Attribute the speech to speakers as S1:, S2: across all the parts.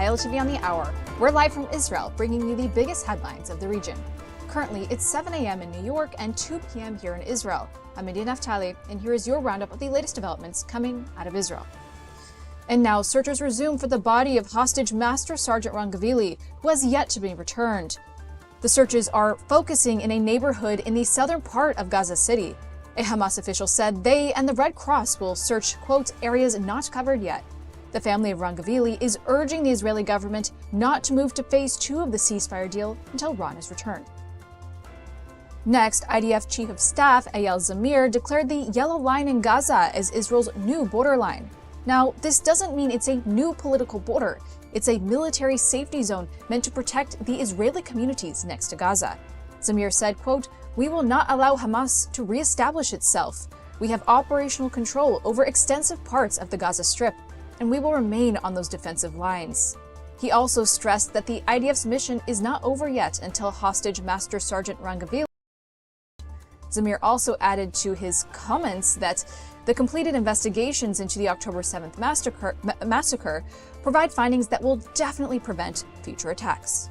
S1: Iltv on the Hour. We're live from Israel, bringing you the biggest headlines of the region. Currently, it's 7 a.m. in New York and 2 p.m. here in Israel. I'm India Naftali, and here is your roundup of the latest developments coming out of Israel. And now, searchers resume for the body of hostage Master Sergeant Ron Gavili, who has yet to be returned. The searches are focusing in a neighborhood in the southern part of Gaza City. A Hamas official said they and the Red Cross will search, quote, areas not covered yet. The family of Ron Gavili is urging the Israeli government not to move to phase 2 of the ceasefire deal until Ron is returned. Next, IDF Chief of Staff Eyal Zamir declared the yellow line in Gaza as Israel's new borderline. Now, this doesn't mean it's a new political border. It's a military safety zone meant to protect the Israeli communities next to Gaza. Zamir said, quote, "We will not allow Hamas to reestablish itself. We have operational control over extensive parts of the Gaza Strip, and we will remain on those defensive lines." He also stressed that the IDF's mission is not over yet until hostage Master Sergeant Ron Gavili. Zamir also added to his comments that the completed investigations into the October 7th massacre provide findings that will definitely prevent future attacks.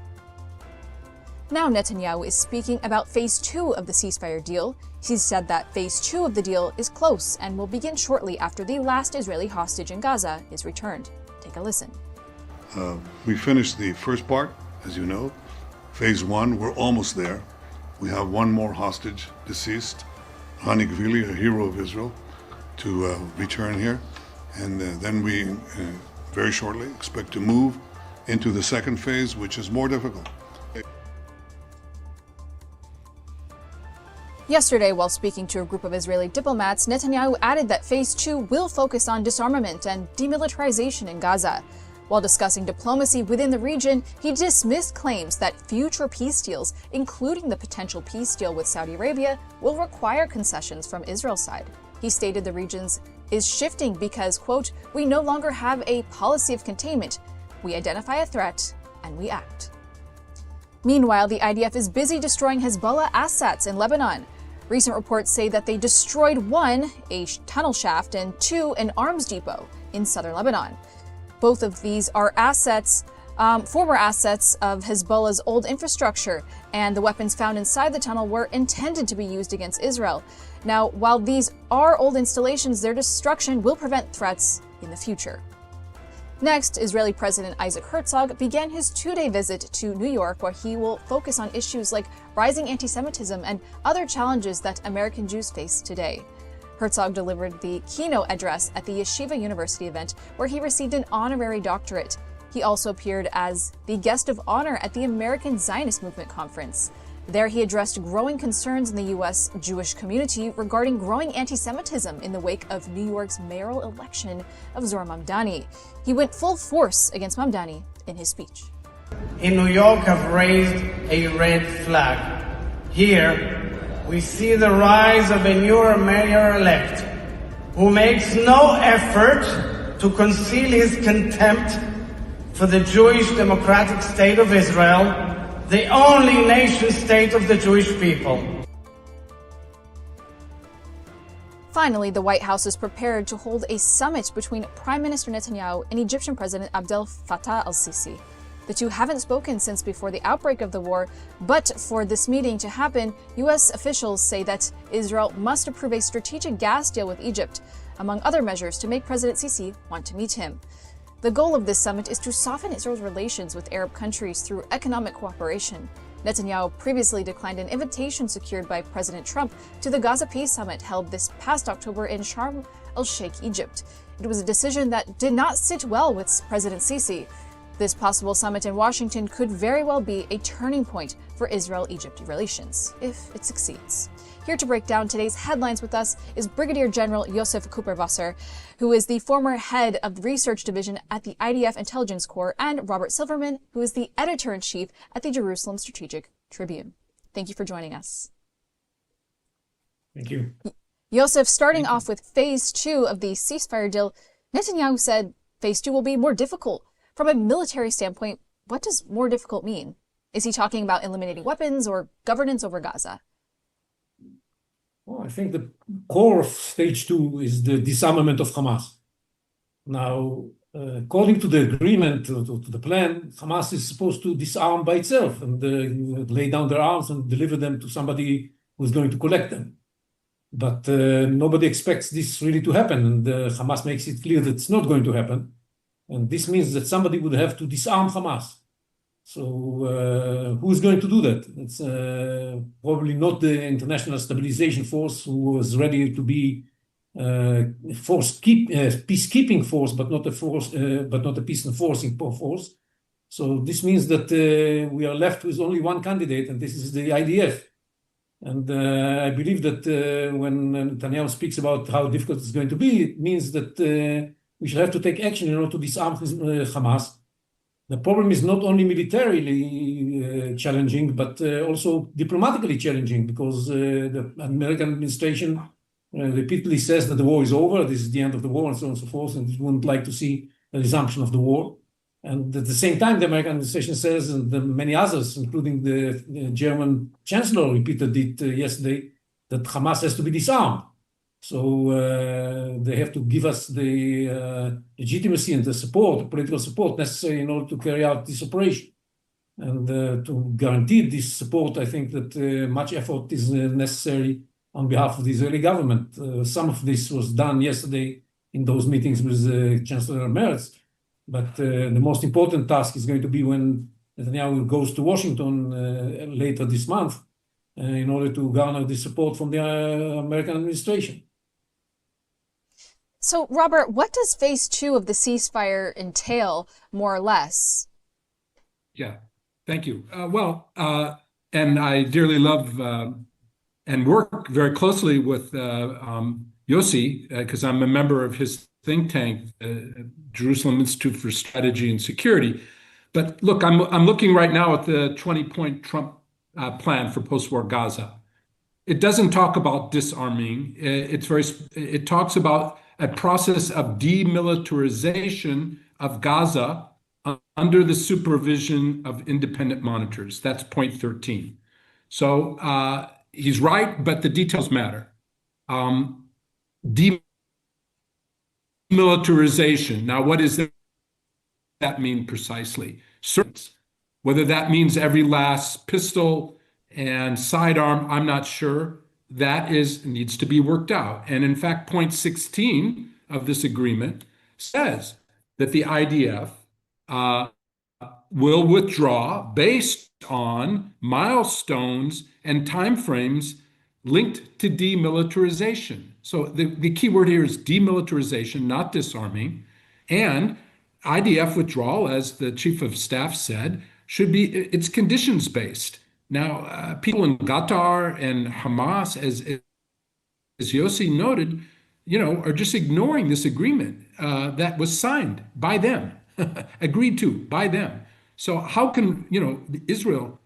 S1: Now Netanyahu is speaking about phase 2 of the ceasefire deal. He said that phase 2 of the deal is close and will begin shortly after the last Israeli hostage in Gaza is returned. Take a listen.
S2: We finished the first part, as you know. Phase 1, we're almost there. We have one more hostage deceased, Hani Gavili, a hero of Israel, to return here. And then we, very shortly, expect to move into the second phase, which is more difficult.
S1: Yesterday, while speaking to a group of Israeli diplomats, Netanyahu added that phase 2 will focus on disarmament and demilitarization in Gaza. While discussing diplomacy within the region, he dismissed claims that future peace deals, including the potential peace deal with Saudi Arabia, will require concessions from Israel's side. He stated the region is shifting because, quote, "We no longer have a policy of containment. We identify a threat and we act." Meanwhile, the IDF is busy destroying Hezbollah assets in Lebanon. Recent reports say that they destroyed 1, a tunnel shaft, and 2, an arms depot in southern Lebanon. Both of these are former assets of Hezbollah's old infrastructure, and the weapons found inside the tunnel were intended to be used against Israel. Now, while these are old installations, their destruction will prevent threats in the future. Next, Israeli President Isaac Herzog began his 2-day visit to New York, where he will focus on issues like rising anti-Semitism and other challenges that American Jews face today. Herzog delivered the keynote address at the Besheva University event, where he received an honorary doctorate. He also appeared as the guest of honor at the American Zionist Movement Conference. There, he addressed growing concerns in the U.S. Jewish community regarding growing anti-Semitism in the wake of New York's mayoral election of Zohar Mamdani. He went full force against Mamdani in his speech.
S3: In New York, have raised a red flag. Here, we see the rise of a newer mayor-elect who makes no effort to conceal his contempt for the Jewish democratic state of Israel, the only nation-state of the Jewish people.
S1: Finally, the White House is prepared to hold a summit between Prime Minister Netanyahu and Egyptian President Abdel Fattah al-Sisi. The two haven't spoken since before the outbreak of the war, but for this meeting to happen, U.S. officials say that Israel must approve a strategic gas deal with Egypt, among other measures to make President Sisi want to meet him. The goal of this summit is to soften Israel's relations with Arab countries through economic cooperation. Netanyahu previously declined an invitation secured by President Trump to the Gaza Peace Summit held this past October in Sharm el-Sheikh, Egypt. It was a decision that did not sit well with President Sisi. This possible summit in Washington could very well be a turning point for Israel-Egypt relations, if it succeeds. Here to break down today's headlines with us is Brigadier General Yosef Cooper-Wasser, who is the former head of the research division at the IDF Intelligence Corps, and Robert Silverman, who is the editor-in-chief at the Jerusalem Strategic Tribune. Thank you for joining us.
S4: Thank you.
S1: Yosef, starting off with phase 2 of the ceasefire deal, Netanyahu said phase 2 will be more difficult. From a military standpoint, what does more difficult mean? Is he talking about eliminating weapons or governance over Gaza?
S4: Well, I think the core of stage 2 is the disarmament of Hamas. Now, according to the agreement, to the plan, Hamas is supposed to disarm by itself and lay down their arms and deliver them to somebody who's going to collect them. But nobody expects this really to happen, and Hamas makes it clear that it's not going to happen. And this means that somebody would have to disarm Hamas. So who's going to do that? It's probably not the International Stabilization Force, who was ready to be peacekeeping force, but not a peace enforcing force. So this means that we are left with only one candidate, and this is the IDF. And I believe that when Netanyahu speaks about how difficult it's going to be, it means that we shall have to take action in order to disarm Hamas. The problem is not only militarily challenging, but also diplomatically challenging, because the American administration repeatedly says that the war is over, this is the end of the war, and so on and so forth, and it wouldn't like to see a resumption of the war. And at the same time, the American administration says, and many others, including the German chancellor, repeated it yesterday, that Hamas has to be disarmed. So they have to give us the legitimacy and the support, the political support necessary in order to carry out this operation. And to guarantee this support, I think that much effort is necessary on behalf of the Israeli government. Some of this was done yesterday in those meetings with Chancellor Merz. But the most important task is going to be when Netanyahu goes to Washington later this month in order to garner the support from the American administration.
S1: So, Robert, what does phase 2 of the ceasefire entail, more or less?
S5: Yeah, thank you. And I dearly love and work very closely with Yossi, because I'm a member of his think tank, Jerusalem Institute for Strategy and Security. But look, I'm looking right now at the 20-point Trump plan for post-war Gaza. It doesn't talk about disarming. It talks about a process of demilitarization of Gaza under the supervision of independent monitors. That's point 13. So he's right, but the details matter. Demilitarization. Now, what does that mean precisely? Whether that means every last pistol and sidearm, I'm not sure. That needs to be worked out. And in fact, point 16 of this agreement says that the IDF will withdraw based on milestones and timeframes linked to demilitarization. So the key word here is demilitarization, not disarming. And IDF withdrawal, as the chief of staff said, it's conditions based. Now, people in Qatar and Hamas, as Yossi noted, are just ignoring this agreement that was signed by them, agreed to by them. So how can Israel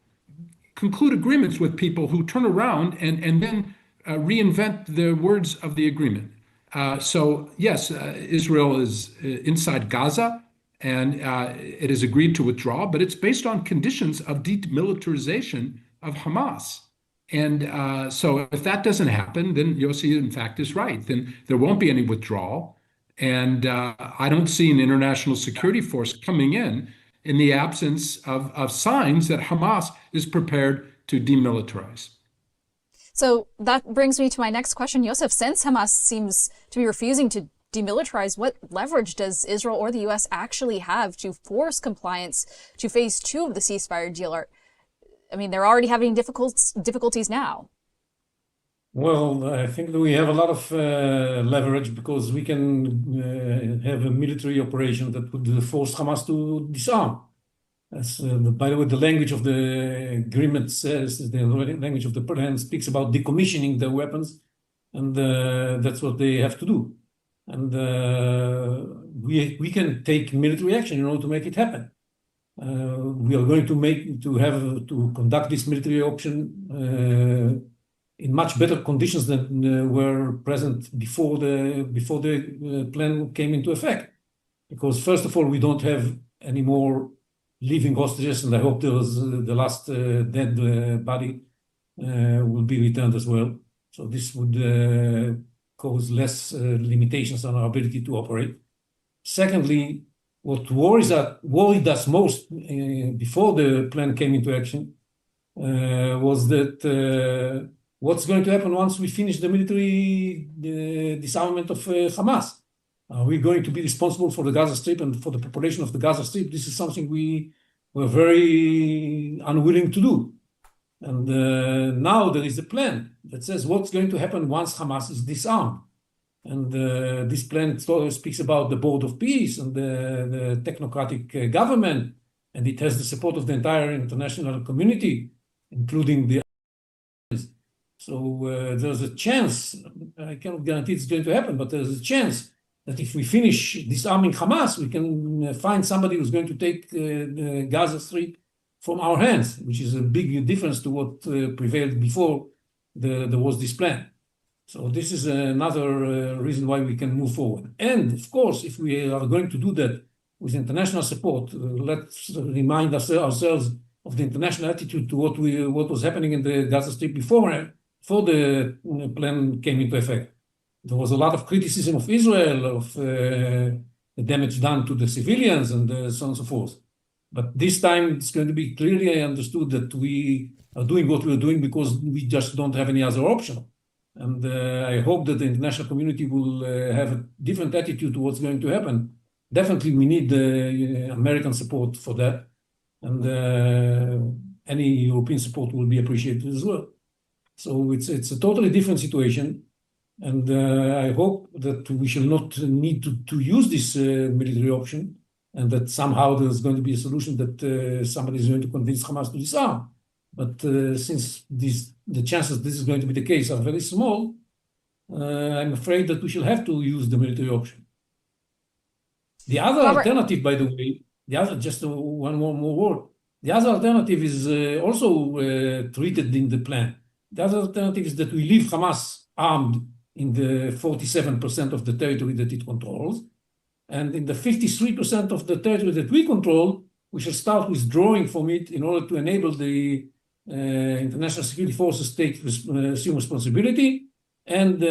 S5: conclude agreements with people who turn around and then reinvent the words of the agreement? So yes, Israel is inside Gaza, and it has agreed to withdraw, but it's based on conditions of demilitarization of Hamas. And so if that doesn't happen, then Yossi, in fact, is right. Then there won't be any withdrawal. And I don't see an international security force coming in the absence of signs that Hamas is prepared to demilitarize.
S1: So that brings me to my next question, Yosef. Since Hamas seems to be refusing to demilitarize, what leverage does Israel or the U.S. actually have to force compliance to phase 2 of the ceasefire deal? I mean, they're already having difficulties now.
S4: Well, I think that we have a lot of leverage, because we can have a military operation that would force Hamas to disarm. By the way, the language of the agreement says, the language of the plan speaks about decommissioning their weapons, and that's what they have to do. And we can take military action in order to make it happen. We are going to conduct this military option in much better conditions than were present before the plan came into effect. Because first of all, we don't have any more living hostages, and I hope the last dead body will be returned as well. So this would cause less limitations on our ability to operate. Secondly, what worried us most before the plan came into action was that what's going to happen once we finish the military disarmament of Hamas? Are we going to be responsible for the Gaza Strip and for the population of the Gaza Strip? This is something we were very unwilling to do. And now there is a plan that says what's going to happen once Hamas is disarmed. And this plan speaks about the Board of Peace and the technocratic government, and it has the support of the entire international community, including the others. So there's a chance, I cannot guarantee it's going to happen, but there's a chance that if we finish disarming Hamas, we can find somebody who's going to take the Gaza Strip from our hands, which is a big difference to what prevailed before there was this plan. So this is another reason why we can move forward. And of course, if we are going to do that with international support, let's remind ourselves of the international attitude to what was happening in the Gaza Strip before the plan came into effect. There was a lot of criticism of Israel, of the damage done to the civilians and so on and so forth. But this time it's going to be clearly understood that we are doing what we're doing because we just don't have any other option. And I hope that the international community will have a different attitude to what's going to happen. Definitely we need American support for that. And any European support will be appreciated as well. So it's a totally different situation. And I hope that we shall not need to use this military option, and that somehow there's going to be a solution that somebody is going to convince Hamas to disarm. But since the chances this is going to be the case are very small, I'm afraid that we shall have to use the military option. The other alternative, by the way, just one more word. The other alternative is also treated in the plan. The other alternative is that we leave Hamas armed in the 47% of the territory that it controls. And in the 53% of the territory that we control, we shall start withdrawing from it in order to enable the international security forces assume responsibility and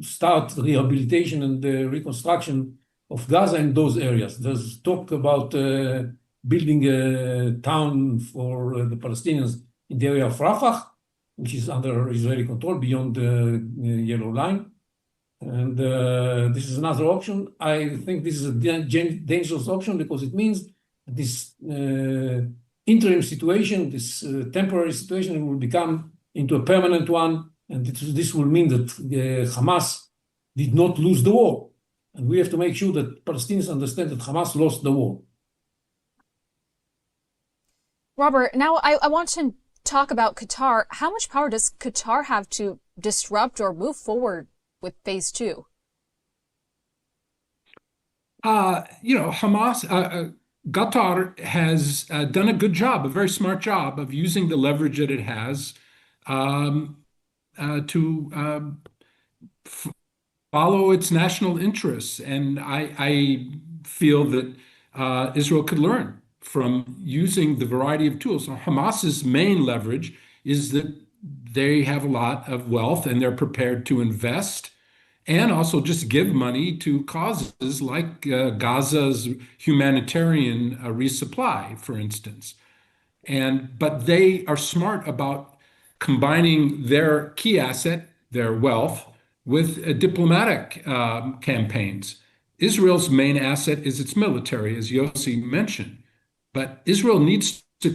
S4: start rehabilitation and reconstruction of Gaza in those areas. There's talk about building a town for the Palestinians in the area of Rafah, which is under Israeli control beyond the yellow line. And this is another option. I think this is a dangerous option because it means this interim situation, this temporary situation will become into a permanent one. And this will mean that Hamas did not lose the war. And we have to make sure that Palestinians understand that Hamas lost the war.
S1: Robert, now I want to talk about Qatar. How much power does Qatar have to disrupt or move forward with phase two?
S5: Hamas, Qatar has done a good job, a very smart job of using the leverage that it has to follow its national interests. And I feel that Israel could learn from using the variety of tools. So Hamas's main leverage is that they have a lot of wealth and they're prepared to invest and also just give money to causes like Gaza's humanitarian resupply, for instance. But they are smart about combining their key asset, their wealth, with diplomatic campaigns. Israel's main asset is its military, as Yossi mentioned. But Israel needs to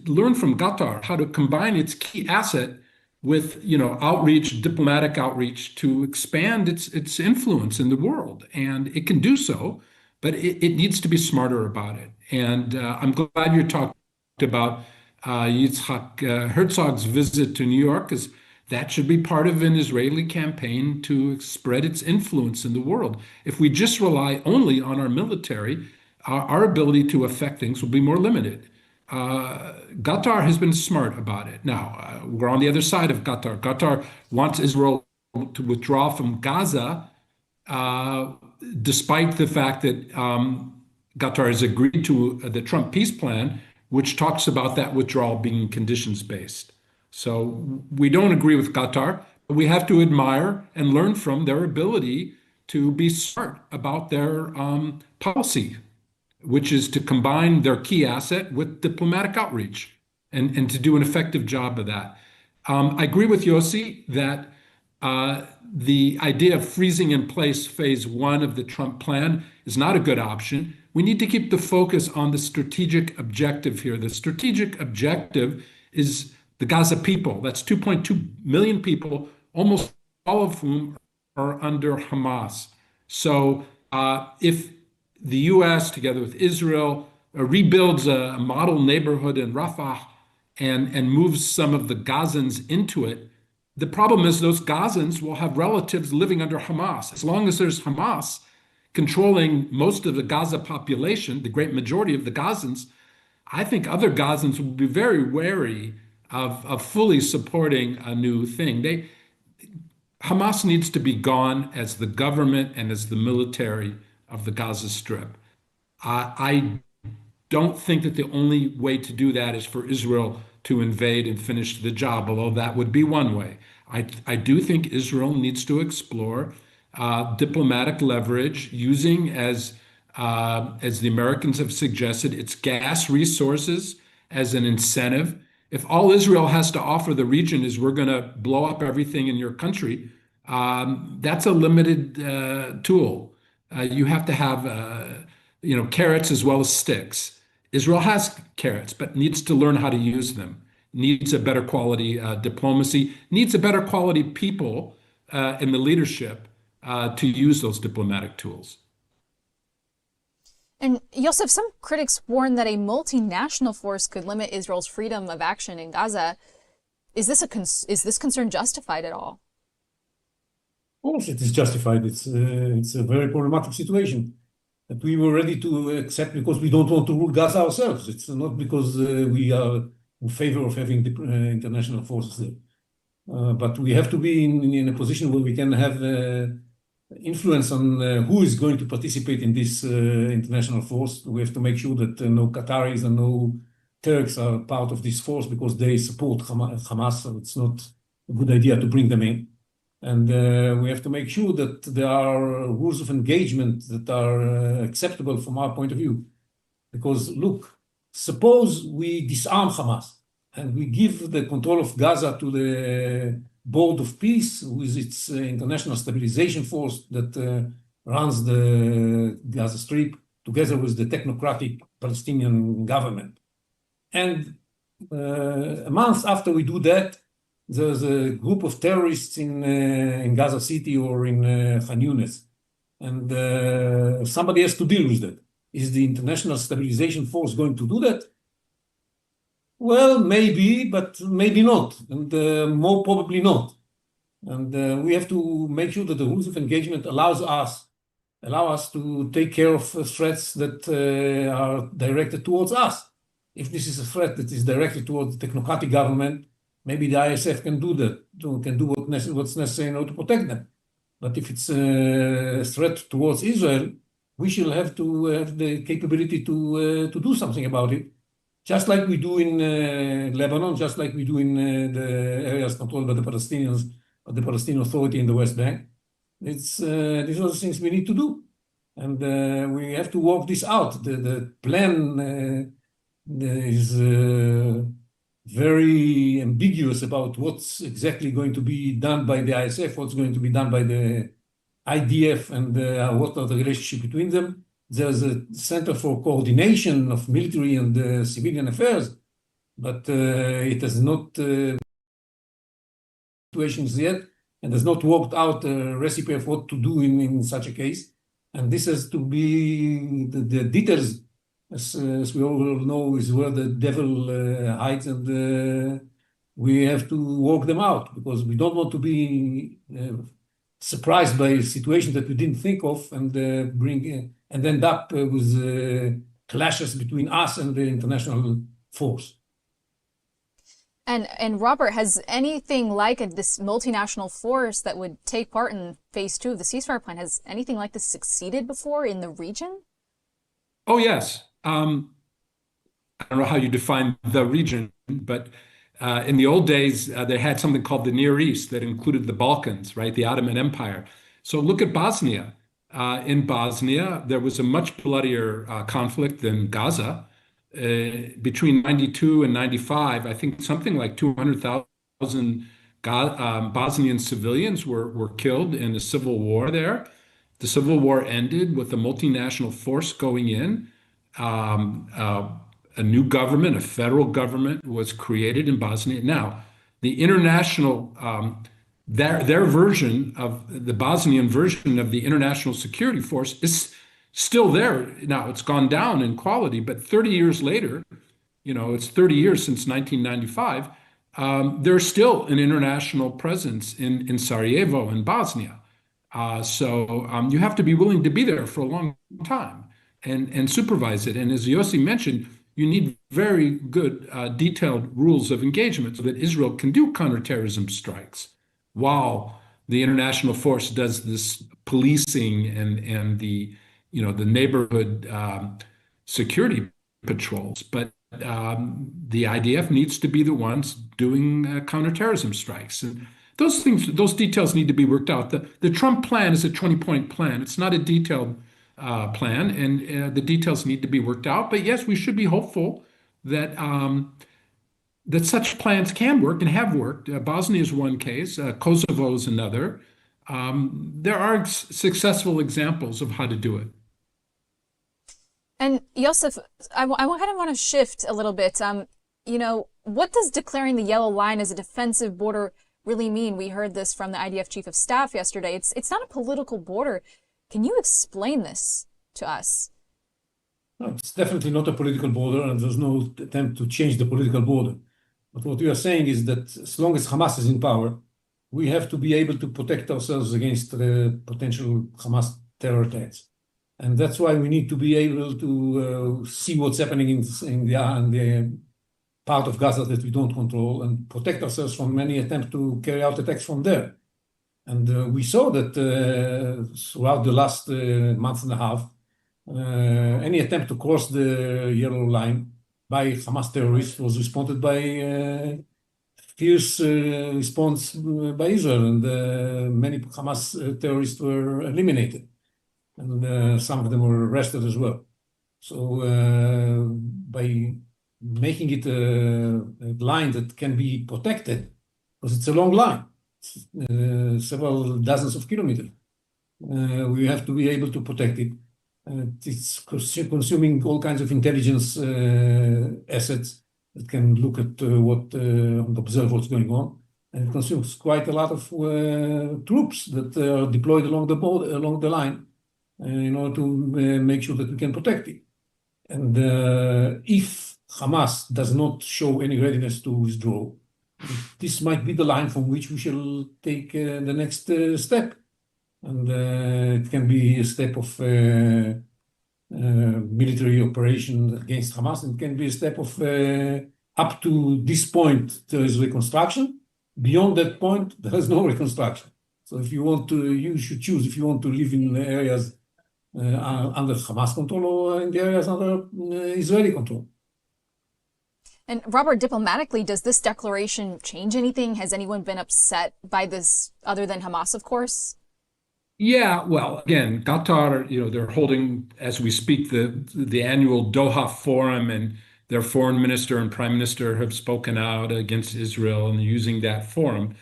S5: learn from Qatar how to combine its key asset with, outreach, diplomatic outreach to expand its influence in the world. And it can do so, but it needs to be smarter about it. And I'm glad you talked about Yitzhak Herzog's visit to New York, because that should be part of an Israeli campaign to spread its influence in the world. If we just rely only on our military, our ability to affect things will be more limited. Qatar has been smart about it. Now, we're on the other side of Qatar. Qatar wants Israel to withdraw from Gaza, despite the fact that Qatar has agreed to the Trump peace plan, which talks about that withdrawal being conditions-based. So we don't agree with Qatar, but we have to admire and learn from their ability to be smart about their policy, which is to combine their key asset with diplomatic outreach and to do an effective job of that. I agree with Yossi that the idea of freezing in place phase one of the Trump plan is not a good option. We need to keep the focus on the strategic objective here. The strategic objective is the Gaza people. That's 2.2 million people, almost all of whom are under Hamas. So if the US, together with Israel, rebuilds a model neighborhood in Rafah and moves some of the Gazans into it, the problem is those Gazans will have relatives living under Hamas. As long as there's Hamas controlling most of the Gaza population, the great majority of the Gazans, I think other Gazans will be very wary of fully supporting a new thing. Hamas needs to be gone as the government and as the military of the Gaza Strip. I don't think that the only way to do that is for Israel to invade and finish the job, although that would be one way. I do think Israel needs to explore diplomatic leverage using, as the Americans have suggested, its gas resources as an incentive. If all Israel has to offer the region is we're going to blow up everything in your country, that's a limited tool. You have to have carrots as well as sticks. Israel has carrots, but needs to learn how to use them, needs a better quality diplomacy, needs a better quality people in the leadership to use those diplomatic tools.
S1: And Yosef, some critics warn that a multinational force could limit Israel's freedom of action in Gaza. Is this concern justified at all?
S4: Of course, it is justified. It's a very problematic situation that we were ready to accept because we don't want to rule Gaza ourselves. It's not because we are in favor of having international forces there. But we have to be in a position where we can have influence on who is going to participate in this international force. We have to make sure that no Qataris and no Turks are part of this force because they support Hamas. So it's not a good idea to bring them in. And we have to make sure that there are rules of engagement that are acceptable from our point of view. Because look, suppose we disarm Hamas and we give the control of Gaza to the Board of Peace with its international stabilization force that runs the Gaza Strip together with the technocratic Palestinian government. And a month after we do that, there's a group of terrorists in Gaza City or in Khan Yunis, and somebody has to deal with that. Is the International Stabilization Force going to do that? Well, maybe, but maybe not, and more probably not. And we have to make sure that the rules of engagement allow us to take care of threats that are directed towards us. If this is a threat that is directed towards the technocratic government, maybe the ISF can do that, can do what's necessary in order to protect them. But if it's a threat towards Israel, we shall have to have the capability to do something about it, just like we do in Lebanon, just like we do in the areas controlled by the Palestinians, by the Palestinian Authority in the West Bank. These are the things we need to do. And we have to work this out. The plan is very ambiguous about what's exactly going to be done by the ISF, what's going to be done by the IDF, and what are the relationship between them. There's a Center for Coordination of Military and Civilian Affairs, but it has not situations yet, and has not worked out a recipe of what to do in such a case. And this has to be the details. As we all know, is where the devil hides, and we have to work them out because we don't want to be surprised by a situation that we didn't think of and and end up with clashes between us and the international force.
S1: And Robert, has anything like this multinational force that would take part in phase 2 of the ceasefire plan, has anything like this succeeded before in the region?
S5: Oh, yes. I don't know how you define the region, but in the old days, they had something called the Near East that included the Balkans, right? The Ottoman Empire. So look at Bosnia. In Bosnia, there was a much bloodier conflict than Gaza. Between 92 and 95, I think something like 200,000 Bosnian civilians were killed in a civil war there. The civil war ended with a multinational force going in. Um, uh, a new government, a federal government, was created in Bosnia. Now, the international, their version of the Bosnian version of the international security force is still there. Now, it's gone down in quality, but 30 years later, it's 30 years since 1995. There's still an international presence in Sarajevo in Bosnia. So you have to be willing to be there for a long time and supervise it. And as Yossi mentioned, you need very good detailed rules of engagement so that Israel can do counterterrorism strikes while the international force does this policing and the neighborhood security patrols. But the IDF needs to be the ones doing counterterrorism strikes. And those details need to be worked out. The Trump plan is a 20-point plan. It's not a detailed plan, and the details need to be worked out. But yes, we should be hopeful that that such plans can work and have worked. Bosnia is one case. Kosovo is another. There are successful examples of how to do it.
S1: And Yosef, I kind of want to shift a little bit. What does declaring the yellow line as a defensive border really mean? We heard this from the IDF chief of staff yesterday. It's not a political border. Can you explain this to us?
S4: No, it's definitely not a political border, and there's no attempt to change the political border. But what we are saying is that as long as Hamas is in power, we have to be able to protect ourselves against potential Hamas terror attacks. And that's why we need to be able to see what's happening in the part of Gaza that we don't control and protect ourselves from any attempt to carry out attacks from there. And we saw that throughout the last month and a half, any attempt to cross the yellow line by Hamas terrorists was responded by fierce response by Israel, and many Hamas terrorists were eliminated, and some of them were arrested as well. So by making it a line that can be protected, because it's a long line, several dozens of kilometers, we have to be able to protect it. It's consuming all kinds of intelligence assets that can look at and observe what's going on, and it consumes quite a lot of troops that are deployed along the border, along the line, in order to make sure that we can protect it. And if Hamas does not show any readiness to withdraw, this might be the line from which we shall take the next step. And it can be a step of military operation against Hamas. It can be a step of up to this point, there is reconstruction. Beyond that point, there is no reconstruction. So if you want to, you should choose if you want to live in areas under Hamas control or in the areas under Israeli control.
S1: And Robert, diplomatically, does this declaration change anything? Has anyone been upset by this other than Hamas, of course?
S5: Yeah, well, again, Qatar, they're holding, as we speak, the annual Doha Forum, and their foreign minister and prime minister have spoken out against Israel and using that forum.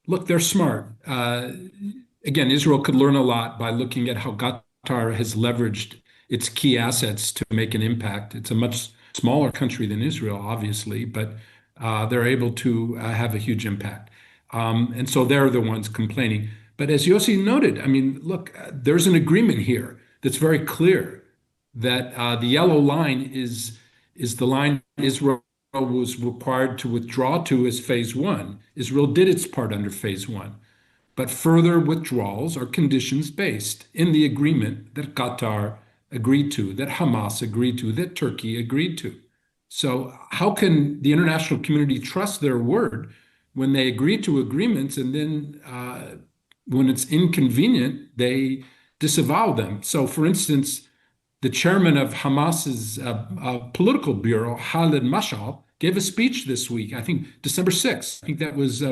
S5: Look, they're smart. Again, Israel could learn a lot by looking at how Qatar has leveraged its key assets to make an impact. It's a much smaller country than Israel, obviously, but they're able to have a huge impact. And so they're the ones complaining. But as Yossi noted, I mean, look, there's an agreement here that's very clear that the yellow line is the line Israel was required to withdraw to as phase one. Israel did its part under phase one. But further withdrawals are conditions based in the agreement that Qatar agreed to, that Hamas agreed to, that Turkey agreed to. So how can the international community trust their word when they agree to agreements and then when it's inconvenient, they disavow them? So, for instance, the chairman of Hamas's political bureau, Khalid Mashal, gave a speech this week, I think December 6th, I think that was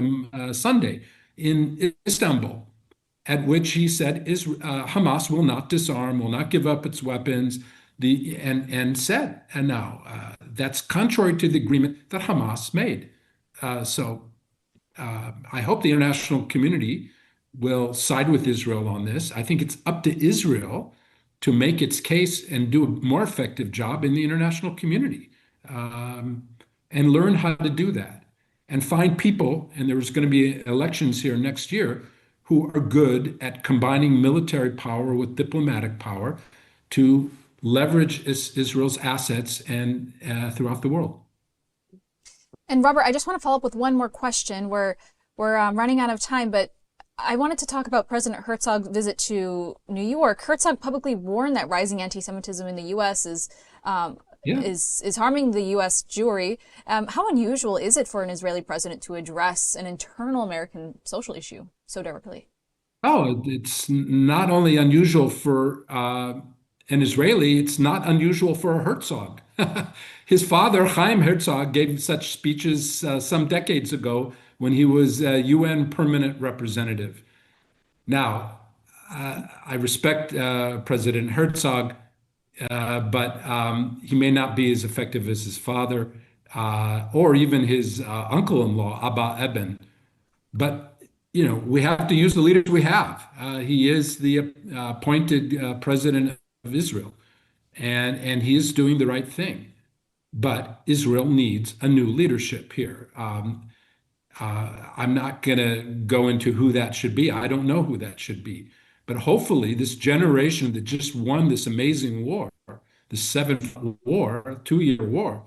S5: Sunday, in Istanbul. at which he said Hamas will not disarm, will not give up its weapons, and now that's contrary to the agreement that Hamas made. I hope the international community will side with Israel on this. I think it's up to Israel to make its case and do a more effective job in the international community, and learn how to do that and find people. And there's going to be elections here next year who are good at combining military power with diplomatic power to leverage Israel's assets and throughout the world.
S1: And Robert, I just want to follow up with one more question. We're running out of time, but I wanted to talk about President Herzog's visit to New York. Herzog publicly warned that rising anti-Semitism in the U.S. is harming the U.S. Jewry. How unusual is it for an Israeli president to address an internal American social issue so directly?
S5: Oh, it's not only unusual for an Israeli, it's not unusual for a Herzog. His father, Chaim Herzog, gave such speeches some decades ago when he was a UN permanent representative. Now, I respect President Herzog, but he may not be as effective as his father or even his uncle-in-law, Abba Eben. But we have to use the leaders we have. He is the appointed president of Israel, and he is doing the right thing. But Israel needs a new leadership here. I'm not going to go into who that should be. I don't know who that should be. But hopefully, this generation that just won this amazing war, the seventh war, 2-year war,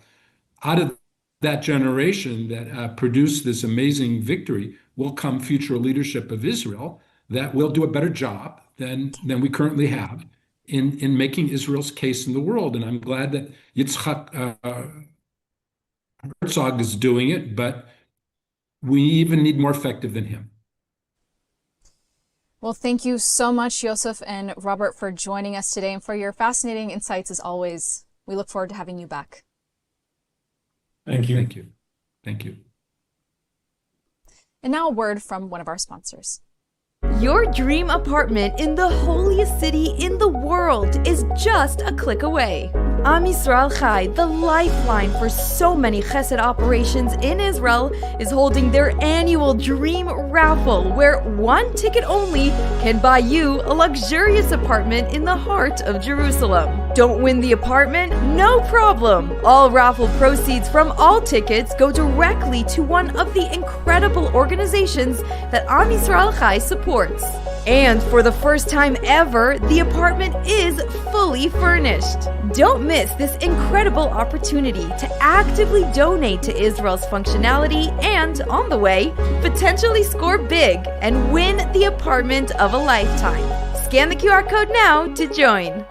S5: out of that generation that produced this amazing victory will come future leadership of Israel that will do a better job than we currently have in making Israel's case in the world. And I'm glad that Yitzhak Herzog is doing it, but we even need more effective than him.
S1: Well, thank you so much, Yosef and Robert, for joining us today and for your fascinating insights as always. We look forward to having you back.
S4: Thank you.
S5: Thank you. Thank you.
S1: And now a word from one of our sponsors.
S6: Your dream apartment in the holiest city in the world is just a click away. Am Yisrael Chai, the lifeline for so many chesed operations in Israel, is holding their annual Dream Raffle, where one ticket only can buy you a luxurious apartment in the heart of Jerusalem. Don't win the apartment? No problem! All raffle proceeds from all tickets go directly to one of the incredible organizations that Am Yisrael Chai supports. And for the first time ever, the apartment is fully furnished. Don't miss this incredible opportunity to actively donate to Israel's functionality and, on the way, potentially score big and win the apartment of a lifetime. Scan the QR code now to join.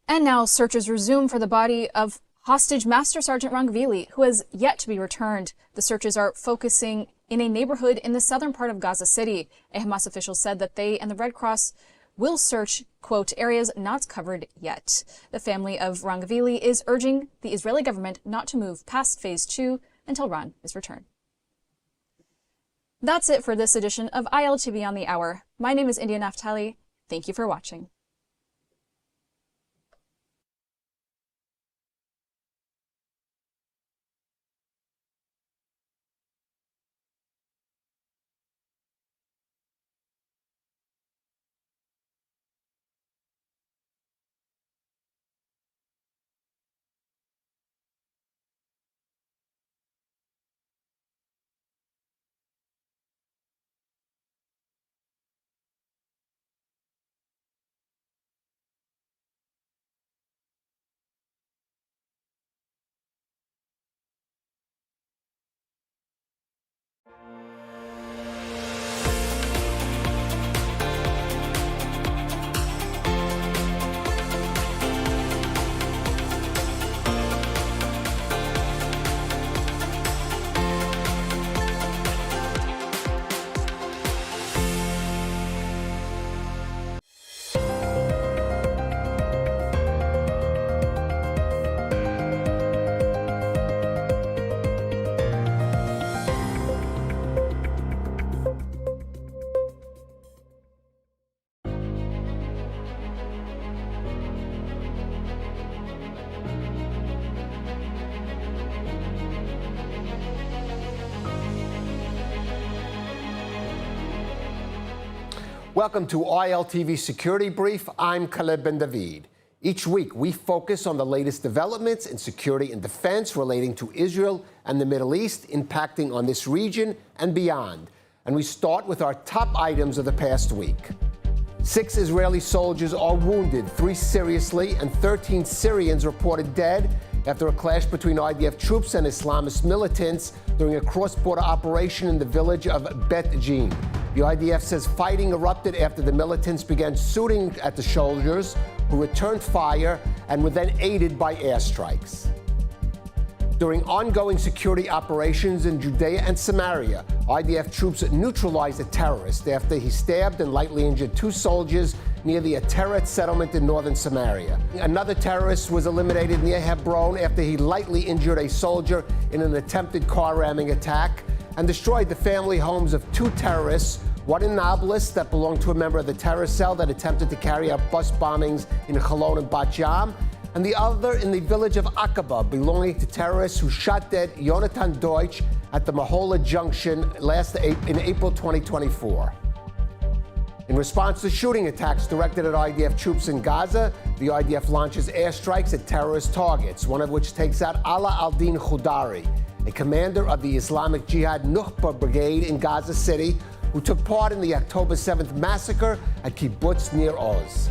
S1: And now searches resume for the body of hostage Master Sergeant Rangvili, who has yet to be returned. The searches are focusing in a neighborhood in the southern part of Gaza City. A Hamas official said that they and the Red Cross will search, quote, areas not covered yet. The family of Rangvili is urging the Israeli government not to move past phase 2 until Ran is returned. That's it for this edition of ILTV on the Hour. My name is India Naftali. Thank you for watching.
S7: Welcome to Iltv Security Brief. I'm Caleb Ben David. Each week, we focus on the latest developments in security and defense relating to Israel and the Middle East, impacting on this region and beyond. And we start with our top items of the past week. 6 Israeli soldiers are wounded, 3 seriously, and 13 Syrians reported dead after a clash between IDF troops and Islamist militants during a cross-border operation in the village of Bet Jin. The IDF says fighting erupted after the militants began shooting at the soldiers, who returned fire and were then aided by airstrikes. During ongoing security operations in Judea and Samaria, IDF troops neutralized a terrorist after he stabbed and lightly injured 2 soldiers near the Ateret settlement in northern Samaria. Another terrorist was eliminated near Hebron after he lightly injured a soldier in an attempted car ramming attack and destroyed the family homes of 2 terrorists, one in Nablus that belonged to a member of the terror cell that attempted to carry out bus bombings in Cholon and Bat Yam, and the other in the village of Aqaba, belonging to terrorists who shot dead Yonatan Deutsch at the Mahola Junction in April 2024. In response to shooting attacks directed at IDF troops in Gaza, the IDF launches airstrikes at terrorist targets, one of which takes out Ala al-Din Khudari, a commander of the Islamic Jihad Nukhba Brigade in Gaza City, who took part in the October 7th massacre at Kibbutz Nir Oz.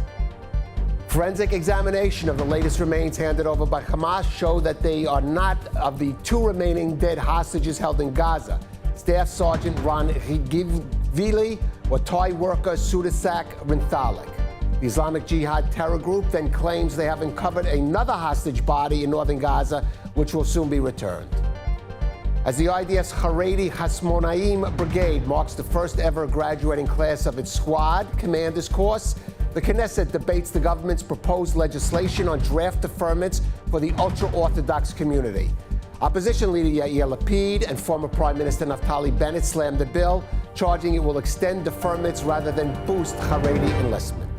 S7: Forensic examination of the latest remains handed over by Hamas show that they are not of the 2 remaining dead hostages held in Gaza, Staff Sergeant Ron Higivili or Thai worker Sudasak Rinthalik. The Islamic Jihad terror group then claims they have uncovered another hostage body in northern Gaza, which will soon be returned. As the IDF's Haredi Hasmonaim Brigade marks the first ever graduating class of its squad commander's course, the Knesset debates the government's proposed legislation on draft deferments for the ultra-Orthodox community. Opposition leader Yair Lapid and former Prime Minister Naftali Bennett slammed the bill, charging it will extend deferments rather than boost Haredi enlistment.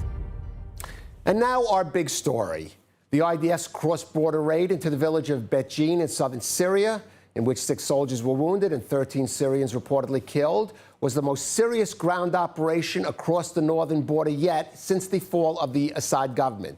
S7: And now our big story. The IDF's cross-border raid into the village of Bet Jin in southern Syria, in which 6 soldiers were wounded and 13 Syrians reportedly killed, was the most serious ground operation across the northern border yet since the fall of the Assad government.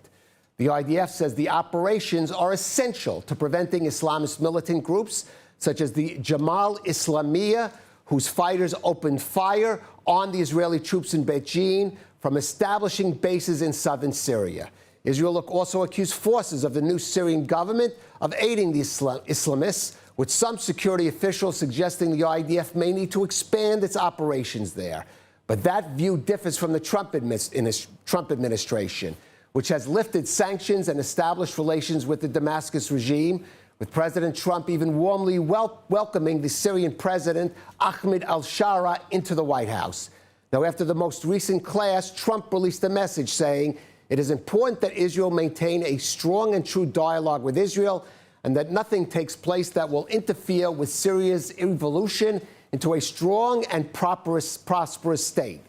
S7: The IDF says the operations are essential to preventing Islamist militant groups such as the Jamal Islamiyah, whose fighters opened fire on the Israeli troops in Bet Jin, from establishing bases in southern Syria. Israel also accused forces of the new Syrian government of aiding the Islamists, with some security officials suggesting the IDF may need to expand its operations there. But that view differs from the Trump administration, which has lifted sanctions and established relations with the Damascus regime, with President Trump even warmly welcoming the Syrian president, Ahmed al-Shara, into the White House. Now, after the most recent clash, Trump released a message saying it is important that Israel maintain a strong and true dialogue with Israel, and that nothing takes place that will interfere with Syria's evolution into a strong and prosperous state.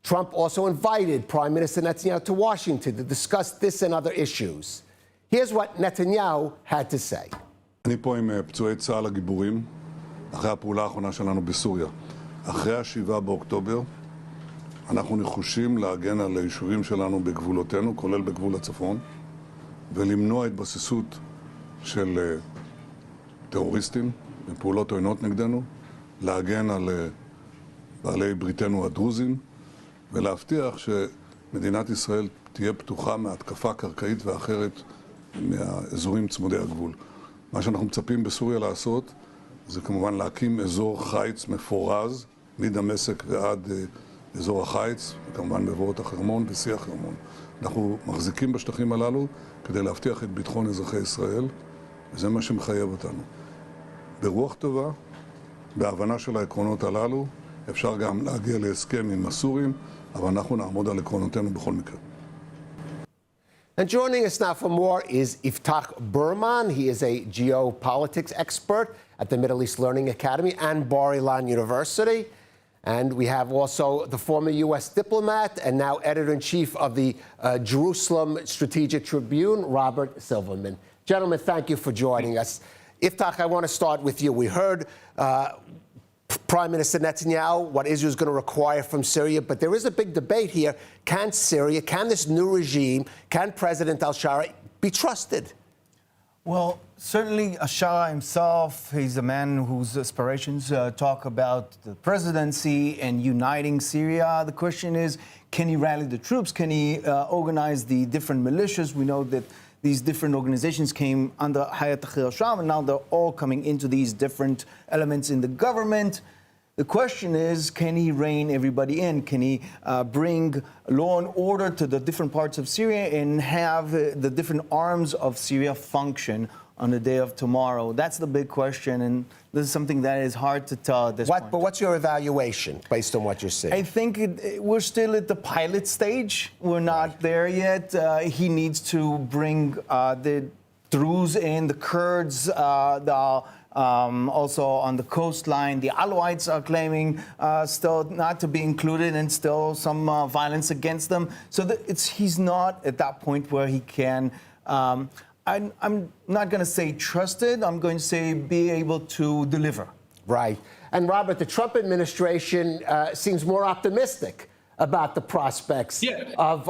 S7: Trump also invited Prime Minister Netanyahu to Washington to discuss this and other issues. Here's what Netanyahu had to say.
S2: אני פה עם פצועי צה"ל הגיבורים, אחרי הפעולה האחרונה שלנו בסוריה. אחרי ה-7 באוקטובר, אנחנו נחושים להגן על היישובים שלנו בגבולותינו, כולל בגבול הצפון, ולמנוע התבססות של טרוריסטים ופעולות עוינות נגדנו, להגן על בעלי בריתנו הדרוזים, ולהבטיח שמדינת ישראל תהיה פתוחה מהתקפה קרקעית ואחרת מהאזורים צמודי הגבול. מה שאנחנו מצפים בסוריה לעשות זה כמובן להקים אזור חיץ מפורז מדמשק ועד אזור החיץ, וכמובן מבואות החרמון ושיא החרמון. אנחנו מחזיקים בשטחים הללו כדי להבטיח את ביטחון אזרחי ישראל, וזה מה שמחייב אותנו. ברוח טובה, בהבנה של העקרונות הללו, אפשר גם להגיע להסכם עם הסורים, אבל אנחנו נעמוד על עקרונותינו בכל מקרה.
S7: And joining us now for more is Iftach Berman. He is a geopolitics expert at the Middle East Learning Academy and Bar-Ilan University. And we have also the former U.S. diplomat and now editor-in-chief of the Jerusalem Strategic Tribune, Robert Silverman. Gentlemen, thank you for joining us. Iftach, I want to start with you. We heard Prime Minister Netanyahu, what Israel is going to require from Syria. But there is a big debate here. Can Syria, can this new regime, can President al-Shara be trusted?
S8: Well, certainly Ashara himself, he's a man whose aspirations talk about the presidency and uniting Syria. The question is, can he rally the troops? Can he organize the different militias? We know that these different organizations came under Hayat Tahrir al-Sham, and now they're all coming into these different elements in the government. The question is, can he rein everybody in? Can he bring law and order to the different parts of Syria and have the different arms of Syria function on the day of tomorrow? That's the big question, and this is something that is hard to tell at this point.
S7: But what's your evaluation based on what you're seeing?
S8: I think we're still at the pilot stage. We're not there yet. He needs to bring the Druze in, the Kurds, also on the coastline. The Alawites are claiming still not to be included and still some violence against them. So he's not at that point where he can, I'm not going to say trusted, I'm going to say be able to deliver.
S7: Right. And Robert, the Trump administration seems more optimistic about the prospects of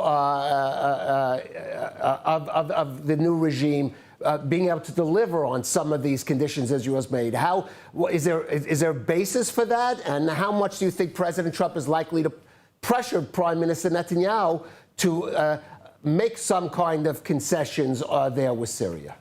S7: the new regime being able to deliver on some of these conditions Israel's made. Is there a basis for that? And how much do you think President Trump is likely to pressure Prime Minister Netanyahu to make some kind of concessions there with Syria?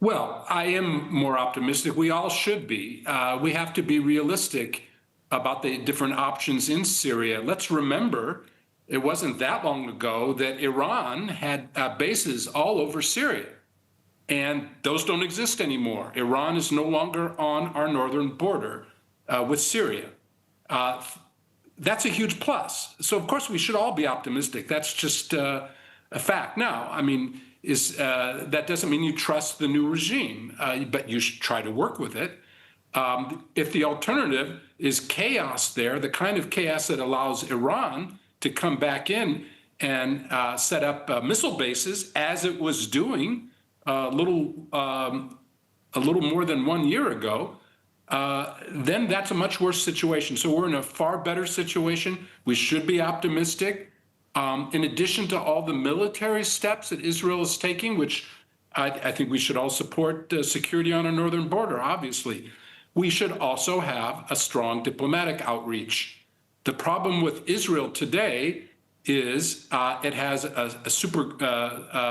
S5: Well, I am more optimistic. We all should be. We have to be realistic about the different options in Syria. Let's remember, it wasn't that long ago that Iran had bases all over Syria, and those don't exist anymore. Iran is no longer on our northern border with Syria. That's a huge plus. So, of course, we should all be optimistic. That's just a fact. Now, I mean, that doesn't mean you trust the new regime, but you should try to work with it. If the alternative is chaos there, the kind of chaos that allows Iran to come back in and set up missile bases, as it was doing a little more than 1 year ago, then that's a much worse situation. So we're in a far better situation. We should be optimistic. In addition to all the military steps that Israel is taking, which I think we should all support security on our northern border, obviously, we should also have a strong diplomatic outreach. The problem with Israel today is it has a super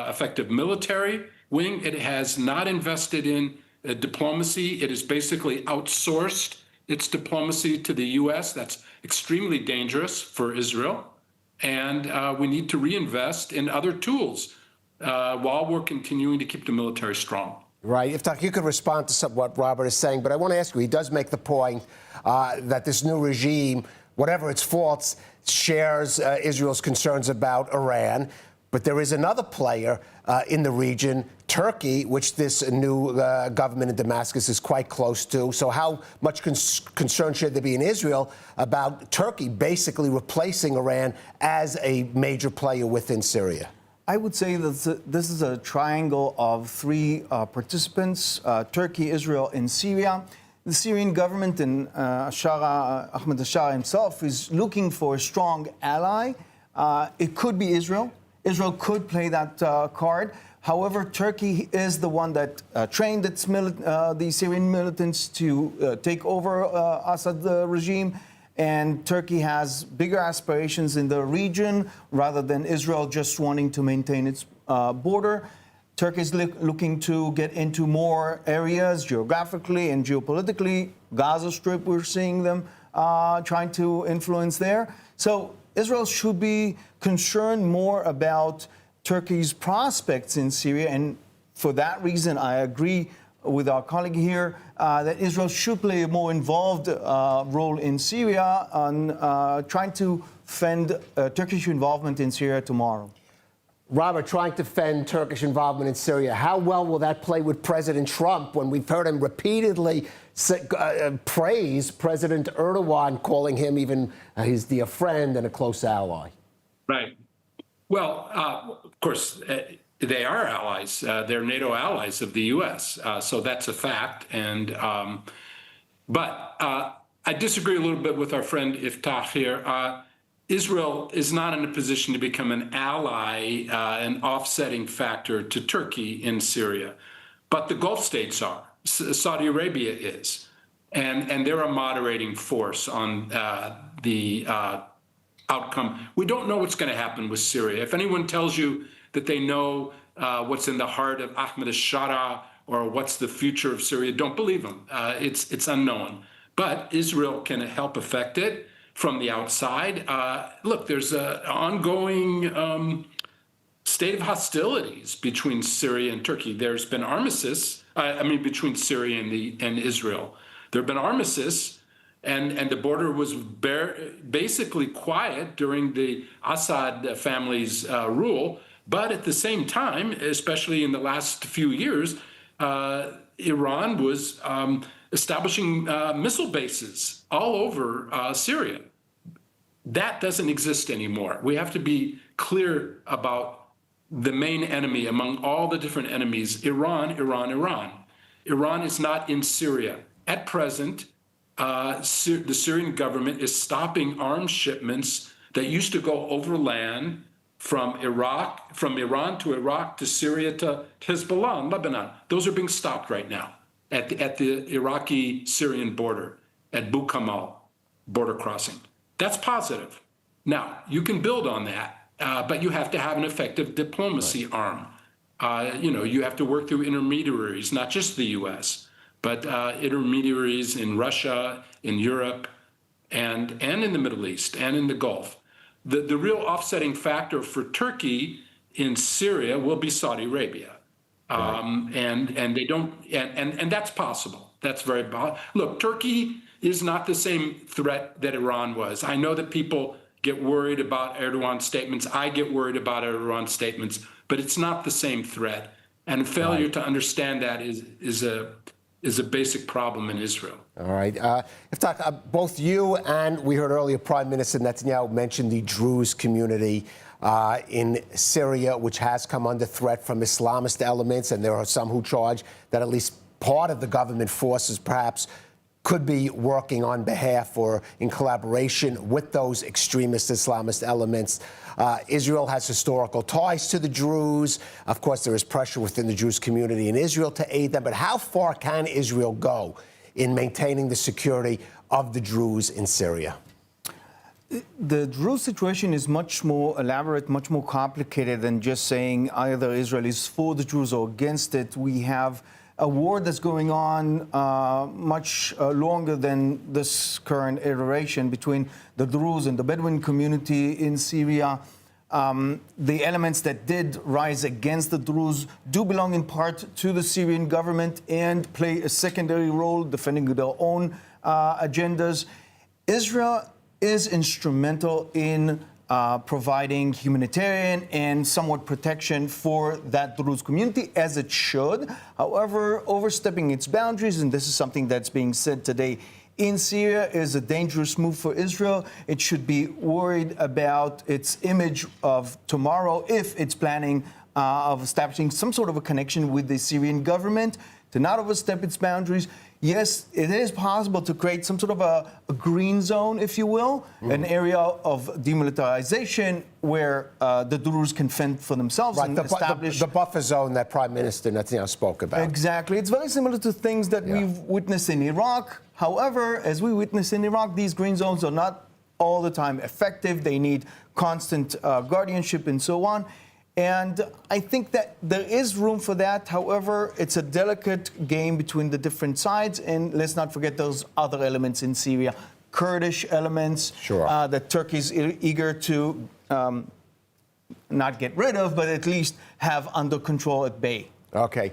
S5: effective military wing. It has not invested in diplomacy. It has basically outsourced its diplomacy to the U.S. That's extremely dangerous for Israel. And we need to reinvest in other tools while we're continuing to keep the military strong.
S7: Right. If you could respond to what Robert is saying, but I want to ask you, he does make the point that this new regime, whatever its faults, shares Israel's concerns about Iran. But there is another player in the region, Turkey, which this new government in Damascus is quite close to. So how much concern should there be in Israel about Turkey basically replacing Iran as a major player within Syria?
S8: I would say that this is a triangle of three participants, Turkey, Israel, and Syria. The Syrian government and Ahmed Ashara himself is looking for a strong ally. It could be Israel. Israel could play that card. However, Turkey is the one that trained the Syrian militants to take over Assad regime. And Turkey has bigger aspirations in the region rather than Israel just wanting to maintain its border. Turkey is looking to get into more areas geographically and geopolitically. Gaza Strip, we're seeing them trying to influence there. So Israel should be concerned more about Turkey's prospects in Syria. And for that reason, I agree with our colleague here that Israel should play a more involved role in Syria on trying to fend Turkish involvement in Syria tomorrow.
S7: Robert, trying to fend Turkish involvement in Syria, how well will that play with President Trump when we've heard him repeatedly praise President Erdogan, calling him even his dear friend and a close ally? Right.
S5: Well, of course, they are allies. They're NATO allies of the U.S., so that's a fact. And but I disagree a little bit with our friend Iftach here. Israel is not in a position to become an ally, an offsetting factor to Turkey in Syria, but the Gulf states are. Saudi Arabia is, and they're a moderating force on the outcome. We don't know what's going to happen with Syria. If anyone tells you that they know what's in the heart of Ahmed al-Shara or what's the future of Syria, don't believe them. It's unknown. But Israel can help affect it from the outside. Look, there's an ongoing state of hostilities between Syria and Turkey. There's been armistice, between Syria and Israel. There have been armistice, and the border was basically quiet during the Assad family's rule. But at the same time, especially in the last few years, Iran was establishing missile bases all over Syria. That doesn't exist anymore. We have to be clear about the main enemy among all the different enemies: Iran, Iran, Iran. Iran is not in Syria. At present, the Syrian government is stopping arms shipments that used to go overland from Iran to Iraq to Syria to Hezbollah and Lebanon. Those are being stopped right now at the Iraqi-Syrian border, at Bou Kamal border crossing. That's positive. Now, you can build on that, but you have to have an effective diplomacy arm. You have to work through intermediaries, not just the U.S., but intermediaries in Russia, in Europe, and in the Middle East, and in the Gulf. The real offsetting factor for Turkey in Syria will be Saudi Arabia. And they don't, and that's possible. That's very possible. Look, Turkey is not the same threat that Iran was. I know that people get worried about Erdogan's statements. I get worried about Erdogan's statements, but it's not the same threat. And failure to understand that is a basic problem in Israel.
S7: All right. Iftach, both you and we heard earlier Prime Minister Netanyahu mention the Druze community in Syria, which has come under threat from Islamist elements, and there are some who charge that at least part of the government forces perhaps could be working on behalf or in collaboration with those extremist Islamist elements. Israel has historical ties to the Druze. Of course, there is pressure within the Druze community in Israel to aid them. But how far can Israel go in maintaining the security of the Druze in Syria?
S8: The Druze situation is much more elaborate, much more complicated than just saying either Israel is for the Druze or against it. We have a war that's going on much longer than this current iteration between the Druze and the Bedouin community in Syria. The elements that did rise against the Druze do belong in part to the Syrian government and play a secondary role defending their own agendas. Israel is instrumental in providing humanitarian and somewhat protection for that Druze community, as it should. However, overstepping its boundaries, and this is something that's being said today in Syria, is a dangerous move for Israel. It should be worried about its image of tomorrow if it's planning of establishing some sort of a connection with the Syrian government, to not overstep its boundaries. Yes, it is possible to create some sort of a green zone, if you will, an area of demilitarization where the Druze can fend for themselves and establish
S7: the buffer zone that Prime Minister Netanyahu spoke about.
S8: Exactly. It's very similar to things that we've witnessed in Iraq. However, as we witnessed in Iraq, these green zones are not all the time effective. They need constant guardianship and so on. And I think that there is room for that. However, it's a delicate game between the different sides. And let's not forget those other elements in Syria, Kurdish elements that Turkey is eager to not get rid of, but at least have under control at bay.
S7: Okay.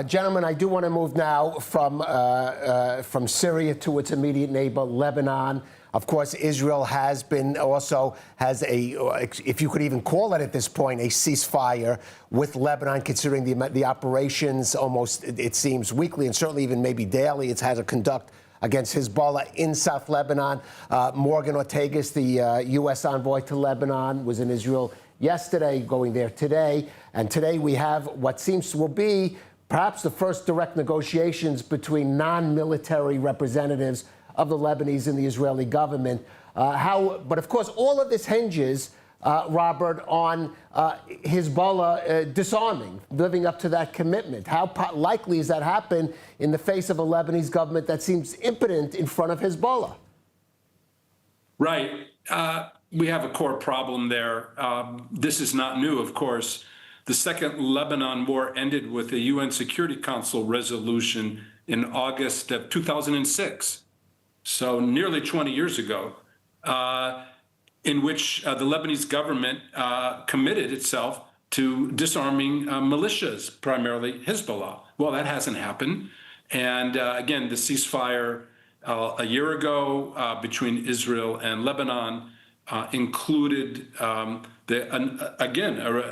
S7: Gentlemen, I do want to move now from Syria to its immediate neighbor, Lebanon. Of course, Israel has a, if you could even call it at this point, a ceasefire with Lebanon, considering the operations almost, it seems, weekly and certainly even maybe daily it's had to conduct against Hezbollah in South Lebanon. Morgan Ortagus, the U.S. envoy to Lebanon, was in Israel yesterday, going there today. And today we have what seems will be perhaps the first direct negotiations between non-military representatives of the Lebanese and the Israeli government. But of course, all of this hinges, Robert, on Hezbollah disarming, living up to that commitment. How likely is that happen in the face of a Lebanese government that seems impotent in front of Hezbollah?
S5: Right. We have a core problem there. This is not new, of course. The Second Lebanon War ended with a UN Security Council resolution in August of 2006, so nearly 20 years ago, in which the Lebanese government committed itself to disarming militias, primarily Hezbollah. Well, that hasn't happened. And again, the ceasefire a year ago between Israel and Lebanon included, a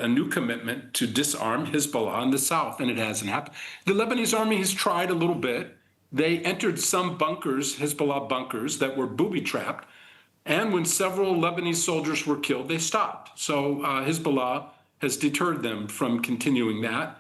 S5: new commitment to disarm Hezbollah in the south, and it hasn't happened. The Lebanese army has tried a little bit. They entered some bunkers, Hezbollah bunkers, that were booby-trapped, and when several Lebanese soldiers were killed, they stopped. So Hezbollah has deterred them from continuing that.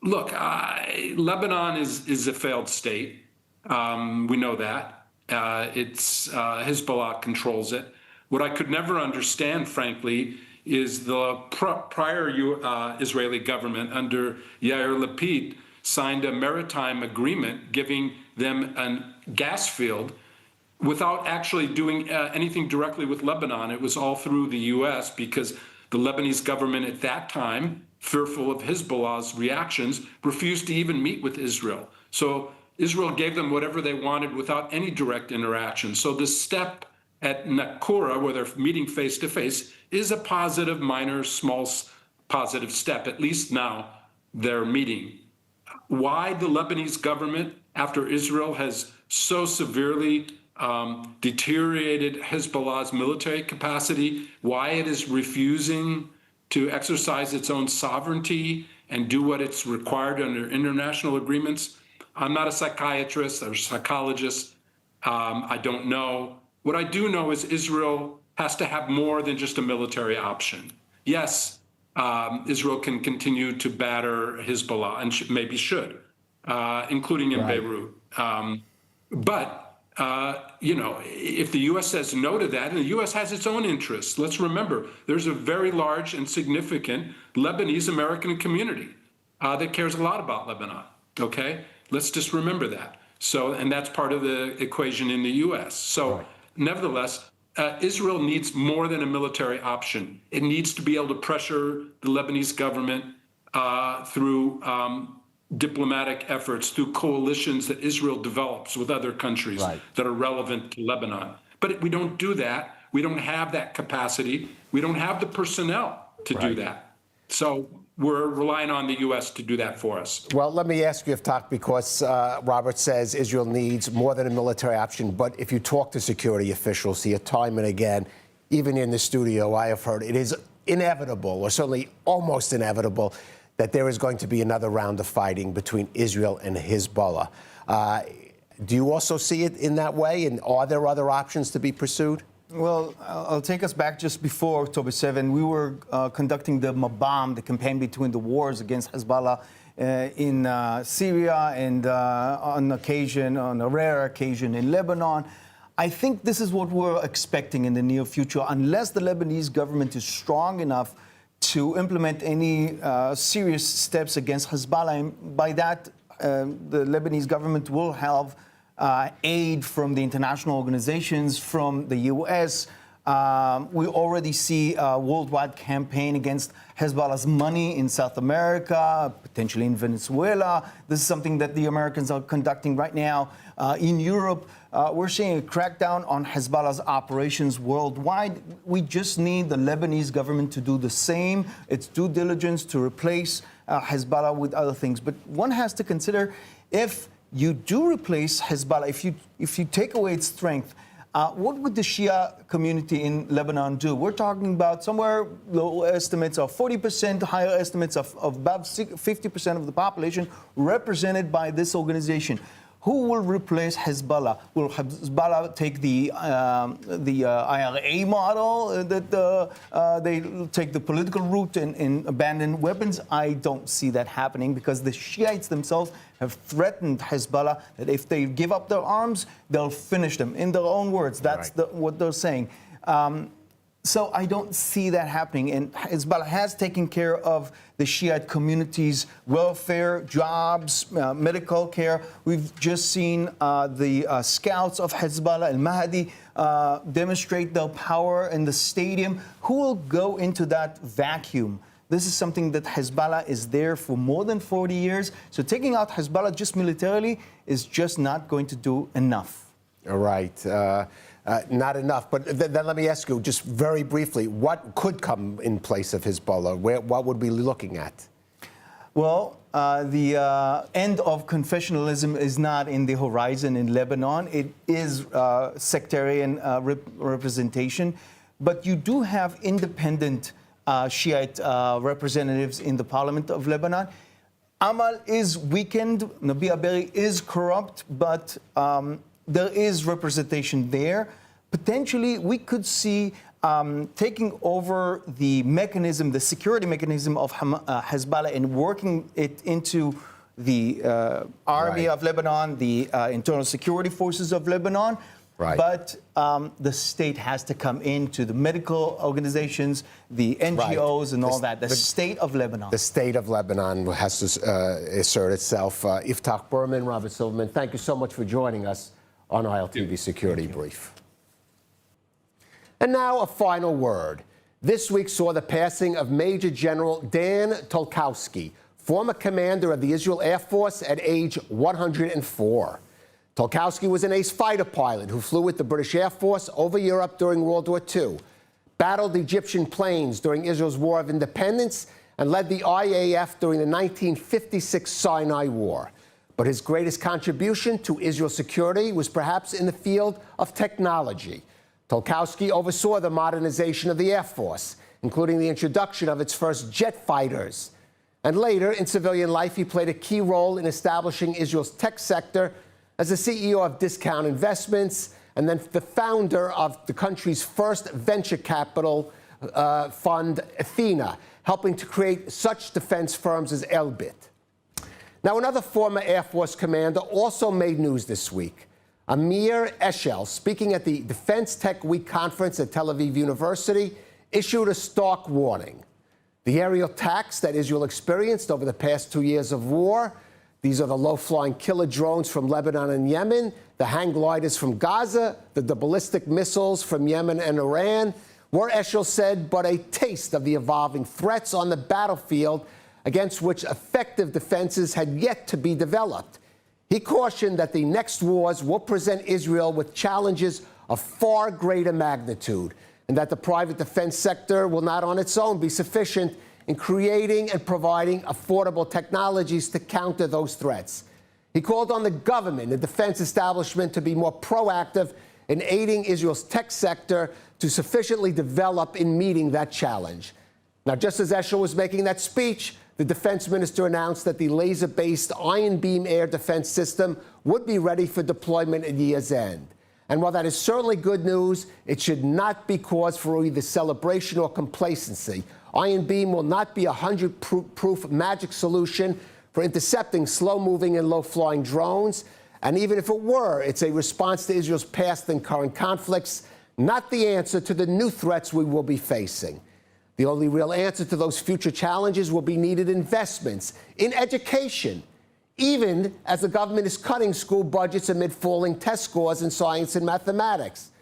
S5: Look, Lebanon is a failed state. We know that. Hezbollah controls it. What I could never understand, frankly, is the prior Israeli government under Yair Lapid signed a maritime agreement giving them a gas field without actually doing anything directly with Lebanon. It was all through the U.S. because the Lebanese government at that time, fearful of Hezbollah's reactions, refused to even meet with Israel. So Israel gave them whatever they wanted without any direct interaction. So the step at Nakura, where they're meeting face to face, is a positive, minor, small positive step. At least now they're meeting. Why the Lebanese government, after Israel has so severely deteriorated Hezbollah's military capacity, why it is refusing to exercise its own sovereignty and do what it's required under international agreements? I'm not a psychiatrist or psychologist. I don't know. What I do know is Israel has to have more than just a military option. Yes, Israel can continue to batter Hezbollah and maybe should, including in Beirut. But if the U.S. says no to that, and the U.S. has its own interests, let's remember, there's a very large and significant Lebanese American community that cares a lot about Lebanon, okay? Let's just remember that. So, and that's part of the equation in the U.S. So, nevertheless, Israel needs more than a military option. It needs to be able to pressure the Lebanese government through diplomatic efforts, through coalitions that Israel develops with other countries that are relevant to Lebanon. But we don't do that. We don't have that capacity. We don't have the personnel to do that. So we're relying on the U.S. to do that for us.
S7: Well, let me ask you, Yiftach, because Robert says Israel needs more than a military option. But if you talk to security officials here time and again, even in the studio, I have heard it is inevitable, or certainly almost inevitable, that there is going to be another round of fighting between Israel and Hezbollah. Do you also see it in that way? And are there other options to be pursued?
S8: Well, I'll take us back just before October 7. We were conducting the Mabam, the campaign between the wars against Hezbollah in Syria and on a rare occasion in Lebanon. I think this is what we're expecting in the near future, unless the Lebanese government is strong enough to implement any serious steps against Hezbollah. And by that, the Lebanese government will have aid from the international organizations, from the U.S. We already see a worldwide campaign against Hezbollah's money in South America, potentially in Venezuela. This is something that the Americans are conducting right now. In Europe, we're seeing a crackdown on Hezbollah's operations worldwide. We just need the Lebanese government to do the same, its due diligence to replace Hezbollah with other things. But one has to consider, if you do replace Hezbollah, if you take away its strength, what would the Shia community in Lebanon do? We're talking about somewhere low estimates of 40%, higher estimates of about 50% of the population represented by this organization. Who will replace Hezbollah? Will Hezbollah take the IRA model that they take the political route and abandon weapons? I don't see that happening because the Shiites themselves have threatened Hezbollah that if they give up their arms, they'll finish them. In their own words, that's what they're saying. So I don't see that happening. And Hezbollah has taken care of the Shiite community's welfare, jobs, medical care. We've just seen the scouts of Hezbollah, al-Mahdi, demonstrate their power in the stadium. Who will go into that vacuum? This is something that Hezbollah is there for more than 40 years. So taking out Hezbollah just militarily is just not going to do enough.
S7: All right. Not enough. But then let me ask you, just very briefly, what could come in place of Hezbollah? What would we be looking at?
S8: Well, the end of confessionalism is not in the horizon in Lebanon. It is sectarian representation. But you do have independent Shiite representatives in the parliament of Lebanon. Amal is weakened. Nabih Berri is corrupt, but there is representation there. Potentially, we could see taking over the mechanism, the security mechanism of Hezbollah and working it into the army of Lebanon, the internal security forces of Lebanon.
S7: Right.
S8: But the state has to come into the medical organizations, the NGOs, and all that. The state of Lebanon.
S7: The state of Lebanon has to assert itself. Iftach Berman, Robert Silverman, thank you so much for joining us on Iltv Security Brief. And now a final word. This week saw the passing of Major General Dan Tolkowski, former commander of the Israel Air Force at age 104. Tolkowski was an ace fighter pilot who flew with the British Air Force over Europe during World War II, battled Egyptian planes during Israel's War of Independence, and led the IAF during the 1956 Sinai War. But his greatest contribution to Israel's security was perhaps in the field of technology. Tolkowski oversaw the modernization of the Air Force, including the introduction of its first jet fighters. And later, in civilian life, he played a key role in establishing Israel's tech sector as the CEO of Discount Investments, and then the founder of the country's first venture capital fund, Athena, helping to create such defense firms as Elbit. Now, another former Air Force commander also made news this week. Amir Eshel, speaking at the Defense Tech Week conference at Tel Aviv University, issued a stark warning. The aerial attacks that Israel experienced over the past 2 years of war, these are the low-flying killer drones from Lebanon and Yemen, the hang gliders from Gaza, the ballistic missiles from Yemen and Iran, were, Eshel said, but a taste of the evolving threats on the battlefield against which effective defenses had yet to be developed. He cautioned that the next wars will present Israel with challenges of far greater magnitude, and that the private defense sector will not on its own be sufficient in creating and providing affordable technologies to counter those threats. He called on the government and defense establishment to be more proactive in aiding Israel's tech sector to sufficiently develop in meeting that challenge. Now, just as Eshel was making that speech, the defense minister announced that the laser-based Iron Beam air defense system would be ready for deployment at year's end. And while that is certainly good news, it should not be cause for either celebration or complacency. Iron Beam will not be a 100-proof magic solution for intercepting slow-moving and low-flying drones. And even if it were, it's a response to Israel's past and current conflicts, not the answer to the new threats we will be facing. The only real answer to those future challenges will be needed investments in education, even as the government is cutting school budgets amid falling test scores in science and mathematics.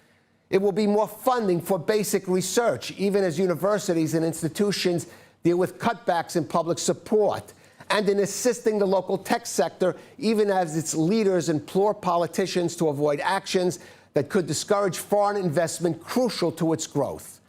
S7: It will be more funding for basic research, even as universities and institutions deal with cutbacks in public support, and in assisting the local tech sector, even as its leaders implore politicians to avoid actions that could discourage foreign investment crucial to its growth.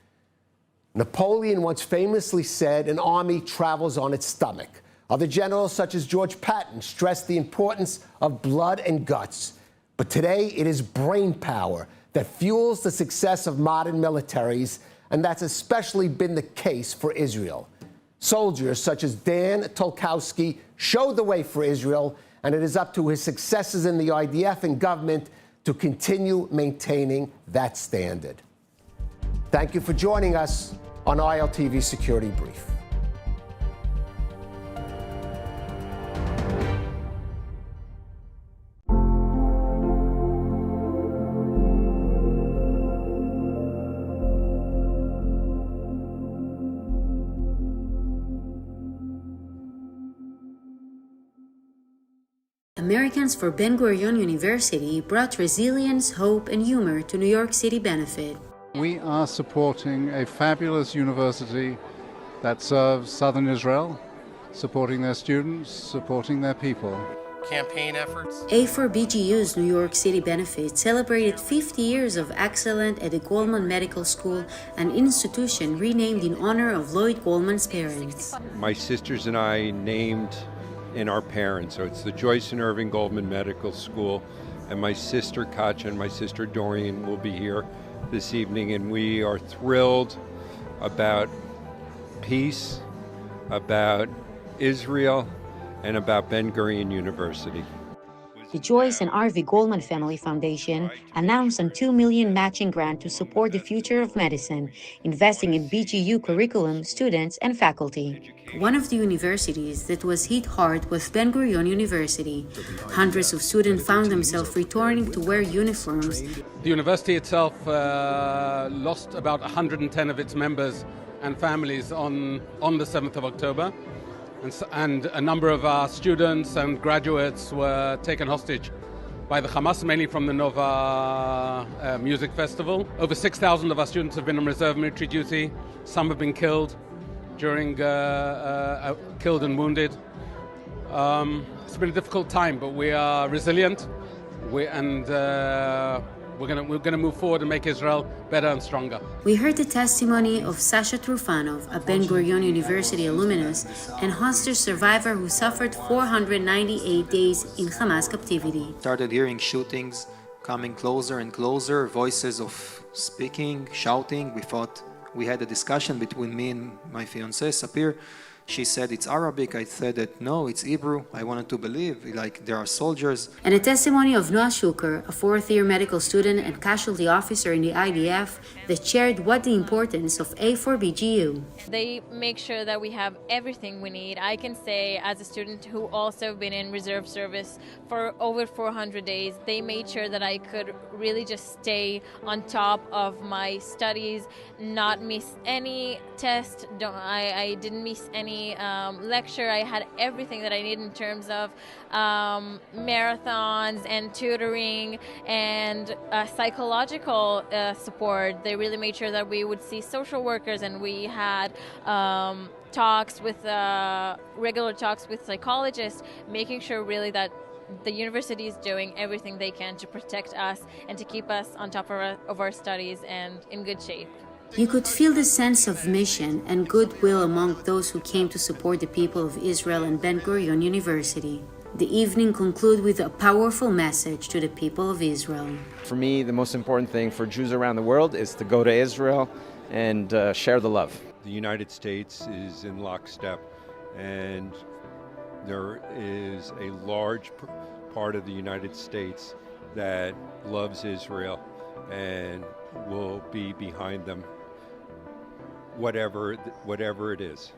S7: Napoleon once famously said, an army travels on its stomach. Other generals, such as George Patton, stressed the importance of blood and guts. But today, it is brain power that fuels the success of modern militaries, and that's especially been the case for Israel. Soldiers such as Dan Tolkowski showed the way for Israel, and it is up to his successors in the IDF and government to continue maintaining that standard. Thank you for joining us on ILTV Security Brief.
S9: Americans for Ben Gurion University brought resilience, hope, and humor to New York City Benefit.
S10: We are supporting a fabulous university that serves southern Israel, supporting their students, supporting their people.
S11: Campaign efforts.
S9: A4BGU's New York City Benefit celebrated 50 years of excellence at the Goldman Medical School, an institution renamed in honor of Lloyd Goldman's parents.
S12: My sisters and I named in our parents, so it's the Joyce and Irving Goldman Medical School, and my sister Katja and my sister Dorian will be here this evening, and we are thrilled about peace, about Israel, and about Ben Gurion University.
S9: The Joyce and Arvi Goldman Family Foundation announced a $2 million matching grant to support the future of medicine, investing in BGU curriculum, students, and faculty. One of the universities that was hit hard was Ben Gurion University. Hundreds of students found themselves returning to wear uniforms.
S13: The university itself lost about 110 of its members and families on the 7th of October. And a number of our students and graduates were taken hostage by the Hamas, mainly from the Nova Music Festival. Over 6,000 of our students have been on reserve military duty. Some have been killed killed and wounded. It's been a difficult time, but we are resilient. We're going to move forward and make Israel better and stronger.
S9: We heard the testimony of Sasha Trufanov, a Ben Gurion University alumnus and hostage survivor who suffered 498 days in Hamas captivity.
S14: Started hearing shootings coming closer and closer, voices of speaking, shouting. We thought we had a discussion between me and my fiancée, Sapir. She said it's Arabic. I said that no, it's Hebrew. I wanted to believe, like there are soldiers.
S9: And a testimony of Noah Shuker, a fourth-year medical student and casualty officer in the IDF, that shared what the importance of A4BGU.
S15: They make sure that we have everything we need. I can say, as a student who also been in reserve service for over 400 days, they made sure that I could really just stay on top of my studies, not miss any test. I didn't miss any lecture. I had everything that I need in terms of marathons and tutoring and psychological support. They really made sure that we would see social workers, and we had talks with regular talks with psychologists, making sure really that the university is doing everything they can to protect us and to keep us on top of our studies and in good shape.
S9: You could feel the sense of mission and goodwill among those who came to support the people of Israel and Ben Gurion University. The evening concluded with a powerful message to the people of Israel.
S16: For me, the most important thing for Jews around the world is to go to Israel and share the love.
S12: The United States is in lockstep, and there is a large part of the United States that loves Israel and will be behind them, whatever it is.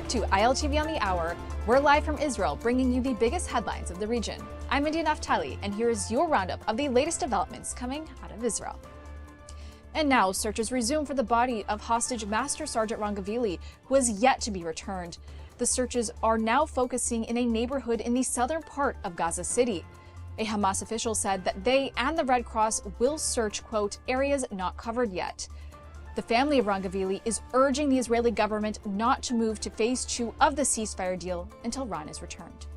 S1: To ILTV on the Hour. We're live from Israel, bringing you the biggest headlines of the region. I'm India Naftali, and here is your roundup of the latest developments coming out of Israel. And now, searches resume for the body of hostage Master Sergeant Rangavili, who has yet to be returned. The searches are now focusing in a neighborhood in the southern part of Gaza City. A Hamas official said that they and the Red Cross will search, quote, areas not covered yet. The family of Ron Gavili is urging the Israeli government not to move to phase 2 of the ceasefire deal until Ron is returned.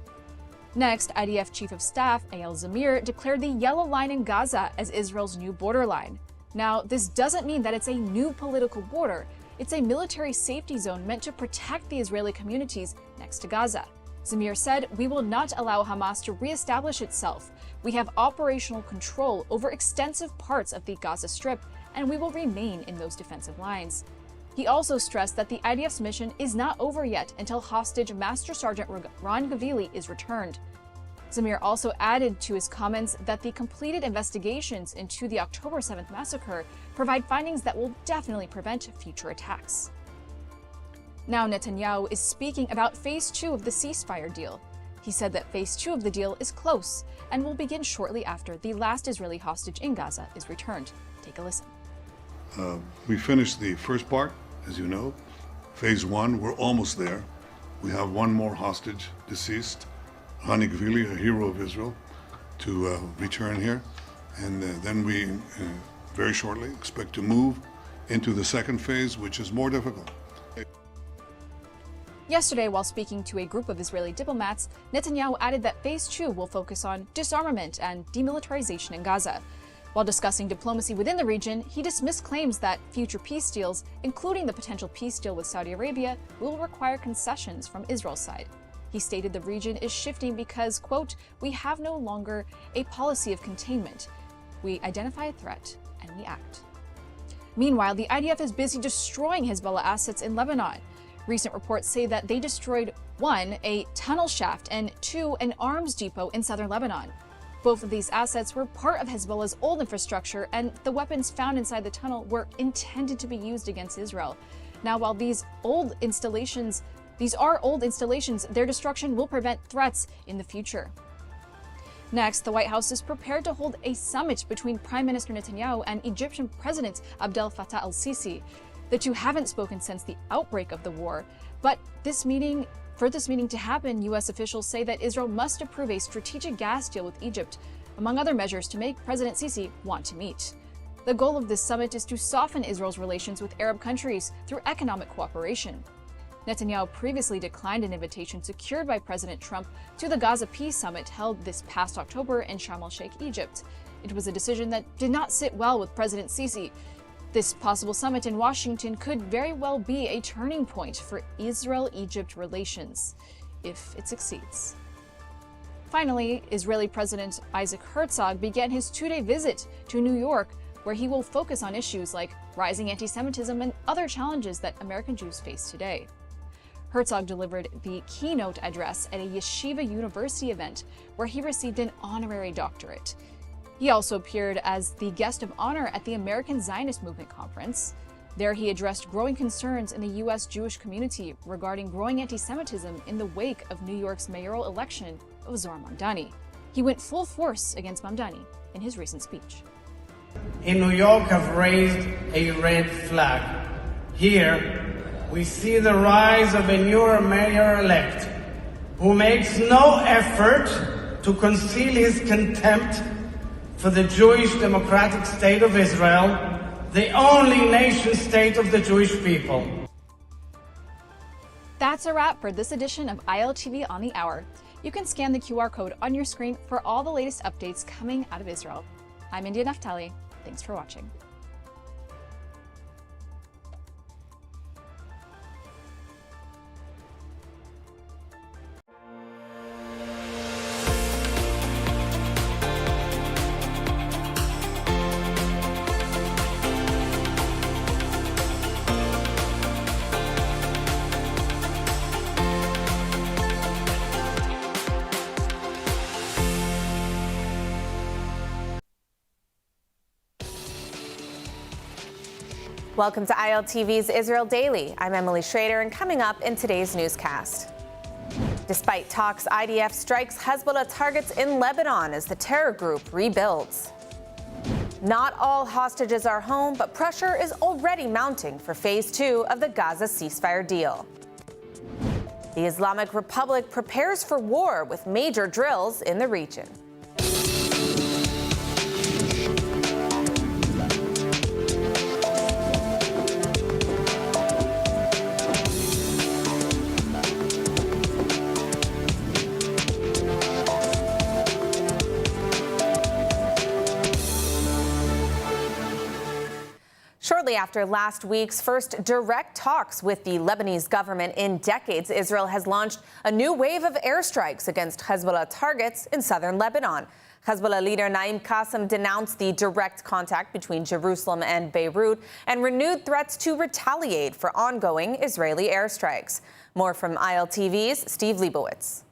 S1: Next, IDF Chief of Staff Eyal Zamir declared the yellow line in Gaza as Israel's new borderline. Now, this doesn't mean that it's a new political border. It's a military safety zone meant to protect the Israeli communities next to Gaza. Zamir said, "We will not allow Hamas to reestablish itself. We have operational control over extensive parts of the Gaza Strip, and we will remain in those defensive lines." He also stressed that the IDF's mission is not over yet until hostage Master Sergeant Ron Gavili is returned. Zamir also added to his comments that the completed investigations into the October 7th massacre provide findings that will definitely prevent future attacks. Now Netanyahu is speaking about phase 2 of the ceasefire deal. He said that phase 2 of the deal is close and will begin shortly after the last Israeli hostage in Gaza is returned. Take a listen.
S2: We finished the first part, as you know. Phase 1, we're almost there. We have one more hostage deceased, Hani Gvili, a hero of Israel, to return here. And then we very shortly expect to move into the second phase, which is more difficult.
S1: Yesterday, while speaking to a group of Israeli diplomats, Netanyahu added that phase 2 will focus on disarmament and demilitarization in Gaza. While discussing diplomacy within the region, he dismissed claims that future peace deals, including the potential peace deal with Saudi Arabia, will require concessions from Israel's side. He stated the region is shifting because, quote, "We have no longer a policy of containment. We identify a threat and we act." Meanwhile, the IDF is busy destroying Hezbollah assets in Lebanon. Recent reports say that they destroyed 1, a tunnel shaft, and 2, an arms depot in southern Lebanon. Both of these assets were part of Hezbollah's old infrastructure, and the weapons found inside the tunnel were intended to be used against Israel. Now, while these are old installations, their destruction will prevent threats in the future. Next, the White House is prepared to hold a summit between Prime Minister Netanyahu and Egyptian President Abdel Fattah al-Sisi. The two haven't spoken since the outbreak of the war, but for this meeting to happen, U.S. officials say that Israel must approve a strategic gas deal with Egypt, among other measures to make President Sisi want to meet. The goal of this summit is to soften Israel's relations with Arab countries through economic cooperation. Netanyahu previously declined an invitation secured by President Trump to the Gaza Peace Summit held this past October in Sharm el-Sheikh, Egypt. It was a decision that did not sit well with President Sisi. This possible summit in Washington could very well be a turning point for Israel-Egypt relations, if it succeeds. Finally, Israeli President Isaac Herzog began his 2-day visit to New York, where he will focus on issues like rising anti-Semitism and other challenges that American Jews face today. Herzog delivered the keynote address at a Yeshiva University event where he received an honorary doctorate. He also appeared as the guest of honor at the American Zionist Movement Conference. There he addressed growing concerns in the U.S. Jewish community regarding growing anti-Semitism in the wake of New York's mayoral election of Zohar Mamdani. He went full force against Mamdani in his recent speech.
S3: In New York have raised a red flag. Here, we see the rise of a new mayor-elect who makes no effort to conceal his contempt for the Jewish democratic state of Israel, the only nation-state of the Jewish people.
S1: That's a wrap for this edition of ILTV on the Hour. You can scan the QR code on your screen for all the latest updates coming out of Israel. I'm India Naftali. Thanks for watching.
S11: Welcome to ILTV's Israel Daily. I'm Emily Schrader, and coming up in today's newscast. Despite talks, IDF strikes Hezbollah targets in Lebanon as the terror group rebuilds. Not all hostages are home, but pressure is already mounting for phase 2 of the Gaza ceasefire deal. The Islamic Republic prepares for war with major drills in the region. Shortly after last week's first direct talks with the Lebanese government in decades, Israel has launched a new wave of airstrikes against Hezbollah targets in southern Lebanon. Hezbollah leader Naim Qassem denounced the direct contact between Jerusalem and Beirut and renewed threats to retaliate for ongoing Israeli airstrikes. More from ILTV's Steve Leibowitz.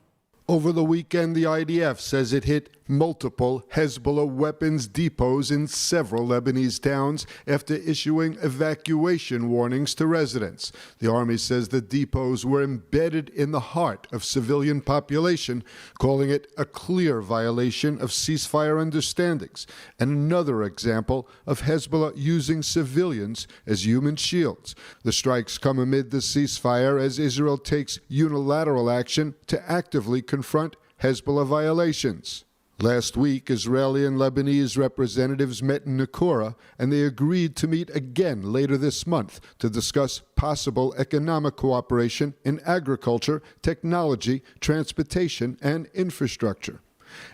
S17: Over the weekend, the IDF says it hit multiple Hezbollah weapons depots in several Lebanese towns after issuing evacuation warnings to residents. The army says the depots were embedded in the heart of civilian population, calling it a clear violation of ceasefire understandings and another example of Hezbollah using civilians as human shields. The strikes come amid the ceasefire as Israel takes unilateral action to actively confront Hezbollah violations. Last week, Israeli and Lebanese representatives met in Naqoura, and they agreed to meet again later this month to discuss possible economic cooperation in agriculture, technology, transportation, and infrastructure.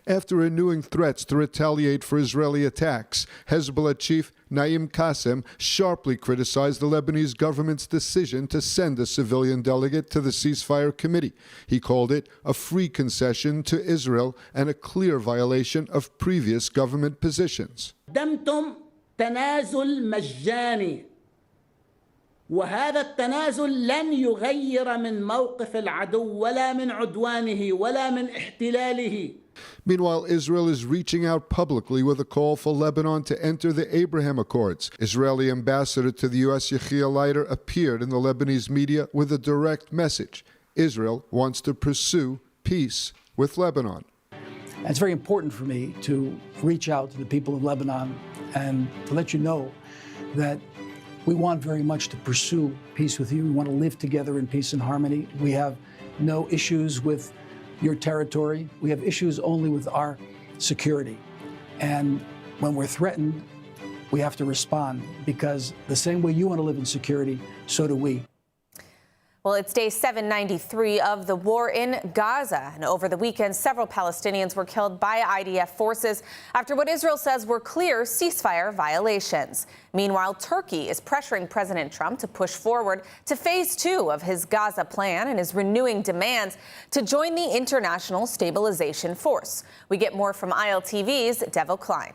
S17: After renewing threats to retaliate for Israeli attacks, Hezbollah chief Naim Qassem sharply criticized the Lebanese government's decision to send a civilian delegate to the ceasefire committee. He called it a free concession to Israel and a clear violation of previous government positions.
S18: قدمتم تنازل مجاني وهذا التنازل لن يغير من موقف العدو ولا من عدوانه ولا من احتلاله.
S17: Meanwhile, Israel is reaching out publicly with a call for Lebanon to enter the Abraham Accords. Israeli ambassador to the U.S. Yechiel Leiter appeared in the Lebanese media with a direct message. Israel wants to pursue peace with Lebanon.
S19: It's very important for me to reach out to the people of Lebanon and to let you know that we want very much to pursue peace with you. We want to live together in peace and harmony. We have no issues with your territory. We have issues only with our security. And when we're threatened, we have to respond, because the same way you want to live in security, so do we.
S11: Well, it's day 793 of the war in Gaza. And over the weekend, several Palestinians were killed by IDF forces after what Israel says were clear ceasefire violations. Meanwhile, Turkey is pressuring President Trump to push forward to phase 2 of his Gaza plan and is renewing demands to join the International Stabilization Force. We get more from ILTV's Devo Klein.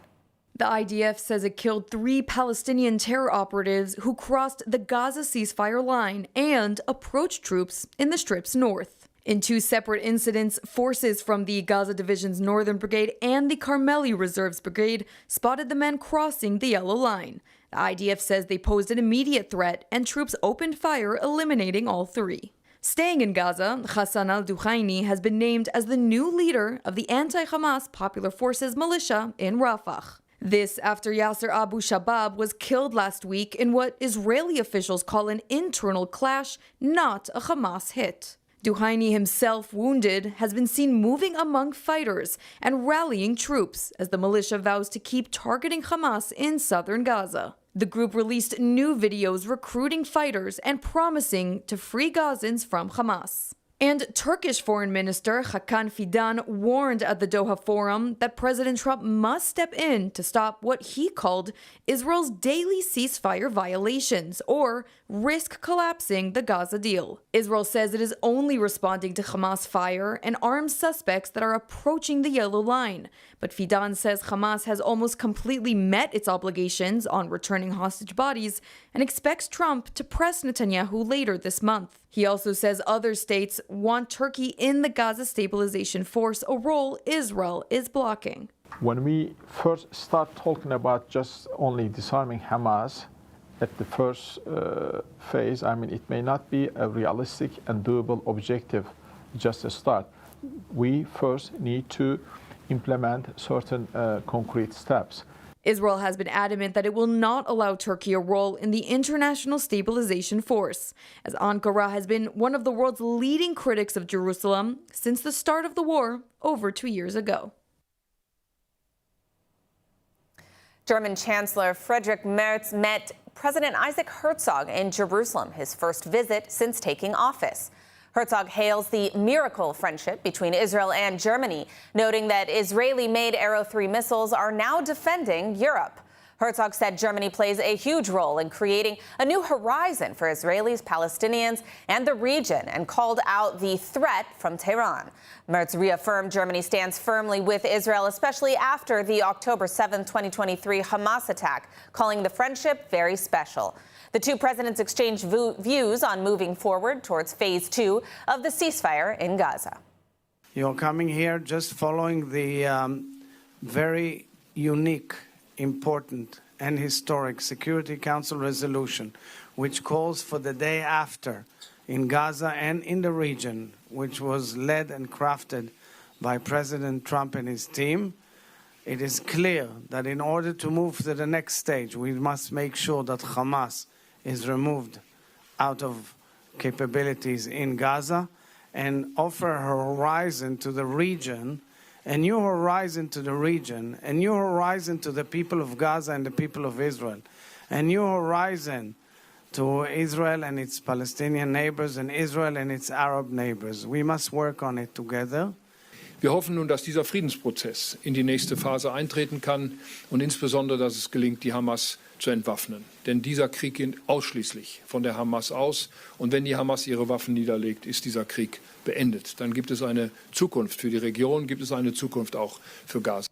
S6: The IDF says it killed 3 Palestinian terror operatives who crossed the Gaza ceasefire line and approached troops in the Strip's north. In 2 separate incidents, forces from the Gaza Division's Northern Brigade and the Carmeli Reserves Brigade spotted the men crossing the yellow line. The IDF says they posed an immediate threat and troops opened fire, eliminating all 3. Staying in Gaza, Hassan al-Duhaini has been named as the new leader of the anti-Hamas Popular Forces militia in Rafah. This after Yasser Abu Shabab was killed last week in what Israeli officials call an internal clash, not a Hamas hit. Duhaini himself, wounded, has been seen moving among fighters and rallying troops as the militia vows to keep targeting Hamas in southern Gaza. The group released new videos recruiting fighters and promising to free Gazans from Hamas. And Turkish Foreign Minister Hakan Fidan warned at the Doha Forum that President Trump must step in to stop what he called Israel's daily ceasefire violations, or risk collapsing the Gaza deal. Israel says it is only responding to Hamas fire and armed suspects that are approaching the yellow line. But Fidan says Hamas has almost completely met its obligations on returning hostage bodies and expects Trump to press Netanyahu later this month. He also says other states want Turkey in the Gaza Stabilization Force, a role Israel is blocking.
S20: When we first start talking about just only disarming Hamas at the first phase, it may not be a realistic and doable objective just a start. We first need to implement certain concrete steps.
S6: Israel has been adamant that it will not allow Turkey a role in the International Stabilization Force, as Ankara has been one of the world's leading critics of Jerusalem since the start of the war over 2 years ago.
S11: German Chancellor Friedrich Merz met President Isaac Herzog in Jerusalem, his first visit since taking office. Herzog hails the miracle friendship between Israel and Germany, noting that Israeli-made Arrow 3 missiles are now defending Europe. Herzog said Germany plays a huge role in creating a new horizon for Israelis, Palestinians, and the region, and called out the threat from Tehran. Merz reaffirmed Germany stands firmly with Israel, especially after the October 7, 2023 Hamas attack, calling the friendship very special. The two presidents exchanged views on moving forward towards phase 2 of the ceasefire in Gaza.
S3: You're coming here just following the very unique, important and historic Security Council resolution, which calls for the day after in Gaza and in the region, which was led and crafted by President Trump and his team. It is clear that in order to move to the next stage, we must make sure that Hamas is removed out of capabilities in Gaza and offer a horizon to the region, a new horizon to the region, a new horizon to the people of Gaza and the people of Israel, a new horizon to Israel and its Palestinian neighbors and Israel and its Arab neighbors. We must work on it together.
S21: Wir hoffen nun, dass dieser Friedensprozess in die nächste Phase eintreten kann und insbesondere, dass es gelingt, die Hamas zu entwaffnen. Denn dieser Krieg geht ausschließlich von der Hamas aus. Und wenn die Hamas ihre Waffen niederlegt, ist dieser Krieg beendet. Dann gibt es eine Zukunft für die Region, gibt es eine Zukunft auch für Gaza.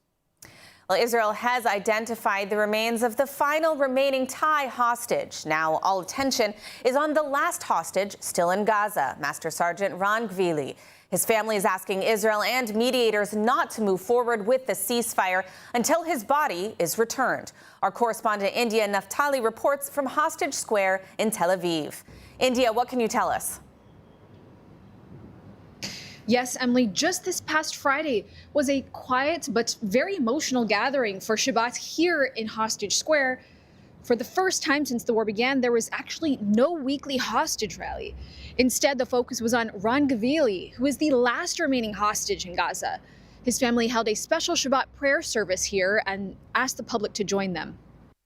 S11: Well, Israel has identified the remains of the final remaining Thai hostage. Now all attention is on the last hostage still in Gaza, Master Sergeant Ron Gvili. His family is asking Israel and mediators not to move forward with the ceasefire until his body is returned. Our correspondent in India, Naftali, reports from Hostage Square in Tel Aviv. India, what can you tell us?
S1: Yes, Emily, just this past Friday was a quiet but very emotional gathering for Shabbat here in Hostage Square. For the first time since the war began, there was actually no weekly hostage rally. Instead, the focus was on Ron Gvili, who is the last remaining hostage in Gaza. His family held a special Shabbat prayer service here and asked the public to join them.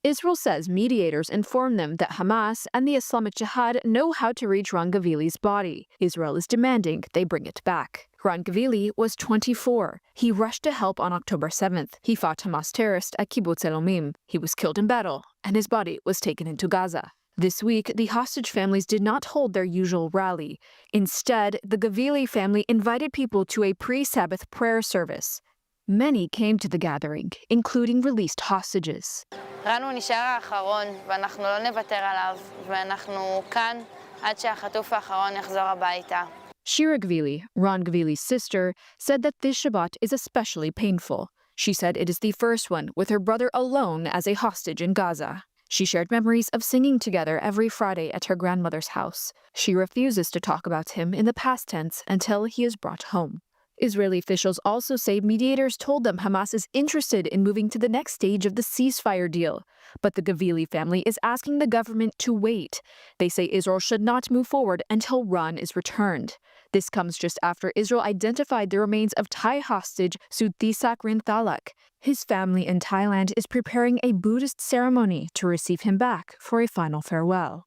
S6: Israel says mediators informed them that Hamas and the Islamic Jihad know how to reach Ron Gvili's body. Israel is demanding they bring it back. Ron Gvili was 24. He rushed to help on October 7th. He fought Hamas terrorists at Kibbutz Elomim. He was killed in battle, and his body was taken into Gaza. This week, the hostage families did not hold their usual rally. Instead, the Gvili family invited people to a pre-Sabbath prayer service. Many came to the gathering, including released hostages.
S22: רן הוא נשאר האחרון, ואנחנו לא נוותר עליו, ואנחנו כאן עד שהחטוף האחרון יחזור הביתה.
S6: Shira Gvili, Ron Gvili's sister, said that this Shabbat is especially painful. She said it is the first one with her brother alone as a hostage in Gaza. She shared memories of singing together every Friday at her grandmother's house. She refuses to talk about him in the past tense until he is brought home. Israeli officials also say mediators told them Hamas is interested in moving to the next stage of the ceasefire deal. But the Gvili family is asking the government to wait. They say Israel should not move forward until Ron is returned. This comes just after Israel identified the remains of Thai hostage Suthisak Rinthalak. His family in Thailand is preparing a Buddhist ceremony to receive him back for a final farewell.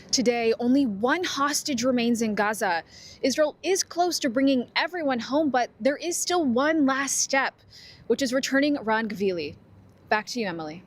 S1: Today, only one hostage remains in Gaza. Israel is close to bringing everyone home, but there is still one last step, which is returning Ron Gvili. Back to you, Emily.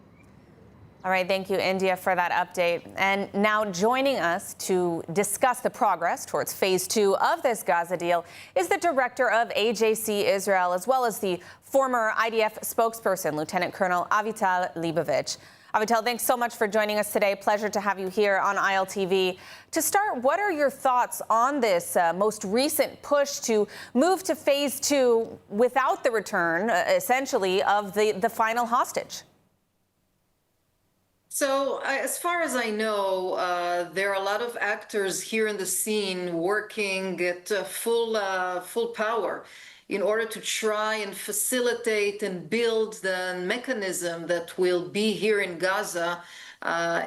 S11: All right, thank you, India, for that update. And now joining us to discuss the progress towards phase 2 of this Gaza deal is the director of AJC Israel, as well as the former IDF spokesperson, Lieutenant Colonel Avital Leibovich. Avital, thanks so much for joining us today. Pleasure to have you here on Iltv. To start, what are your thoughts on this most recent push to move to phase 2 without the return, essentially, of the final hostage?
S23: So, as far as I know, there are a lot of actors here in the scene working at full power in order to try and facilitate and build the mechanism that will be here in Gaza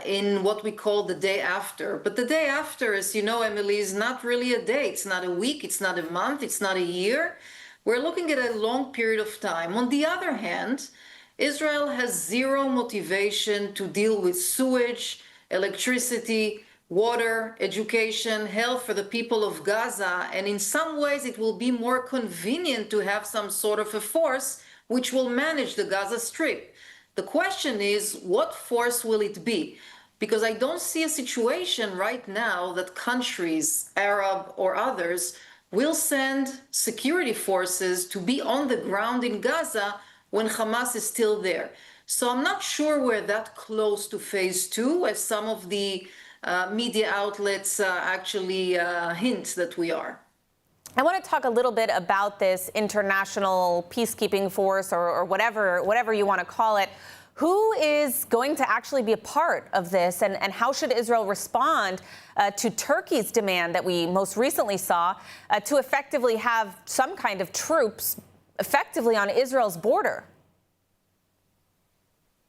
S23: in what we call the day after. But the day after, as you know, Emily, is not really a day. It's not a week. It's not a month. It's not a year. We're looking at a long period of time. On the other hand, Israel has zero motivation to deal with sewage, electricity, water, education, health for the people of Gaza. And in some ways, it will be more convenient to have some sort of a force which will manage the Gaza Strip. The question is, what force will it be? Because I don't see a situation right now that countries, Arab or others, will send security forces to be on the ground in Gaza when Hamas is still there. So I'm not sure we're that close to phase 2 as some of the media outlets actually hint that we are.
S11: I want to talk a little bit about this international peacekeeping force or whatever you want to call it. Who is going to actually be a part of this, and how should Israel respond to Turkey's demand that we most recently saw to effectively have some kind of troops effectively on Israel's border?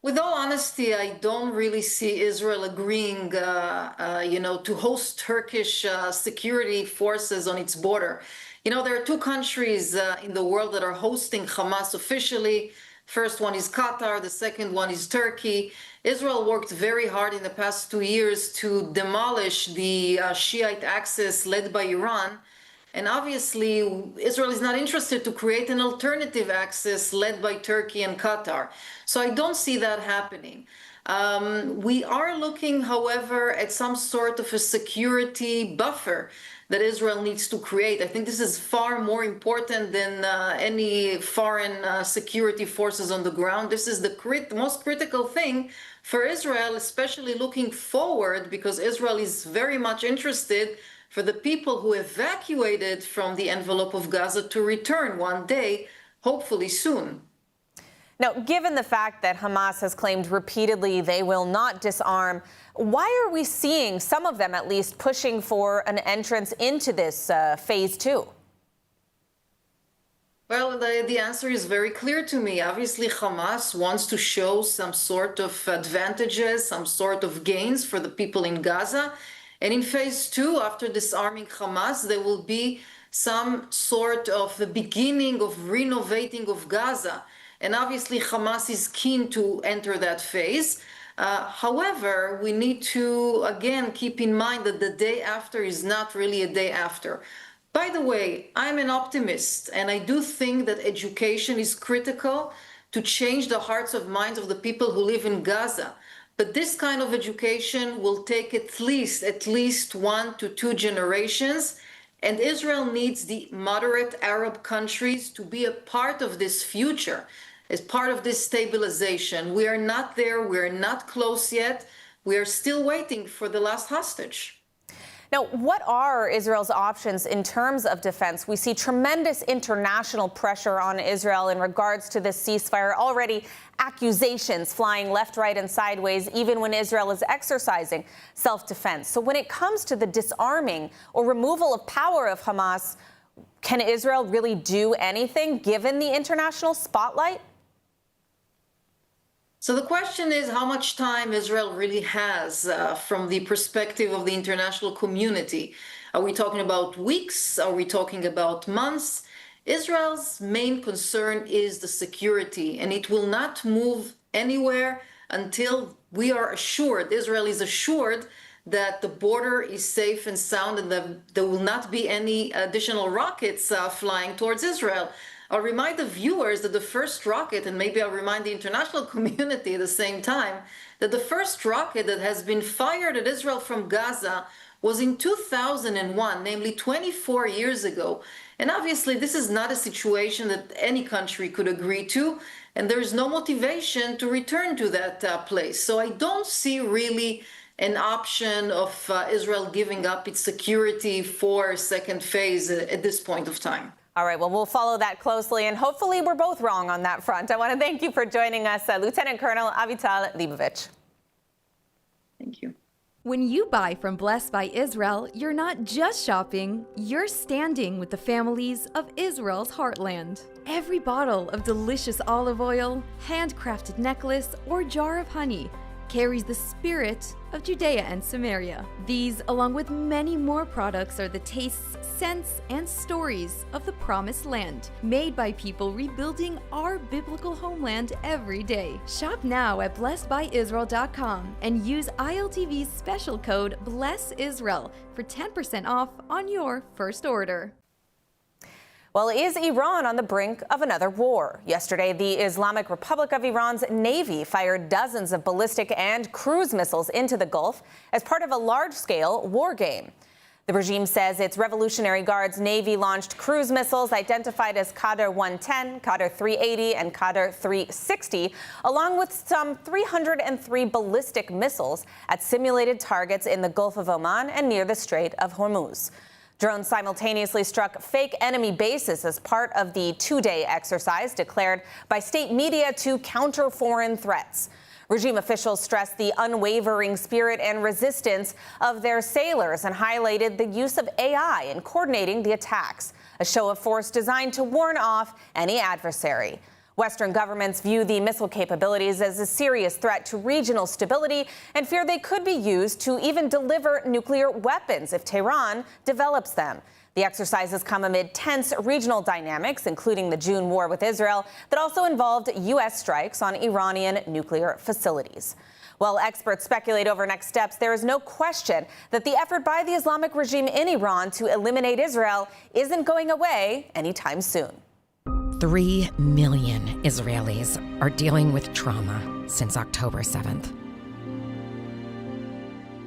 S23: With all honesty, I don't really see Israel agreeing, to host Turkish security forces on its border. There are two countries in the world that are hosting Hamas officially. First one is Qatar, the second one is Turkey. Israel worked very hard in the past 2 years to demolish the Shiite axis led by Iran. And obviously, Israel is not interested to create an alternative axis led by Turkey and Qatar. So I don't see that happening. We are looking, however, at some sort of a security buffer that Israel needs to create. I think this is far more important than any foreign security forces on the ground. This is the most critical thing for Israel, especially looking forward, because Israel is very much interested for the people who evacuated from the envelope of Gaza to return one day, hopefully soon.
S11: Now, given the fact that Hamas has claimed repeatedly they will not disarm, why are we seeing, some of them at least, pushing for an entrance into this phase 2?
S23: Well, the answer is very clear to me. Obviously, Hamas wants to show some sort of advantages, some sort of gains for the people in Gaza. And in phase 2, after disarming Hamas, there will be some sort of the beginning of renovating of Gaza. And obviously, Hamas is keen to enter that phase. However, we need to, again, keep in mind that the day after is not really a day after. By the way, I'm an optimist, and I do think that education is critical to change the hearts and minds of the people who live in Gaza. But this kind of education will take at least 1 to 2 generations, and Israel needs the moderate Arab countries to be a part of this future, as part of this stabilization. We are not there, we are not close yet, we are still waiting for the last hostage.
S11: Now, what are Israel's options in terms of defense? We see tremendous international pressure on Israel in regards to this ceasefire. Already accusations flying left, right, and sideways, even when Israel is exercising self-defense. So when it comes to the disarming or removal of power of Hamas, can Israel really do anything given the international spotlight?
S23: So the question is how much time Israel really has from the perspective of the international community. Are we talking about weeks? Are we talking about months? Israel's main concern is the security, and it will not move anywhere until we are assured, Israel is assured, that the border is safe and sound and that there will not be any additional rockets flying towards Israel. I'll remind the viewers that the first rocket, and maybe I'll remind the international community at the same time, that the first rocket that has been fired at Israel from Gaza was in 2001, namely 24 years ago. And obviously, this is not a situation that any country could agree to, and there is no motivation to return to that place. So I don't see really an option of Israel giving up its security for a second phase at this point of time.
S11: All right, well, we'll follow that closely, and hopefully we're both wrong on that front. I want to thank you for joining us, Lieutenant Colonel Avital Leibovich.
S23: Thank you.
S6: When you buy from Blessed by Israel, you're not just shopping, you're standing with the families of Israel's heartland. Every bottle of delicious olive oil, handcrafted necklace, or jar of honey carries the spirit of Judea and Samaria. These, along with many more products, are the tastes, scents, and stories of the Promised Land, made by people rebuilding our biblical homeland every day. Shop now at blessedbyisrael.com and use ILTV's special code BLESSISRAEL for 10% off on your first order.
S11: Well, is Iran on the brink of another war? Yesterday, the Islamic Republic of Iran's Navy fired dozens of ballistic and cruise missiles into the Gulf as part of a large-scale war game. The regime says its Revolutionary Guard's Navy launched cruise missiles identified as Qadr 110, Qadr 380, and Qadr 360, along with some 303 ballistic missiles at simulated targets in the Gulf of Oman and near the Strait of Hormuz. Drones simultaneously struck fake enemy bases as part of the two-day exercise declared by state media to counter foreign threats. Regime officials stressed the unwavering spirit and resistance of their sailors and highlighted the use of AI in coordinating the attacks, a show of force designed to warn off any adversary. Western governments view the missile capabilities as a serious threat to regional stability and fear they could be used to even deliver nuclear weapons if Tehran develops them. The exercises come amid tense regional dynamics, including the June war with Israel, that also involved U.S. strikes on Iranian nuclear facilities. While experts speculate over next steps, there is no question that the effort by the Islamic regime in Iran to eliminate Israel isn't going away anytime soon.
S4: 3 million Israelis are dealing with trauma since October 7th.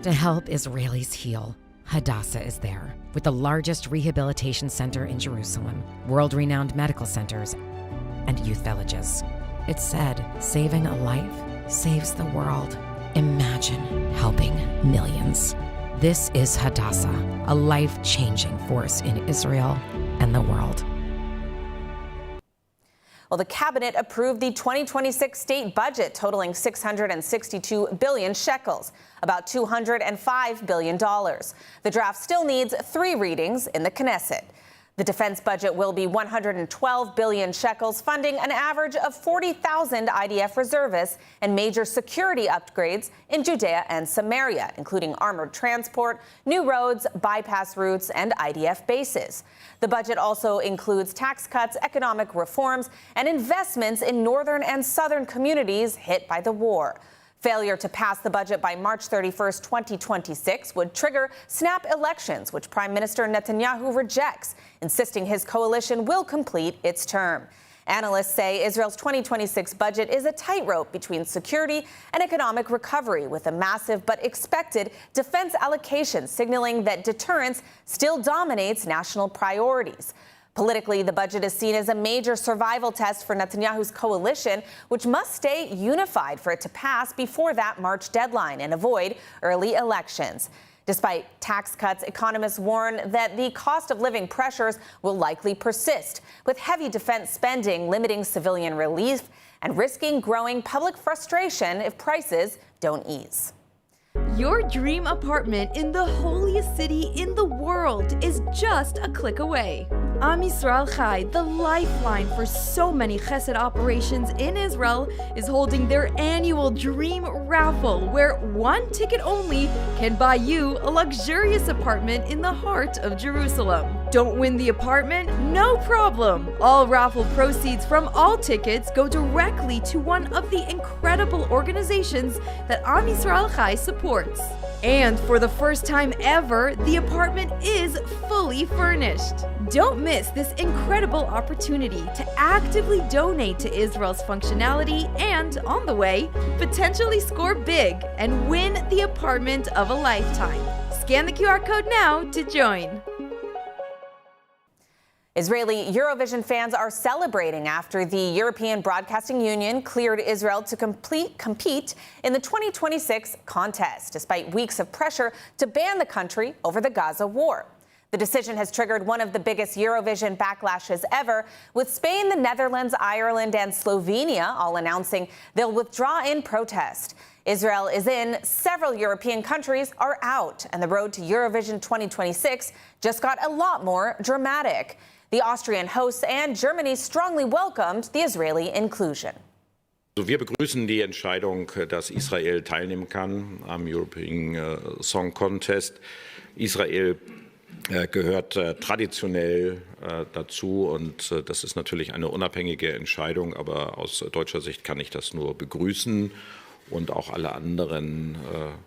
S4: To help Israelis heal, Hadassah is there, with the largest rehabilitation center in Jerusalem, world-renowned medical centers, and youth villages. It's said, saving a life saves the world. Imagine helping millions. This is Hadassah, a life-changing force in Israel and the world.
S11: Well, the cabinet approved the 2026 state budget totaling 662 billion shekels, about $205 billion. The draft still needs 3 readings in the Knesset. The defense budget will be 112 billion shekels, funding an average of 40,000 IDF reservists and major security upgrades in Judea and Samaria, including armored transport, new roads, bypass routes, and IDF bases. The budget also includes tax cuts, economic reforms, and investments in northern and southern communities hit by the war. Failure to pass the budget by March 31st, 2026 would trigger snap elections, which Prime Minister Netanyahu rejects, insisting his coalition will complete its term. Analysts say Israel's 2026 budget is a tightrope between security and economic recovery, with a massive but expected defense allocation signaling that deterrence still dominates national priorities. Politically, the budget is seen as a major survival test for Netanyahu's coalition, which must stay unified for it to pass before that March deadline and avoid early elections. Despite tax cuts, economists warn that the cost of living pressures will likely persist, with heavy defense spending limiting civilian relief and risking growing public frustration if prices don't ease.
S6: Your dream apartment in the holiest city in the world is just a click away. Am Yisrael Chai, the lifeline for so many chesed operations in Israel, is holding their annual Dream Raffle, where one ticket only can buy you a luxurious apartment in the heart of Jerusalem. Don't win the apartment? No problem! All raffle proceeds from all tickets go directly to one of the incredible organizations that Am Yisrael Chai supports. And for the first time ever, the apartment is fully furnished. Don't miss this incredible opportunity to actively donate to Israel's functionality and, on the way, potentially score big and win the apartment of a lifetime. Scan the QR code now to join.
S11: Israeli Eurovision fans are celebrating after the European Broadcasting Union cleared Israel to compete in the 2026 contest, despite weeks of pressure to ban the country over the Gaza war. The decision has triggered one of the biggest Eurovision backlashes ever, with Spain, the Netherlands, Ireland, and Slovenia all announcing they'll withdraw in protest. Israel is in, several European countries are out, and the road to Eurovision 2026 just got a lot more dramatic. The Austrian hosts and Germany strongly welcomed the Israeli inclusion.
S5: Wir begrüßen die Entscheidung, dass Israel teilnehmen kann am European Song Contest. Israel gehört traditionell dazu und das ist natürlich eine unabhängige Entscheidung, aber aus deutscher Sicht kann ich das nur begrüßen. und auch alle anderen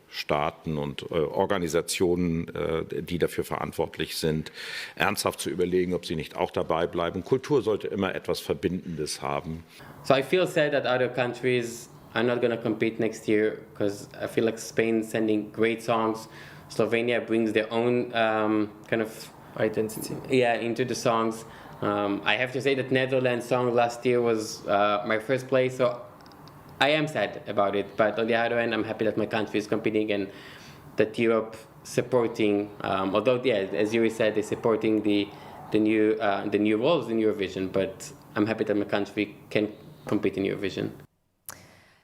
S5: Staaten und Organisationen, die dafür verantwortlich sind, ernsthaft zu überlegen, ob sie nicht auch dabei bleiben. Kultur sollte immer etwas Verbindendes haben.
S7: So I feel sad that other countries are not going to compete next year because I feel like Spain's sending great songs. Slovenia brings their own kind of identity, into the songs. I have to say that Netherlands song last year was my first place, so I am sad about it. But on the other hand, I'm happy that my country is competing and that Europe supporting. Although, as Yuri said, they're supporting the new roles in Eurovision. But I'm happy that my country can compete in Eurovision.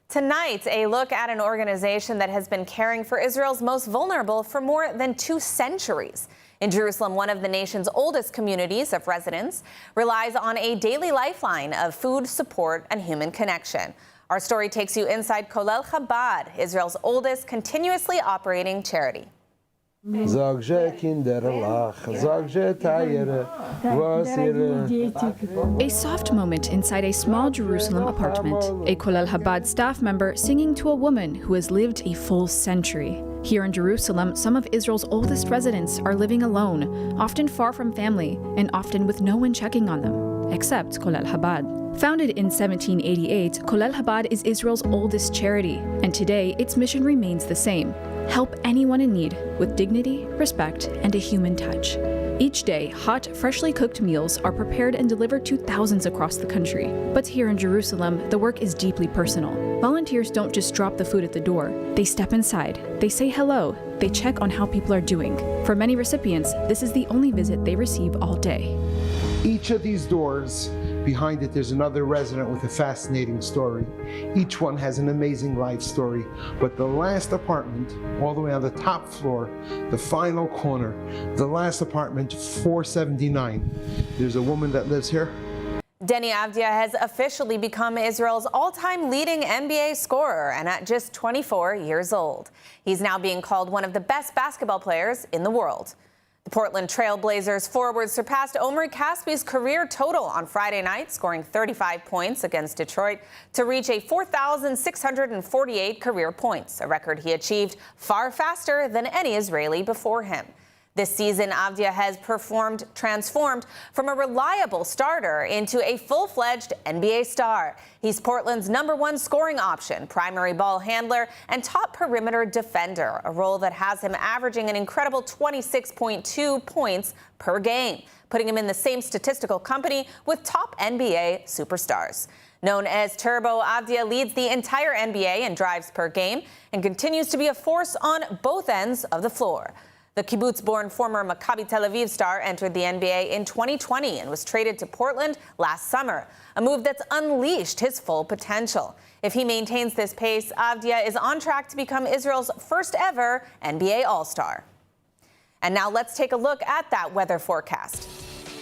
S11: Tonight, a look at an organization that has been caring for Israel's most vulnerable for more than 2 centuries. In Jerusalem, one of the nation's oldest communities of residents relies on a daily lifeline of food, support, and human connection. Our story takes you inside Kollel Chabad, Israel's oldest continuously operating charity.
S1: A soft moment inside a small Jerusalem apartment. A Kollel Chabad staff member singing to a woman who has lived a full century. Here in Jerusalem, some of Israel's oldest residents are living alone, often far from family, and often with no one checking on them, except Kollel Chabad. Founded in 1788, Kollel Chabad is Israel's oldest charity, and today its mission remains the same: help anyone in need with dignity, respect, and a human touch. Each day, hot, freshly cooked meals are prepared and delivered to thousands across the country. But here in Jerusalem, the work is deeply personal. Volunteers don't just drop the food at the door. They step inside, they say hello, they check on how people are doing. For many recipients, this is the only visit they receive all day.
S8: Each of these doors, behind it, there's another resident with a fascinating story. Each one has an amazing life story. But the last apartment, all the way on the top floor, the final corner, the last apartment, 479, there's a woman that lives here.
S11: Deni Avdia has officially become Israel's all-time leading NBA scorer, and at just 24 years old. He's now being called one of the best basketball players in the world. The Portland Trail Blazers forward surpassed Omri Caspi's career total on Friday night, scoring 35 points against Detroit to reach a 4,648 career points, a record he achieved far faster than any Israeli before him. This season, Avdia has transformed from a reliable starter into a full-fledged NBA star. He's Portland's #1 scoring option, primary ball handler, and top perimeter defender, a role that has him averaging an incredible 26.2 points per game, putting him in the same statistical company with top NBA superstars. Known as Turbo, Avdia leads the entire NBA in drives per game and continues to be a force on both ends of the floor. The kibbutz-born former Maccabi Tel Aviv star entered the NBA in 2020 and was traded to Portland last summer, a move that's unleashed his full potential. If he maintains this pace, Avdia is on track to become Israel's first ever NBA All-Star. And now let's take a look at that weather forecast.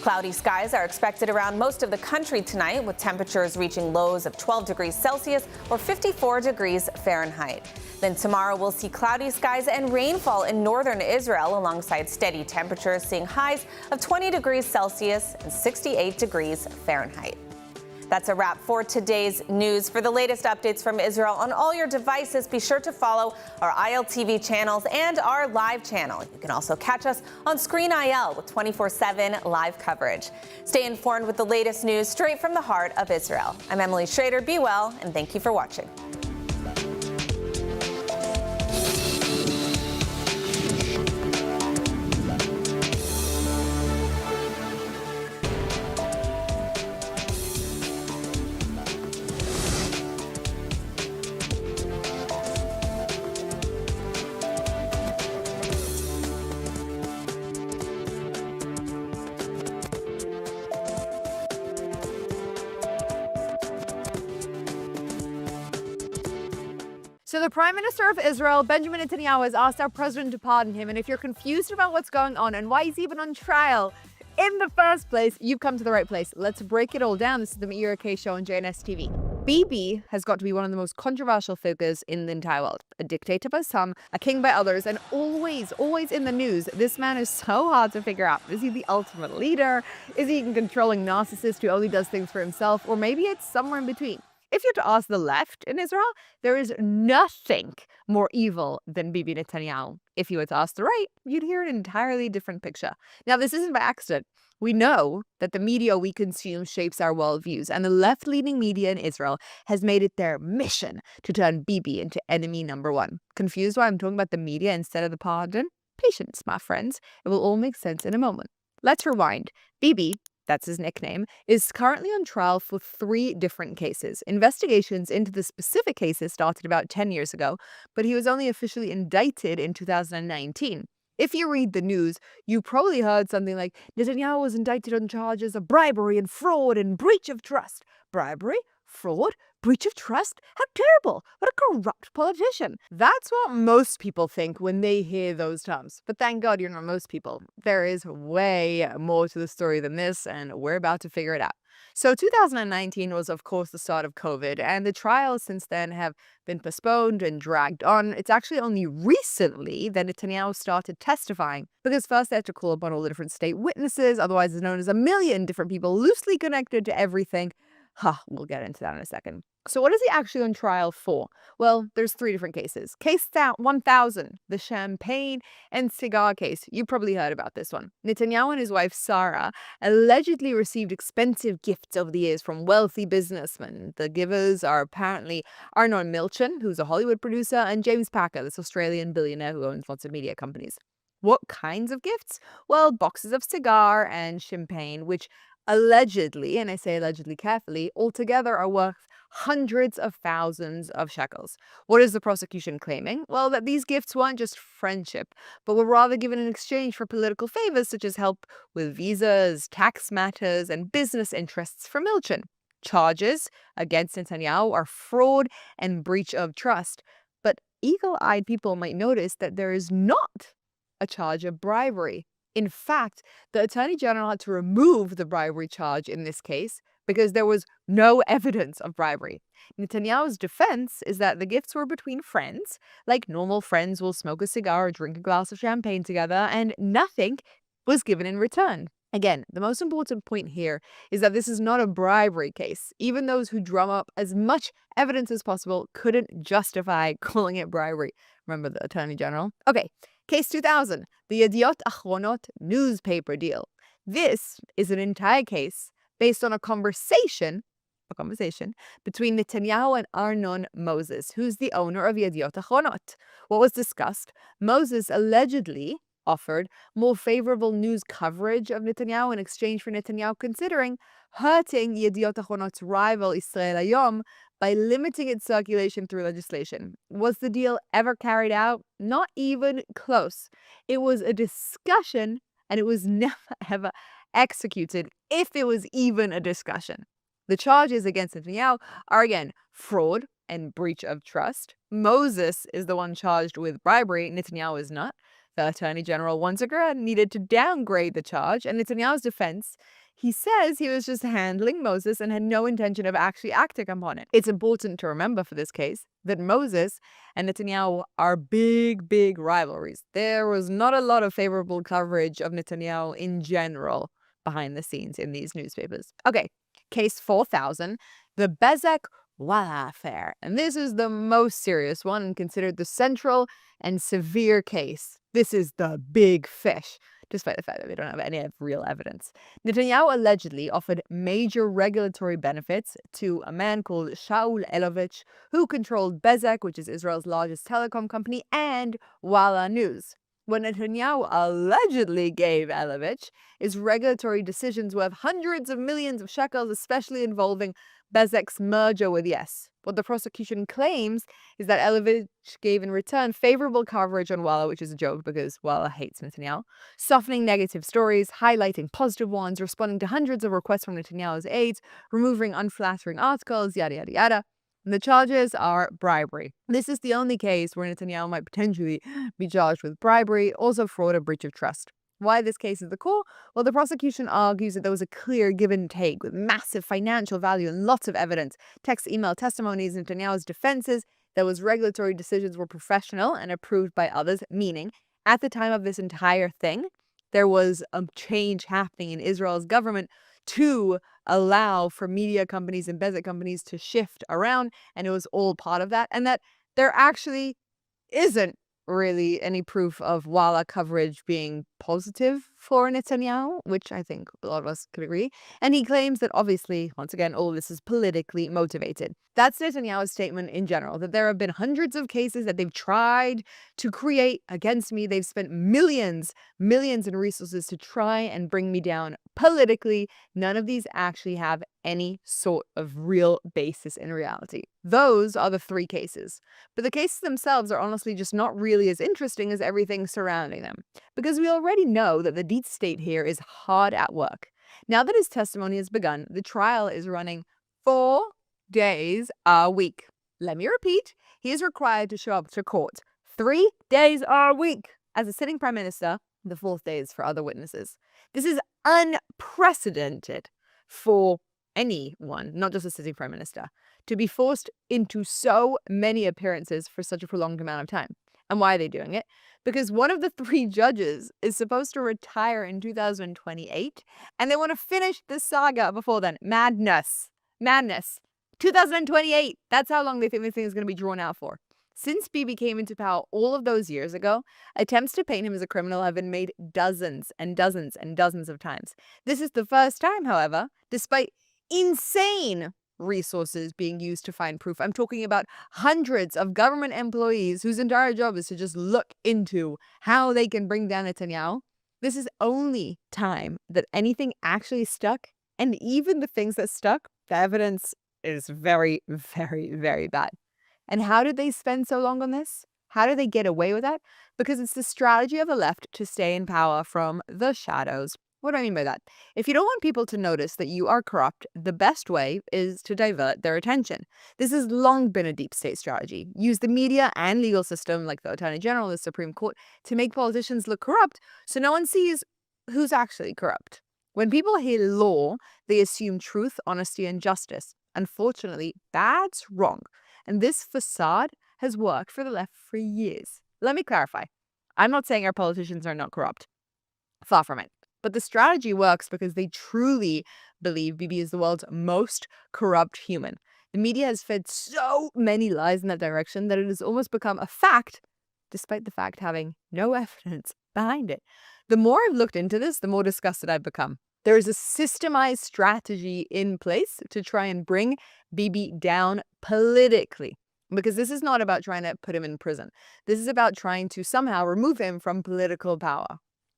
S11: Cloudy skies are expected around most of the country tonight, with temperatures reaching lows of 12 degrees Celsius or 54 degrees Fahrenheit. Then tomorrow we'll see cloudy skies and rainfall in northern Israel alongside steady temperatures, seeing highs of 20 degrees Celsius and 68 degrees Fahrenheit. That's a wrap for today's news. For the latest updates from Israel on all your devices, be sure to follow our ILTV channels and our live channel. You can also catch us on Screen IL with 24/7 live coverage. Stay informed with the latest news straight from the heart of Israel. I'm Emily Schrader. Be well, and thank you for watching.
S10: So the Prime Minister of Israel, Benjamin Netanyahu, has asked our president to pardon him. And if you're confused about what's going on and why he's even on trial in the first place, you've come to the right place. Let's break it all down. This is the Meira K Show on JNS TV. Bibi has got to be one of the most controversial figures in the entire world. A dictator by some, a king by others, and always in the news. This man is so hard to figure out. Is he the ultimate leader? Is he a controlling narcissist who only does things for himself? Or maybe it's somewhere in between. If you're to ask the left in Israel, there is nothing more evil than Bibi Netanyahu. If you were to ask the right, you'd hear an entirely different picture. Now, this isn't by accident. We know that the media we consume shapes our worldviews, and the left-leaning media in Israel has made it their mission to turn Bibi into enemy number one. Confused why I'm talking about the media instead of the pardon? Patience, my friends. It will all make sense in a moment. Let's rewind. Bibi, that's his nickname, is currently on trial for 3 different cases. Investigations into the specific cases started about 10 years ago, but he was only officially indicted in 2019. If you read the news, you probably heard something like Netanyahu was indicted on charges of bribery and fraud and breach of trust. Bribery? Fraud? Breach of trust? How terrible! What a corrupt politician! That's what most people think when they hear those terms. But thank God you're not most people. There is way more to the story than this, and we're about to figure it out. So 2019 was, of course, the start of COVID, and the trials since then have been postponed and dragged on. It's actually only recently that Netanyahu started testifying, because first they had to call upon all the different state witnesses, otherwise known as a million different people loosely connected to everything. We'll get into that in a second. So what is he actually on trial for? Well, there's 3 different cases. Case 1000, the champagne and cigar case. You probably heard about this one. Netanyahu and his wife Sarah allegedly received expensive gifts over the years from wealthy businessmen. The givers are apparently Arnon Milchan, who's a Hollywood producer, and James Packer, this Australian billionaire who owns lots of media companies. What kinds of gifts? Well, boxes of cigar and champagne, which allegedly, and I say allegedly carefully, altogether are worth hundreds of thousands of shekels. What is the prosecution claiming? Well, that these gifts weren't just friendship, but were rather given in exchange for political favors such as help with visas, tax matters, and business interests from Milchan. Charges against Netanyahu are fraud and breach of trust. But eagle-eyed people might notice that there is not a charge of bribery. In fact, the Attorney General had to remove the bribery charge in this case because there was no evidence of bribery. Netanyahu's defense is that the gifts were between friends, like normal friends will smoke a cigar or drink a glass of champagne together, and nothing was given in return. Again, the most important point here is that this is not a bribery case. Even those who drum up as much evidence as possible couldn't justify calling it bribery. Remember the Attorney General? Okay. Case 2000, the Yediot Achronot newspaper deal. This is an entire case based on a conversation between Netanyahu and Arnon Moses, who's the owner of Yediot Achronot. What was discussed? Moses allegedly offered more favorable news coverage of Netanyahu in exchange for Netanyahu considering hurting Yediot Achronot's rival Israel Hayom by limiting its circulation through legislation. Was the deal ever carried out? Not even close. It was a discussion, and it was never ever executed, if it was even a discussion. The charges against Netanyahu are again fraud and breach of trust. Moses is the one charged with bribery. Netanyahu is not. The Attorney General once again needed to downgrade the charge, and Netanyahu's defense, he says he was just handling Moses and had no intention of actually acting upon it. It's important to remember for this case that Moses and Netanyahu are big, big rivalries. There was not a lot of favorable coverage of Netanyahu in general behind the scenes in these newspapers. Okay, case 4000, the Bezek Walla affair. And this is the most serious one and considered the central and severe case. This is the big fish, despite the fact that we don't have any real evidence. Netanyahu allegedly offered major regulatory benefits to a man called Shaul Elovich, who controlled Bezek, which is Israel's largest telecom company, and Walla News. What Netanyahu allegedly gave Elovich is regulatory decisions worth hundreds of millions of shekels, especially involving Bezek's merger with Yes. What the prosecution claims is that Elovich gave in return favorable coverage on Walla, which is a joke because Walla hates Netanyahu, softening negative stories, highlighting positive ones, responding to hundreds of requests from Netanyahu's aides, removing unflattering articles, yada, yada, yada. And the charges are bribery. This is the only case where Netanyahu might potentially be charged with bribery, also fraud or breach of trust. Why this case is the core? Well, the prosecution argues that there was a clear give and take with massive financial value and lots of evidence, text, email, testimonies, and Netanyahu's defenses. There was regulatory decisions were professional and approved by others, meaning at the time of this entire thing, there was a change happening in Israel's government to allow for media companies and bezek companies to shift around, and it was all part of that, and that there actually isn't really any proof of Walla coverage being positive for Netanyahu, which I think a lot of us could agree. And he claims that obviously, once again, all this is politically motivated. That's Netanyahu's statement in general, that there have been hundreds of cases that they've tried to create against me. They've spent millions in resources to try and bring me down politically. None of these actually have any sort of real basis in reality. Those are the 3 cases. But the cases themselves are honestly just not really as interesting as everything surrounding them, because we already know that the deep state here is hard at work. Now that his testimony has begun, the trial is running 4 days a week. Let me repeat, he is required to show up to court 3 days a week as a sitting prime minister. The 4th day is for other witnesses. This is unprecedented for anyone, not just a sitting prime minister, to be forced into so many appearances for such a prolonged amount of time. And why are they doing it? Because one of the 3 judges is supposed to retire in 2028, and they want to finish the saga before then. Madness. 2028. That's how long they think this thing is going to be drawn out for. Since Bibi came into power all of those years ago, attempts to paint him as a criminal have been made dozens and dozens and dozens of times. This is the first time, however, despite insane resources being used to find proof. I'm talking about hundreds of government employees whose entire job is to just look into how they can bring down Netanyahu. This is only time that anything actually stuck, and even the things that stuck, the evidence is very, very, very bad. And how did they spend so long on this? How did they get away with that? Because it's the strategy of the left to stay in power from the shadows. What do I mean by that? If you don't want people to notice that you are corrupt, the best way is to divert their attention. This has long been a deep state strategy. Use the media and legal system, like the Attorney General, the Supreme Court, to make politicians look corrupt so no one sees who's actually corrupt. When people hear law, they assume truth, honesty, and justice. Unfortunately, that's wrong. And this facade has worked for the left for years. Let me clarify. I'm not saying our politicians are not corrupt. Far from it. But the strategy works because they truly believe Bibi is the world's most corrupt human. The media has fed so many lies in that direction that it has almost become a fact, despite the fact having no evidence behind it. The more I've looked into this, the more disgusted I've become. There is a systemized strategy in place to try and bring Bibi down politically. Because this is not about trying to put him in prison. This is about trying to somehow remove him from political power.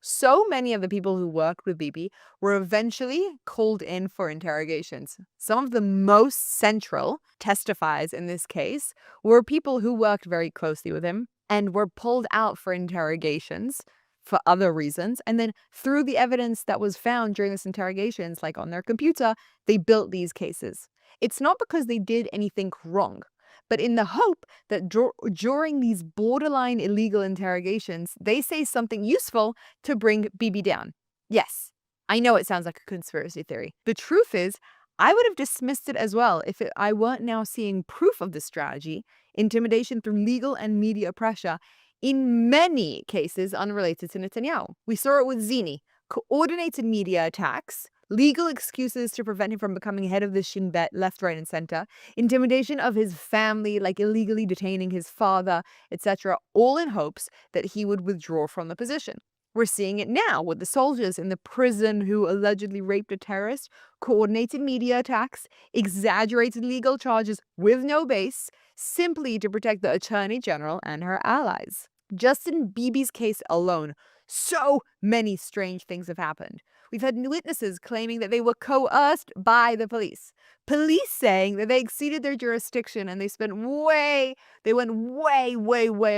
S10: So many of the people who worked with Bibi were eventually called in for interrogations. Some of the most central testifiers in this case were people who worked very closely with him and were pulled out for interrogations for other reasons. And then through the evidence that was found during these interrogations, like on their computer, they built these cases. It's not because they did anything wrong, but in the hope that during these borderline illegal interrogations, they say something useful to bring Bibi down. Yes, I know it sounds like a conspiracy theory. The truth is, I would have dismissed it as well if I weren't now seeing proof of this strategy, intimidation through legal and media pressure, in many cases unrelated to Netanyahu. We saw it with Zini, coordinated media attacks, legal excuses to prevent him from becoming head of the Shin Bet, left, right, and center, intimidation of his family, like illegally detaining his father, etc., all in hopes that he would withdraw from the position. We're seeing it now with the soldiers in the prison who allegedly raped a terrorist, coordinated media attacks, exaggerated legal charges with no base, simply to protect the Attorney General and her allies. Just in Bibi's case alone, so many strange things have happened. We've had witnesses claiming that they were coerced by the police. Police saying that they exceeded their jurisdiction and they went way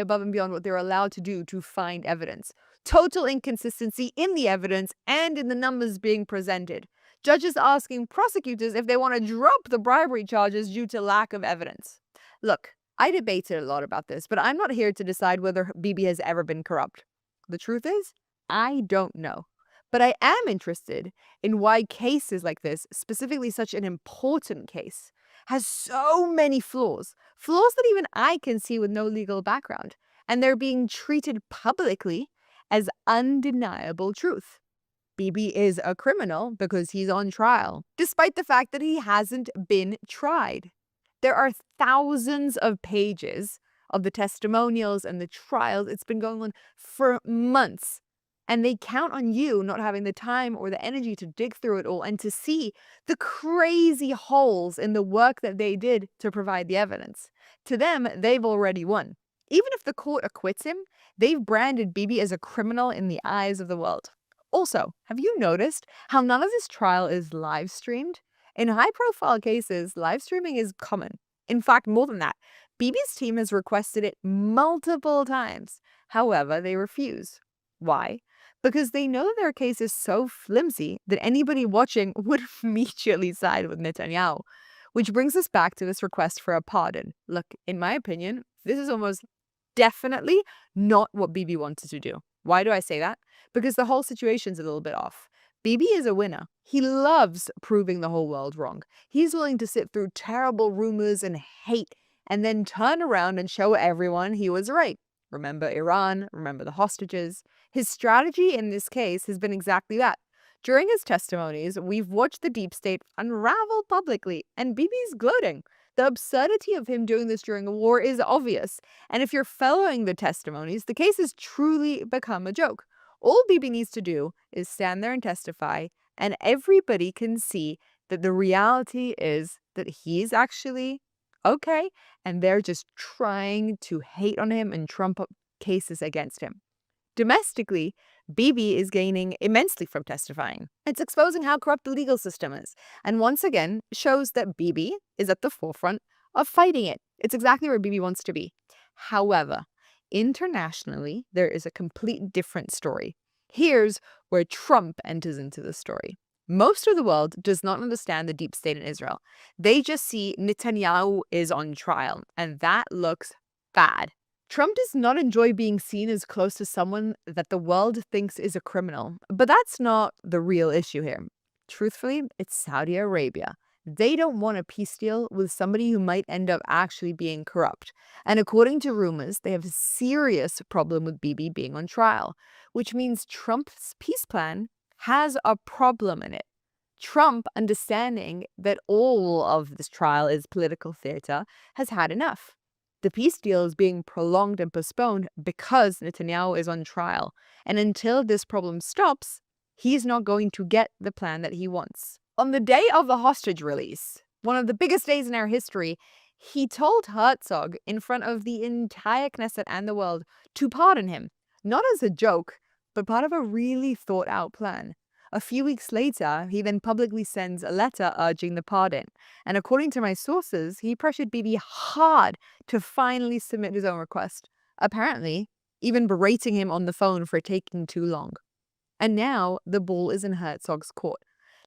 S10: above and beyond what they're allowed to do to find evidence. Total inconsistency in the evidence and in the numbers being presented. Judges asking prosecutors if they want to drop the bribery charges due to lack of evidence. Look, I debated a lot about this, but I'm not here to decide whether Bibi has ever been corrupt. The truth is, I don't know. But I am interested in why cases like this, specifically such an important case, has so many flaws that even I can see with no legal background, and they're being treated publicly as undeniable truth. Bibi is a criminal because he's on trial, despite the fact that he hasn't been tried. There are thousands of pages of the testimonials and the trials. It's been going on for months. And they count on you not having the time or the energy to dig through it all and to see the crazy holes in the work that they did to provide the evidence. To them, they've already won. Even if the court acquits him, they've branded Bibi as a criminal in the eyes of the world. Also, have you noticed how none of this trial is live streamed? In high-profile cases, live streaming is common. In fact, more than that, Bibi's team has requested it multiple times. However, they refuse. Why? Because they know their case is so flimsy that anybody watching would immediately side with Netanyahu. Which brings us back to this request for a pardon. Look, in my opinion, this is almost definitely not what Bibi wanted to do. Why do I say that? Because the whole situation's a little bit off. Bibi is a winner. He loves proving the whole world wrong. He's willing to sit through terrible rumors and hate and then turn around and show everyone he was right. Remember Iran, remember the hostages. His strategy in this case has been exactly that. During his testimonies, we've watched the deep state unravel publicly, and Bibi's gloating. The absurdity of him doing this during a war is obvious, and if you're following the testimonies, the case has truly become a joke. All Bibi needs to do is stand there and testify, and everybody can see that the reality is that he's actually okay, and they're just trying to hate on him and trump up cases against him. Domestically, Bibi is gaining immensely from testifying. It's exposing how corrupt the legal system is, and once again shows that Bibi is at the forefront of fighting it. It's exactly where Bibi wants to be. However, internationally, there is a complete different story. Here's where Trump enters into the story. Most of the world does not understand the deep state in Israel. They just see Netanyahu is on trial, and that looks bad. Trump does not enjoy being seen as close to someone that the world thinks is a criminal, but that's not the real issue here. Truthfully, it's Saudi Arabia. They don't want a peace deal with somebody who might end up actually being corrupt. And according to rumors, they have a serious problem with Bibi being on trial, which means Trump's peace plan has a problem in it. Trump, understanding that all of this trial is political theater, has had enough. The peace deal is being prolonged and postponed because Netanyahu is on trial. And until this problem stops, he's not going to get the plan that he wants. On the day of the hostage release, one of the biggest days in our history, he told Herzog in front of the entire Knesset and the world to pardon him. Not as a joke, but part of a really thought out plan. A few weeks later, he then publicly sends a letter urging the pardon. And according to my sources, he pressured Bibi hard to finally submit his own request. Apparently, even berating him on the phone for taking too long. And now the ball is in Herzog's court.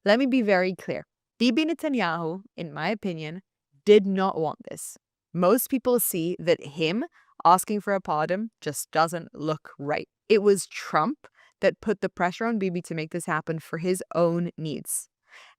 S10: Let me be very clear. Bibi Netanyahu, in my opinion, did not want this. Most people see that him asking for a pardon just doesn't look right. It was Trump that put the pressure on Bibi to make this happen for his own needs.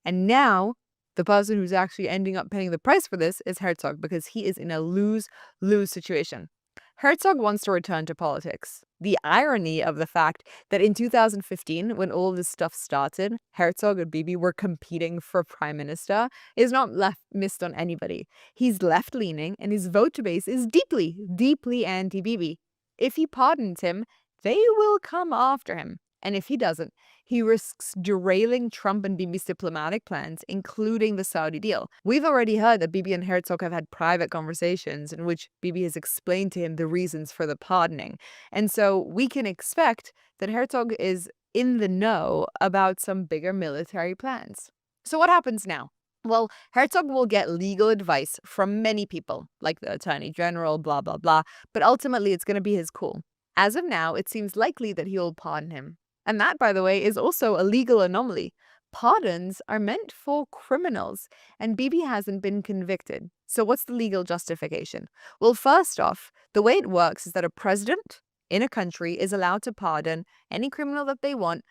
S10: And now, the person who's actually ending up paying the price for this is Herzog, because he is in a lose-lose situation. Herzog wants to return to politics. The irony of the fact that in 2015, when all this stuff started, Herzog and Bibi were competing for prime minister is not missed on anybody. He's left-leaning, and his voter base is deeply, deeply anti-Bibi. If he pardons him, they will come after him. And if he doesn't, he risks derailing Trump and Bibi's diplomatic plans, including the Saudi deal. We've already heard that Bibi and Herzog have had private conversations in which Bibi has explained to him the reasons for the pardoning. And so we can expect that Herzog is in the know about some bigger military plans. So what happens now? Well, Herzog will get legal advice from many people, like the Attorney General, blah, blah, blah, but ultimately it's going to be his call. As of now, it seems likely that he will pardon him. And that, by the way, is also a legal anomaly. Pardons are meant for criminals, and Bibi hasn't been convicted. So what's the legal justification? Well, first off, the way it works is that a president in a country is allowed to pardon any criminal that they want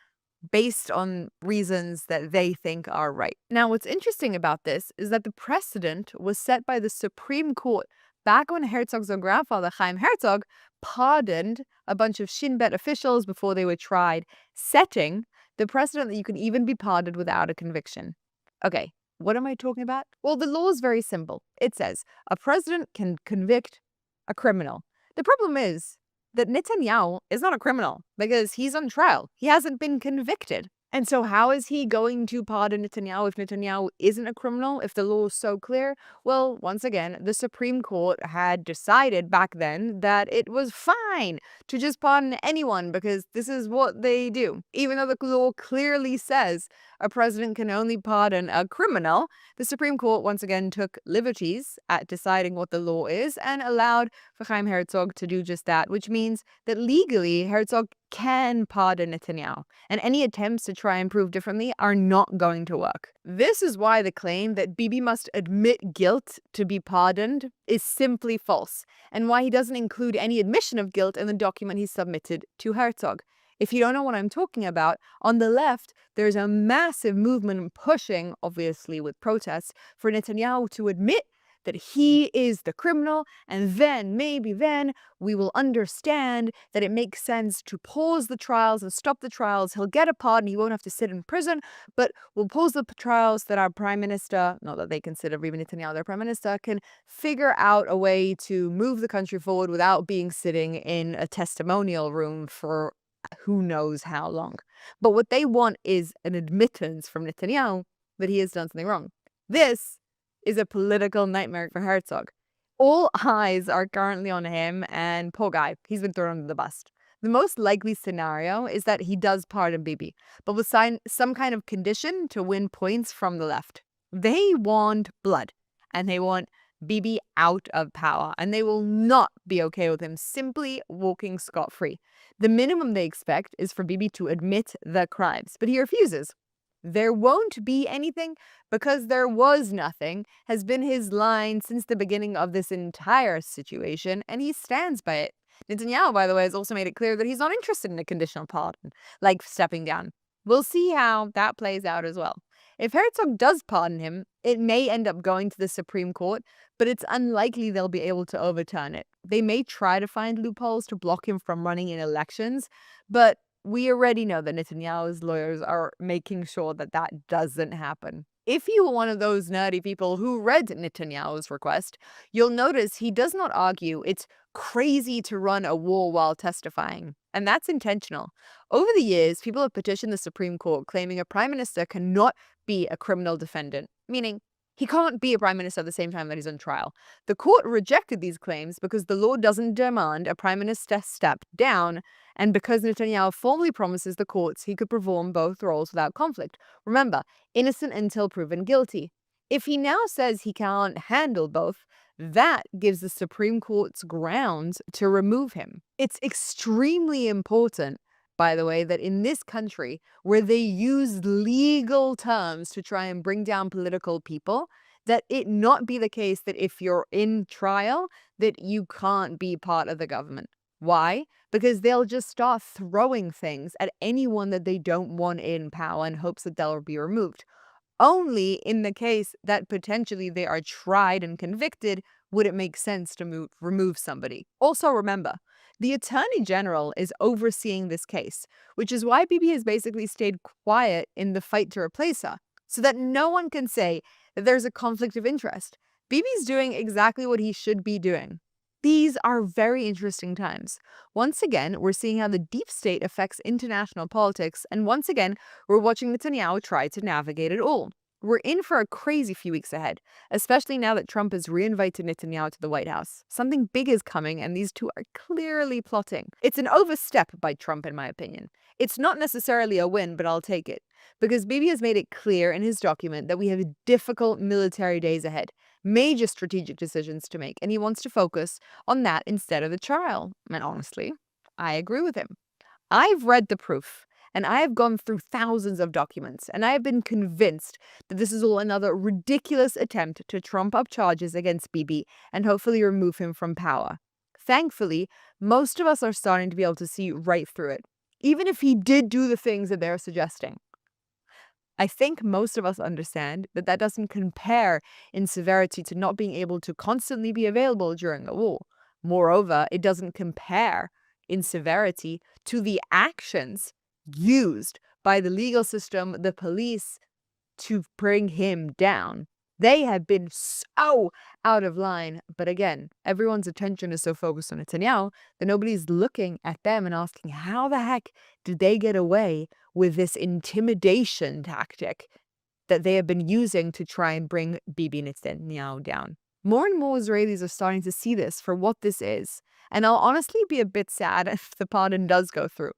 S10: based on reasons that they think are right. Now, what's interesting about this is that the precedent was set by the Supreme Court back when Herzog's own grandfather, Chaim Herzog, pardoned a bunch of Shin Bet officials before they were tried, setting the precedent that you can even be pardoned without a conviction. Okay, what am I talking about? Well, the law is very simple. It says a president can convict a criminal. The problem is that Netanyahu is not a criminal because he's on trial. He hasn't been convicted. And so how is he going to pardon Netanyahu if Netanyahu isn't a criminal, if the law is so clear? Well, once again, the Supreme Court had decided back then that it was fine to just pardon anyone because this is what they do. Even though the law clearly says a president can only pardon a criminal, the Supreme Court once again took liberties at deciding what the law is and allowed for Chaim Herzog to do just that, which means that legally Herzog can pardon Netanyahu, and any attempts to try and prove differently are not going to work. This is why the claim that Bibi must admit guilt to be pardoned is simply false, and why he doesn't include any admission of guilt in the document he submitted to Herzog. If you don't know what I'm talking about, on the left, there's a massive movement pushing, obviously with protests, for Netanyahu to admit that he is the criminal, and then, maybe then, we will understand that it makes sense to pause the trials and stop the trials. He'll get a pardon, he won't have to sit in prison, but we'll pause the trials that our prime minister, not that they consider Bibi Netanyahu their prime minister, can figure out a way to move the country forward without being sitting in a testimonial room for who knows how long. But what they want is an admittance from Netanyahu that he has done something wrong. This is a political nightmare for Herzog. All eyes are currently on him, and poor guy, he's been thrown under the bus. The most likely scenario is that he does pardon Bibi, but will sign some kind of condition to win points from the left. They want blood, and they want Bibi out of power, and they will not be okay with him simply walking scot-free. The minimum they expect is for Bibi to admit the crimes, but he refuses. There won't be anything because there was nothing has been his line since the beginning of this entire situation, and he stands by it. Netanyahu, by the way, has also made it clear that he's not interested in a conditional pardon, like stepping down. We'll see how that plays out as well. If Herzog does pardon him, it may end up going to the Supreme Court, but it's unlikely they'll be able to overturn it. They may try to find loopholes to block him from running in elections, but we already know that Netanyahu's lawyers are making sure that that doesn't happen. If you were one of those nerdy people who read Netanyahu's request, you'll notice he does not argue it's crazy to run a war while testifying. And that's intentional. Over the years, people have petitioned the Supreme Court claiming a prime minister cannot be a criminal defendant, meaning he can't be a prime minister at the same time that he's on trial. The court rejected these claims because the law doesn't demand a prime minister step down, and because Netanyahu formally promises the courts he could perform both roles without conflict. Remember, innocent until proven guilty. If he now says he can't handle both, that gives the Supreme Court's grounds to remove him. It's extremely important, by the way, that in this country, where they use legal terms to try and bring down political people, that it not be the case that if you're in trial, that you can't be part of the government. Why? Because they'll just start throwing things at anyone that they don't want in power in hopes that they'll be removed. Only in the case that potentially they are tried and convicted would it make sense to remove somebody. Also remember, the Attorney General is overseeing this case, which is why Bibi has basically stayed quiet in the fight to replace her, so that no one can say that there's a conflict of interest. Bibi's doing exactly what he should be doing. These are very interesting times. Once again, we're seeing how the deep state affects international politics, and once again, we're watching Netanyahu try to navigate it all. We're in for a crazy few weeks ahead, especially now that Trump has reinvited Netanyahu to the White House. Something big is coming, and these two are clearly plotting. It's an overstep by Trump, in my opinion. It's not necessarily a win, but I'll take it, because Bibi has made it clear in his document that we have difficult military days ahead, major strategic decisions to make, and he wants to focus on that instead of the trial. And honestly, I agree with him. I've read the proof, and I have gone through thousands of documents, and I have been convinced that this is all another ridiculous attempt to trump up charges against Bibi and hopefully remove him from power. Thankfully, most of us are starting to be able to see right through it, even if he did do the things that they're suggesting. I think most of us understand that that doesn't compare in severity to not being able to constantly be available during a war. Moreover, it doesn't compare in severity to the actions used by the legal system, the police, to bring him down. They have been so out of line. But again, everyone's attention is so focused on Netanyahu that nobody's looking at them and asking, how the heck did they get away with this intimidation tactic that they have been using to try and bring Bibi Netanyahu down? More and more Israelis are starting to see this for what this is. And I'll honestly be a bit sad if the pardon does go through.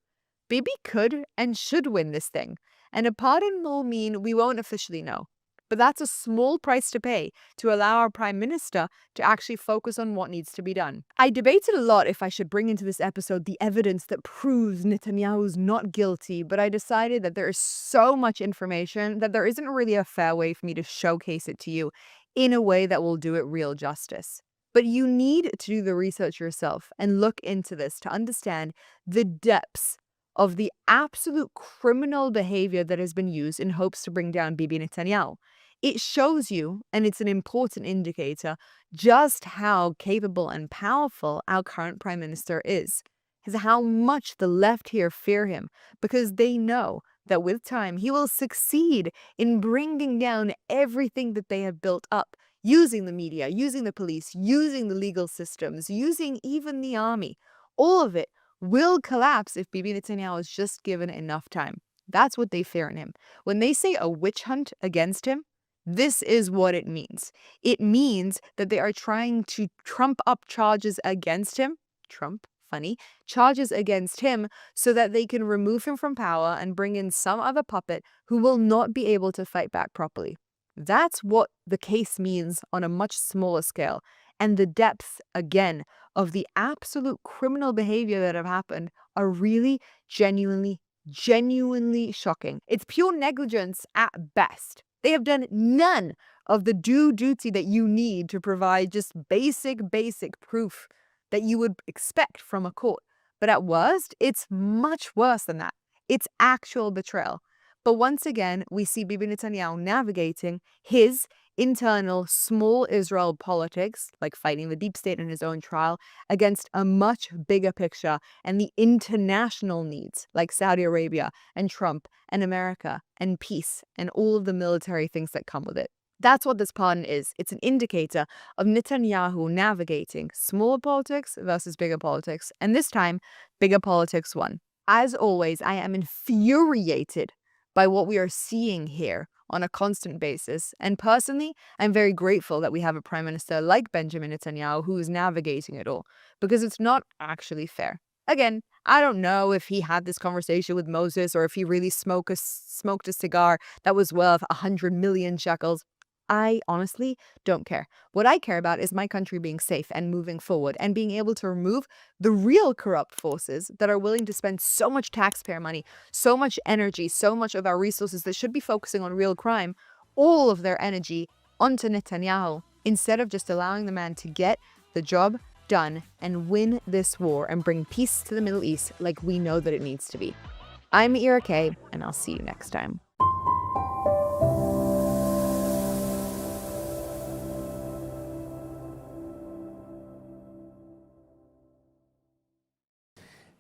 S10: Bibi could and should win this thing. And a pardon will mean we won't officially know. But that's a small price to pay to allow our prime minister to actually focus on what needs to be done. I debated a lot if I should bring into this episode the evidence that proves Netanyahu's not guilty, but I decided that there is so much information that there isn't really a fair way for me to showcase it to you in a way that will do it real justice. But you need to do the research yourself and look into this to understand the depths of the absolute criminal behavior that has been used in hopes to bring down Bibi Netanyahu. It shows you, and it's an important indicator, just how capable and powerful our current prime minister is how much the left here fear him, because they know that with time he will succeed in bringing down everything that they have built up, using the media, using the police, using the legal systems, using even the army. All of it will collapse if Bibi Netanyahu is just given enough time. That's what they fear in him. When they say a witch hunt against him, this is what it means. It means that they are trying to trump up charges against him. Trump, funny. Charges against him so that they can remove him from power and bring in some other puppet who will not be able to fight back properly. That's what the case means on a much smaller scale. And the depth, again, of the absolute criminal behavior that have happened are really genuinely shocking. It's pure negligence at best. They have done none of the due duty that you need to provide just basic proof that you would expect from a court. But at worst, it's much worse than that. It's actual betrayal. But once again, we see Bibi Netanyahu navigating his internal small Israel politics, like fighting the deep state in his own trial, against a much bigger picture and the international needs, like Saudi Arabia and Trump and America and peace and all of the military things that come with it. That's what this pardon is. It's an indicator of Netanyahu navigating smaller politics versus bigger politics. And this time, bigger politics won. As always, I am infuriated by what we are seeing here on a constant basis. And personally, I'm very grateful that we have a prime minister like Benjamin Netanyahu who is navigating it all, because it's not actually fair. Again, I don't know if he had this conversation with Moses or if he really smoked a cigar that was worth 100 million shekels. I honestly don't care. What I care about is my country being safe and moving forward and being able to remove the real corrupt forces that are willing to spend so much taxpayer money, so much energy, so much of our resources that should be focusing on real crime, all of their energy onto Netanyahu, instead of just allowing the man to get the job done and win this war and bring peace to the Middle East like we know that it needs to be. I'm Ira Kay, and I'll see you next time.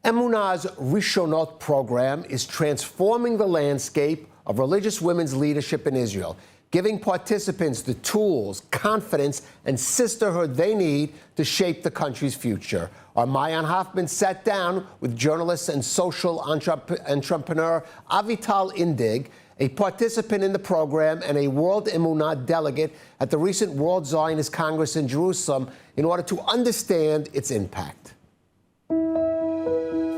S13: Emunah's Rishonot program is transforming the landscape of religious women's leadership in Israel, giving participants the tools, confidence, and sisterhood they need to shape the country's future. Our Mayan Hoffman sat down with journalist and social entrepreneur Avital Indig, a participant in the program and a World Emunah delegate at the recent World Zionist Congress in Jerusalem, in order to understand its impact.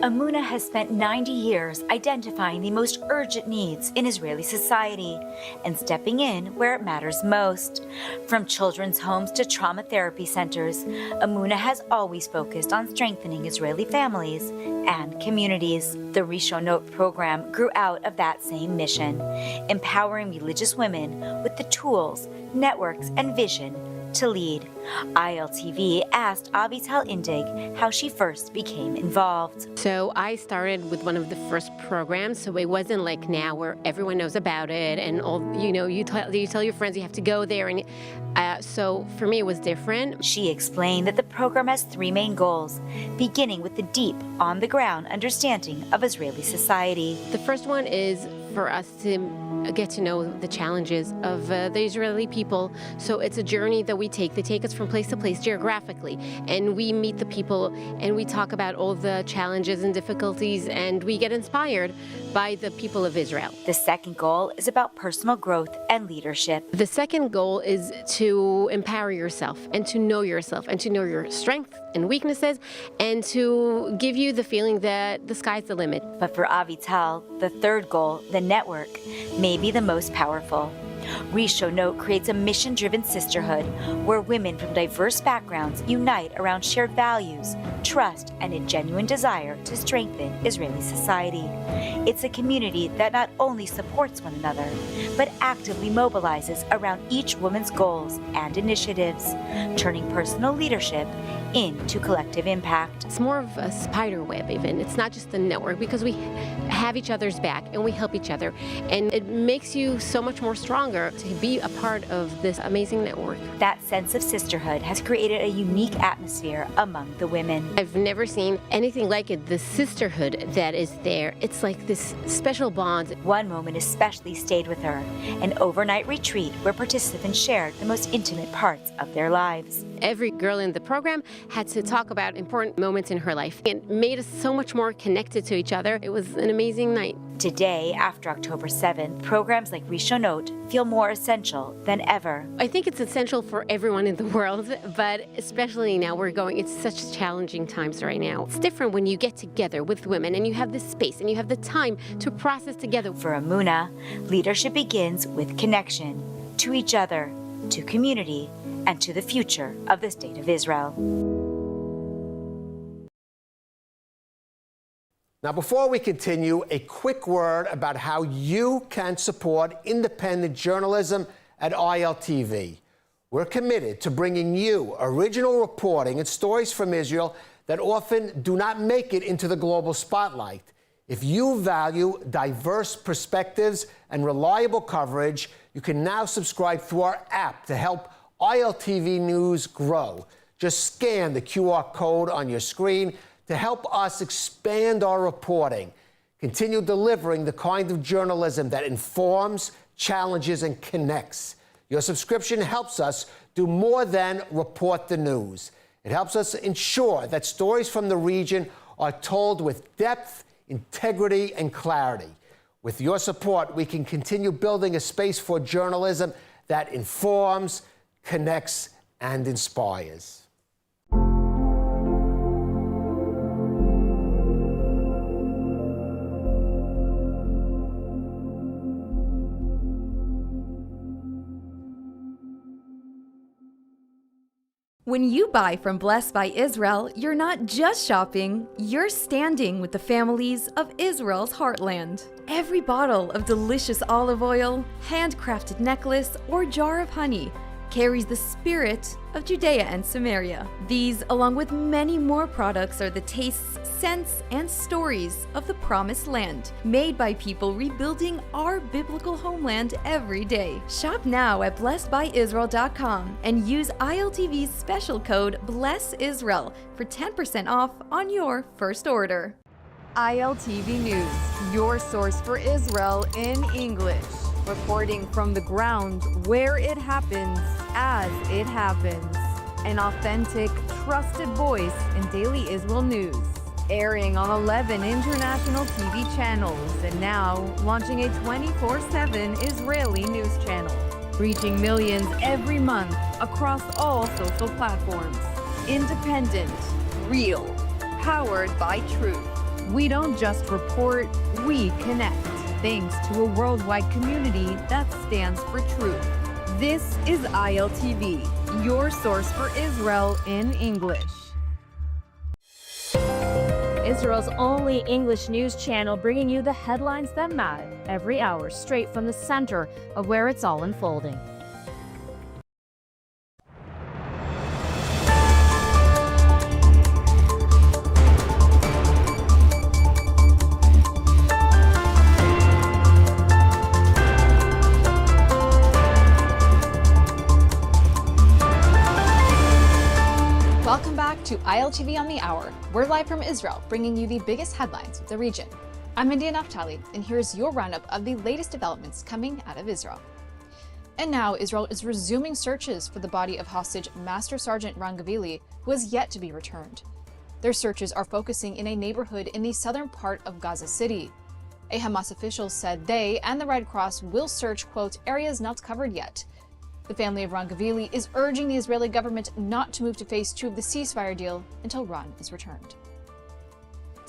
S14: Emunah has spent 90 years identifying the most urgent needs in Israeli society and stepping in where it matters most. From children's homes to trauma therapy centers, Emunah has always focused on strengthening Israeli families and communities. The Rishonot program grew out of that same mission, empowering religious women with the tools, networks, and vision to lead. Iltv asked Avital Indig how she first became involved.
S15: So I started with one of the first programs, so it wasn't like now where everyone knows about it and all, you tell your friends you have to go there, and so for me it was different.
S14: She explained that the program has three main goals, beginning with the deep, on-the-ground understanding of Israeli society.
S15: The first one is for us to get to know the challenges of the Israeli people. So it's a journey that we take. They take us from place to place geographically, and we meet the people, and we talk about all the challenges and difficulties, and we get inspired by the people of Israel.
S14: The second goal is about personal growth and leadership.
S15: The second goal is to empower yourself and to know yourself and to know your strengths and weaknesses and to give you the feeling that the sky's the limit.
S14: But for Avital, the third goal, the network, may be the most powerful. Rishonot creates a mission-driven sisterhood where women from diverse backgrounds unite around shared values, trust, and a genuine desire to strengthen Israeli society. It's a community that not only supports one another, but actively mobilizes around each woman's goals and initiatives, turning personal leadership into collective impact.
S15: It's more of a spider web even. It's not just a network because we have each other's back and we help each other. And it makes you so much more stronger to be a part of this amazing network.
S14: That sense of sisterhood has created a unique atmosphere among the women.
S15: I've never seen anything like it. The sisterhood that is there, it's like this special bond.
S14: One moment especially stayed with her, an overnight retreat where participants shared the most intimate parts of their lives.
S15: Every girl in the program had to talk about important moments in her life. It made us so much more connected to each other. It was an amazing night.
S14: Today, after October 7th, programs like Rishonot feel more essential than ever.
S15: I think it's essential for everyone in the world, but especially now it's such challenging times right now. It's different when you get together with women and you have the space and you have the time to process together.
S14: For Amuna, leadership begins with connection to each other, to community, and to the future of the State of Israel.
S13: Now, before we continue, a quick word about how you can support independent journalism at Iltv. We're committed to bringing you original reporting and stories from Israel that often do not make it into the global spotlight. If you value diverse perspectives and reliable coverage, you can now subscribe through our app to help Iltv News grow. Just scan the QR code on your screen to help us expand our reporting, continue delivering the kind of journalism that informs, challenges, and connects. Your subscription helps us do more than report the news. It helps us ensure that stories from the region are told with depth, integrity, and clarity. With your support, we can continue building a space for journalism that informs, connects, and inspires.
S6: When you buy from Blessed by Israel, you're not just shopping, you're standing with the families of Israel's heartland. Every bottle of delicious olive oil, handcrafted necklace, or jar of honey carries the spirit of Judea and Samaria. These, along with many more products, are the tastes, scents, and stories of the Promised Land, made by people rebuilding our biblical homeland every day. Shop now at blessedbyisrael.com and use ILTV's special code BLESSISRAEL for 10% off on your first order.
S10: ILTV News, your source for Israel in English. Reporting from the ground where it happens, as it happens. An authentic, trusted voice in daily Israel news. Airing on 11 international TV channels and now launching a 24/7 Israeli news channel. Reaching millions every month across all social platforms. Independent, real, powered by truth. We don't just report, we connect. Thanks to a worldwide community that stands for truth. This is ILTV, your source for Israel in English.
S9: Israel's only English news channel, bringing you the headlines that matter every hour, straight from the center of where it's all unfolding.
S1: Welcome back to ILTV on the Hour. We're live from Israel, bringing you the biggest headlines of the region. I'm India Naftali, and here's your roundup of the latest developments coming out of Israel. And now Israel is resuming searches for the body of hostage Master Sergeant Ran Gavili, who has yet to be returned. Their searches are focusing in a neighborhood in the southern part of Gaza City. A Hamas official said they and the Red Cross will search, quote, areas not covered yet. The family of Ran Gavili is urging the Israeli government not to move to phase 2 of the ceasefire deal until Ran is returned.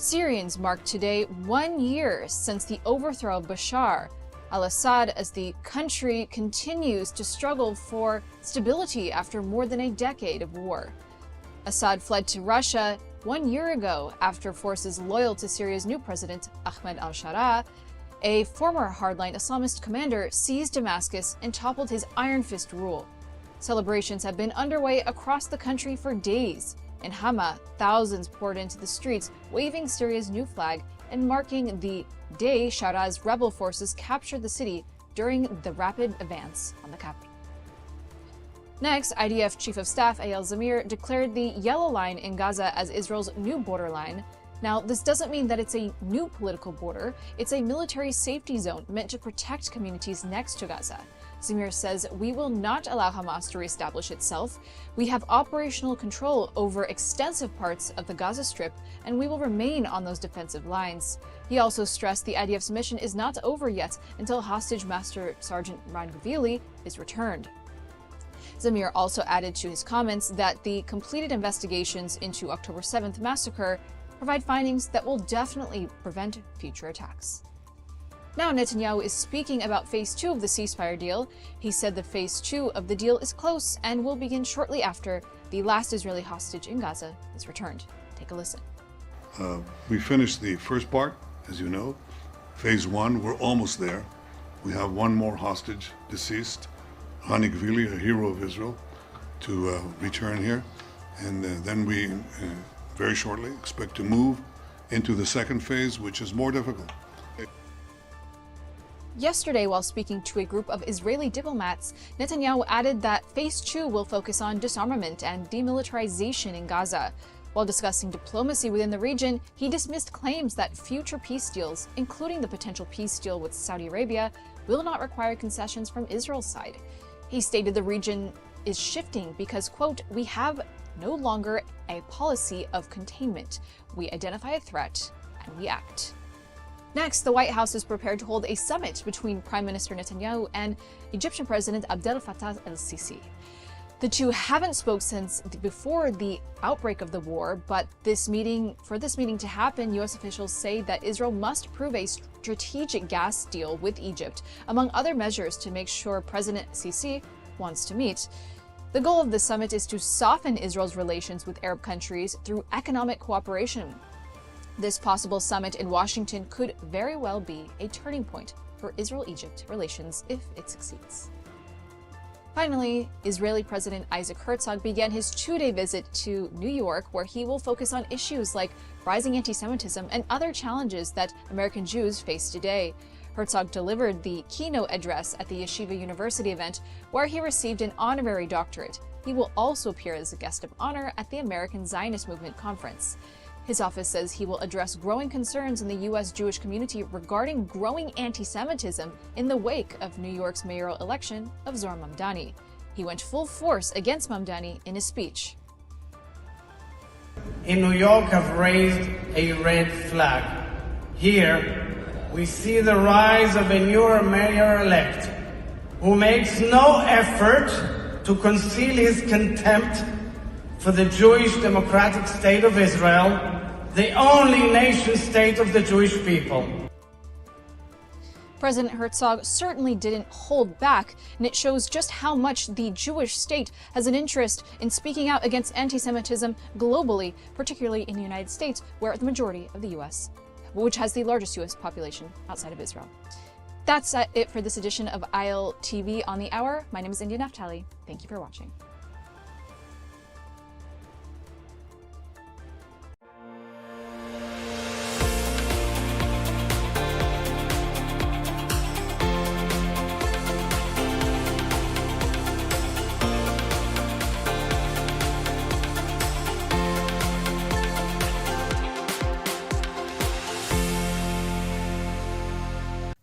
S1: Syrians marked today 1 year since the overthrow of Bashar al-Assad as the country continues to struggle for stability after more than a decade of war. Assad fled to Russia 1 year ago after forces loyal to Syria's new president, Ahmed al-Shara, a former hardline Islamist commander, seized Damascus and toppled his iron fist rule. Celebrations have been underway across the country for days. In Hama, thousands poured into the streets, waving Syria's new flag and marking the day Shara's rebel forces captured the city during the rapid advance on the capital. Next, IDF Chief of Staff Eyal Zamir declared the yellow line in Gaza as Israel's new borderline. Now, this doesn't mean that it's a new political border. It's a military safety zone meant to protect communities next to Gaza. Zamir says, we will not allow Hamas to reestablish itself. We have operational control over extensive parts of the Gaza Strip, and we will remain on those defensive lines. He also stressed the IDF's mission is not over yet until hostage Master Sergeant Ran Gavili is returned. Zamir also added to his comments that the completed investigations into October 7th massacre provide findings that will definitely prevent future attacks. Now Netanyahu is speaking about phase 2 of the ceasefire deal. He said that phase 2 of the deal is close and will begin shortly after the last Israeli hostage in Gaza is returned. Take a listen.
S2: We finished the first part, as you know. Phase 1, we're almost there. We have one more hostage deceased, Hani Gavili, a hero of Israel, to return here. And then we very shortly expect to move into the second phase, which is more difficult.
S1: Yesterday, while speaking to a group of Israeli diplomats, Netanyahu added that phase 2 will focus on disarmament and demilitarization in Gaza. While discussing diplomacy within the region, he dismissed claims that future peace deals, including the potential peace deal with Saudi Arabia, will not require concessions from Israel's side. He stated the region is shifting because, quote, we have no longer a policy of containment. We identify a threat and we act. Next, the White House is prepared to hold a summit between Prime Minister Netanyahu and Egyptian President Abdel Fattah el-Sisi. The two haven't spoken since before the outbreak of the war, but for this meeting to happen, U.S. officials say that Israel must approve a strategic gas deal with Egypt, among other measures to make sure President Sisi wants to meet. The goal of the summit is to soften Israel's relations with Arab countries through economic cooperation. This possible summit in Washington could very well be a turning point for Israel-Egypt relations if it succeeds. Finally, Israeli President Isaac Herzog began his 2-day visit to New York, where he will focus on issues like rising anti-Semitism and other challenges that American Jews face today. Herzog delivered the keynote address at the Yeshiva University event, where he received an honorary doctorate. He will also appear as a guest of honor at the American Zionist Movement Conference. His office says he will address growing concerns in the U.S. Jewish community regarding growing anti-Semitism in the wake of New York's mayoral election of Zohar Mamdani. He went full force against Mamdani in his speech.
S3: In New York have raised a red flag. Here, we see the rise of a new mayor-elect who makes no effort to conceal his contempt for the Jewish democratic state of Israel, the only nation-state of the Jewish people.
S1: President Herzog certainly didn't hold back, and it shows just how much the Jewish state has an interest in speaking out against anti-Semitism globally, particularly in the United States, where the majority of the U.S., which has the largest U.S. population outside of Israel. That's it for this edition of Iltv on the Hour. My name is India Naftali. Thank you for watching.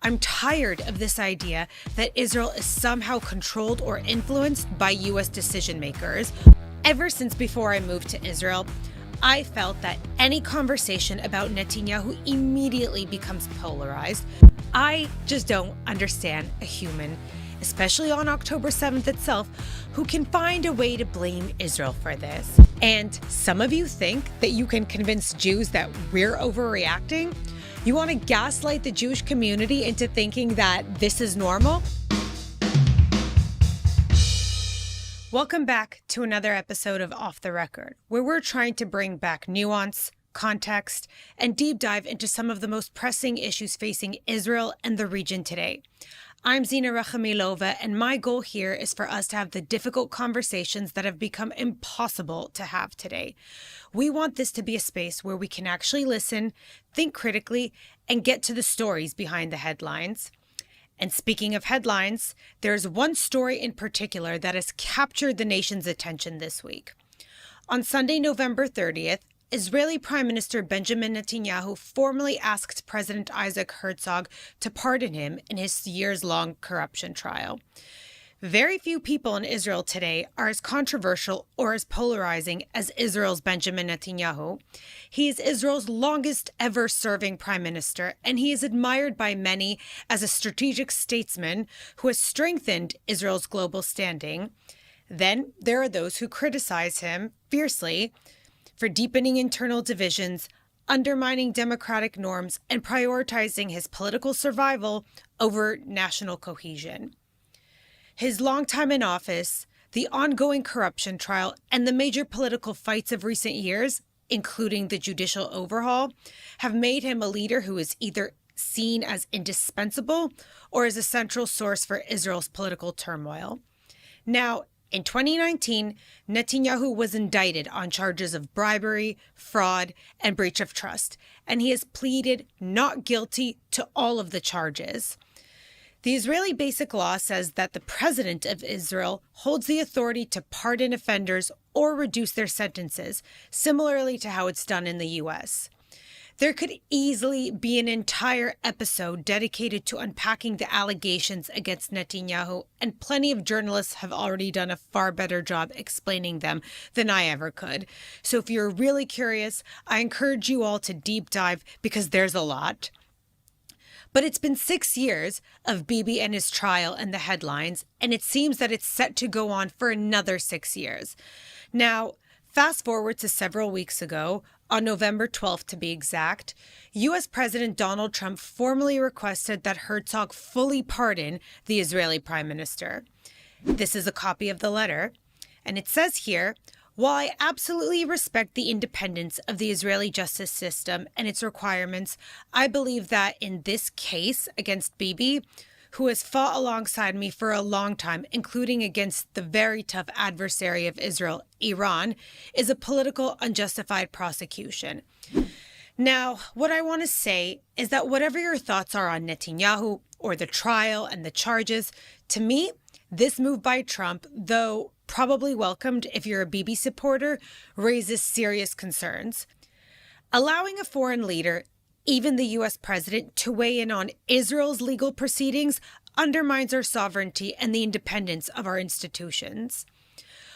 S12: I'm tired of this idea that Israel is somehow controlled or influenced by U.S. decision makers. Ever since before I moved to Israel, I felt that any conversation about Netanyahu immediately becomes polarized. I just don't understand a human, especially on October 7th itself, who can find a way to blame Israel for this. And some of you think that you can convince Jews that we're overreacting? You want to gaslight the Jewish community into thinking that this is normal? Welcome back to another episode of Off the Record, where we're trying to bring back nuance, context, and deep dive into some of the most pressing issues facing Israel and the region today. I'm Zina Rachamilova, and my goal here is for us to have the difficult conversations that have become impossible to have today. We want this to be a space where we can actually listen, think critically, and get to the stories behind the headlines. And speaking of headlines, there's one story in particular that has captured the nation's attention this week. On Sunday, November 30th, Israeli Prime Minister Benjamin Netanyahu formally asked President Isaac Herzog to pardon him in his years-long corruption trial. Very few people in Israel today are as controversial or as polarizing as Israel's Benjamin Netanyahu. He is Israel's longest ever serving prime minister, and he is admired by many as a strategic statesman who has strengthened Israel's global standing. Then there are those who criticize him fiercely for deepening internal divisions, undermining democratic norms, and prioritizing his political survival over national cohesion. His long time in office, the ongoing corruption trial, and the major political fights of recent years, including the judicial overhaul, have made him a leader who is either seen as indispensable or as a central source for Israel's political turmoil. Now, in 2019, Netanyahu was indicted on charges of bribery, fraud, and breach of trust, and he has pleaded not guilty to all of the charges. The Israeli Basic Law says that the president of Israel holds the authority to pardon offenders or reduce their sentences, similarly to how it's done in the U.S. There could easily be an entire episode dedicated to unpacking the allegations against Netanyahu, and plenty of journalists have already done a far better job explaining them than I ever could. So if you're really curious, I encourage you all to deep dive because there's a lot. But it's been 6 years of Bibi and his trial and the headlines, and it seems that it's set to go on for another 6 years. Now, fast forward to several weeks ago, on November 12th to be exact, U.S. President Donald Trump formally requested that Herzog fully pardon the Israeli Prime Minister. This is a copy of the letter, and it says here, "While I absolutely respect the independence of the Israeli justice system and its requirements, I believe that in this case against Bibi, who has fought alongside me for a long time, including against the very tough adversary of Israel, Iran, is a political unjustified prosecution." Now, what I want to say is that whatever your thoughts are on Netanyahu or the trial and the charges, to me, this move by Trump, though probably welcomed if you're a Bibi supporter, raises serious concerns. Allowing a foreign leader, even the U.S. president, to weigh in on Israel's legal proceedings undermines our sovereignty and the independence of our institutions.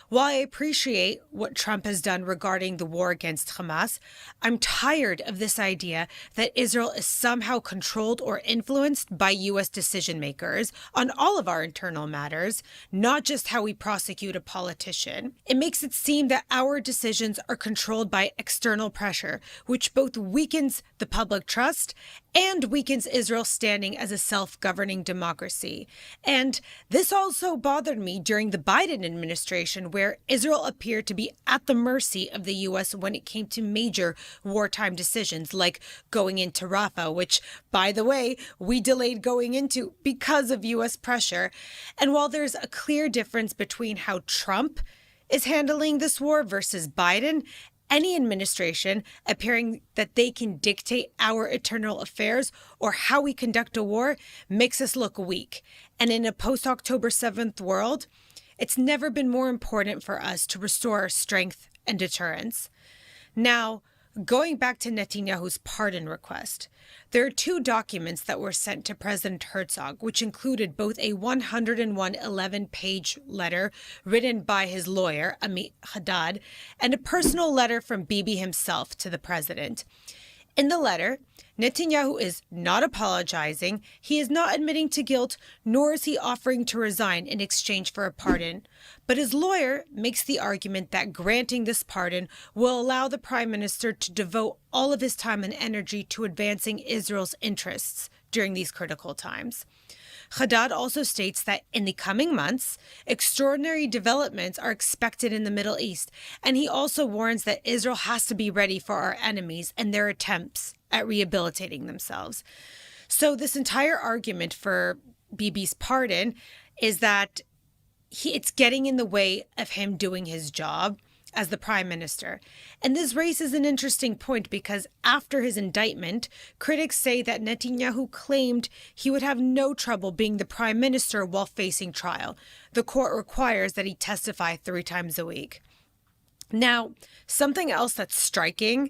S12: While I appreciate what Trump has done regarding the war against Hamas, I'm tired of this idea that Israel is somehow controlled or influenced by U.S. decision makers on all of our internal matters, not just how we prosecute a politician. It makes it seem that our decisions are controlled by external pressure, which both weakens the public trust and weakens Israel's standing as a self-governing democracy. And this also bothered me during the Biden administration, where Israel appeared to be at the mercy of the U.S. when it came to major wartime decisions, like going into Rafah, which, by the way, we delayed going into because of U.S. pressure. And while there's a clear difference between how Trump is handling this war versus Biden, any administration appearing that they can dictate our internal affairs or how we conduct a war makes us look weak. And in a post-October 7th world, it's never been more important for us to restore our strength and deterrence. Now, going back to Netanyahu's pardon request, there are two documents that were sent to President Herzog, which included both a 11-page letter written by his lawyer, Amit Haddad, and a personal letter from Bibi himself to the president. In the letter, Netanyahu is not apologizing, he is not admitting to guilt, nor is he offering to resign in exchange for a pardon. But his lawyer makes the argument that granting this pardon will allow the prime minister to devote all of his time and energy to advancing Israel's interests during these critical times. Haddad also states that in the coming months, extraordinary developments are expected in the Middle East, and he also warns that Israel has to be ready for our enemies and their attempts at rehabilitating themselves. So this entire argument for Bibi's pardon is that it's getting in the way of him doing his job as the prime minister. And this raises an interesting point because after his indictment, critics say that Netanyahu claimed he would have no trouble being the prime minister while facing trial. The court requires that he testify 3 times a week. Now, something else that's striking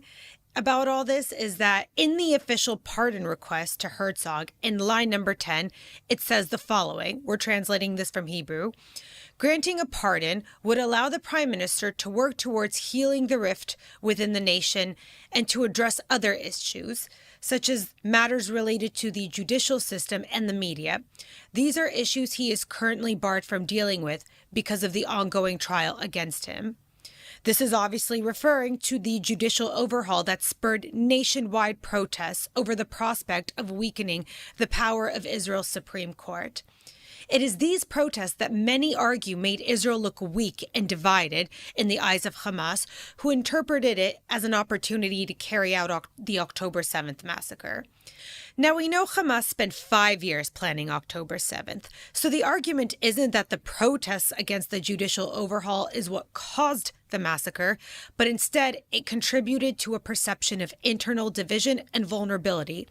S12: about all this is that in the official pardon request to Herzog, in line number 10, it says the following. We're translating this from Hebrew. Granting a pardon would allow the prime minister to work towards healing the rift within the nation and to address other issues, such as matters related to the judicial system and the media. These are issues he is currently barred from dealing with because of the ongoing trial against him. This is obviously referring to the judicial overhaul that spurred nationwide protests over the prospect of weakening the power of Israel's Supreme Court. It is these protests that many argue made Israel look weak and divided in the eyes of Hamas, who interpreted it as an opportunity to carry out the October 7th massacre. Now, we know Hamas spent 5 years planning October 7th, so the argument isn't that the protests against the judicial overhaul is what caused the massacre, but instead it contributed to a perception of internal division and vulnerability,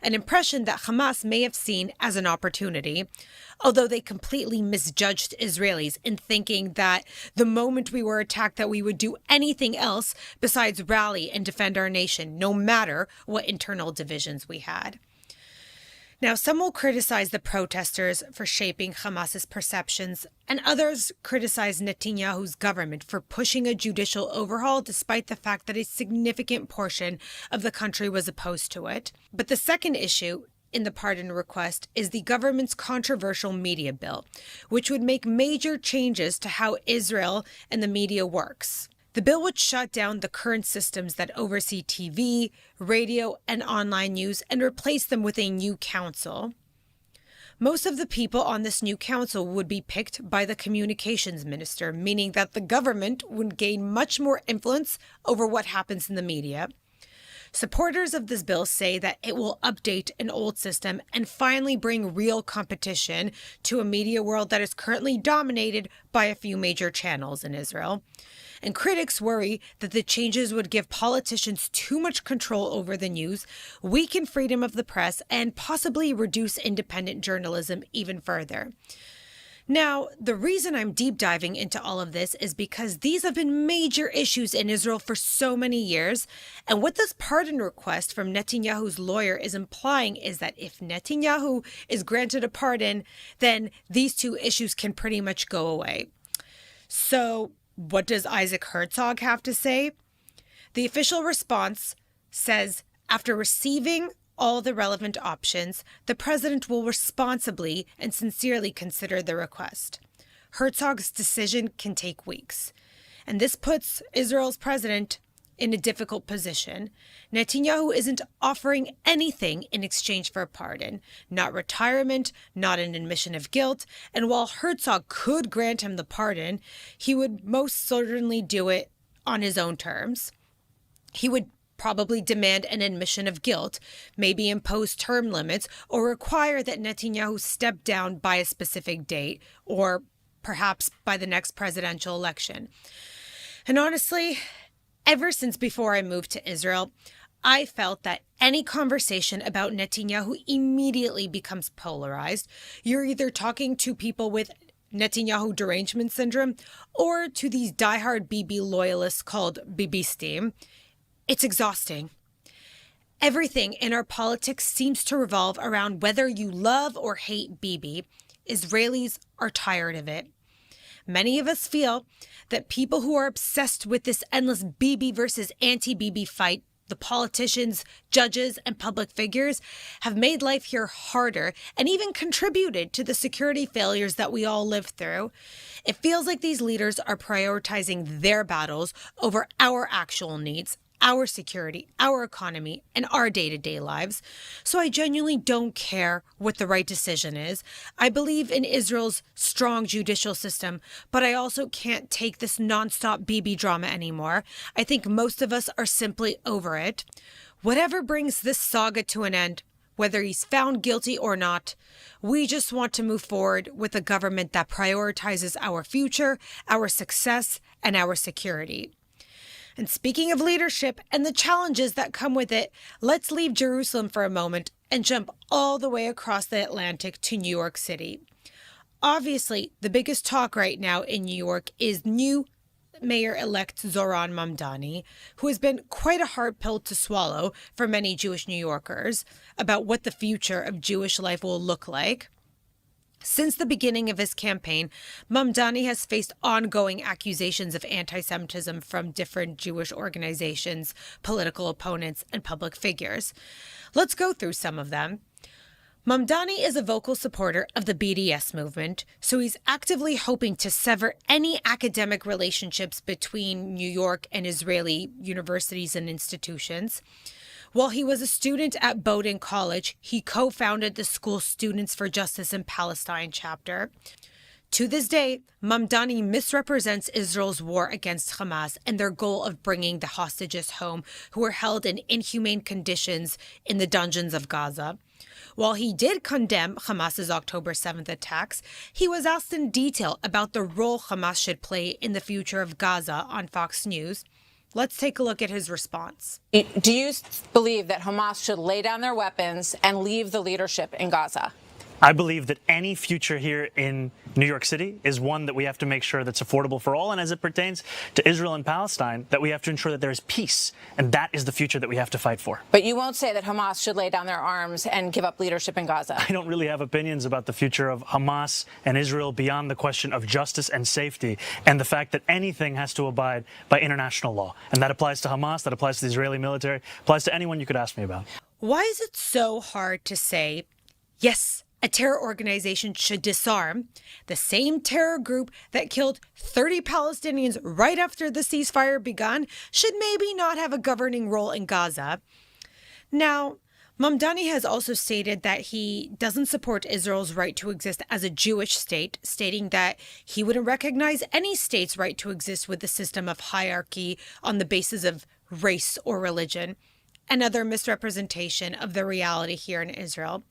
S12: an impression that Hamas may have seen as an opportunity, although they completely misjudged Israelis in thinking that the moment we were attacked that we would do anything else besides rally and defend our nation, no matter what internal divisions we had. Now, some will criticize the protesters for shaping Hamas's perceptions, and others criticize Netanyahu's government for pushing a judicial overhaul despite the fact that a significant portion of the country was opposed to it. But the second issue in the pardon request is the government's controversial media bill, which would make major changes to how Israel and the media works. The bill would shut down the current systems that oversee TV, radio, and online news and replace them with a new council. Most of the people on this new council would be picked by the communications minister, meaning that the government would gain much more influence over what happens in the media. Supporters of this bill say that it will update an old system and finally bring real competition to a media world that is currently dominated by a few major channels in Israel. And critics worry that the changes would give politicians too much control over the news, weaken freedom of the press, and possibly reduce independent journalism even further. Now, the reason I'm deep diving into all of this is because these have been major issues in Israel for so many years. And what this pardon request from Netanyahu's lawyer is implying is that if Netanyahu is granted a pardon, then these two issues can pretty much go away. So, what does Isaac Herzog have to say? The official response says, after receiving all the relevant options, the president will responsibly and sincerely consider the request. Herzog's decision can take weeks, and this puts Israel's president in a difficult position. Netanyahu isn't offering anything in exchange for a pardon, not retirement, not an admission of guilt, and while Herzog could grant him the pardon, he would most certainly do it on his own terms. He would probably demand an admission of guilt, maybe impose term limits, or require that Netanyahu step down by a specific date, or perhaps by the next presidential election. And honestly, ever since before I moved to Israel, I felt that any conversation about Netanyahu immediately becomes polarized. You're either talking to people with Netanyahu derangement syndrome or to these diehard Bibi loyalists called Bibistim. It's exhausting. Everything in our politics seems to revolve around whether you love or hate Bibi. Israelis are tired of it. Many of us feel that people who are obsessed with this endless Bibi versus anti-Bibi fight, the politicians, judges, and public figures, have made life here harder and even contributed to the security failures that we all live through. It feels like these leaders are prioritizing their battles over our actual needs, our security, our economy, and our day-to-day lives. So I genuinely don't care what the right decision is. I believe in Israel's strong judicial system, but I also can't take this nonstop Bibi drama anymore. I think most of us are simply over it. Whatever brings this saga to an end, whether he's found guilty or not, we just want to move forward with a government that prioritizes our future, our success, and our security. And speaking of leadership and the challenges that come with it, let's leave Jerusalem for a moment and jump all the way across the Atlantic to New York City. Obviously, the biggest talk right now in New York is new Mayor-elect Zohran Mamdani, who has been quite a hard pill to swallow for many Jewish New Yorkers about what the future of Jewish life will look like. Since the beginning of his campaign, Mamdani has faced ongoing accusations of anti-Semitism from different Jewish organizations, political opponents, and public figures. Let's go through some of them. Mamdani is a vocal supporter of the BDS movement, so he's actively hoping to sever any academic relationships between New York and Israeli universities and institutions. While he was a student at Bowdoin College, he co-founded the school's Students for Justice in Palestine chapter. To this day, Mamdani misrepresents Israel's war against Hamas and their goal of bringing the hostages home who were held in inhumane conditions in the dungeons of Gaza. While he did condemn Hamas's October 7th attacks, he was asked in detail about the role Hamas should play in the future of Gaza on Fox News. Let's take a look at his response.
S16: Do you believe that Hamas should lay down their weapons and leave the leadership in Gaza?
S17: I believe that any future here in New York City is one that we have to make sure that's affordable for all. And as it pertains to Israel and Palestine, that we have to ensure that there is peace. And that is the future that we have to fight for.
S16: But you won't say that Hamas should lay down their arms and give up leadership in Gaza.
S17: I don't really have opinions about the future of Hamas and Israel beyond the question of justice and safety and the fact that anything has to abide by international law. And that applies to Hamas, that applies to the Israeli military, applies to anyone you could ask me about.
S12: Why is it so hard to say, yes, a terror organization should disarm, the same terror group that killed 30 Palestinians right after the ceasefire began should maybe not have a governing role in Gaza? Now, Mamdani has also stated that he doesn't support Israel's right to exist as a Jewish state, stating that he wouldn't recognize any state's right to exist with a system of hierarchy on the basis of race or religion, another misrepresentation of the reality here in Israel.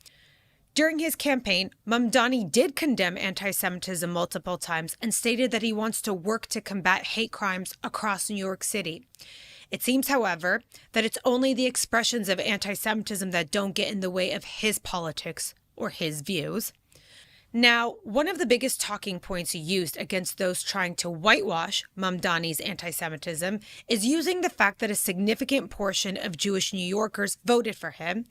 S12: During his campaign, Mamdani did condemn anti-Semitism multiple times and stated that he wants to work to combat hate crimes across New York City. It seems, however, that it's only the expressions of anti-Semitism that don't get in the way of his politics or his views. Now, one of the biggest talking points used against those trying to whitewash Mamdani's anti-Semitism is using the fact that a significant portion of Jewish New Yorkers voted for him.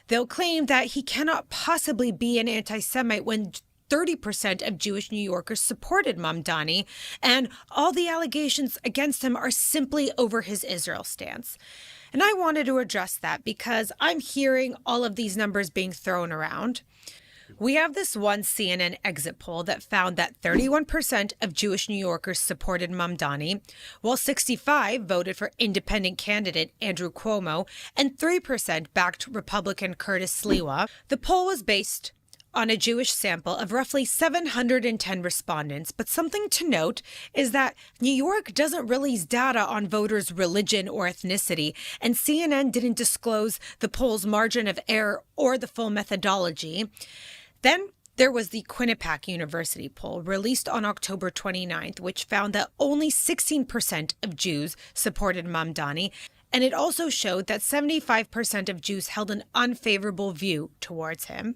S12: They'll claim that he cannot possibly be an anti-Semite when 30% of Jewish New Yorkers supported Mamdani, and all the allegations against him are simply over his Israel stance. And I wanted to address that because I'm hearing all of these numbers being thrown around. We have this one CNN exit poll that found that 31% of Jewish New Yorkers supported Mamdani, while 65% voted for independent candidate Andrew Cuomo, and 3% backed Republican Curtis Sliwa. The poll was based on a Jewish sample of roughly 710 respondents, but something to note is that New York doesn't release data on voters' religion or ethnicity, and CNN didn't disclose the poll's margin of error or the full methodology. Then there was the Quinnipiac University poll released on October 29th, which found that only 16% of Jews supported Mamdani, and it also showed that 75% of Jews held an unfavorable view towards him.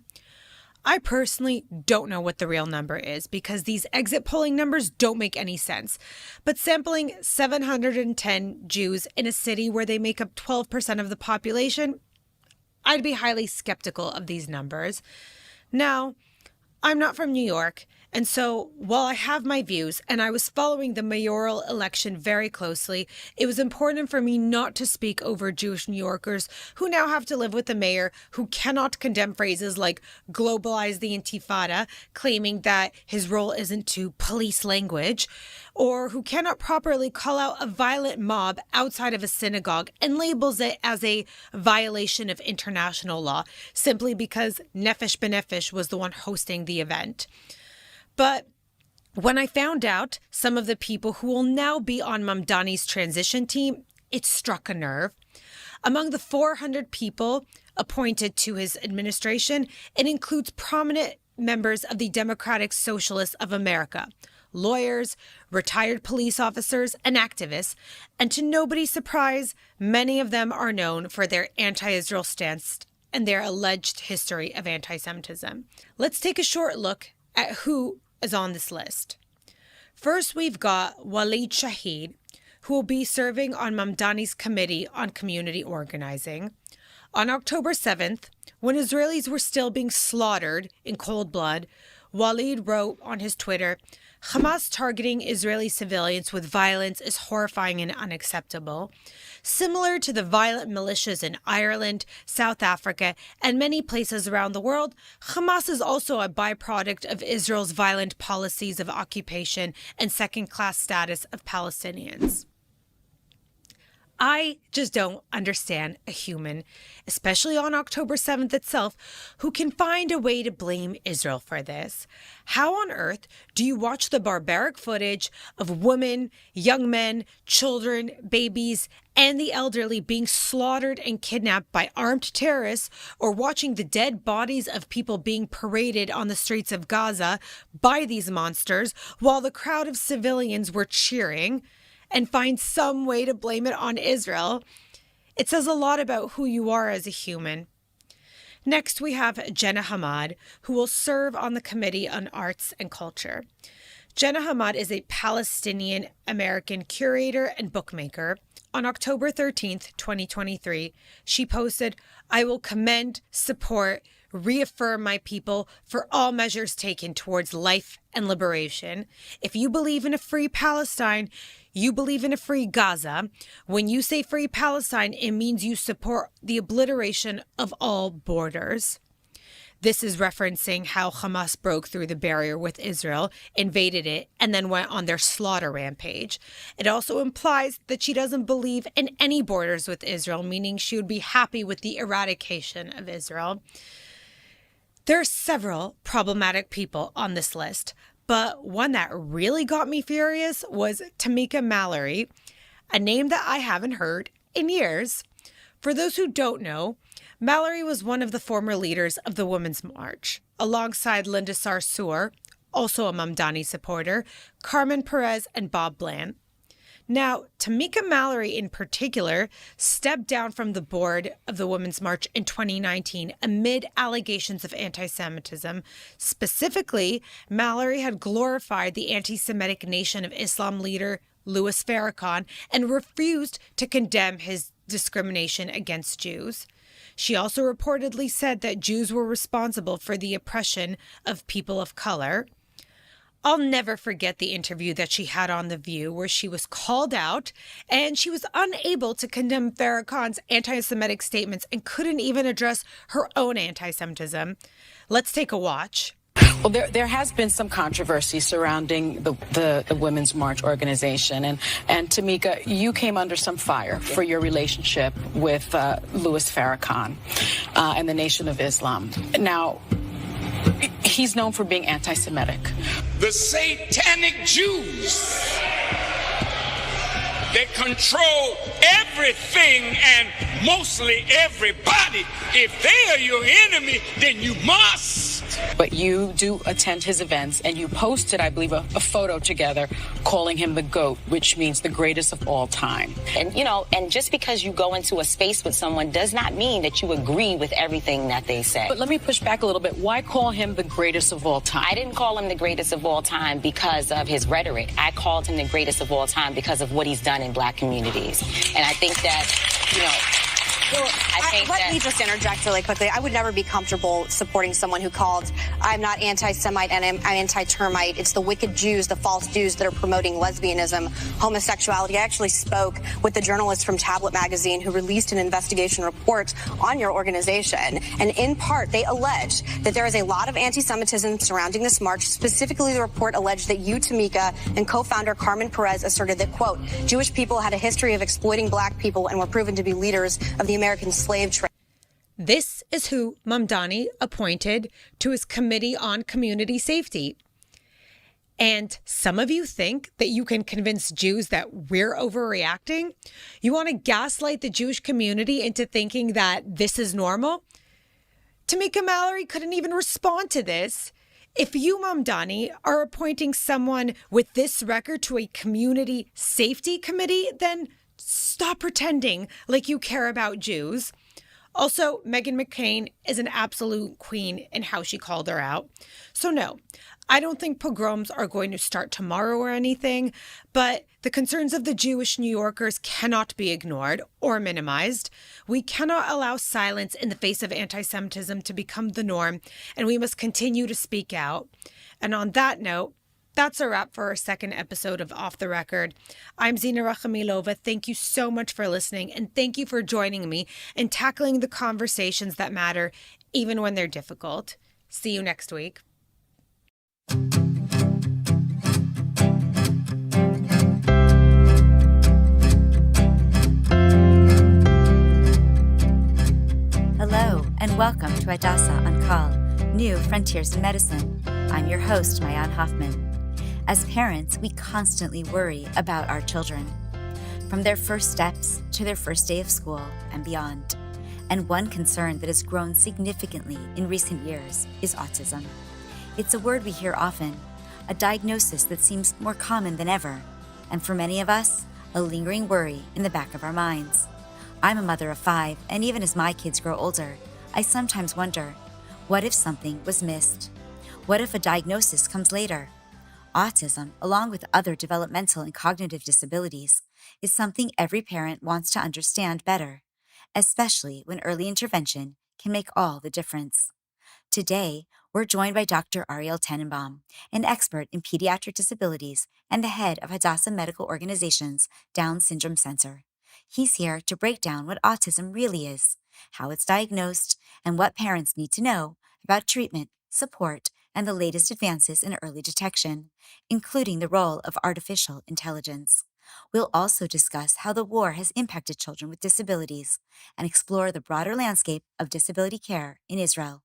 S12: I personally don't know what the real number is because these exit polling numbers don't make any sense. But sampling 710 Jews in a city where they make up 12% of the population, I'd be highly skeptical of these numbers. Now, I'm not from New York, and so while I have my views and I was following the mayoral election very closely, it was important for me not to speak over Jewish New Yorkers who now have to live with a mayor who cannot condemn phrases like globalize the Intifada, claiming that his role isn't to police language, or who cannot properly call out a violent mob outside of a synagogue and labels it as a violation of international law simply because Nefesh B'Nefesh was the one hosting the event. But when I found out some of the people who will now be on Mamdani's transition team, it struck a nerve. Among the 400 people appointed to his administration, it includes prominent members of the Democratic Socialists of America, lawyers, retired police officers, and activists, and to nobody's surprise, many of them are known for their anti-Israel stance and their alleged history of anti-Semitism. Let's take a short look at who is on this list. First, we've got Walid Shahid, who will be serving on Mamdani's Committee on Community Organizing. On October 7th, when Israelis were still being slaughtered in cold blood, Walid wrote on his Twitter, Hamas targeting Israeli civilians with violence is horrifying and unacceptable. Similar to the violent militias in Ireland, South Africa, and many places around the world, Hamas is also a byproduct of Israel's violent policies of occupation and second-class status of Palestinians. I just don't understand a human, especially on October 7th itself, who can find a way to blame Israel for this. How on earth do you watch the barbaric footage of women, young men, children, babies, and the elderly being slaughtered and kidnapped by armed terrorists, or watching the dead bodies of people being paraded on the streets of Gaza by these monsters while the crowd of civilians were cheering, and find some way to blame it on Israel? It says a lot about who you are as a human. Next, we have Jenna Hamad, who will serve on the Committee on Arts and Culture. Jenna Hamad is a Palestinian-American curator and bookmaker. On October 13th, 2023, she posted, I will commend, support, reaffirm my people for all measures taken towards life and liberation. If you believe in a free Palestine, you believe in a free Gaza. When you say free Palestine, it means you support the obliteration of all borders. This is referencing how Hamas broke through the barrier with Israel, invaded it, and then went on their slaughter rampage. It also implies that she doesn't believe in any borders with Israel, meaning she would be happy with the eradication of Israel. There are several problematic people on this list, but one that really got me furious was Tamika Mallory, a name that I haven't heard in years. For those who don't know, Mallory was one of the former leaders of the Women's March, alongside Linda Sarsour, also a Mamdani supporter, Carmen Perez, and Bob Bland. Now, Tamika Mallory in particular stepped down from the board of the Women's March in 2019 amid allegations of anti-Semitism. Specifically, Mallory had glorified the anti-Semitic Nation of Islam leader Louis Farrakhan and refused to condemn his discrimination against Jews. She also reportedly said that Jews were responsible for the oppression of people of color. I'll never forget the interview that she had on The View where she was called out and she was unable to condemn Farrakhan's anti-Semitic statements and couldn't even address her own anti-Semitism. Let's take a watch.
S18: Well, there has been some controversy surrounding the Women's March organization. And Tamika, you came under some fire for your relationship with Louis Farrakhan and the Nation of Islam. Now, he's known for being anti-Semitic.
S19: The satanic Jews, they control everything and mostly everybody. If they are your enemy, then you must
S18: But you do attend his events, and you posted, I believe, a photo together calling him the GOAT, which means the greatest of all time.
S20: And, and just because you go into a space with someone does not mean that you agree with everything that they say.
S18: But let me push back a little bit. Why call him the greatest of all time?
S20: I didn't call him the greatest of all time because of his rhetoric. I called him the greatest of all time because of what he's done in Black communities. And I think that,
S21: Let me just interject really quickly. I would never be comfortable supporting someone who called, I'm not anti-Semite and I'm anti-termite. It's the wicked Jews, the false Jews that are promoting lesbianism, homosexuality. I actually spoke with the journalist from Tablet magazine who released an investigation report on your organization. And in part, they alleged that there is a lot of anti-Semitism surrounding this march. Specifically, the report alleged that you, Tamika, and co-founder Carmen Perez asserted that, quote, Jewish people had a history of exploiting Black people and were proven to be leaders of the American slave trade.
S12: This is who Mamdani appointed to his Committee on Community Safety. And some of you think that you can convince Jews that we're overreacting? You want to gaslight the Jewish community into thinking that this is normal? Tamika Mallory couldn't even respond to this. If you, Mamdani, are appointing someone with this record to a community safety committee, then stop pretending like you care about Jews. Also, Meghan McCain is an absolute queen in how she called her out. So no, I don't think pogroms are going to start tomorrow or anything, but the concerns of the Jewish New Yorkers cannot be ignored or minimized. We cannot allow silence in the face of anti-Semitism to become the norm, and we must continue to speak out. And on that note, that's a wrap for our second episode of Off the Record. I'm Zina Rachamilova. Thank you so much for listening, and thank you for joining me and tackling the conversations that matter, even when they're difficult. See you next week.
S14: Hello, and welcome to Hadassah on Call, New Frontiers in Medicine. I'm your host, Mayan Hoffman. As parents, we constantly worry about our children, from their first steps to their first day of school and beyond. And one concern that has grown significantly in recent years is autism. It's a word we hear often, a diagnosis that seems more common than ever, and for many of us, a lingering worry in the back of our minds. I'm a mother of 5, and even as my kids grow older, I sometimes wonder, what if something was missed? What if a diagnosis comes later? Autism, along with other developmental and cognitive disabilities, is something every parent wants to understand better, especially when early intervention can make all the difference. Today, we're joined by Dr. Ariel Tenenbaum, an expert in pediatric disabilities and the head of Hadassah Medical Organization's Down Syndrome Center. He's here to break down what autism really is, how it's diagnosed, and what parents need to know about treatment, support, and the latest advances in early detection, including the role of artificial intelligence. We'll also discuss how the war has impacted children with disabilities and explore the broader landscape of disability care in Israel.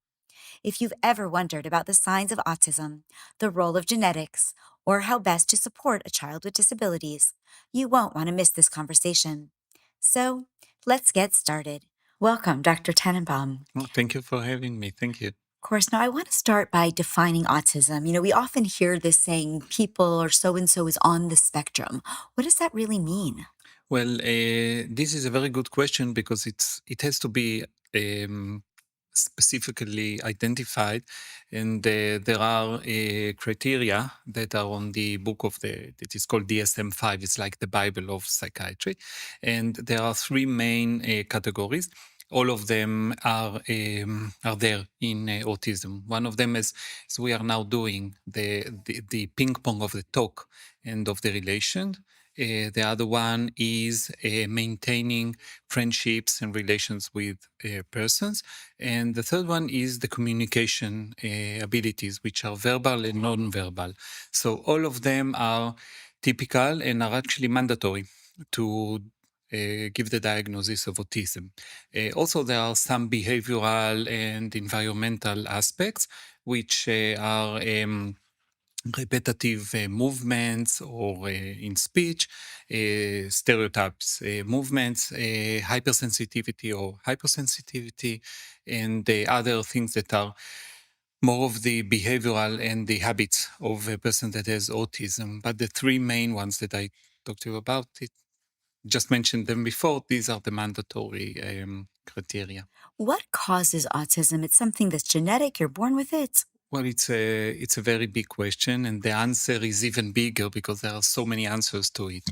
S14: If you've ever wondered about the signs of autism, the role of genetics, or how best to support a child with disabilities, you won't want to miss this conversation. So, let's get started. Welcome, Dr. Tenenbaum.
S22: Well, thank you for having me. Thank you.
S14: Of course. Now, I want to start by defining autism. We often hear this saying, people or so-and-so is on the spectrum. What does that really mean?
S22: Well, this is a very good question because it has to be specifically identified, and there are criteria that are on the book that is called DSM-5. It's like the Bible of psychiatry, and there are 3 main categories. All of them are there in autism. One of them is, so we are now doing the ping pong of the talk and of the relation. The other one is maintaining friendships and relations with persons. And the third one is the communication abilities, which are verbal and non-verbal. So all of them are typical and are actually mandatory to give the diagnosis of autism. Also, there are some behavioral and environmental aspects, which are repetitive movements or in speech, stereotypes, movements, hypersensitivity or hypersensitivity, and other things that are more of the behavioral and the habits of a person that has autism. But the three main ones that I talked to you about, it just mentioned them before, these are the mandatory criteria.
S14: What causes autism? It's something that's genetic, you're born with it.
S22: Well, it's a very big question, and the answer is even bigger because there are so many answers to it.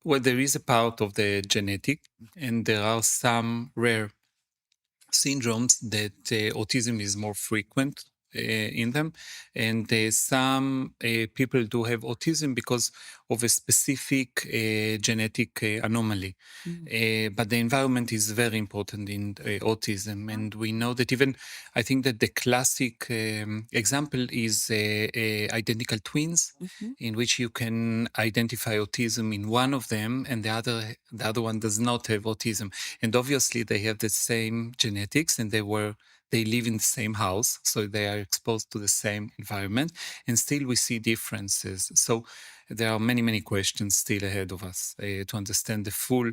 S22: Well, there is a part of the genetic, and there are some rare syndromes that autism is more frequent in them, and some people do have autism because of a specific genetic anomaly. But the environment is very important in autism, and we know that even I think that the classic example is identical twins, in which you can identify autism in one of them, and the other one does not have autism, and obviously they have the same genetics, and they live in the same house, so they are exposed to the same environment, and still we see differences. So there are many questions still ahead of us to understand the full,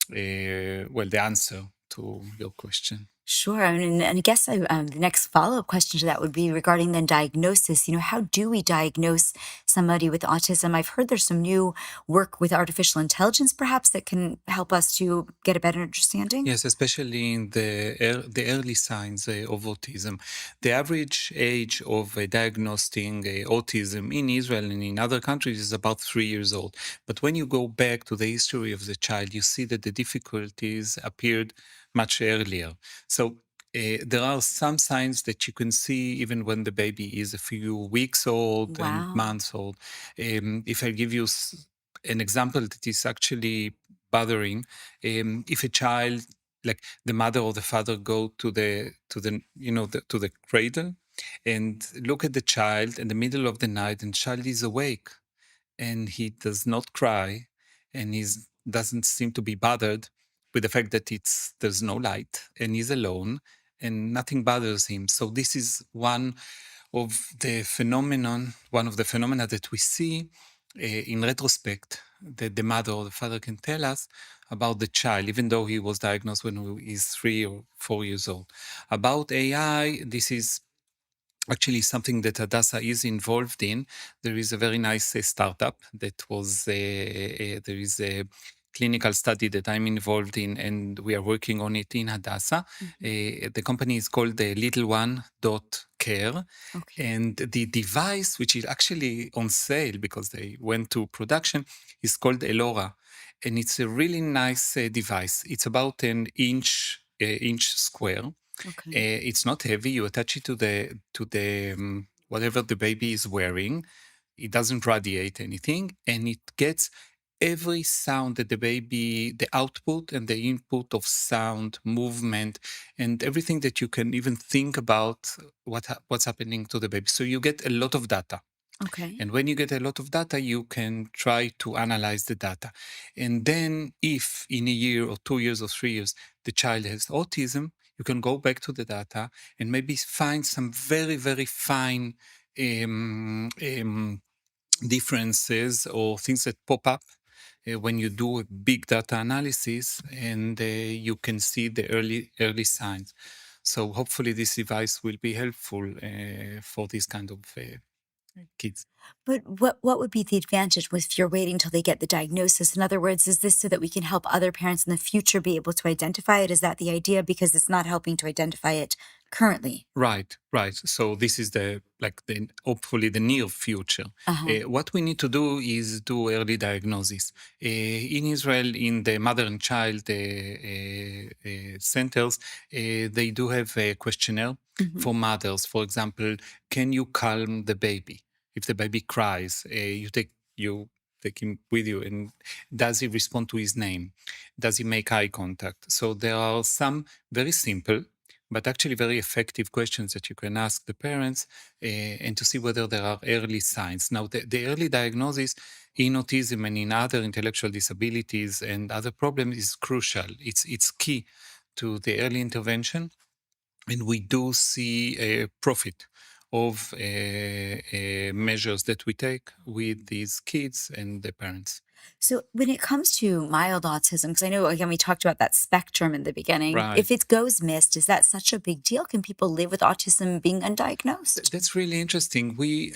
S22: the answer to your question.
S14: Sure. And I guess the next follow-up question to that would be regarding the diagnosis. How do we diagnose somebody with autism? I've heard there's some new work with artificial intelligence, perhaps, that can help us to get a better understanding.
S22: Yes, especially in the early signs of autism. The average age of diagnosing autism in Israel and in other countries is about 3 years old. But when you go back to the history of the child, you see that the difficulties appeared much earlier. So there are some signs that you can see even when the baby is a few weeks old and months old. If I give you an example that is actually bothering, if a child, like the mother or the father, go to the cradle and look at the child in the middle of the night, and child is awake and he does not cry, and he doesn't seem to be bothered with the fact that there's no light and he's alone and nothing bothers him. So this is one of the phenomena that we see in retrospect, that the mother or the father can tell us about the child, even though he was diagnosed when he is 3 or 4 years old. About AI, this is actually something that Hadassah is involved in. There is a very nice startup that was, there is a clinical study that I'm involved in, and we are working on it in Hadassah. The company is called LittleOne.care. And the device, which is actually on sale because they went to production, is called Elora. And it's a really nice device. It's about an inch square. It's not heavy. You attach it to the whatever the baby is wearing. It doesn't radiate anything, and it gets every sound that the output and the input of sound, movement, and everything that you can even think about what's happening to the baby. So you get a lot of data.
S14: Okay.
S22: And when you get a lot of data, you can try to analyze the data. And then if in a year or 2 years or 3 years, the child has autism, you can go back to the data and maybe find some very fine differences or things that pop up when you do a big data analysis, and you can see the early signs. So hopefully this device will be helpful for this kind of kids.
S14: But what would be the advantage if you're waiting till they get the diagnosis? In other words, is this so that we can help other parents in the future be able to identify it? Is that the idea? Because it's not helping to identify it currently.
S22: Right. So this is hopefully the near future. What we need to do is do early diagnosis. In Israel, in the mother and child centers, they do have a questionnaire for mothers. For example, can you calm the baby? If the baby cries, you take him with you, and does he respond to his name? Does he make eye contact? So there are some very simple but actually very effective questions that you can ask the parents and to see whether there are early signs. Now, the early diagnosis in autism and in other intellectual disabilities and other problems is crucial. It's key to the early intervention, and we do see a profit of measures that we take with these kids and the parents.
S14: So when it comes to mild autism, because I know, again, we talked about that spectrum in the beginning.
S22: Right.
S14: If it goes missed, is that such a big deal? Can people live with autism being undiagnosed?
S22: That's really interesting. We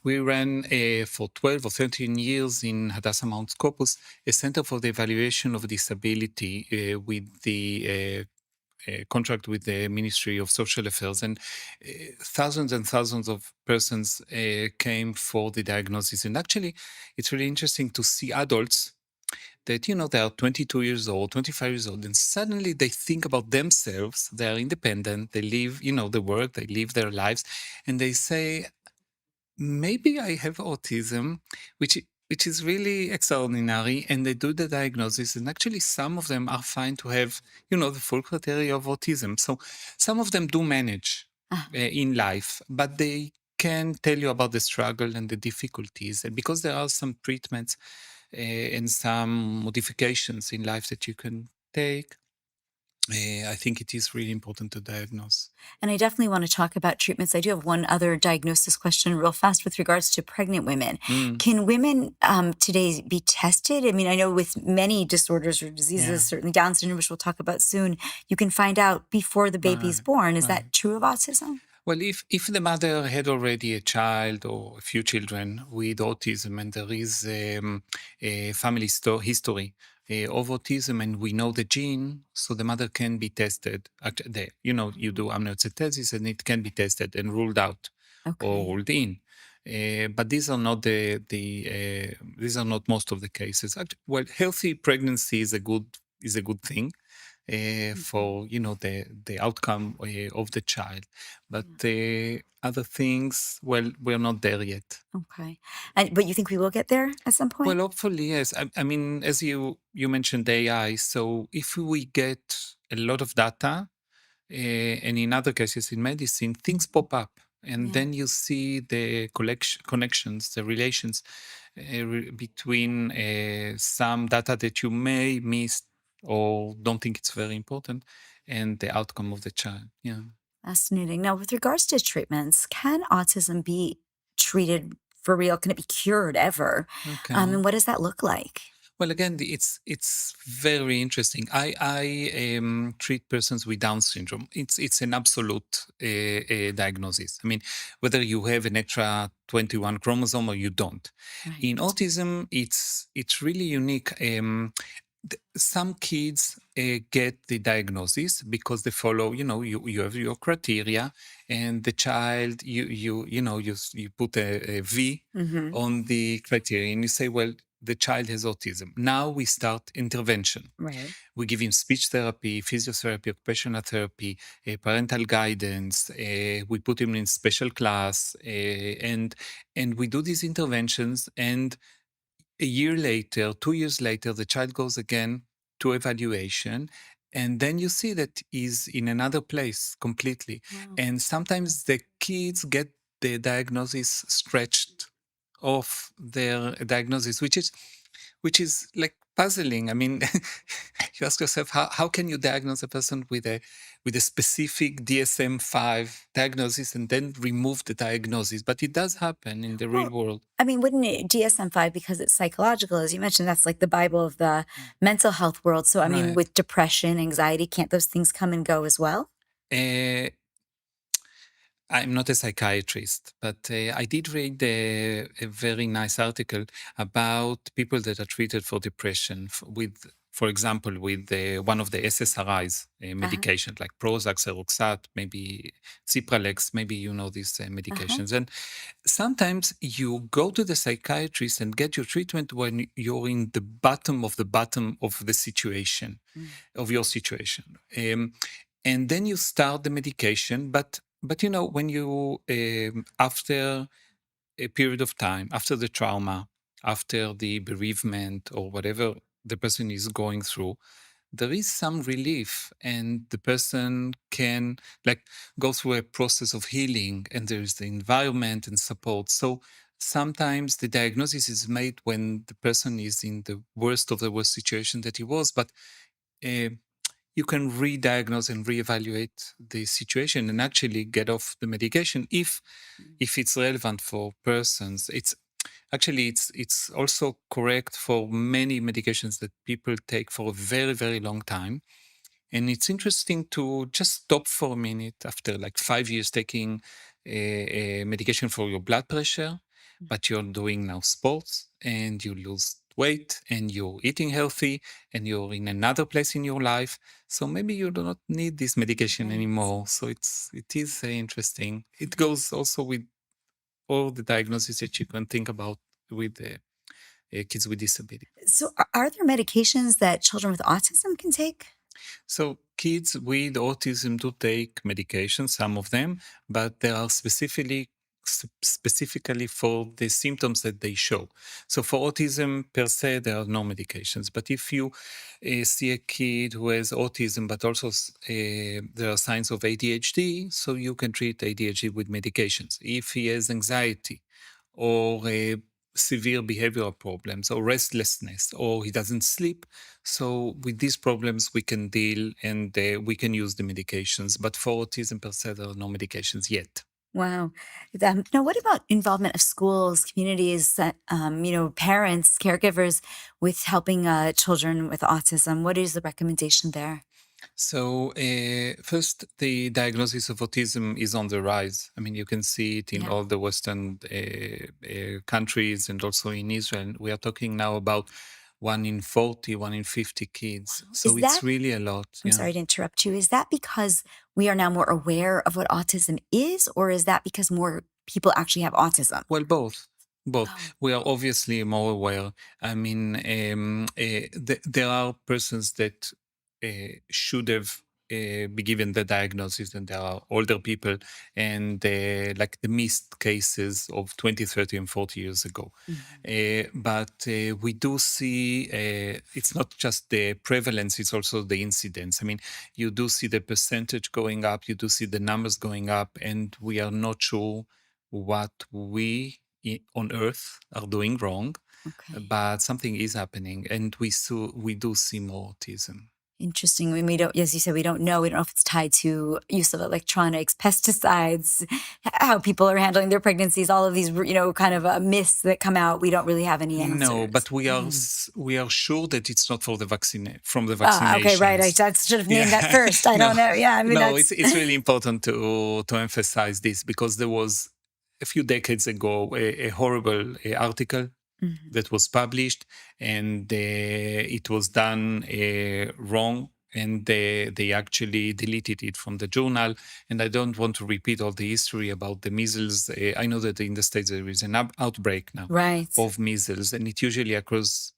S22: ran for 12 or 13 years in Hadassah Mount Scopus a center for the evaluation of disability with the contract with the Ministry of Social Affairs, and thousands and thousands of persons came for the diagnosis. And actually, it's really interesting to see adults that, they are 22 years old, 25 years old, and suddenly they think about themselves. They are independent. They live, they work, they live their lives, and they say, maybe I have autism, which is really extraordinary. And they do the diagnosis, and actually some of them are fine to have, the full criteria of autism. So some of them do manage in life, but they can tell you about the struggle and the difficulties. And because there are some treatments and some modifications in life that you can take, I think it is really important to diagnose.
S14: And I definitely want to talk about treatments. I do have one other diagnosis question real fast with regards to pregnant women. Can women today be tested? I mean, I know with many disorders or diseases, certainly Down syndrome, which we'll talk about soon, you can find out before the baby's born. Is that true of autism?
S22: Well, if the mother had already a child or a few children with autism, and there is a family history of autism, and we know the gene, so the mother can be tested. You do amniocentesis, and it can be tested and ruled out or ruled in. But these are not these are not most of the cases. Well, healthy pregnancy is a good thing. For the outcome of the child, but other things, well, we're not there yet.
S14: Okay, but you think we will get there at some point?
S22: Well, hopefully, yes. I mean, as you mentioned AI, so if we get a lot of data, and in other cases in medicine, things pop up, and then you see the connections, the relations between some data that you may miss or don't think it's very important, and the outcome of the child. Yeah.
S14: Fascinating. Now, with regards to treatments, can autism be treated for real? Can it be cured ever?
S22: Okay.
S14: And what does that look like?
S22: Well, again, it's very interesting. I treat persons with Down syndrome. It's an absolute diagnosis. I mean, whether you have an extra 21 chromosome or you don't. In autism, it's really unique. Some kids get the diagnosis because they follow, you have your criteria, and the child, you put a V on the criteria, and you say, well, the child has autism. Now we start intervention.
S14: Right.
S22: We give him speech therapy, physiotherapy, occupational therapy, parental guidance. We put him in special class, and we do these interventions. And a year later, 2 years later, the child goes again to evaluation, and then you see that he's in another place completely. And sometimes the kids get the diagnosis stretched off their diagnosis, which is like puzzling. I mean, you ask yourself, how can you diagnose a person with a specific DSM-5 diagnosis and then remove the diagnosis? But it does happen in the real world.
S14: I mean, wouldn't it DSM-5, because it's psychological, as you mentioned, that's like the Bible of the mental health world. So, I mean, with depression, anxiety, can't those things come and go as well?
S22: I'm not a psychiatrist, but I did read a very nice article about people that are treated for depression for example, with one of the SSRIs medications like Prozac, Seroxat, maybe Cipralex, maybe you know these medications. And sometimes you go to the psychiatrist and get your treatment when you're in the bottom of the situation, of your situation. And then you start the medication, but when you, after a period of time, after the trauma, after the bereavement or whatever the person is going through, there is some relief, and the person can go through a process of healing, and there is the environment and support. So sometimes the diagnosis is made when the person is in the worst of the worst situation that he was, but you can re-diagnose and reevaluate the situation and actually get off the medication if it's relevant for persons. Actually, it's also correct for many medications that people take for a very, very long time. And it's interesting to just stop for a minute after like 5 years taking a medication for your blood pressure, but you're doing now sports and you lose weight and you're eating healthy and you're in another place in your life. So maybe you do not need this medication anymore. So it is interesting. It goes also with all the diagnoses that you can think about with kids with disability.
S4: So, are there medications that children with autism can take?
S22: So kids with autism do take medication, some of them, but they are specifically for the symptoms that they show. So for autism per se, there are no medications. But if you see a kid who has autism, but also there are signs of ADHD, so you can treat ADHD with medications. If he has anxiety or severe behavioral problems or restlessness or he doesn't sleep, so with these problems we can deal and we can use the medications. But for autism per se, there are no medications yet.
S4: Wow. Now, what about involvement of schools, communities, parents, caregivers with helping children with autism? What is the recommendation there?
S22: So first, the diagnosis of autism is on the rise. I mean, you can see it in all the Western countries and also in Israel. We are talking now about 1 in 40, 1 in 50 kids. So it's really a lot.
S4: I'm sorry to interrupt you. Is that because we are now more aware of what autism is, or is that because more people actually have autism?
S22: Well, both. We are obviously more aware. I mean, there are persons that should have be given the diagnosis, and there are older people and like the missed cases of 20, 30, and 40 years ago. But we do see it's not just the prevalence, it's also the incidence. I mean, you do see the percentage going up, you do see the numbers going up, and we are not sure what we on Earth are doing wrong, but something is happening, and we do see more autism.
S4: Interesting. We don't, as you said, we don't know. We don't know if it's tied to use of electronics, pesticides, how people are handling their pregnancies, all of these, kind of myths that come out. We don't really have any answers.
S22: No, but we are sure that it's not for the vaccine from the vaccination.
S4: Okay, right. I should have named that first. I don't know. Yeah, I mean,
S22: it's really important to emphasize this, because there was a few decades ago a horrible article that was published, and it was done wrong, and they actually deleted it from the journal. And I don't want to repeat all the history about the measles. I know that in the States there is an outbreak now of measles, and it usually occurs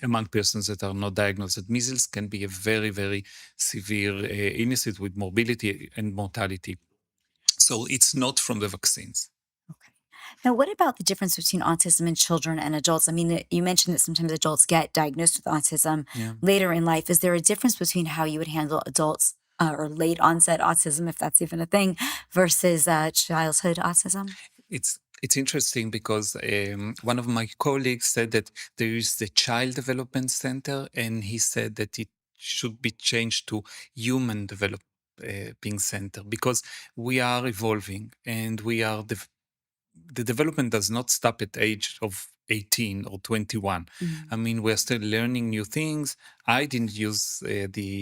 S22: among persons that are not diagnosed. That measles can be a very, very severe illness with morbidity and mortality. So it's not from the vaccines.
S4: Now, what about the difference between autism in children and adults? I mean, you mentioned that sometimes adults get diagnosed with autism later in life. Is there a difference between how you would handle adults or late onset autism, if that's even a thing, versus childhood autism?
S22: It's interesting because one of my colleagues said that there is the Child Development Center, and he said that it should be changed to Human Developing Center, because we are evolving, and the development does not stop at the age of 18 or 21. I mean, we're still learning new things. I didn't use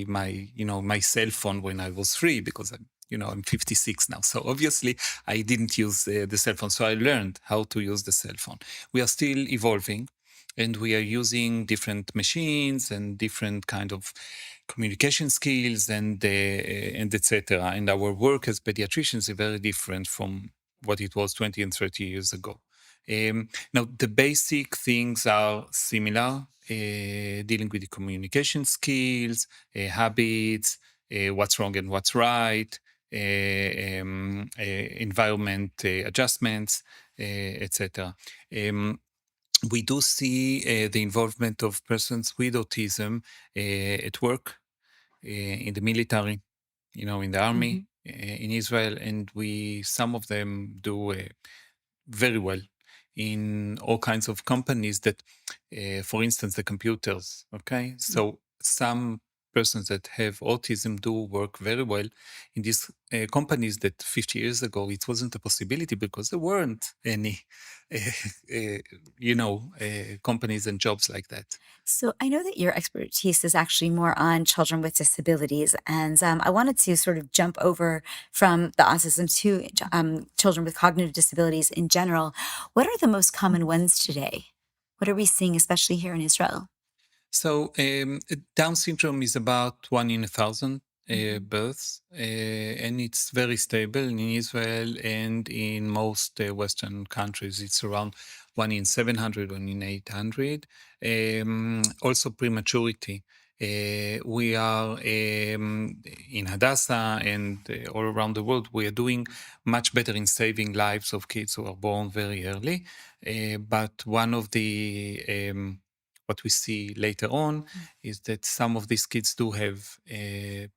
S22: my cell phone when I was 3, because I'm 56 now. So obviously I didn't use the cell phone. So I learned how to use the cell phone. We are still evolving, and we are using different machines and different kind of communication skills and etc. And our work as pediatricians is very different from what it was 20 and 30 years ago. Now, the basic things are similar, dealing with the communication skills, habits, what's wrong and what's right, environment adjustments, etc. We do see the involvement of persons with autism at work, in the military, in the army, in Israel, and some of them do very well in all kinds of companies that, for instance, the computers, okay? So some persons that have autism do work very well in these companies that 50 years ago it wasn't a possibility because there weren't any, companies and jobs like that.
S4: So I know that your expertise is actually more on children with disabilities, and I wanted to sort of jump over from the autism to children with cognitive disabilities in general. What are the most common ones today? What are we seeing, especially here in Israel?
S22: So Down syndrome is about 1 in 1,000 births, and it's very stable in Israel and in most Western countries. It's around 1 in 700, 1 in 800. Also prematurity. We are in Hadassah and all around the world, we are doing much better in saving lives of kids who are born very early. But one of the what we see later on is that some of these kids do have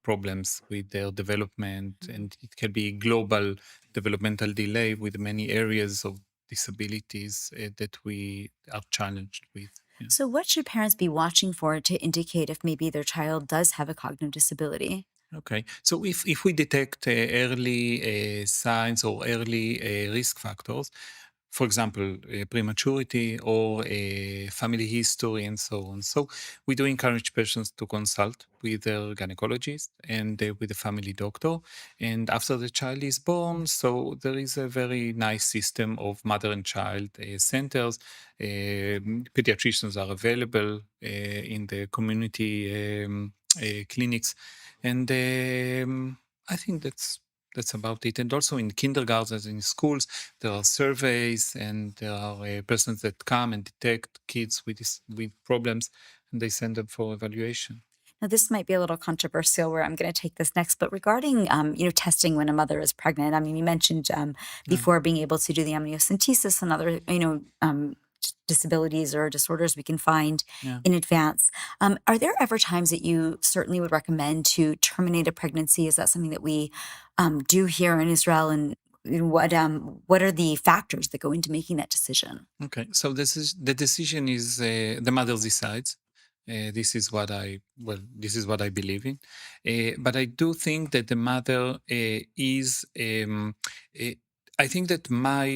S22: problems with their development, and it can be global developmental delay with many areas of disabilities that we are challenged with. Yeah.
S4: So what should parents be watching for to indicate if maybe their child does have a cognitive disability?
S22: Okay, so if we detect early signs or early risk factors, for example, prematurity or a family history and so on. So we do encourage patients to consult with their gynecologist and with the family doctor. And after the child is born, so there is a very nice system of mother and child centers. Pediatricians are available in the community clinics. And I think that's about it. And also in kindergartens, in schools, there are surveys and there are persons that come and detect kids with problems, and they send them for evaluation.
S4: Now, this might be a little controversial where I'm going to take this next, but regarding, testing when a mother is pregnant, I mean, you mentioned before being able to do the amniocentesis and other, disabilities or disorders we can find
S22: Yeah.
S4: in advance. Are there ever times that you certainly would recommend to terminate a pregnancy? Is that something that we do here in Israel? And what are the factors that go into making that decision?
S22: Okay, so the decision is the mother decides. This is what I believe in. But I do think that the mother is. I think that my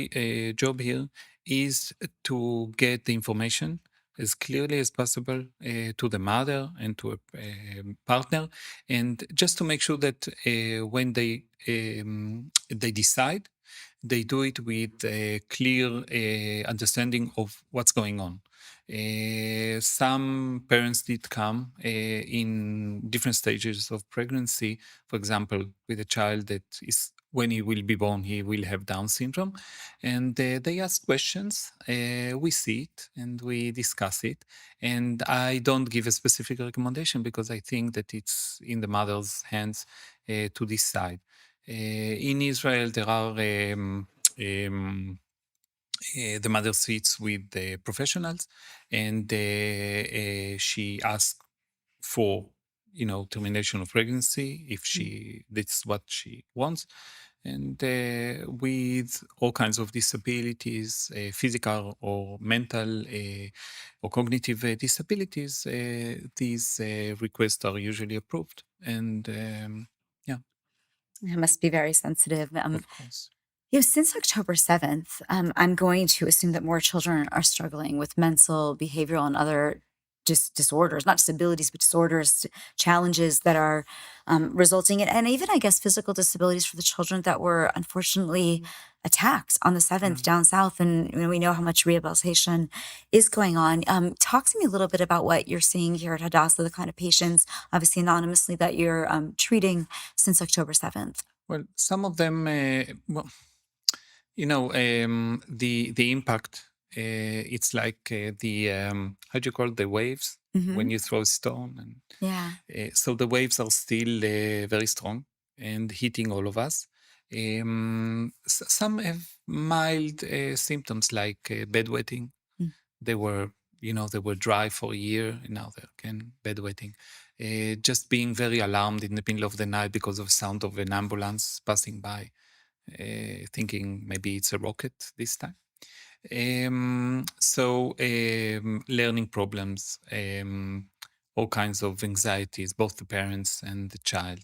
S22: job here is to get the information as clearly as possible to the mother and to a partner, and just to make sure that when they decide, they do it with a clear understanding of what's going on. Some parents did come in different stages of pregnancy. For example, with a child that is, when he will be born, he will have Down syndrome. And they ask questions. We see it and we discuss it. And I don't give a specific recommendation because I think that it's in the mother's hands to decide. In Israel, there are the mother sits with the professionals, and she asks for termination of pregnancy if that's what she wants, and with all kinds of disabilities, physical or mental or cognitive disabilities, these requests are usually approved, and yeah.
S4: It must be very sensitive.
S22: Of course.
S4: Since October 7th, I'm going to assume that more children are struggling with mental, behavioral, and other disorders, not disabilities, but disorders, challenges that are resulting in, and even, I guess, physical disabilities for the children that were unfortunately attacked on the 7th down south. And we know how much rehabilitation is going on. Talk to me a little bit about what you're seeing here at Hadassah, the kind of patients, obviously anonymously, that you're treating since October 7th.
S22: Well, some of them, the impact. It's like the how do you call it, the waves when you throw a stone, and
S4: Yeah.
S22: so the waves are still very strong and hitting all of us. Some have mild symptoms like bedwetting. They were, they were dry for a year, and now they're again bedwetting. Just being very alarmed in the middle of the night because of sound of an ambulance passing by, thinking maybe it's a rocket this time. Learning problems, all kinds of anxieties, both the parents and the child.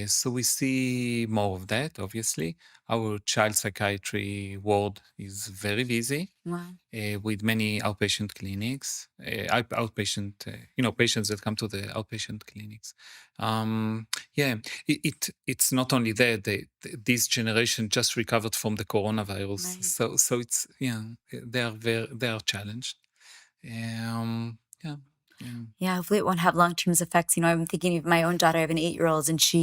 S22: So we see more of that, obviously. Our child psychiatry ward is very busy
S4: Wow.
S22: with many outpatient clinics, patients that come to the outpatient clinics. It's not only that, this generation just recovered from the coronavirus.
S4: Right.
S22: So it's, they are challenged. Um, yeah.
S4: Yeah, hopefully it won't have long-term effects. I'm thinking of my own daughter. I have an 8-year-old, and she,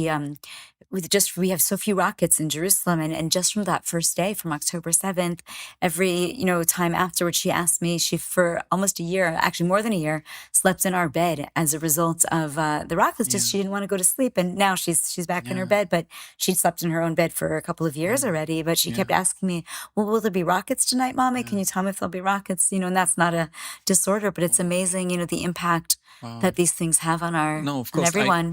S4: we have so few rockets in Jerusalem, and just from that first day, from October 7th, every time afterwards, she asked me. She, for almost a year, actually more than a year, slept in our bed as a result of the rockets. Just she didn't want to go to sleep, and now she's back in her bed. But she'd slept in her own bed for a couple of years already. But she kept asking me, "Well, will there be rockets tonight, Mommy? Can you tell me if there'll be rockets?" And that's not a disorder, but it's amazing, the impact that these things have on
S22: No, of
S4: on
S22: course.
S4: everyone.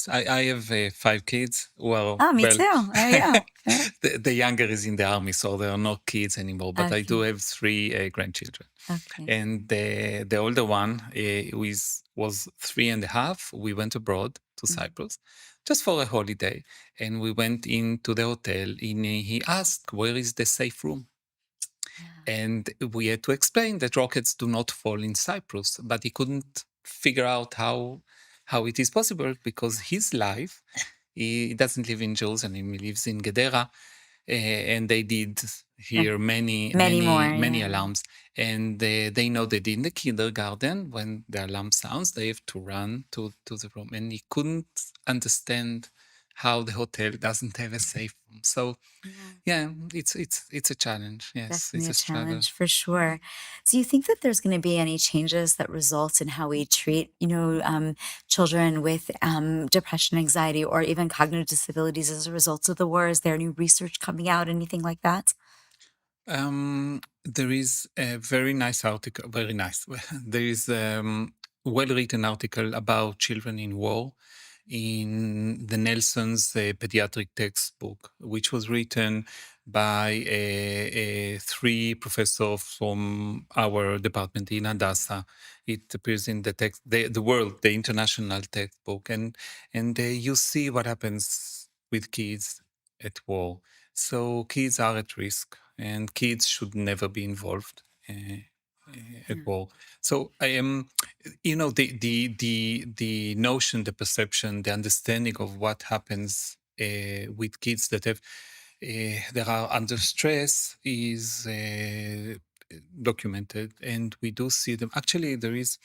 S22: I have 5 kids. Well,
S4: Oh, me too. There you go. Yeah.
S22: the younger is in the army, so there are no kids anymore. But I do have 3 grandchildren.
S4: Okay.
S22: And the older one was 3.5. We went abroad to Cyprus just for a holiday. And we went into the hotel and he asked, where is the safe room? And we had to explain that rockets do not fall in Cyprus, but he couldn't figure out how it is possible because his life, he doesn't live in Jerusalem, he lives in Gedera, and they did hear many alarms. And they know that in the kindergarten, when the alarm sounds, they have to run to the room. And he couldn't understand how the hotel doesn't have a safe room. So it's a challenge. Yes,
S4: Definitely
S22: it's
S4: a
S22: struggle.
S4: challenge for sure. So you think that there's going to be any changes that result in how we treat, children with depression, anxiety, or even cognitive disabilities as a result of the war? Is there new research coming out, anything like that?
S22: There is a very nice article, very nice. There is a well-written article about children in war in the Nelson's pediatric textbook, which was written by 3 professors from our department in Hadassah. It appears in the text, the international textbook, and you see what happens with kids at war. So kids are at risk, and kids should never be involved at war. So I am, the notion, the perception, the understanding of what happens with kids that are under stress is documented, and we do see them. Actually, there is.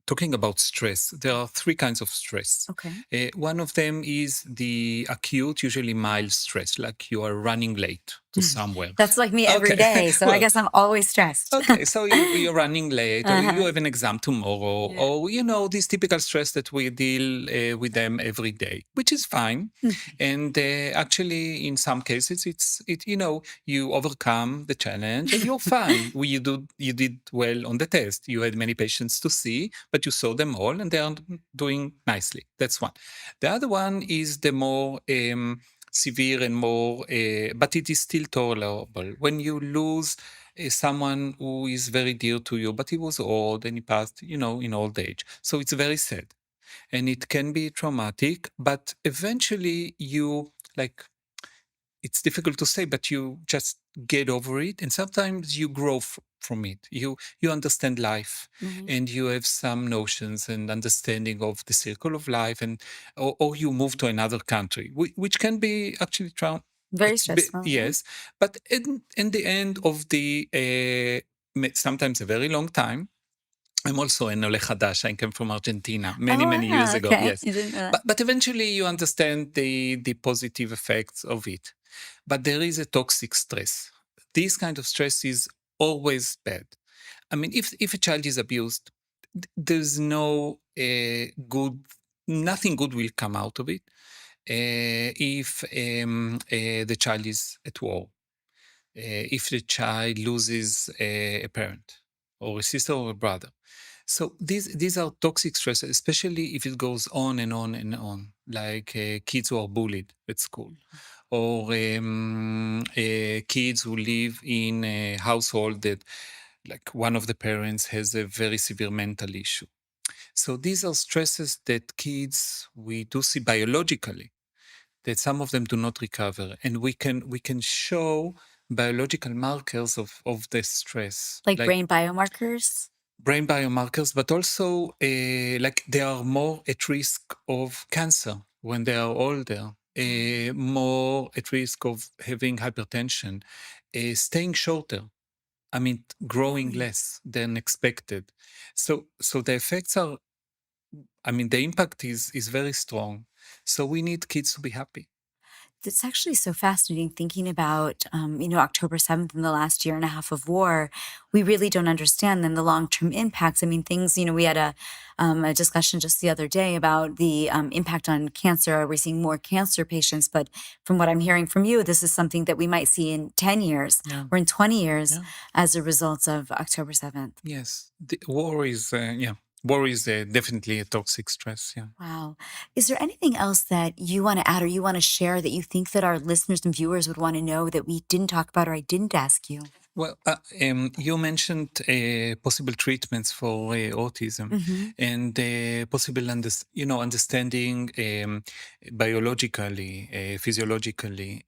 S22: Talking about stress, there are 3 kinds of stress.
S4: Okay.
S22: One of them is the acute, usually mild stress, like you are running late to somewhere.
S4: That's like me every day. So I guess I'm always stressed.
S22: Okay, so you're running late, or you have an exam tomorrow, or this typical stress that we deal with them every day, which is fine. And actually, in some cases, you overcome the challenge and you're fine. You did well on the test. You had many patients to see, but you saw them all and they are doing nicely. That's one. The other one is the more severe and more, but it is still tolerable. When you lose someone who is very dear to you, but he was old and he passed, in old age. So it's very sad. And it can be traumatic, but eventually it's difficult to say, but you just get over it. And sometimes you grow from it. You understand life, and you have some notions and understanding of the circle of life, or you move to another country, which can be actually
S4: very stressful.
S22: Yes, but in the end of the sometimes a very long time. I'm also an Ole Hadash. I came from Argentina many years ago.
S4: Okay.
S22: Yes,
S4: You didn't know that.
S22: but eventually you understand the positive effects of it. But there is a toxic stress. This kind of stress is always bad. I mean, if a child is abused, there's no nothing good will come out of it. If the child is at war, if the child loses a parent or a sister or a brother. So these are toxic stress, especially if it goes on and on and on, like kids who are bullied at school, or kids who live in a household that like one of the parents has a very severe mental issue. So these are stresses that kids, we do see biologically, that some of them do not recover. And we can show biological markers of the stress.
S4: Like brain biomarkers?
S22: Brain biomarkers, but also like they are more at risk of cancer when they are older, more at risk of having hypertension, staying shorter. I mean, growing less than expected. So the effects are, I mean, the impact is very strong. So we need kids to be happy.
S4: It's actually so fascinating thinking about, October 7th and the last year and a half of war. We really don't understand then the long-term impacts. I mean, things, we had a discussion just the other day about the impact on cancer. We're seeing more cancer patients, but from what I'm hearing from you, this is something that we might see in 10 years or in 20 years as a result of October 7th.
S22: Yes, the war is, war is definitely a toxic stress,
S4: Wow. Is there anything else that you want to add or you want to share that you think that our listeners and viewers would want to know that we didn't talk about or I didn't ask you?
S22: Well, you mentioned possible treatments for autism and possible understanding biologically, physiologically,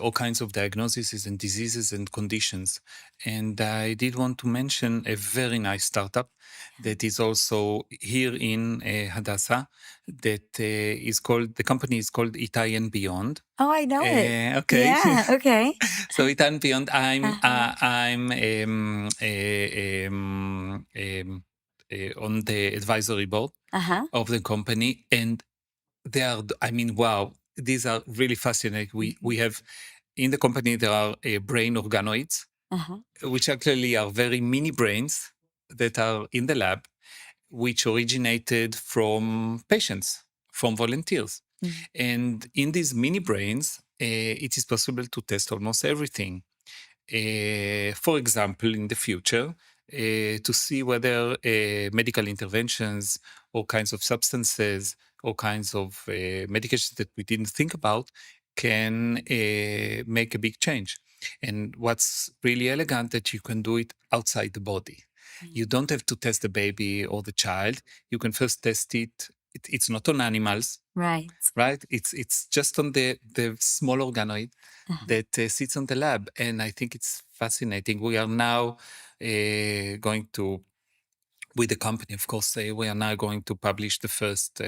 S22: all kinds of diagnoses and diseases and conditions. And I did want to mention a very nice startup that is also here in Hadassah that the company is called Iltv and Beyond.
S4: Oh, I know it.
S22: Okay.
S4: Yeah, okay.
S22: So Iltv and Beyond, I'm on the advisory board of the company, and they are, I mean, wow, these are really fascinating. We have in the company there are brain organoids, which actually are very mini brains that are in the lab, which originated from patients, from volunteers. And in these mini brains, it is possible to test almost everything. For example, in the future, to see whether medical interventions, all kinds of substances, all kinds of medications that we didn't think about can make a big change. And what's really elegant that you can do it outside the body. You don't have to test the baby or the child. You can first test it. It's not on animals.
S4: Right.
S22: It's just on the small organoid that sits on the lab. And I think it's fascinating. We are now going to, with the company, of course, we are now going to publish the first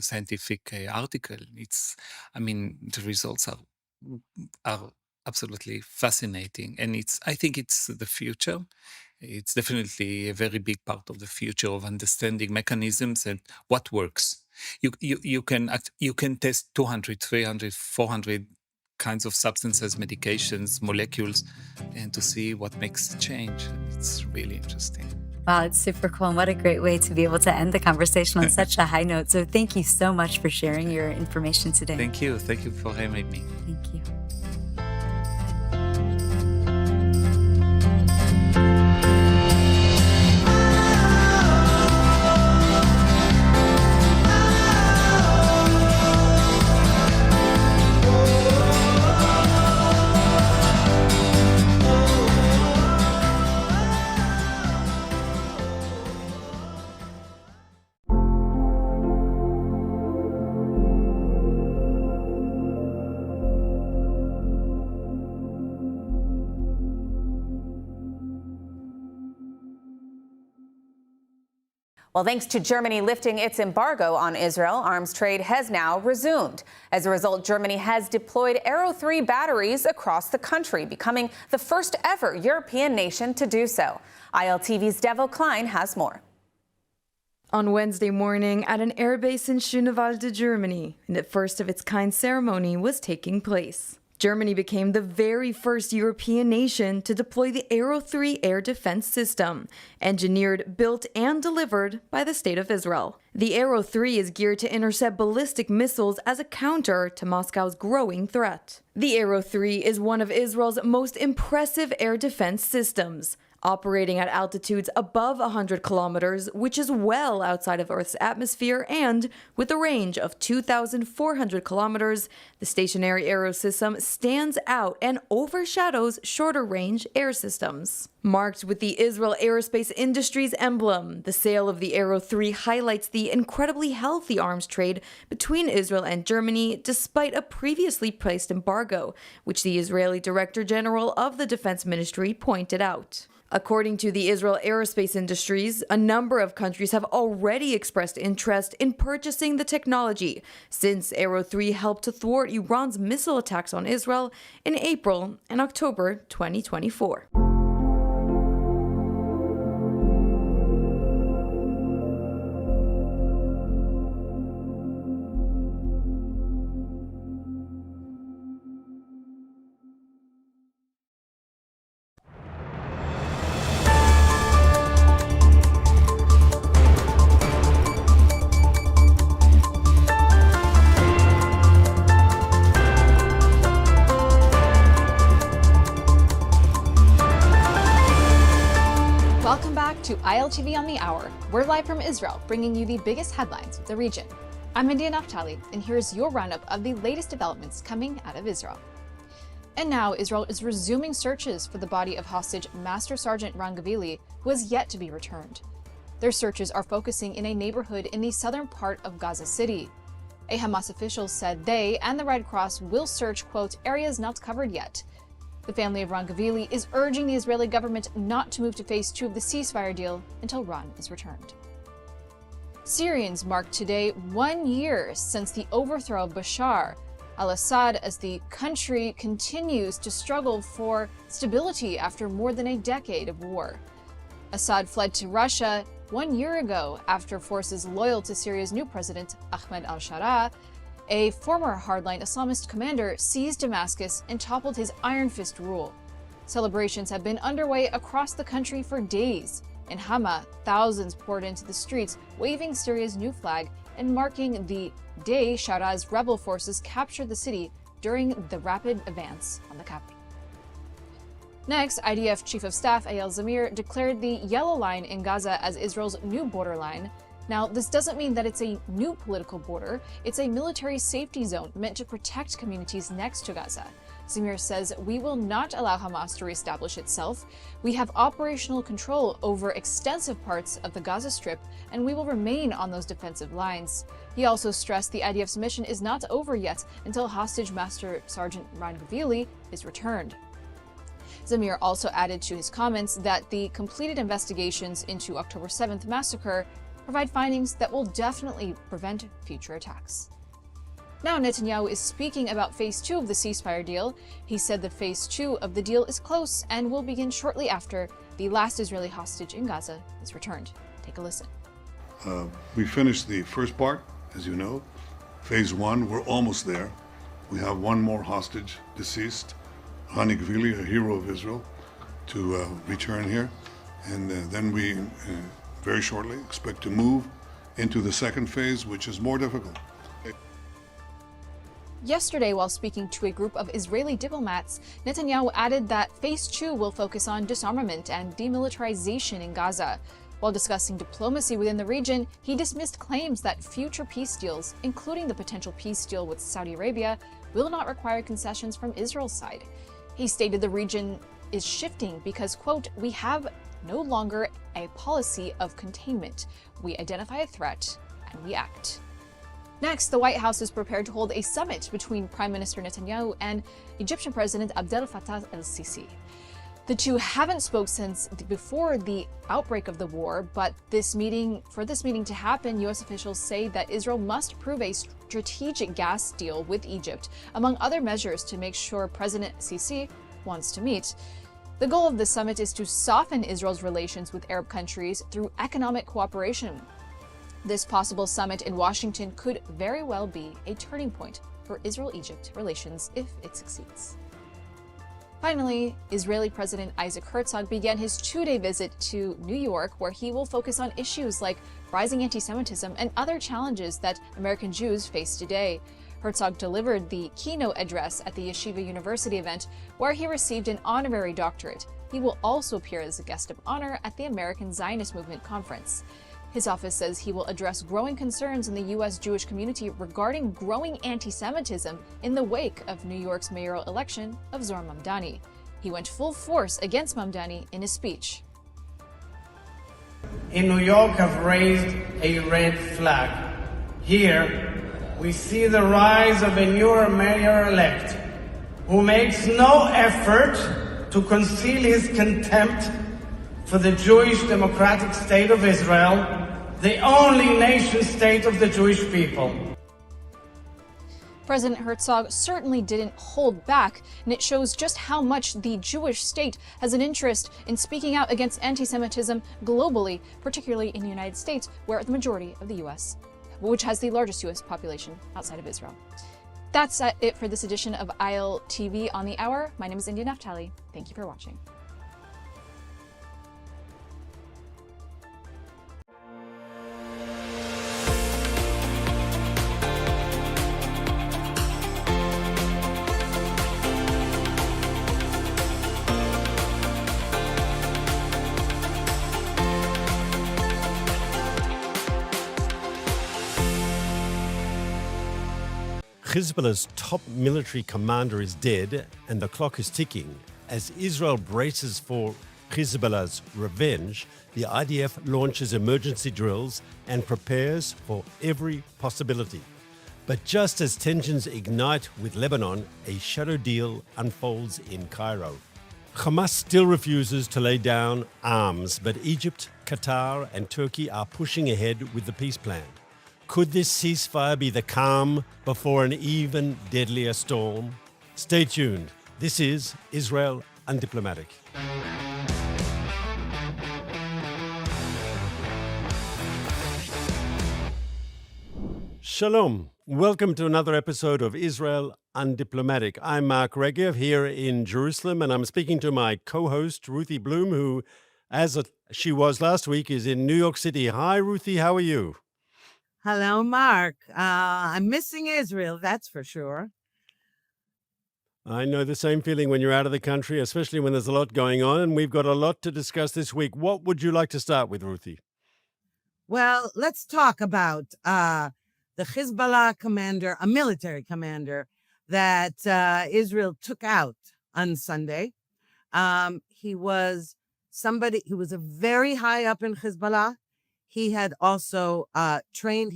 S22: scientific article. The results are absolutely fascinating. And I think it's the future. It's definitely a very big part of the future of understanding mechanisms and what works. You can test 200, 300, 400 kinds of substances, medications, molecules, and to see what makes change. It's really interesting.
S4: Wow, it's super cool. And what a great way to be able to end the conversation on such a high note. So thank you so much for sharing your information today.
S22: Thank you. Thank you for having me.
S4: Thank you.
S11: Well, thanks to Germany lifting its embargo on Israel, arms trade has now resumed. As a result, Germany has deployed Arrow 3 batteries across the country, becoming the first ever European nation to do so. ILTV's Devo Klein has more.
S6: On Wednesday morning at an airbase in Schönewalde, Germany, the first of its kind ceremony was taking place. Germany became the very first European nation to deploy the Arrow 3 air defense system, engineered, built, and delivered by the State of Israel. The Arrow 3 is geared to intercept ballistic missiles as a counter to Moscow's growing threat. The Arrow 3 is one of Israel's most impressive air defense systems, operating at altitudes above 100 kilometers, which is well outside of Earth's atmosphere, and with a range of 2,400 kilometers, the stationary aero system stands out and overshadows shorter-range air systems. Marked with the Israel Aerospace Industries emblem, the sale of the Aero 3 highlights the incredibly healthy arms trade between Israel and Germany despite a previously placed embargo, which the Israeli Director General of the Defense Ministry pointed out. According to the Israel Aerospace Industries, a number of countries have already expressed interest in purchasing the technology, since Aero 3 helped to thwart Iran's missile attacks on Israel in April and October 2024.
S1: Welcome back to Iltv on the Hour. We're live from Israel, bringing you the biggest headlines of the region. I'm India Naftali, and here's your roundup of the latest developments coming out of Israel. And now, Israel is resuming searches for the body of hostage Master Sergeant Ran Gavili, who has yet to be returned. Their searches are focusing in a neighborhood in the southern part of Gaza City. A Hamas official said they and the Red Cross will search, quote, areas not covered yet. The family of Ran Gavili is urging the Israeli government not to move to phase 2 of the ceasefire deal until Ran is returned. Syrians marked today 1 year since the overthrow of Bashar al-Assad as the country continues to struggle for stability after more than a decade of war. Assad fled to Russia 1 year ago after forces loyal to Syria's new president, Ahmed al-Sharaa, a former hardline Islamist commander, seized Damascus and toppled his iron fist rule. Celebrations have been underway across the country for days. In Hama, thousands poured into the streets, waving Syria's new flag and marking the day Sharaa's rebel forces captured the city during the rapid advance on the capital. Next, IDF Chief of Staff Eyal Zamir declared the yellow line in Gaza as Israel's new borderline. Now, this doesn't mean that it's a new political border. It's a military safety zone meant to protect communities next to Gaza. Zamir says, "We will not allow Hamas to reestablish itself. We have operational control over extensive parts of the Gaza Strip, and we will remain on those defensive lines." He also stressed the IDF's mission is not over yet until hostage Master Sergeant Ran Gavili is returned. Zamir also added to his comments that the completed investigations into October 7th massacre provide findings that will definitely prevent future attacks. Now Netanyahu is speaking about phase 2 of the ceasefire deal. He said that phase 2 of the deal is close and will begin shortly after the last Israeli hostage in Gaza is returned. Take a listen.
S2: We finished the first part, as you know. Phase 1, we're almost there. We have one more hostage deceased, Ran Gavili, a hero of Israel, to return here. And then we very shortly expect to move into the second phase, which is more difficult.
S1: Yesterday, while speaking to a group of Israeli diplomats, Netanyahu added that phase 2 will focus on disarmament and demilitarization in Gaza. While discussing diplomacy within the region, he dismissed claims that future peace deals, including the potential peace deal with Saudi Arabia, will not require concessions from Israel's side. He stated the region is shifting because, quote, "We have no longer a policy of containment. We identify a threat and we act." Next, the White House is prepared to hold a summit between Prime Minister Netanyahu and Egyptian President Abdel Fattah el-Sisi. The two haven't spoken since before the outbreak of the war, but for this meeting to happen, U.S. officials say that Israel must approve a strategic gas deal with Egypt, among other measures to make sure President Sisi wants to meet. The goal of the summit is to soften Israel's relations with Arab countries through economic cooperation. This possible summit in Washington could very well be a turning point for Israel-Egypt relations if it succeeds. Finally, Israeli President Isaac Herzog began his 2-day visit to New York, where he will focus on issues like rising anti-Semitism and other challenges that American Jews face today. Herzog delivered the keynote address at the Yeshiva University event, where he received an honorary doctorate. He will also appear as a guest of honor at the American Zionist Movement Conference. His office says he will address growing concerns in the U.S. Jewish community regarding growing anti-Semitism in the wake of New York's mayoral election of Zohar Mamdani. He went full force against Mamdani in his speech.
S3: In New York have raised a red flag. Here, we see the rise of a newer mayor-elect who makes no effort to conceal his contempt for the Jewish democratic state of Israel, the only nation state of the Jewish people.
S1: President Herzog certainly didn't hold back, and it shows just how much the Jewish state has an interest in speaking out against anti-Semitism globally, particularly in the United States, where the majority of the U.S., which has the largest U.S. population outside of Israel. That's it for this edition of Iltv on the Hour. My name is India Naftali. Thank you for watching.
S5: Hezbollah's top military commander is dead and the clock is ticking. As Israel braces for Hezbollah's revenge, the IDF launches emergency drills and prepares for every possibility. But just as tensions ignite with Lebanon, a shadow deal unfolds in Cairo. Hamas still refuses to lay down arms, but Egypt, Qatar and Turkey are pushing ahead with the peace plan. Could this ceasefire be the calm before an even deadlier storm? Stay tuned. This is Israel Undiplomatic. Shalom. Welcome to another episode of Israel Undiplomatic. I'm Mark Regev here in Jerusalem, and I'm speaking to my co-host, Ruthie Bloom, who, as she was last week, is in New York City. Hi, Ruthie. How are you?
S7: Hello, Mark. I'm missing Israel, that's for sure.
S5: I know the same feeling when you're out of the country, especially when there's a lot going on, and we've got a lot to discuss this week. What would you like to start with, Ruthie?
S7: Well, let's talk about the Hezbollah commander, a military commander that Israel took out on Sunday. He was a very high up in Hezbollah. He had also trained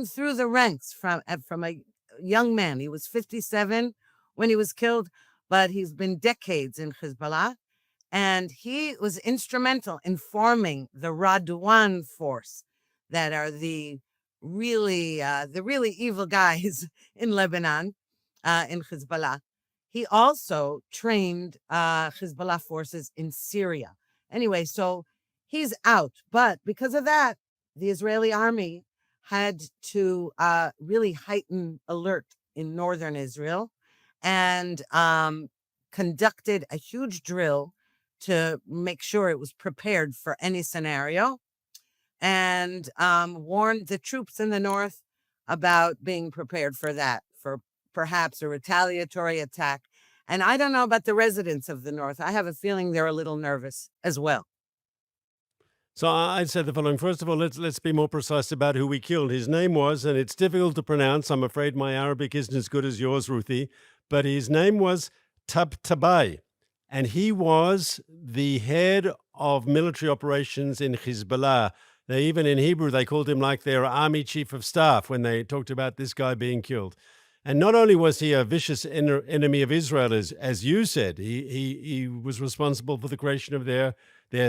S7: through the ranks from a young man. He was 57 when he was killed, but he's been decades in Hezbollah. And he was instrumental in forming the Radwan force that are the really evil guys in Lebanon, in Hezbollah. He also trained Hezbollah forces in Syria. Anyway, so he's out, but because of that, the Israeli army had to really heighten alert in northern Israel and conducted a huge drill to make sure it was prepared for any scenario and warned the troops in the north about being prepared for that, for perhaps a retaliatory attack. And I don't know about the residents of the north. I have a feeling they're a little nervous as well.
S5: So I'd say the following. First of all, let's be more precise about who we killed. His name was, and it's difficult to pronounce. I'm afraid my Arabic isn't as good as yours, Ruthie, but his name was Tabtabai, and he was the head of military operations in Hezbollah. Even in Hebrew, they called him like their army chief of staff when they talked about this guy being killed. And not only was he a vicious enemy of Israel, as you said, he was responsible for the creation of their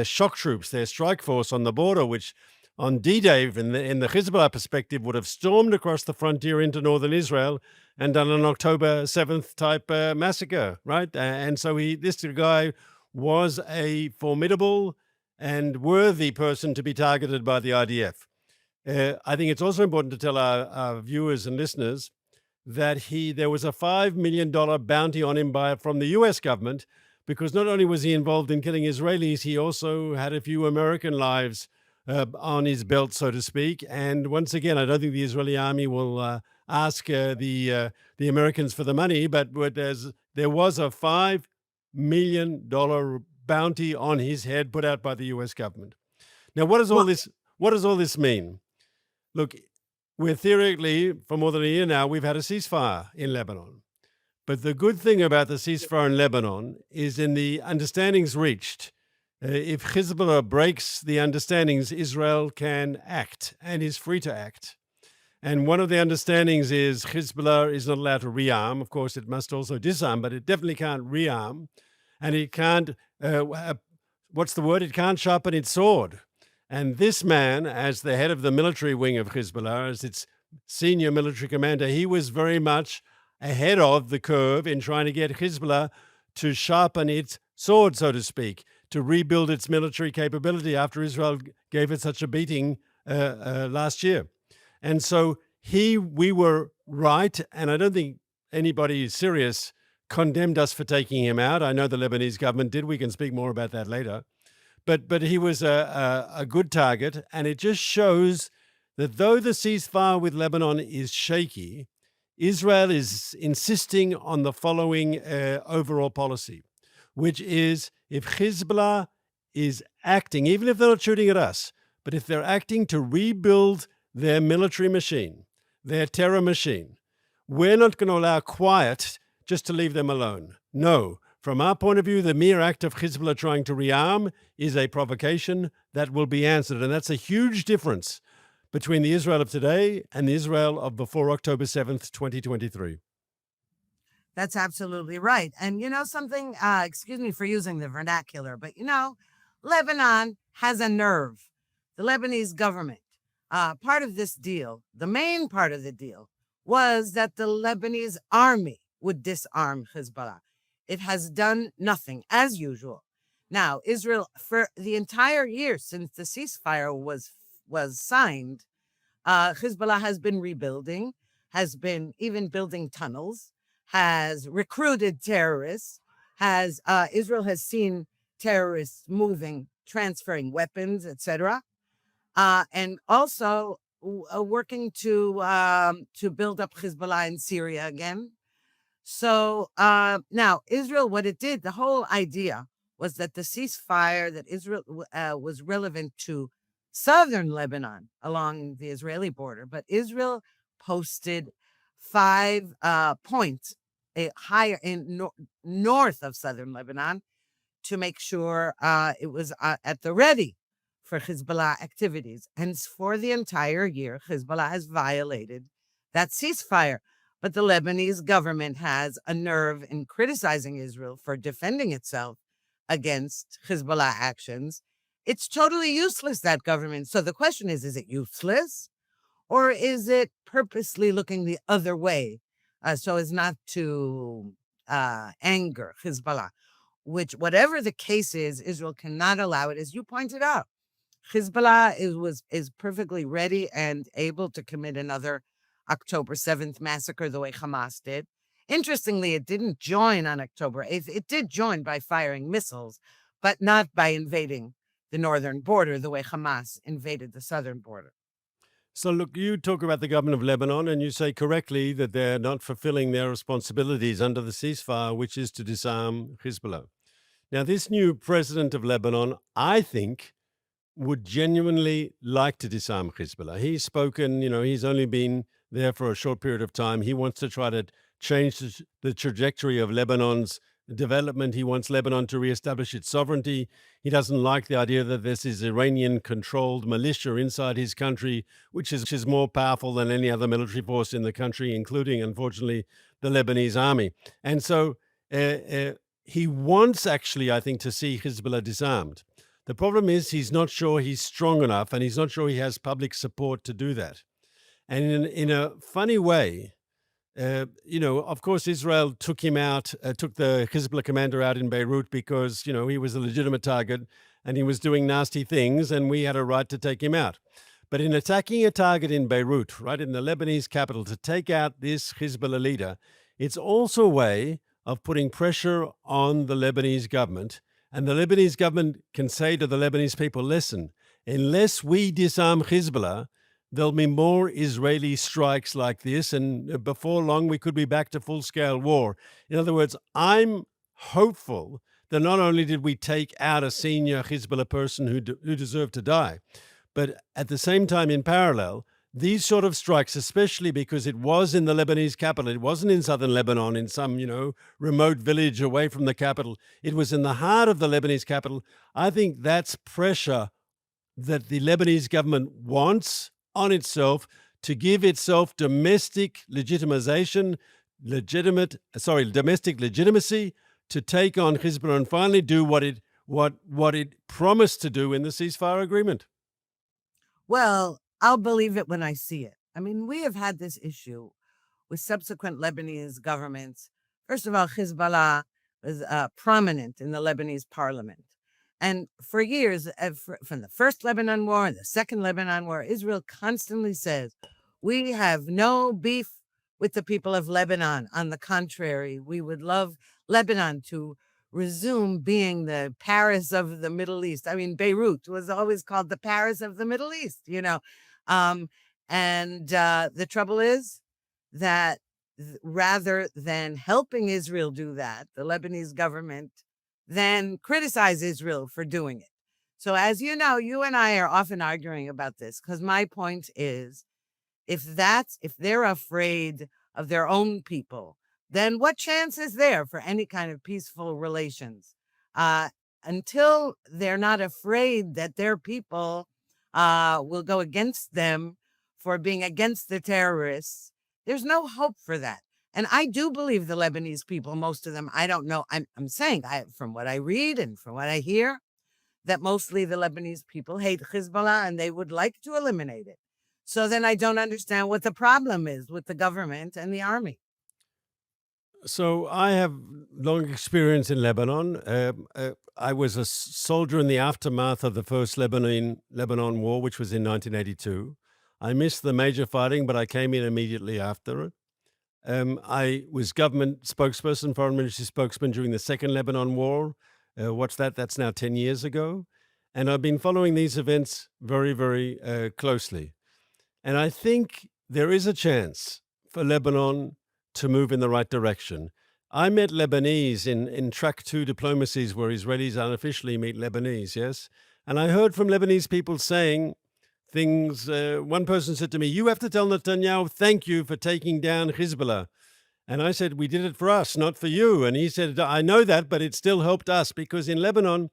S5: shock troops, their strike force on the border, which on D-Day, in the Hezbollah perspective, would have stormed across the frontier into northern Israel and done an October 7th type massacre, right? And so this guy was a formidable and worthy person to be targeted by the IDF. I think it's also important to tell our viewers and listeners that there was a $5 million bounty on him from the U.S. government, because not only was he involved in killing Israelis, he also had a few American lives on his belt, so to speak. And once again, I don't think the Israeli army will ask the Americans for the money, but there was a $5 million bounty on his head put out by the US government. Now, what does all this mean? Look, we're theoretically, for more than a year now, we've had a ceasefire in Lebanon. But the good thing about the ceasefire in Lebanon is in the understandings reached. If Hezbollah breaks the understandings, Israel can act and is free to act. And one of the understandings is Hezbollah is not allowed to rearm. Of course, it must also disarm, but it definitely can't rearm. And it can't, it can't sharpen its sword. And this man, as the head of the military wing of Hezbollah, as its senior military commander, he was very much ahead of the curve in trying to get Hezbollah to sharpen its sword, so to speak, to rebuild its military capability after Israel gave it such a beating last year. And so we were right, and I don't think anybody serious condemned us for taking him out. I know the Lebanese government did. We can speak more about that later. But he was a good target, and it just shows that though the ceasefire with Lebanon is shaky, Israel is insisting on the following overall policy, which is if Hezbollah is acting, even if they're not shooting at us, but if they're acting to rebuild their military machine, their terror machine, we're not going to allow quiet just to leave them alone. No. From our point of view, the mere act of Hezbollah trying to rearm is a provocation that will be answered. And that's a huge difference between the Israel of today and the Israel of before October 7th, 2023.
S7: That's absolutely right. And you know something, excuse me for using the vernacular, but Lebanon has a nerve. The Lebanese government, part of this deal, the main part of the deal, was that the Lebanese army would disarm Hezbollah. It has done nothing, as usual. Now, Israel, for the entire year since the ceasefire was signed, Hezbollah has been rebuilding, has been even building tunnels, has recruited terrorists, Israel has seen terrorists moving, transferring weapons, etc., and also working to build up Hezbollah in Syria again. So now Israel, what it did, the whole idea was that the ceasefire that Israel was relevant to southern Lebanon along the Israeli border, but Israel posted 5 points higher in north of southern Lebanon to make sure it was at the ready for Hezbollah activities. And for the entire year, Hezbollah has violated that ceasefire. But the Lebanese government has a nerve in criticizing Israel for defending itself against Hezbollah actions. It's totally useless, that government. So the question is it useless? Or is it purposely looking the other way so as not to anger Hezbollah? Which, whatever the case is, Israel cannot allow it, as you pointed out. Hezbollah is perfectly ready and able to commit another October 7th massacre the way Hamas did. Interestingly, it didn't join on October 8th. It did join by firing missiles, but not by invading the northern border the way Hamas invaded the southern border.
S5: So look, you talk about the government of Lebanon and you say correctly that they're not fulfilling their responsibilities under the ceasefire, which is to disarm Hezbollah. Now, this new president of Lebanon, I think, would genuinely like to disarm Hezbollah. He's spoken, he's only been there for a short period of time. He wants to try to change the trajectory of Lebanon's development. He wants Lebanon to reestablish its sovereignty. He doesn't like the idea that this is Iranian-controlled militia inside his country, which is more powerful than any other military force in the country, including, unfortunately, the Lebanese army. And so he wants, actually, I think, to see Hezbollah disarmed. The problem is he's not sure he's strong enough, and he's not sure he has public support to do that. And in a funny way, of course, Israel took him out, took the Hezbollah commander out in Beirut because, he was a legitimate target and he was doing nasty things, and we had a right to take him out. But in attacking a target in Beirut, right in the Lebanese capital, to take out this Hezbollah leader, it's also a way of putting pressure on the Lebanese government. And the Lebanese government can say to the Lebanese people, listen, unless we disarm Hezbollah, there'll be more Israeli strikes like this, and before long we could be back to full-scale war. In other words, I'm hopeful that not only did we take out a senior Hezbollah person who deserved to die, but at the same time, in parallel, these sort of strikes, especially because it was in the Lebanese capital, it wasn't in southern Lebanon, in some, remote village away from the capital. It was in the heart of the Lebanese capital. I think that's pressure that the Lebanese government wants on itself to give itself domestic legitimacy to take on Hezbollah and finally do what it promised to do in the ceasefire agreement.
S7: Well, I'll believe it when I see it. I mean, we have had this issue with subsequent Lebanese governments. First of all, Hezbollah was prominent in the Lebanese parliament. And for years, from the first Lebanon war and the second Lebanon war, Israel constantly says, we have no beef with the people of Lebanon. On the contrary, we would love Lebanon to resume being the Paris of the Middle East. I mean, Beirut was always called the Paris of the Middle East, And the trouble is that rather than helping Israel do that, the Lebanese government then criticize Israel for doing it. So as you know, you and I are often arguing about this because my point is, if they're afraid of their own people, then what chance is there for any kind of peaceful relations? Until they're not afraid that their people will go against them for being against the terrorists, there's no hope for that. And I do believe the Lebanese people, most of them, I don't know, I'm saying, from what I read and from what I hear, that mostly the Lebanese people hate Hezbollah and they would like to eliminate it. So then I don't understand what the problem is with the government and the army.
S5: So I have long experience in Lebanon. I was a soldier in the aftermath of the first Lebanon War, which was in 1982. I missed the major fighting, but I came in immediately after it. I was government spokesperson, foreign ministry spokesman during the second Lebanon War. What's that? That's now 10 years ago. And I've been following these events very, very closely. And I think there is a chance for Lebanon to move in the right direction. I met Lebanese in track 2 diplomacies where Israelis unofficially meet Lebanese, yes? And I heard from Lebanese people saying things. One person said to me, you have to tell Netanyahu, thank you for taking down Hezbollah. And I said, we did it for us, not for you. And he said, I know that, but it still helped us because in Lebanon,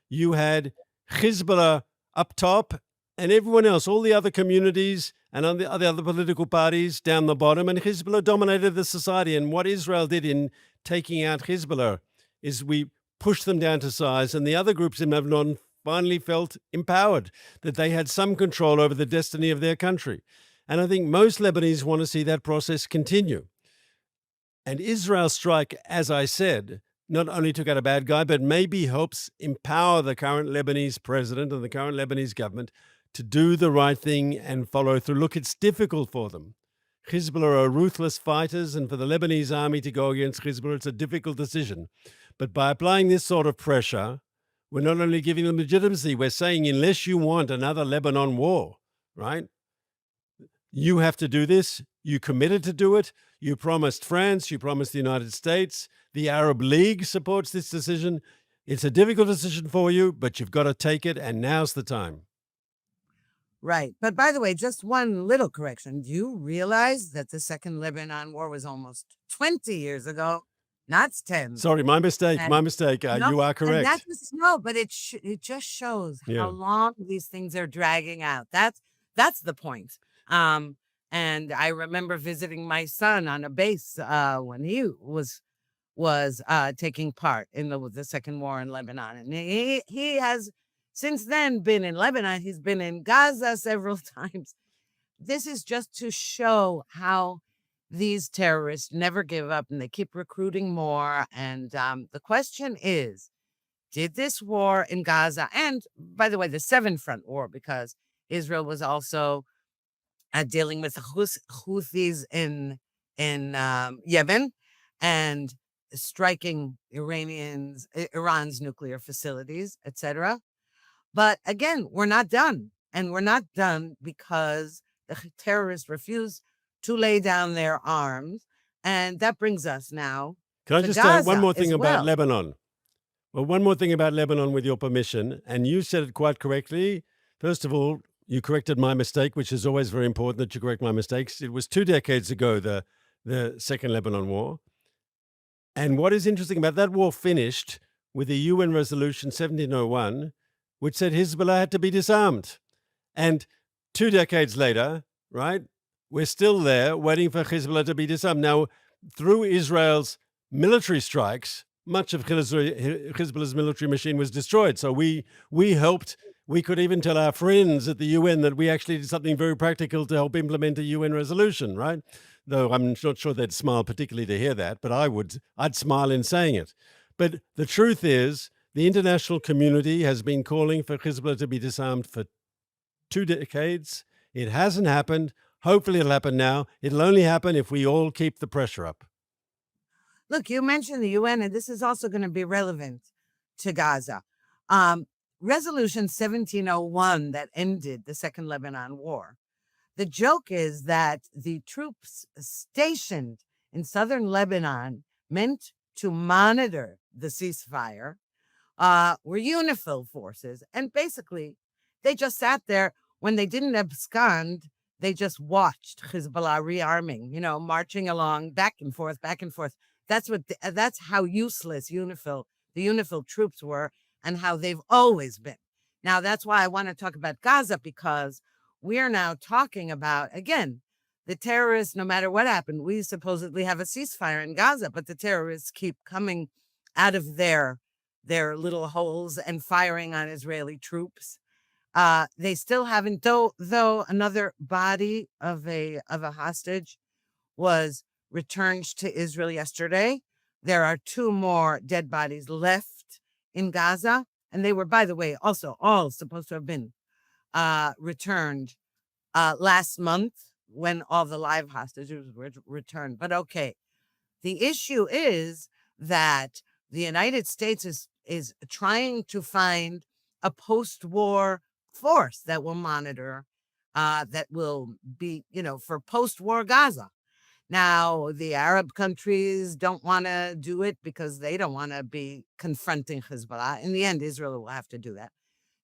S5: you had Hezbollah up top and everyone else, all the other communities and the other political parties down the bottom, and Hezbollah dominated the society. And what Israel did in taking out Hezbollah is we pushed them down to size, and the other groups in Lebanon finally felt empowered, that they had some control over the destiny of their country. And I think most Lebanese want to see that process continue. And Israel's strike, as I said, not only took out a bad guy, but maybe helps empower the current Lebanese president and the current Lebanese government to do the right thing and follow through. Look, it's difficult for them. Hezbollah are ruthless fighters, and for the Lebanese army to go against Hezbollah, it's a difficult decision. But by applying this sort of pressure, we're not only giving them legitimacy, we're saying unless you want another Lebanon war, right? You have to do this. You committed to do it. You promised France. You promised the United States. The Arab League supports this decision. It's a difficult decision for you, but you've got to take it, and now's the time.
S7: Right. But by the way, just one little correction. Do you realize that the Second Lebanon War was almost 20 years ago? Not 10.
S5: Sorry, my mistake.
S7: And-
S5: My mistake.
S7: No,
S5: You are correct.
S7: And but it just shows
S5: Yeah.
S7: how long these things are dragging out. That's the point. And I remember visiting my son on a base when he was taking part in the Second War in Lebanon, and he has since then been in Lebanon. He's been in Gaza several times. This is just to show how these terrorists never give up and they keep recruiting more. And the question is, did this war in Gaza, and by the way, the Seven Front War, because Israel was also dealing with the Houthis in Yemen and striking Iran's nuclear facilities, etc. But again, we're not done. And we're not done because the terrorists refuse to lay down their arms. And that brings us now
S5: Can I
S7: to
S5: just say one
S7: Gaza
S5: more thing
S7: as
S5: about
S7: well.
S5: Lebanon? Well, one more thing about Lebanon, with your permission, and you said it quite correctly. First of all, you corrected my mistake, which is always very important that you correct my mistakes. It was 2 decades ago, the Second Lebanon War. And what is interesting about that war finished with the UN Resolution 1701, which said Hezbollah had to be disarmed. And 2 decades later, right, we're still there waiting for Hezbollah to be disarmed. Now, through Israel's military strikes, much of Hezbollah's military machine was destroyed. So we helped. We could even tell our friends at the UN that we actually did something very practical to help implement a UN resolution, right? Though I'm not sure they'd smile particularly to hear that, but I'd smile in saying it. But the truth is, the international community has been calling for Hezbollah to be disarmed for 2 decades. It hasn't happened. Hopefully it'll happen now. It'll only happen if we all keep the pressure up.
S7: Look, you mentioned the UN, and this is also going to be relevant to Gaza. Resolution 1701 that ended the Second Lebanon War. The joke is that the troops stationed in southern Lebanon, meant to monitor the ceasefire, were UNIFIL forces. And basically, they just sat there. When they didn't abscond, they just watched Hezbollah rearming, marching along back and forth, back and forth. That's how useless the UNIFIL troops were, and how they've always been. Now, that's why I want to talk about Gaza, because we're now talking about, again, the terrorists. No matter what happened, we supposedly have a ceasefire in Gaza, but the terrorists keep coming out of their little holes and firing on Israeli troops. They still haven't, though another body of a hostage was returned to Israel yesterday. There are 2 more dead bodies left in Gaza, and they were, by the way, also all supposed to have been returned last month when all the live hostages were returned. But okay, the issue is that the United States is trying to find a post-war force that will monitor, that will be, for post-war Gaza. Now, the Arab countries don't want to do it because they don't want to be confronting Hezbollah. In the end, Israel will have to do that.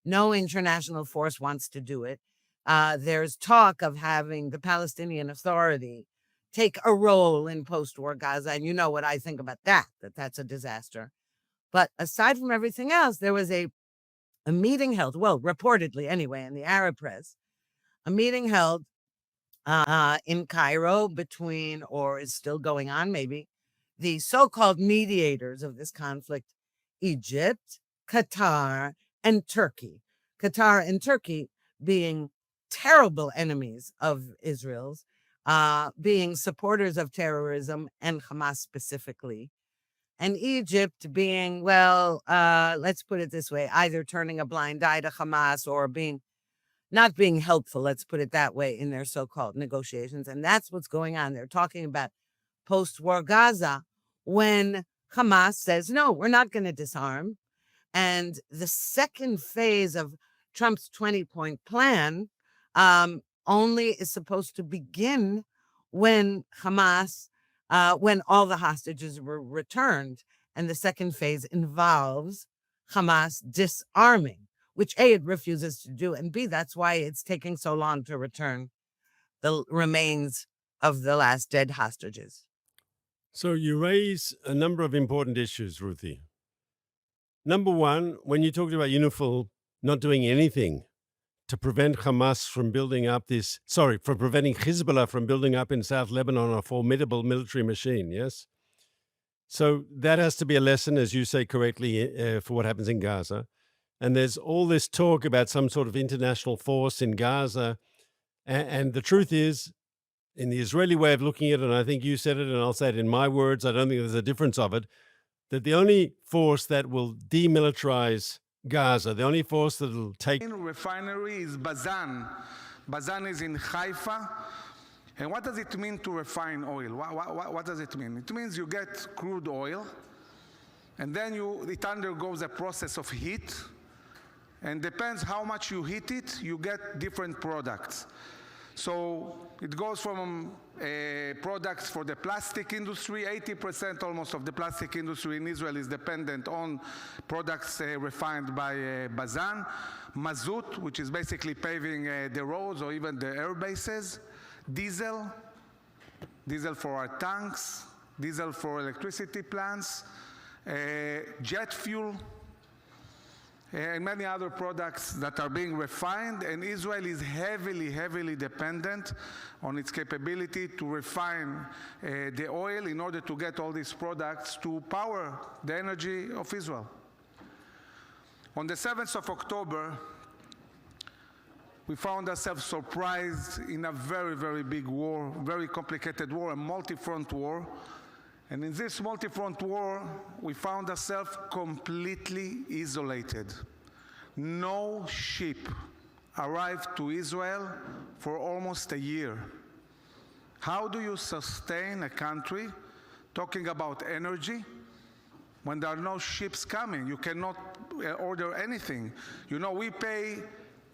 S7: No international force wants to do it. There's talk of having the Palestinian Authority take a role in post-war Gaza. And you know what I think about that's a disaster. But aside from everything else, there was a meeting held, well, reportedly anyway, in the Arab press, a meeting held in Cairo between, or is still going on maybe, the so-called mediators of this conflict, Egypt, Qatar, and Turkey. Qatar and Turkey being terrible enemies of Israel's, being supporters of terrorism and Hamas specifically. And Egypt being, well, let's put it this way, either turning a blind eye to Hamas or not being helpful, let's put it that way, in their so-called negotiations. And that's what's going on. They're talking about post-war Gaza when Hamas says, no, we're not going to disarm. And the second phase of Trump's 20-point plan only is supposed to begin when Hamas, when all the hostages were returned. And the second phase involves Hamas disarming, which A, it refuses to do, and B, that's why it's taking so long to return the remains of the last dead hostages.
S5: So you raise a number of important issues, Ruthie. Number one, when you talked about UNIFIL not doing anything to prevent Hamas from building up from preventing Hezbollah from building up in South Lebanon a formidable military machine, yes? So that has to be a lesson, as you say correctly, for what happens in Gaza. And there's all this talk about some sort of international force in Gaza. And the truth is, in the Israeli way of looking at it, and I think you said it, and I'll say it in my words, I don't think there's a difference of it, that the only force that will demilitarize Gaza, the only force that will take...
S8: refinery is Bazan. Bazan is in Haifa. And what does it mean to refine oil? What does it mean? It means you get crude oil, and then it undergoes a process of heat, and depends how much you heat it, you get different products. So it goes from products for the plastic industry. 80% almost of the plastic industry in Israel is dependent on products refined by Bazan. Mazout, which is basically paving the roads or even the air bases. Diesel for our tanks. Diesel for electricity plants. Jet fuel. And many other products that are being refined, and Israel is heavily dependent on its capability to refine the oil in order to get all these products to power the energy of Israel. On the 7th of October, we found ourselves surprised in a very big war, very complicated war, a multi-front war. And in this multi-front war, we found ourselves completely isolated. No ship arrived to Israel for almost a year. How do you sustain a country talking about energy when there are no ships coming? You cannot order anything. You know, we pay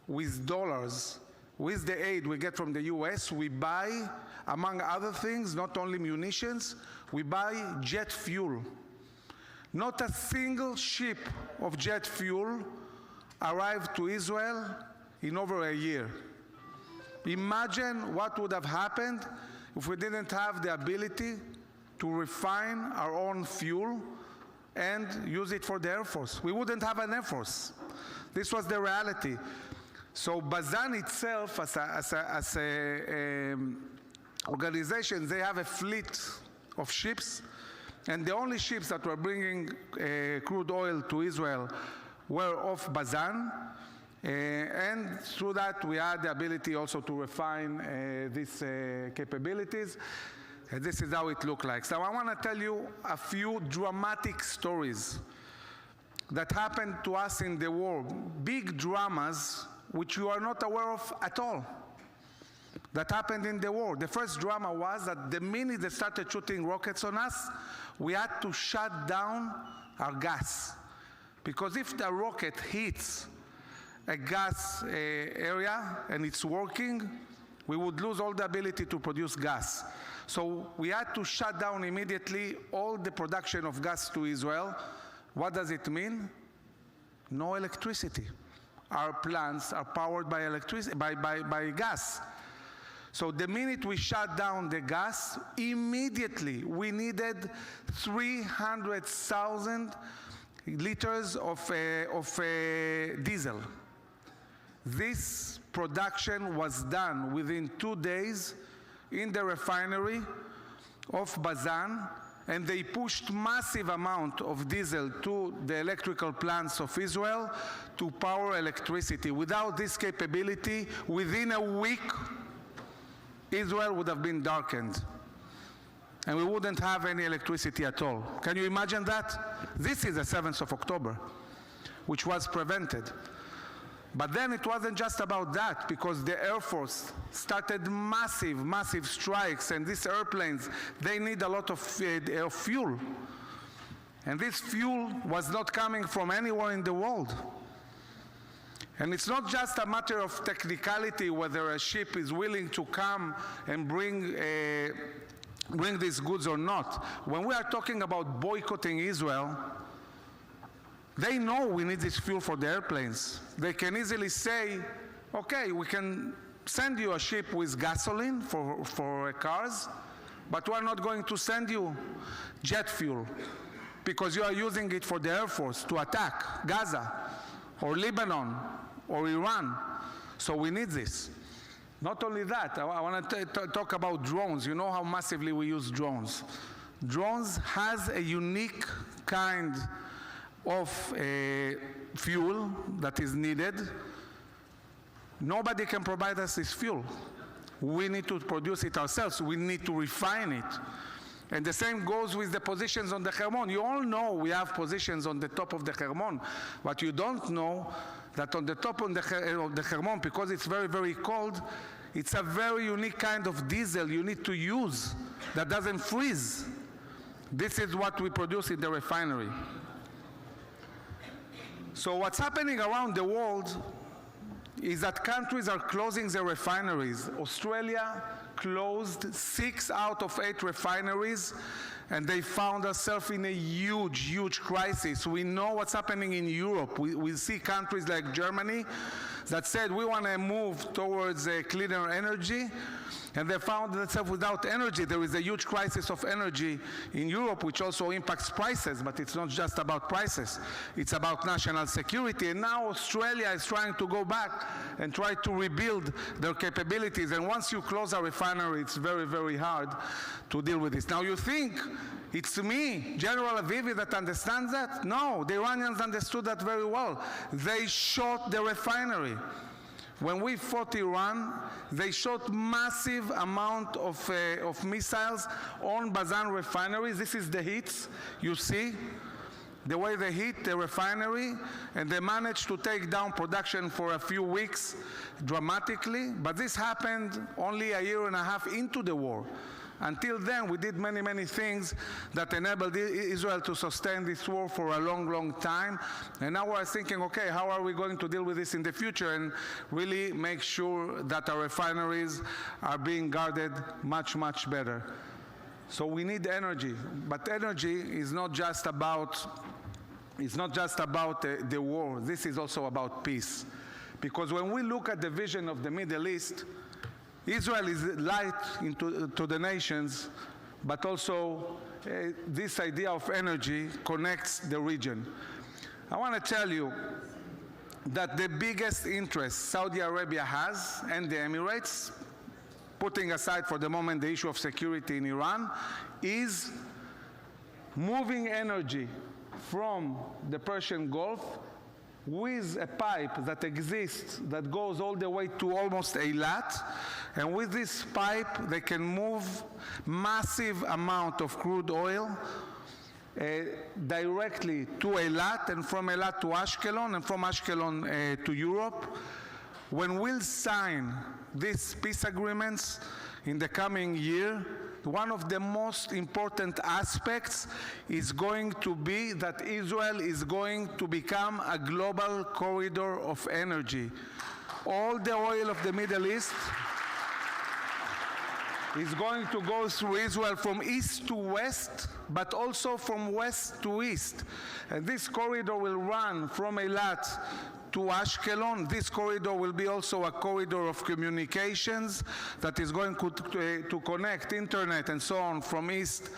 S8: with dollars. With the aid we get from the US, we buy, among other things, not only munitions, we buy jet fuel. Not a single ship of jet fuel arrived to Israel in over a year. Imagine what would have happened if we didn't have the ability to refine our own fuel and use it for the Air Force. We wouldn't have an Air Force. This was the reality. So Bazan itself, as a organization, they have a fleet of ships, and the only ships that were bringing crude oil to Israel were of Bazan, and through that we had the ability also to refine these capabilities. And this is how it looked like. So I want to tell you a few dramatic stories that happened to us in the war, big dramas which you are not aware of at all, that happened in the war. The first drama was that the minute they started shooting rockets on us, we had to shut down our gas. Because if the rocket hits a gas area and it's working, we would lose all the ability to produce gas. So we had to shut down immediately all the production of gas to Israel. What does it mean? No electricity. Our plants are powered by electricity, by gas. So the minute we shut down the gas, immediately we needed 300,000 liters of diesel. This production was done within 2 days in the refinery of Bazan, and they pushed massive amount of diesel to the electrical plants of Israel to power electricity. Without this capability, within a week, Israel would have been darkened, and we wouldn't have any electricity at all. Can you imagine that? This is the 7th of October, which was prevented. But then it wasn't just about that, because the Air Force started massive strikes, and these airplanes, they need a lot of fuel. And this fuel was not coming from anywhere in the world. And it's not just a matter of technicality whether a ship is willing to come and bring these goods or not. When we are talking about boycotting Israel, they know we need this fuel for the airplanes. They can easily say, okay, we can send you a ship with gasoline for cars, but we're not going to send you jet fuel because you are using it for the Air Force to attack Gaza or Lebanon or Iran. So we need this. Not only that, I want to talk about drones. You know how massively we use drones. Drones has a unique kind of fuel that is needed. Nobody can provide us this fuel. We need to produce it ourselves. We need to refine it. And the same goes with the positions on the Hermon. You all know we have positions on the top of the Hermon, but you don't know that on the top of the Hermon, because it's very cold, it's a very unique kind of diesel you need to use that doesn't freeze. This is what we produce in the refinery. So what's happening around the world is that countries are closing their refineries. Australia closed 6 out of 8 refineries, and they found themselves in a huge, huge crisis. We know what's happening in Europe. We see countries like Germany that said we want to move towards a cleaner energy, and they found themselves without energy. There is a huge crisis of energy in Europe, which also impacts prices, but it's not just about prices. It's about national security. And now Australia is trying to go back and try to rebuild their capabilities. And once you close a refinery, it's very, very hard to deal with this. Now you think it's me, General Avivi, that understands that? No, the Iranians understood that very well. They shot the refinery. When we fought Iran, they shot massive amount of missiles on Bazan refineries. This is the hits you see, the way they hit the refinery, and they managed to take down production for a few weeks dramatically. But this happened only a year and a half into the war. Until then, we did many, many things that enabled Israel to sustain this war for a long, long time. And now we're thinking, okay, how are we going to deal with this in the future and really make sure that our refineries are being guarded much, much better? So we need energy, but energy is not just about the war. This is also about peace. Because when we look at the vision of the Middle East, Israel is light to the nations, but also this idea of energy connects the region. I want to tell you that the biggest interest Saudi Arabia has, and the Emirates, putting aside for the moment the issue of security in Iran, is moving energy from the Persian Gulf with a pipe that exists that goes all the way to almost Eilat, and with this pipe they can move massive amount of crude oil directly to Eilat, and from Eilat to Ashkelon, and from Ashkelon to Europe. When we'll sign these peace agreements in the coming year, one of the most important aspects is going to be that Israel is going to become a global corridor of energy. All the oil of the Middle East is going to go through Israel from east to west, but also from west to east. And this corridor will run from Eilat to Ashkelon. This corridor will be also a corridor of communications that is going to connect internet and so on from east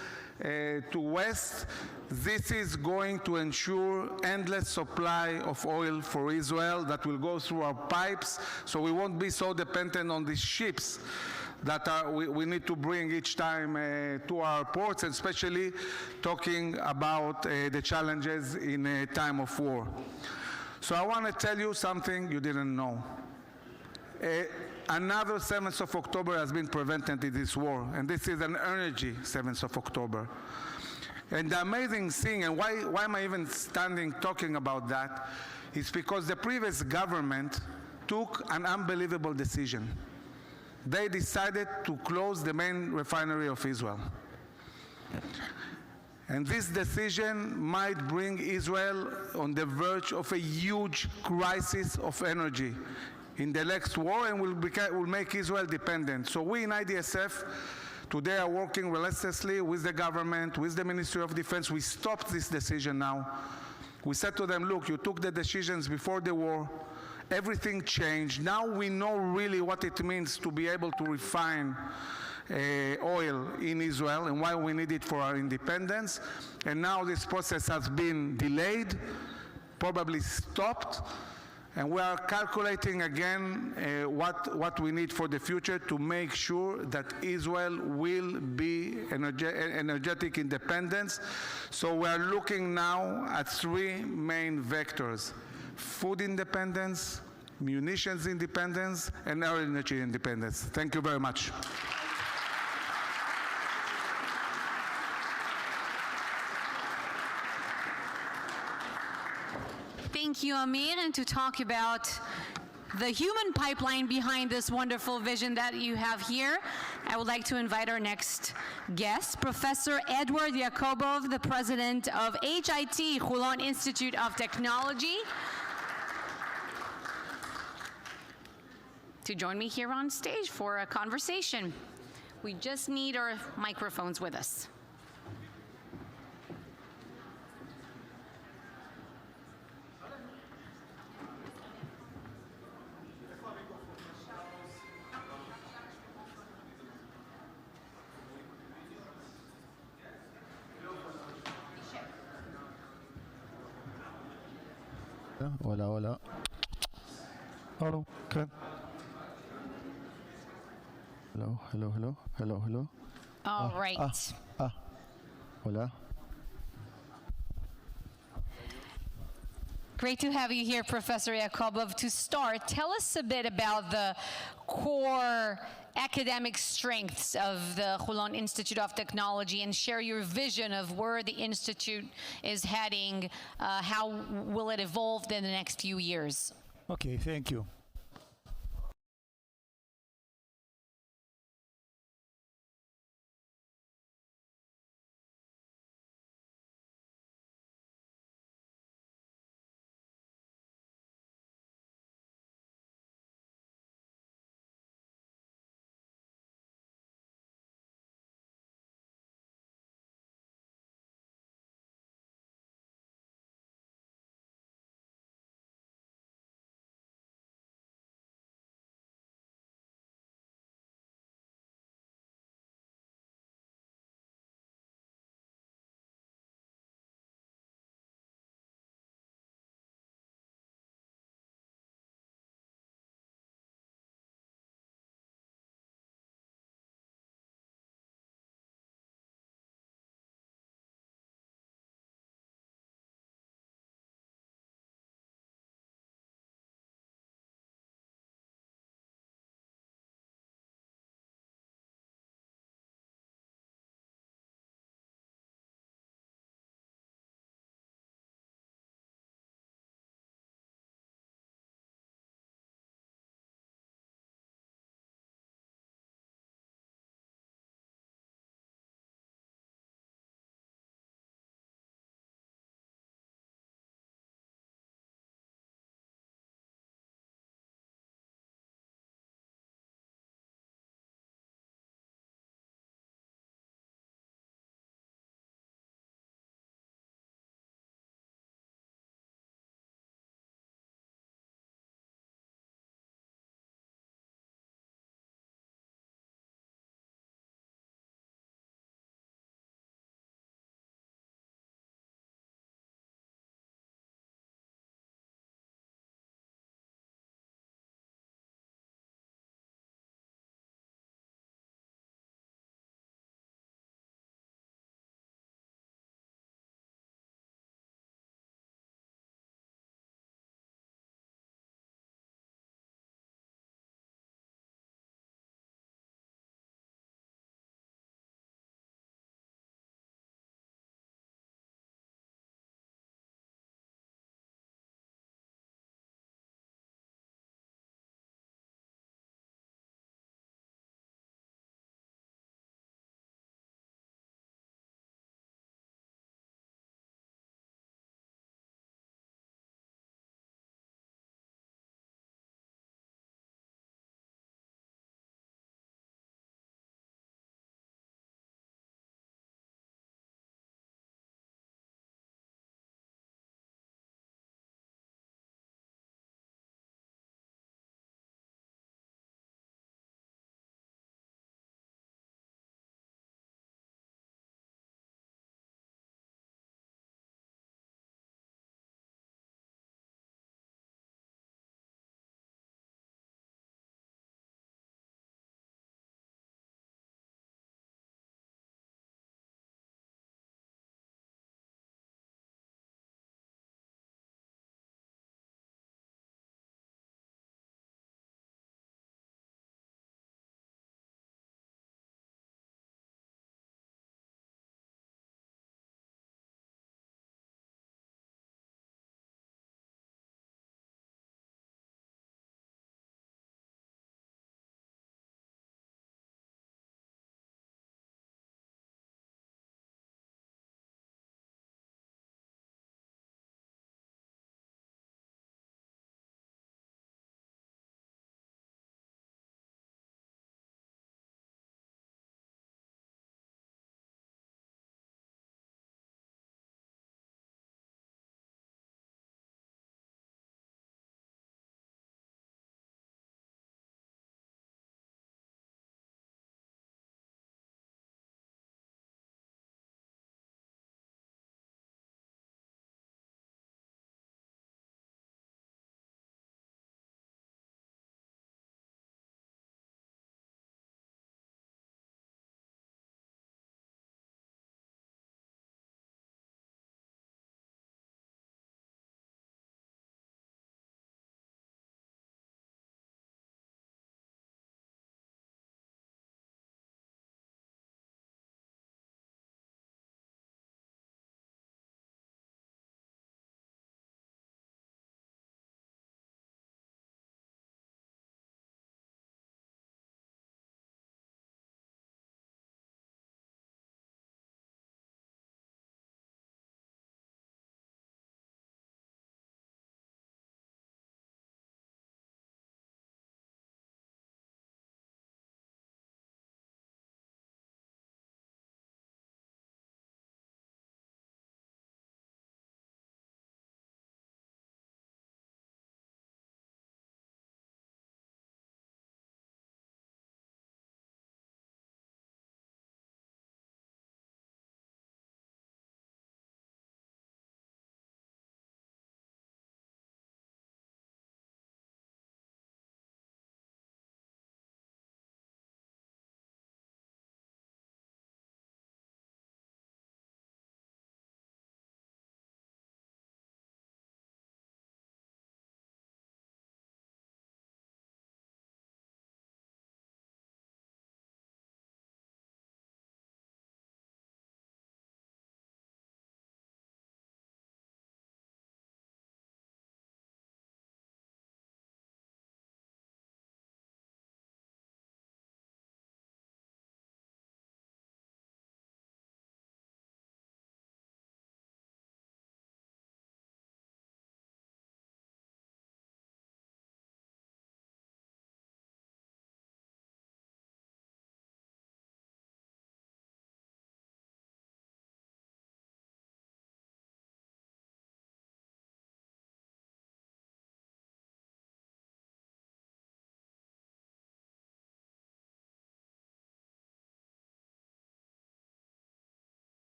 S8: to west. This is going to ensure endless supply of oil for Israel that will go through our pipes, so we won't be so dependent on these ships that we need to bring each time to our ports, and especially talking about the challenges in a time of war. So I want to tell you something you didn't know. Another 7th of October has been prevented in this war, and this is an energy 7th of October. And the amazing thing, and why am I even standing talking about that, is because the previous government took an unbelievable decision. They decided to close the main refinery of Israel. And this decision might bring Israel on the verge of a huge crisis of energy in the next war, and will make Israel dependent. So we in IDSF today are working relentlessly with the government, with the Ministry of Defense. We stopped this decision now. We said to them, look, you took the decisions before the war. Everything changed. Now we know really what it means to be able to refine oil in Israel and why we need it for our independence. And now this process has been delayed, probably stopped, and we are calculating again what we need for the future to make sure that Israel will be energetic independence. So we are looking now at 3 main vectors: food independence, munitions independence, and air energy independence. Thank you very much.
S13: Thank you, Amir. And to talk about the human pipeline behind this wonderful vision that you have here, I would like to invite our next guest, Professor Edward Yakobov, the president of HIT, Hulon Institute of Technology. to join me here on stage for a conversation. We just need our microphones with us.
S10: Hola, hola. Hello, can. Hello, hello, hello, hello, hello.
S13: All right.
S10: Hola.
S13: Great to have you here, Professor Yakubov. To start, tell us a bit about the core academic strengths of the Holon Institute of Technology and share your vision of where the Institute is heading. How will it evolve in the next few years?
S10: Okay, thank you.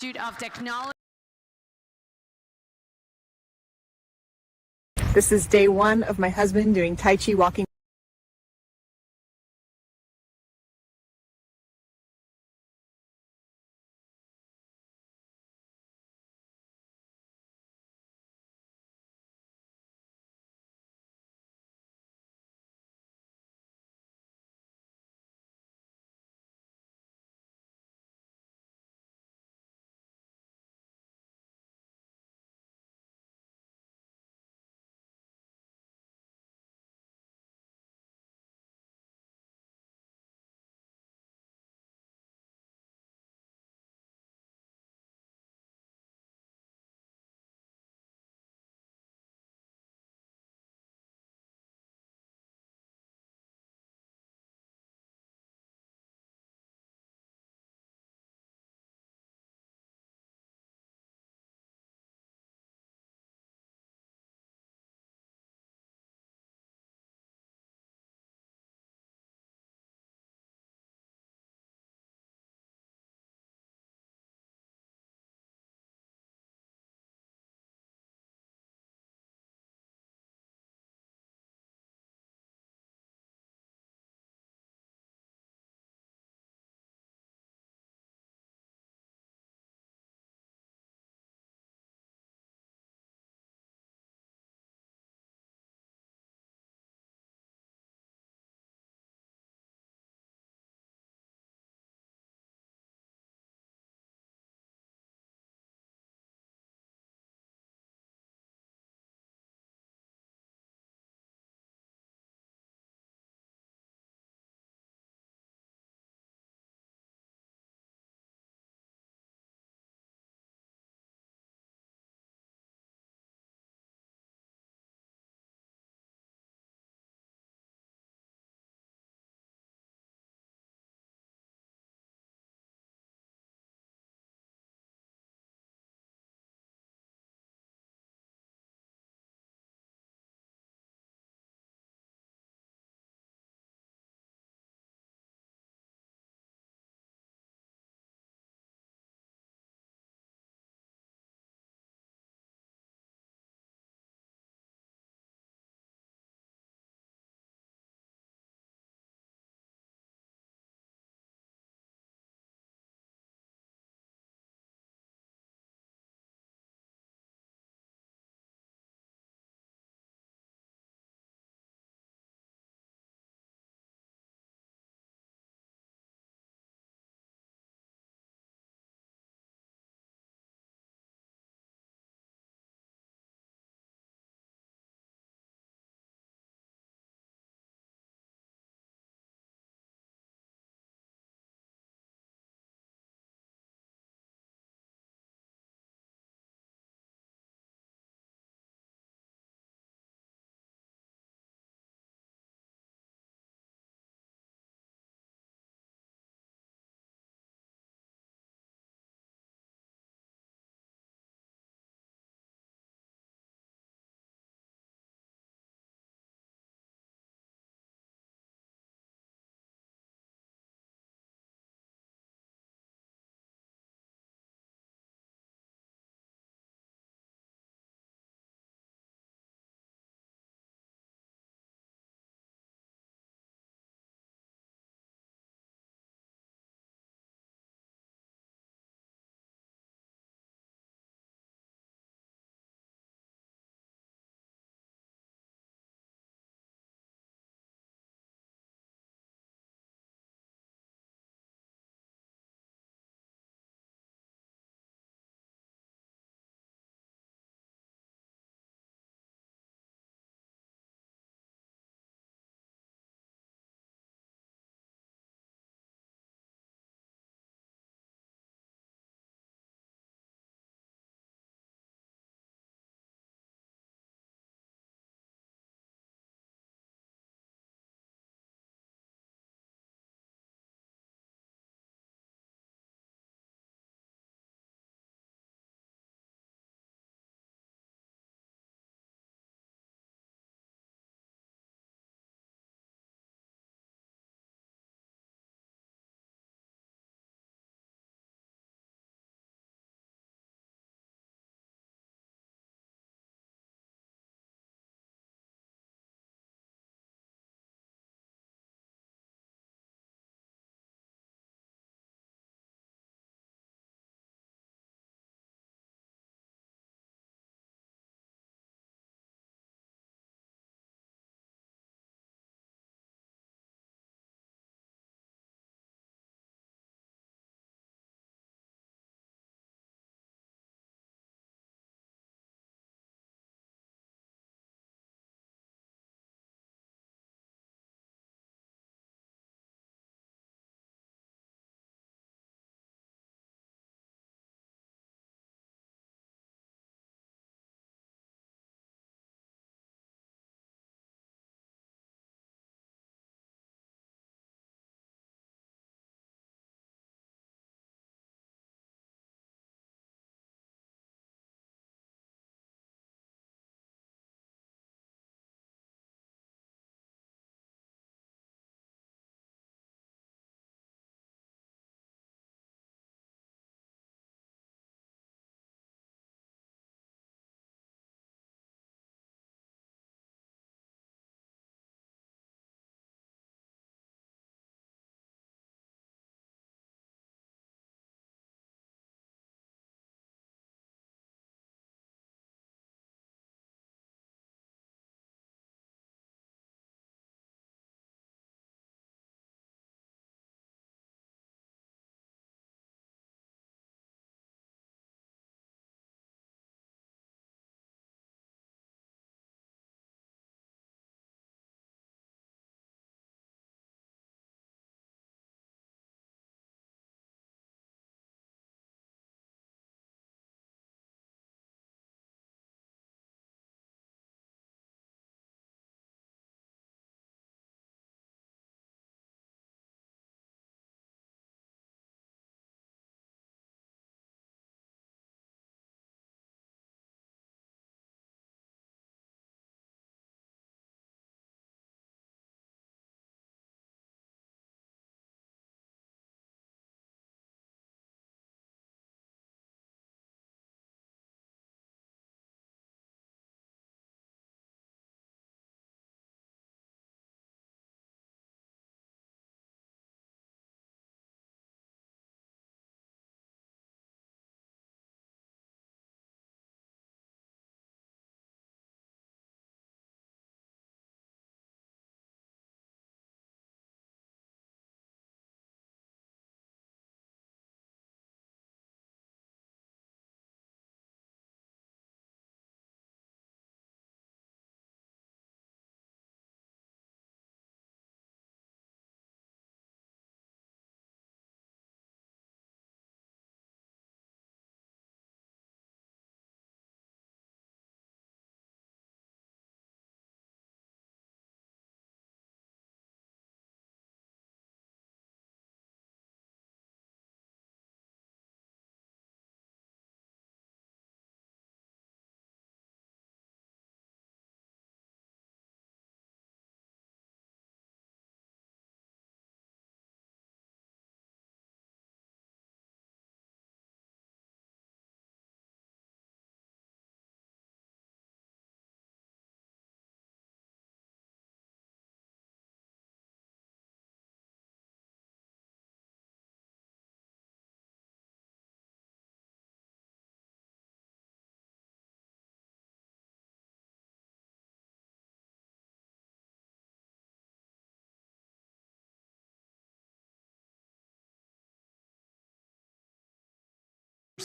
S13: Institute of Technology.
S9: This is day one of my husband doing Tai Chi walking.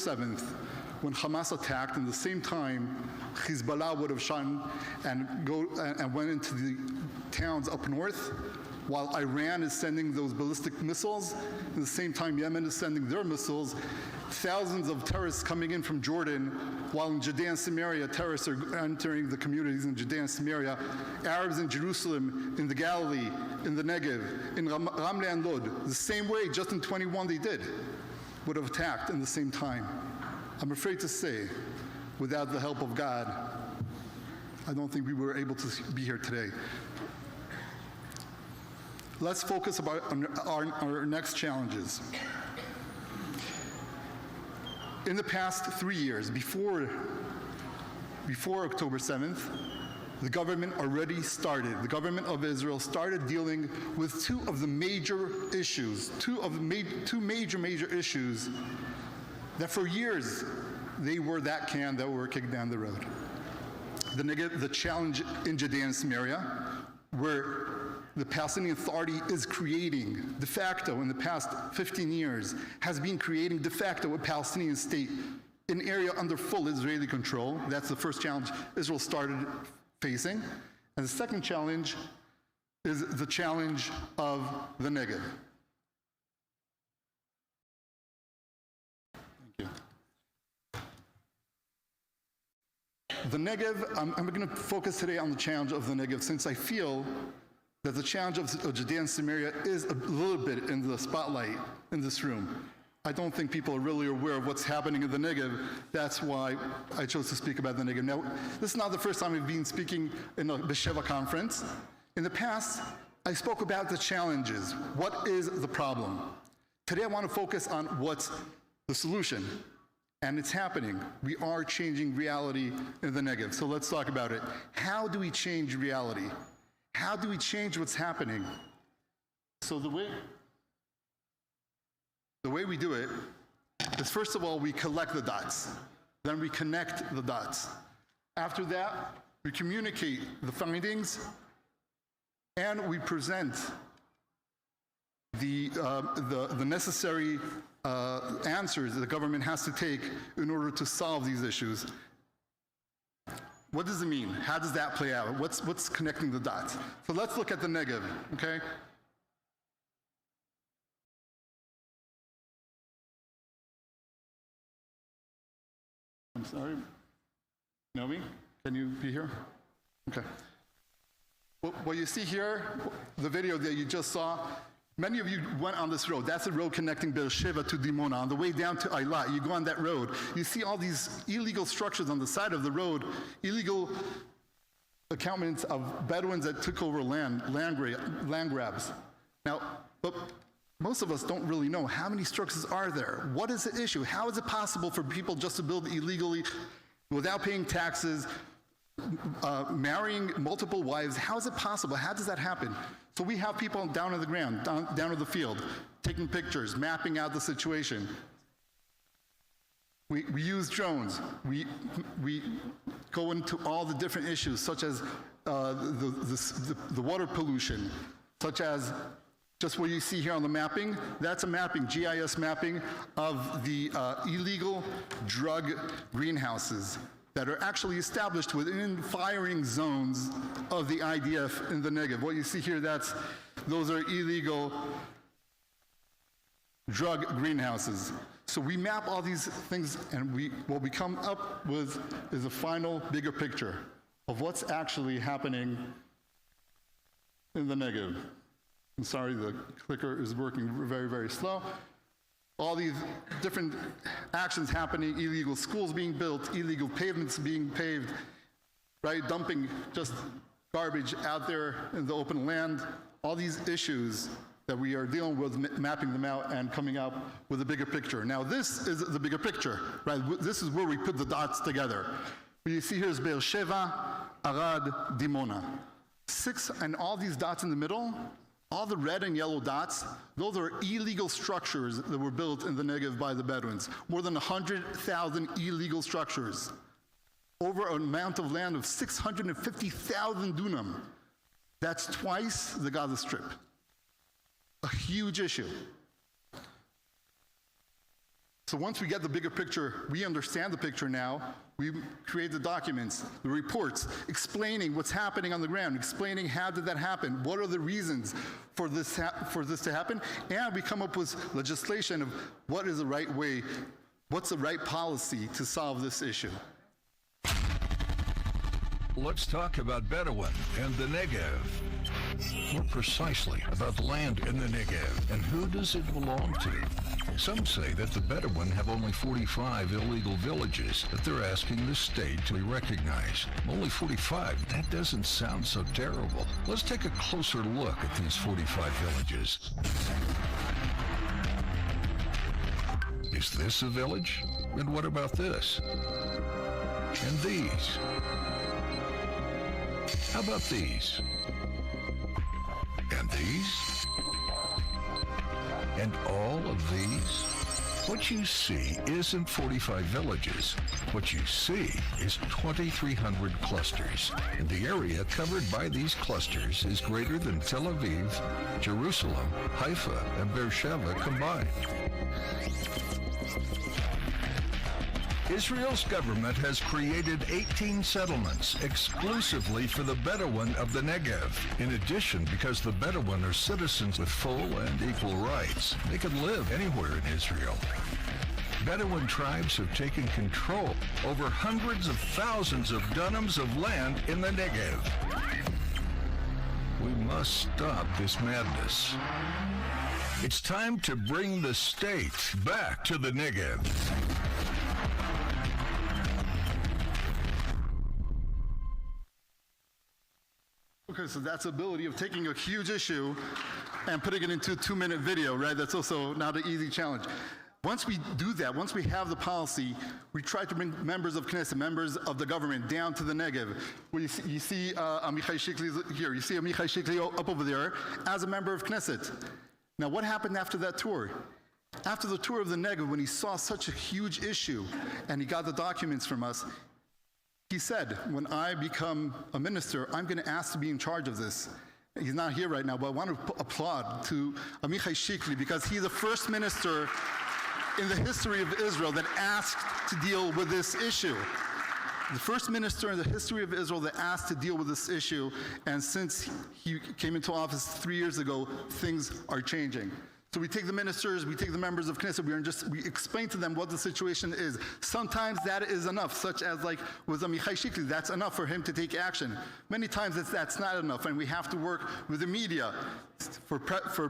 S15: 7th, when Hamas attacked, and the same time Hezbollah would have shot and went into the towns up north, while Iran is sending those ballistic missiles, at the same time Yemen is sending their missiles, thousands of terrorists coming in from Jordan, while in Judea and Samaria, terrorists are entering the communities in Judea and Samaria, Arabs in Jerusalem, in the Galilee, in the Negev, in Ramle and Lod, the same way, just in 21 they did, would have attacked in the same time. I'm afraid to say, without the help of God, I don't think we were able to be here today. Let's focus on our next challenges. In the past 3 years, before October 7th, the government of Israel started dealing with two major issues that for years they were that can that were kicked down the road. The challenge in Judea and Samaria, where the Palestinian Authority is creating de facto in the past 15 years, has been creating de facto a Palestinian state, an area under full Israeli control. That's the first challenge Israel started facing. And the second challenge is the challenge of the Negev. Thank you. The Negev, I'm going to focus today on the challenge of the Negev, since I feel that the challenge of Judea and Samaria is a little bit in the spotlight in this room. I don't think people are really aware of what's happening in the Negev. That's why I chose to speak about the Negev. Now, this is not the first time I've been speaking in a Besheva conference. In the past, I spoke about the challenges. What is the problem? Today, I want to focus on what's the solution. And it's happening. We are changing reality in the Negev. So let's talk about it. How do we change reality? How do we change what's happening? So the way we do it is, first of all, we collect the dots. Then we connect the dots. After that, we communicate the findings, and we present the necessary answers that the government has to take in order to solve these issues. What does it mean? How does that play out? What's connecting the dots? So let's look at the Negev, okay? I'm sorry. Naomi, can you be here? Okay. What you see here, the video that you just saw, many of you went on this road. That's the road connecting Besheva to Dimona. On the way down to Eilat, you go on that road. You see all these illegal structures on the side of the road, illegal accountments of Bedouins that took over land grabs. Now, but most of us don't really know how many structures are there. What is the issue? How is it possible for people just to build illegally without paying taxes, marrying multiple wives? How is it possible? How does that happen? So we have people down on the ground, down in the field, taking pictures, mapping out the situation. We use drones. We go into all the different issues, such as the water pollution, such as just what you see here on the mapping. That's a mapping, GIS mapping of the illegal drug greenhouses that are actually established within firing zones of the IDF in the Negev. What you see here, those are illegal drug greenhouses. So we map all these things, and what we come up with is a final bigger picture of what's actually happening in the Negev. I'm sorry, the clicker is working very, very slow. All these different actions happening, illegal schools being built, illegal pavements being paved, right? Dumping just garbage out there in the open land. All these issues that we are dealing with, mapping them out and coming up with a bigger picture. Now this is the bigger picture, right? This is where we put the dots together. What you see here is Besheva, Arad, Dimona. And all these dots in the middle, all the red and yellow dots, those are illegal structures that were built in the Negev by the Bedouins. More than 100,000 illegal structures over an amount of land of 650,000 dunam. That's twice the Gaza Strip. A huge issue. So once we get the bigger picture, we understand the picture now, we create the documents, the reports, explaining what's happening on the ground, explaining how did that happen, what are the reasons for this to happen, and we come up with legislation of what is the right way, what's the right policy to solve this issue.
S16: Let's talk about Bedouin and the Negev. More precisely, about the land in the Negev and who does it belong to. Some say that the Bedouin have only 45 illegal villages that they're asking the state to recognize. Only 45? That doesn't sound so terrible. Let's take a closer look at these 45 villages. Is this a village? And what about this? And these? How about these? And these? And all of these? What you see isn't 45 villages. What you see is 2,300 clusters. And the area covered by these clusters is greater than Tel Aviv, Jerusalem, Haifa, and Besheva combined. Israel's government has created 18 settlements exclusively for the Bedouin of the Negev. In addition, because the Bedouin are citizens with full and equal rights, they can live anywhere in Israel. Bedouin tribes have taken control over hundreds of thousands of dunams of land in the Negev. We must stop this madness. It's time to bring the state back to the Negev.
S15: Okay, so that's the ability of taking a huge issue and putting it into a 2-minute video, right? That's also not an easy challenge. Once we do that, once we have the policy, we try to bring members of Knesset, members of the government down to the Negev. Well, you see Amichai Shikli here. You see Amichai Shikli up over there as a member of Knesset. Now, what happened after that tour? After the tour of the Negev, when he saw such a huge issue and he got the documents from us, he said, when I become a minister, I'm going to ask to be in charge of this. He's not here right now, but I want to applaud to Amichai Shikli because he's the first minister in the history of Israel that asked to deal with this issue. The first minister in the history of Israel that asked to deal with this issue, and since he came into office 3 years ago, things are changing. So we take the ministers, we take the members of Knesset, we explain to them what the situation is. Sometimes that is enough, such as like with Amichai Shikli, that's enough for him to take action. Many times that's not enough, and we have to work with the media for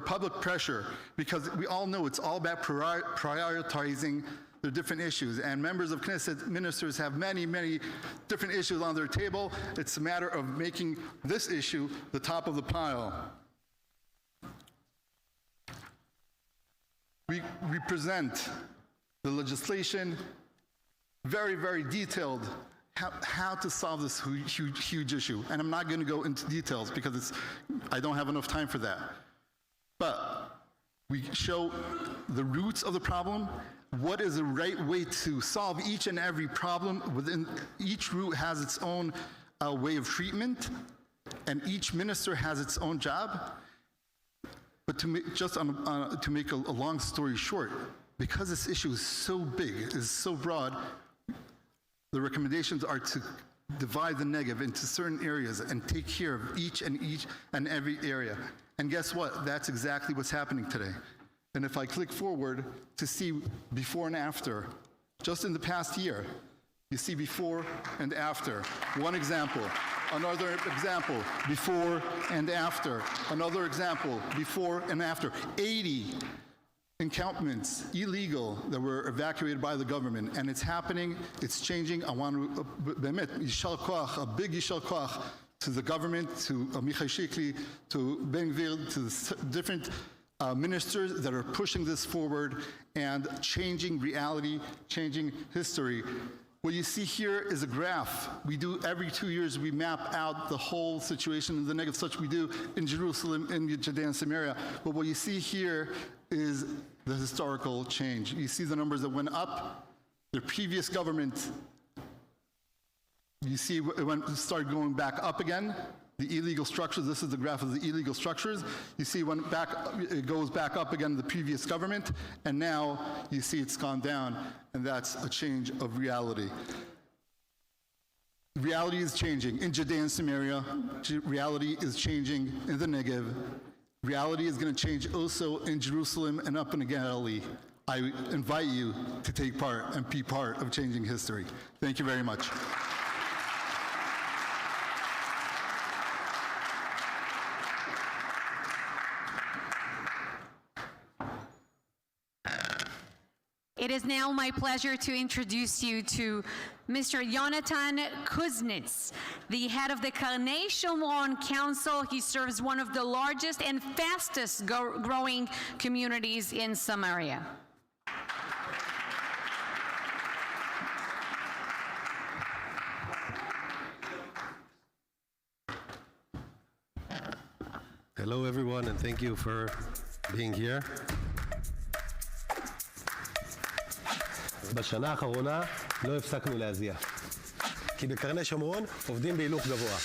S15: public pressure, because we all know it's all about prioritizing the different issues. And members of Knesset, ministers have many, many different issues on their table. It's a matter of making this issue the top of the pile. We present the legislation, very, very detailed, how to solve this huge issue. And I'm not going to go into details because I don't have enough time for that. But we show the roots of the problem, what is the right way to solve each and every problem. Within each root has its own way of treatment, and each minister has its own job. But to make a long story short, because this issue is so big, is so broad, the recommendations are to divide the Negev into certain areas and take care of each and every area. And guess what? That's exactly what's happening today. And if I click forward to see before and after, just in the past year, you see before and after. One example. Another example, before and after. Another example, before and after. 80 encampments, illegal, that were evacuated by the government. And it's happening, it's changing. I want to, yishal koach, a big yishal koach to the government, to Amichai Shikli, to Ben Gvir, to the different ministers that are pushing this forward and changing reality, changing history. What you see here is a graph. We do every 2 years, we map out the whole situation in the Negev, such we do in Jerusalem, in Judea and Samaria. But what you see here is the historical change. You see the numbers that went up. The previous government, you see it started going back up again. the illegal structures. This is the graph of the illegal structures. You see it goes back up again to the previous government, and now you see it's gone down, and that's a change of reality. Reality is changing in Judea and Samaria. Reality is changing in the Negev. Reality is going to change also in Jerusalem and up in Galilee. I invite you to take part and be part of changing history. Thank you very much.
S13: It is now my pleasure to introduce you to Mr. Yonatan Kuznets, the head of the Karnei Shomron Council. He serves one of the largest and fastest growing communities in Samaria.
S17: Hello everyone, and thank you for being here. בשנה האחרונה לא הפסקנו להזיע. כי בקרני שומרון עובדים בהילוך גבוה.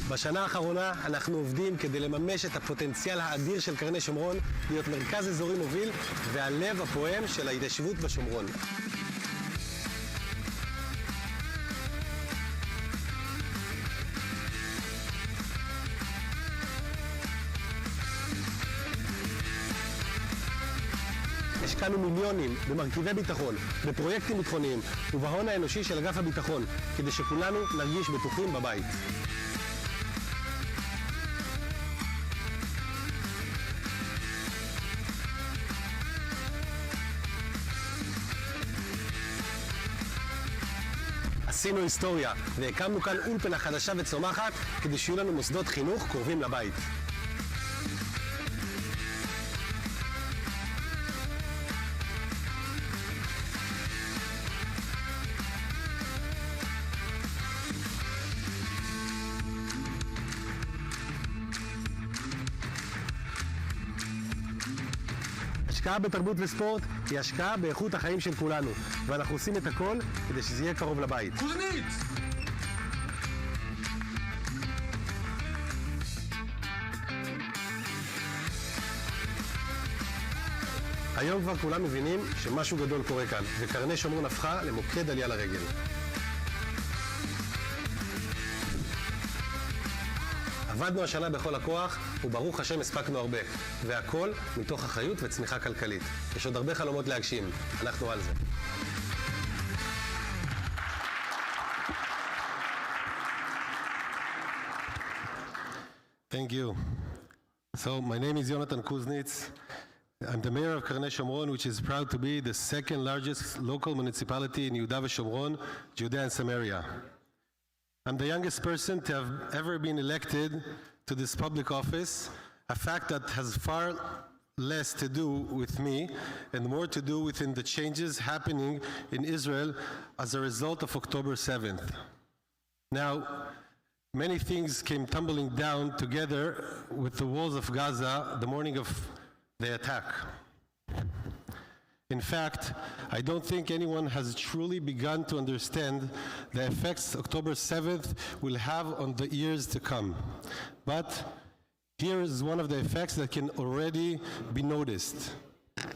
S17: בשנה האחרונה אנחנו עובדים כדי לממש את הפוטנציאל האדיר של קרני שומרון, להיות מרכז אזורי מוביל והלב הפועם של ההתיישבות בשומרון. השקענו מיליונים במרכיבי ביטחון, בפרויקטים ביטחוניים ובהון האנושי של אגף הביטחון, כדי שכולנו נרגיש בטוחים בבית. עשינו היסטוריה והקמנו כאן אולפנה חדשה וצומחת כדי שיהיו לנו מוסדות חינוך קרובים לבית. השקעה בתרבות וספורט היא השקעה באיכות החיים של כולנו, ואנחנו עושים את הכל כדי שזה יהיה קרוב לבית. כולנית! היום כבר כולם מבינים שמשהו גדול קורה כאן, וקרני שומרון הפכה למוקד עלייה לרגל. עבדנו השנה בכל הכוח, וברוך השם הספקנו הרבה, והכל מתוך אחריות וצמיחה כלכלית. יש עוד הרבה חלומות להגשים, אנחנו על זה. Thank you. So, my name is Yonatan Kuznets. I'm the mayor of Karnei Shomron, which is proud to be the second largest local municipality in Yehuda v'Shomron, Judea and Samaria. I'm the youngest person to have ever been elected to this public office, a fact that has far less to do with me and more to do within the changes happening in Israel as a result of October 7th. Now, many things came tumbling down together with the walls of Gaza the morning of the attack. In fact, I don't think anyone has truly begun to understand the effects October 7th will have on the years to come. But here is one of the effects that can already be noticed.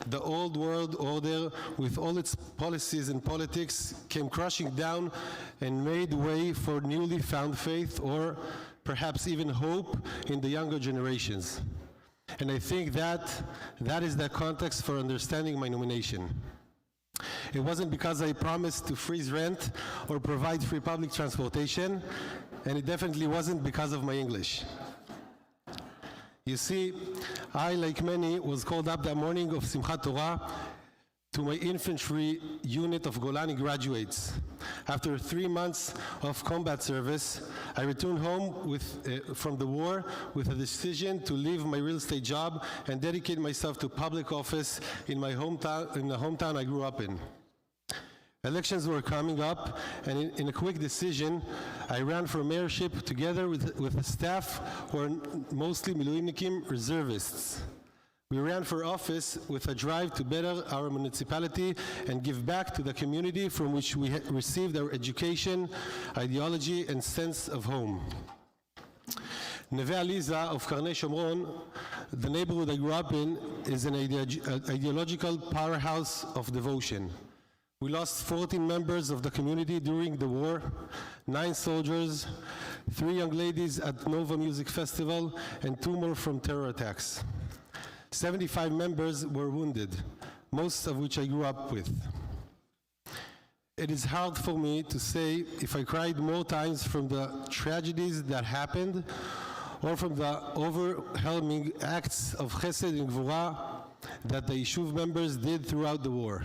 S17: The old world order, with all its policies and politics, came crashing down and made way for newly found faith, or perhaps even hope, in the younger generations. And I think that is the context for understanding my nomination. It wasn't because I promised to freeze rent or provide free public transportation, and it definitely wasn't because of my English. You see, I, like many, was called up that morning of Simchat Torah to my infantry unit of Golani graduates. After 3 months of combat service, I returned home from the war with a decision to leave my real estate job and dedicate myself to public office in my hometown, in the hometown I grew up in. Elections were coming up, and in a quick decision, I ran for mayorship together with the staff who are mostly Miluimnikim reservists. We ran for office with a drive to better our municipality and give back to the community from which we received our education, ideology, and sense of home. Neve Aliza of Karnei Shomron, the neighborhood I grew up in, is an ideological powerhouse of devotion. We lost 14 members of the community during the war, 9 soldiers, 3 young ladies at Nova Music Festival, and 2 more from terror attacks. 75 members were wounded, most of which I grew up with. It is hard for me to say if I cried more times from the tragedies that happened or from the overwhelming acts of chesed and gvura that the Yishuv members did throughout the war.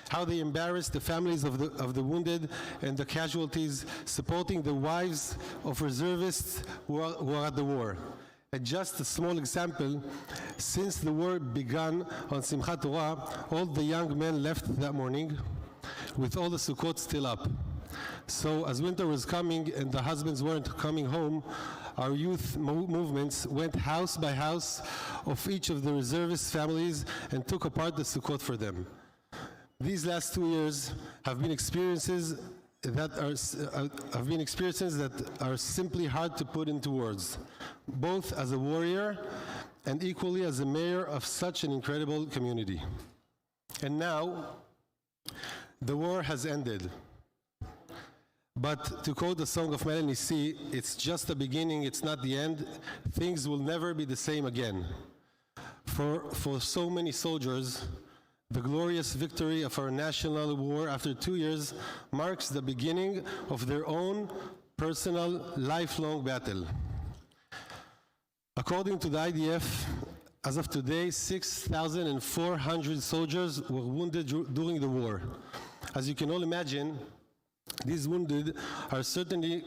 S17: How they embarrassed the families of the wounded and the casualties, supporting the wives of reservists who are at the war. And just a small example, since the war began on Simchat Torah, all the young men left that morning with all the Sukkot still up. So as winter was coming and the husbands weren't coming home, our youth movements went house by house of each of the reservist families and took apart the Sukkot for them. These last 2 years have been experiences that are simply hard to put into words, both as a warrior and equally as a mayor of such an incredible community. And now, the war has ended. But to quote the song of Melanie C., it's just the beginning, it's not the end. Things will never be the same again. For so many soldiers, the glorious victory of our national war after 2 years marks the beginning of their own personal, lifelong battle. According to the IDF, as of today, 6,400 soldiers were wounded during the war. As you can all imagine, these wounded are certainly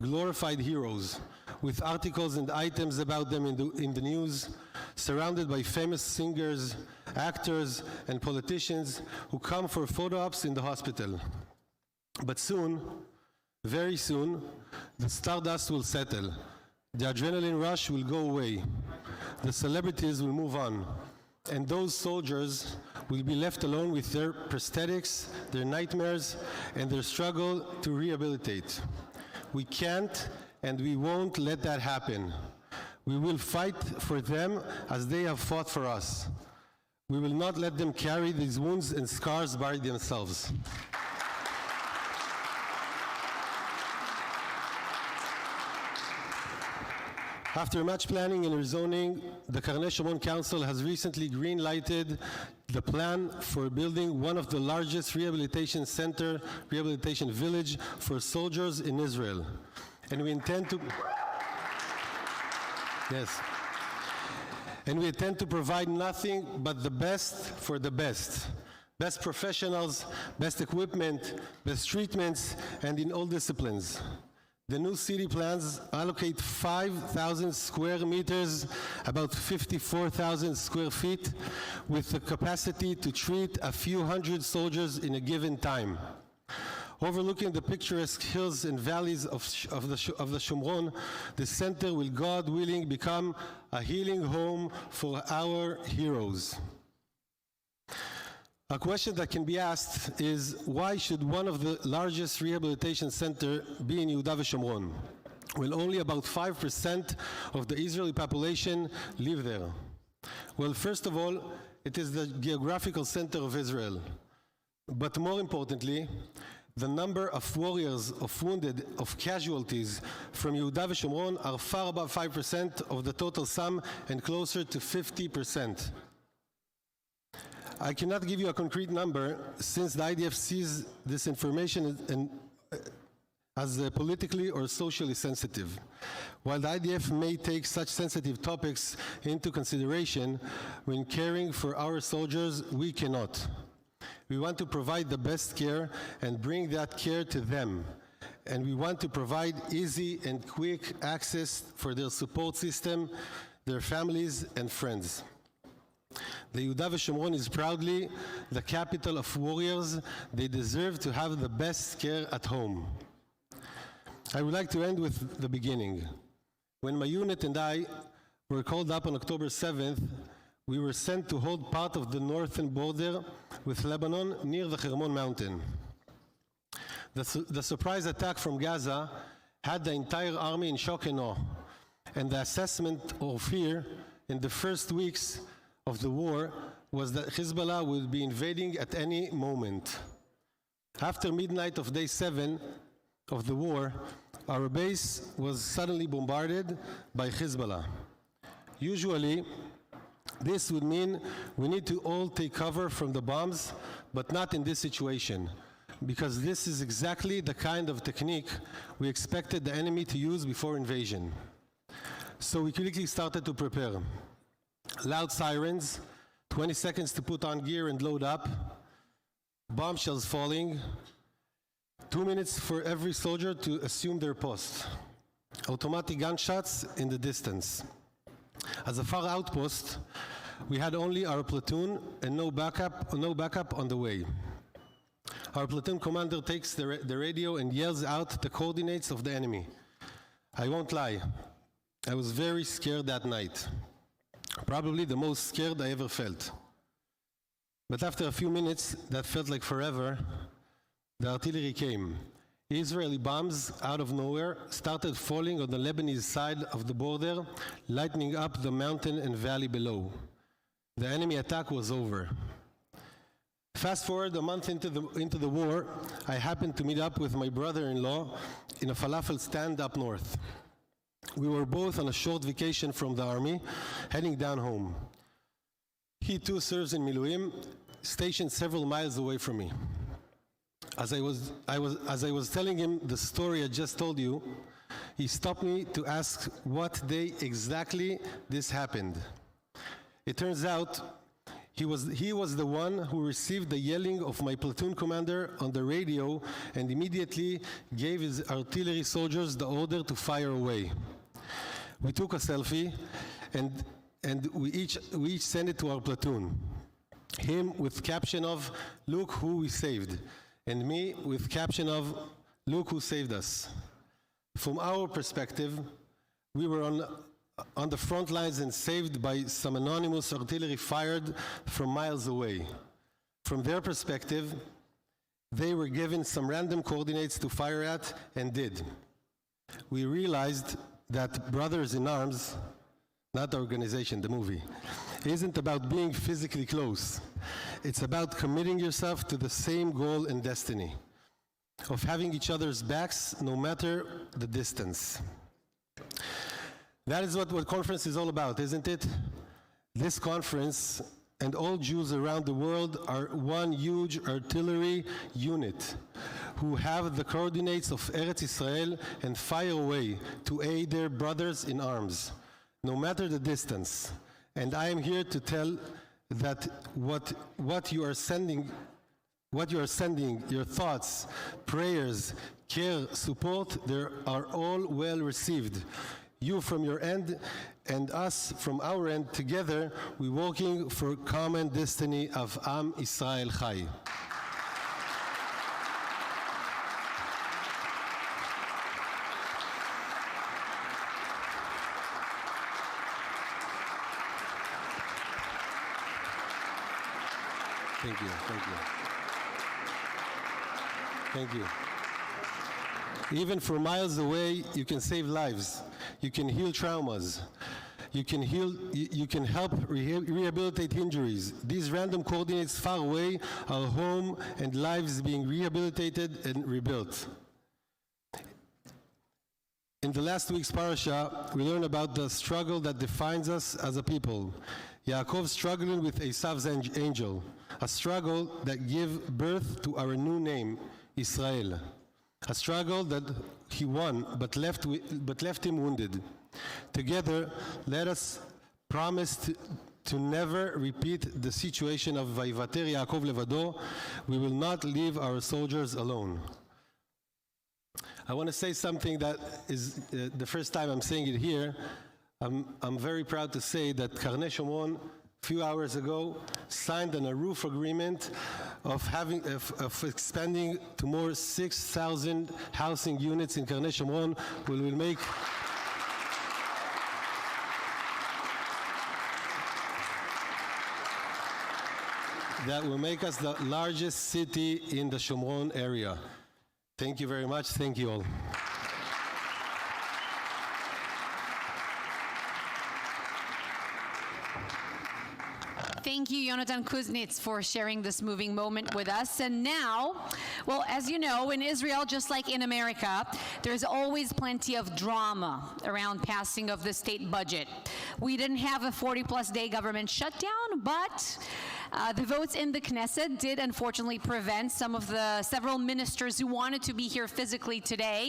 S17: glorified heroes, with articles and items about them in the news, surrounded by famous singers, actors, and politicians who come for photo ops in the hospital. But soon, very soon, the stardust will settle. The adrenaline rush will go away. The celebrities will move on. And those soldiers will be left alone with their prosthetics, their nightmares, and their struggle to rehabilitate. We can't and we won't let that happen. We will fight for them as they have fought for us. We will not let them carry these wounds and scars by themselves. After much planning and rezoning, the Karnei Shomron Council has recently green-lighted the plan for building one of the largest rehabilitation village for soldiers in Israel. And we intend to... Yes. And we intend to provide nothing but the best for the best. Best professionals, best equipment, best treatments, and in all disciplines. The new city plans allocate 5,000 square meters, about 54,000 square feet, with the capacity to treat a few hundred soldiers in a given time. Overlooking the picturesque hills and valleys of the Shomron, the center will, God willing, become a healing home for our heroes. A question that can be asked is, why should one of the largest rehabilitation centers be in Yehuda v'Shomron? Well, only about 5% of the Israeli population live there. Well, first of all, it is the geographical center of Israel. But more importantly, the number of warriors, of wounded, of casualties from Yehuda v'Shomron are far above 5% of the total sum and closer to 50%. I cannot give you a concrete number since the IDF sees this information as politically or socially sensitive. While the IDF may take such sensitive topics into consideration when caring for our soldiers, we cannot. We want to provide the best care and bring that care to them. And we want to provide easy and quick access for their support system, their families and friends. The Yehuda v'Shomron is proudly the capital of warriors. They deserve to have the best care at home. I would like to end with the beginning. When my unit and I were called up on October 7th, we were sent to hold part of the northern border with Lebanon near the Hermon mountain. The surprise attack from Gaza had the entire army in shock and awe. And the assessment of fear in the first weeks of the war was that Hezbollah would be invading at any moment. After midnight of day 7 of the war, our base was suddenly bombarded by Hezbollah. Usually, this would mean we need to all take cover from the bombs, but not in this situation, because this is exactly the kind of technique we expected the enemy to use before invasion. So we quickly started to prepare. Loud sirens, 20 seconds to put on gear and load up, bombshells falling, 2 minutes for every soldier to assume their post, automatic gunshots in the distance. As a far outpost, we had only our platoon and no backup on the way. Our platoon commander takes the radio and yells out the coordinates of the enemy. I won't lie, I was very scared that night. Probably the most scared I ever felt. But after a few minutes that felt like forever, the artillery came. Israeli bombs out of nowhere started falling on the Lebanese side of the border, lightening up the mountain and valley below. The enemy attack was over. Fast forward a month into the war, I happened to meet up with my brother-in-law in a falafel stand up north. We were both on a short vacation from the army, heading down home. He too serves in Miluim, stationed several miles away from me. As I was telling him the story I just told you, he stopped me to ask what day exactly this happened. It turns out he was the one who received the yelling of my platoon commander on the radio and immediately gave his artillery soldiers the order to fire away. We took a selfie and we each sent it to our platoon. Him with caption of, "Look who we saved," and me with caption of, "Look who saved us." From our perspective, we were on the front lines and saved by some anonymous artillery fired from miles away. From their perspective, they were given some random coordinates to fire at and did. We realized that Brothers in Arms, not the organization, the movie, isn't about being physically close. It's about committing yourself to the same goal and destiny, of having each other's backs no matter the distance. That is what conference is all about, isn't it? This conference and all Jews around the world are one huge artillery unit who have the coordinates of Eretz Israel and fire away to aid their brothers in arms, no matter the distance. And I am here to tell that what you are sending, your thoughts, prayers, care, support, they are all well received. You from your end and us from our end, together we're working for common destiny of Am Israel Chai. Thank you, thank you. Thank you. Even from miles away, you can save lives. You can heal traumas. You can help rehabilitate injuries. These random coordinates far away are home and lives being rehabilitated and rebuilt. In the last week's parasha, we learned about the struggle that defines us as a people. Yaakov struggling with Esav's angel, a struggle that gave birth to our new name, Israel. A struggle that he won, but left him wounded. Together, let us promise to never repeat the situation of Vayivater Yaakov Levado. We will not leave our soldiers alone. I want to say something that is the first time I'm saying it here. I'm very proud to say that Karnei Shomron, a few hours ago, signed a roof agreement of expanding to more 6,000 housing units in Karnei Shomron. We will make that will make us the largest city in the Shomron area. Thank you very much. Thank you all.
S13: Thank you, Yonatan Kuznets, for sharing this moving moment with us. And now, well, as you know, in Israel, just like in America, there's always plenty of drama around passing of the state budget. We didn't have a 40-plus day government shutdown, but the votes in the Knesset did unfortunately prevent some of the several ministers who wanted to be here physically today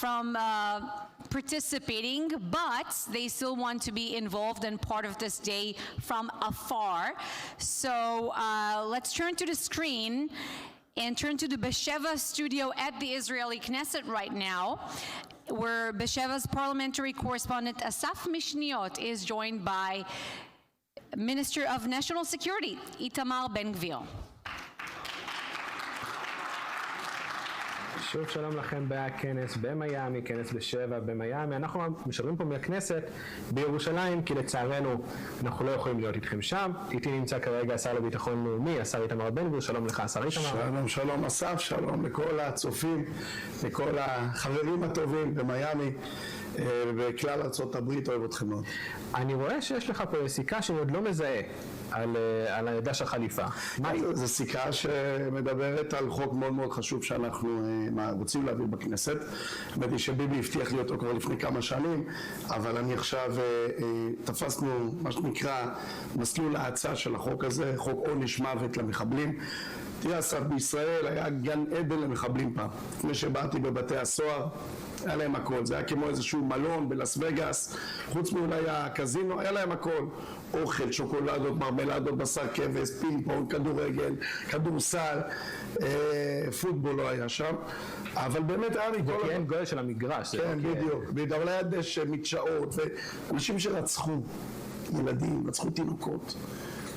S13: from participating, but they still want to be involved and part of this day from afar. So let's turn to the screen and turn to the Besheva studio at the Israeli Knesset right now, where Besheva's parliamentary correspondent Asaf Mishniot is joined by Minister of National Security, Itamar Ben-Gvir.
S18: שוב שלום לכם בכנס במיימי, כנס בשבע במיימי. אנחנו משדרים פה מהכנסת בירושלים, כי לצערנו אנחנו לא יכולים להיות איתכם שם. איתי נמצא כרגע השר לביטחון לאומי, השר איתמר בן-גביר. שלום לך, השר איתמר.
S19: שלום, שלום אסף, שלום לכל הצופים, לכל החברים הטובים במיימי. בכלל ארצות הברית אוהב אתכם מאוד.
S18: אני רואה שיש לך פה סיכה שאני עוד לא מזהה על דש החליפה.
S19: זו סיכה שמדברת על חוק מאוד מאוד חשוב שאנחנו רוצים להעביר בכנסת. האמת היא שביבי הבטיח לי אותו כבר לפני כמה שנים, אבל אני עכשיו תפסנו מה שנקרא מסלול ההצעה של החוק הזה, חוק עונש מוות למחבלים. תראה אסף, בישראל היה גן עדן למחבלים פעם. לפני שבאתי בבתי הסוהר, היה להם הכל. זה היה כמו איזשהו מלון בלאס וגאס, חוץ מאולי הקזינו, היה להם הכל. אוכל, שוקולדות, מרמלדות, בשר כבש, פינג פונג, כדורגל, כדורסל, פוטבול לא היה שם. אבל באמת היה לי כל...
S18: זה כי אין גודל של המגרש.
S19: כן, בדיוק. אבל היה דשא, מדשאות, ואנשים שרצחו ילדים, רצחו תינוקות.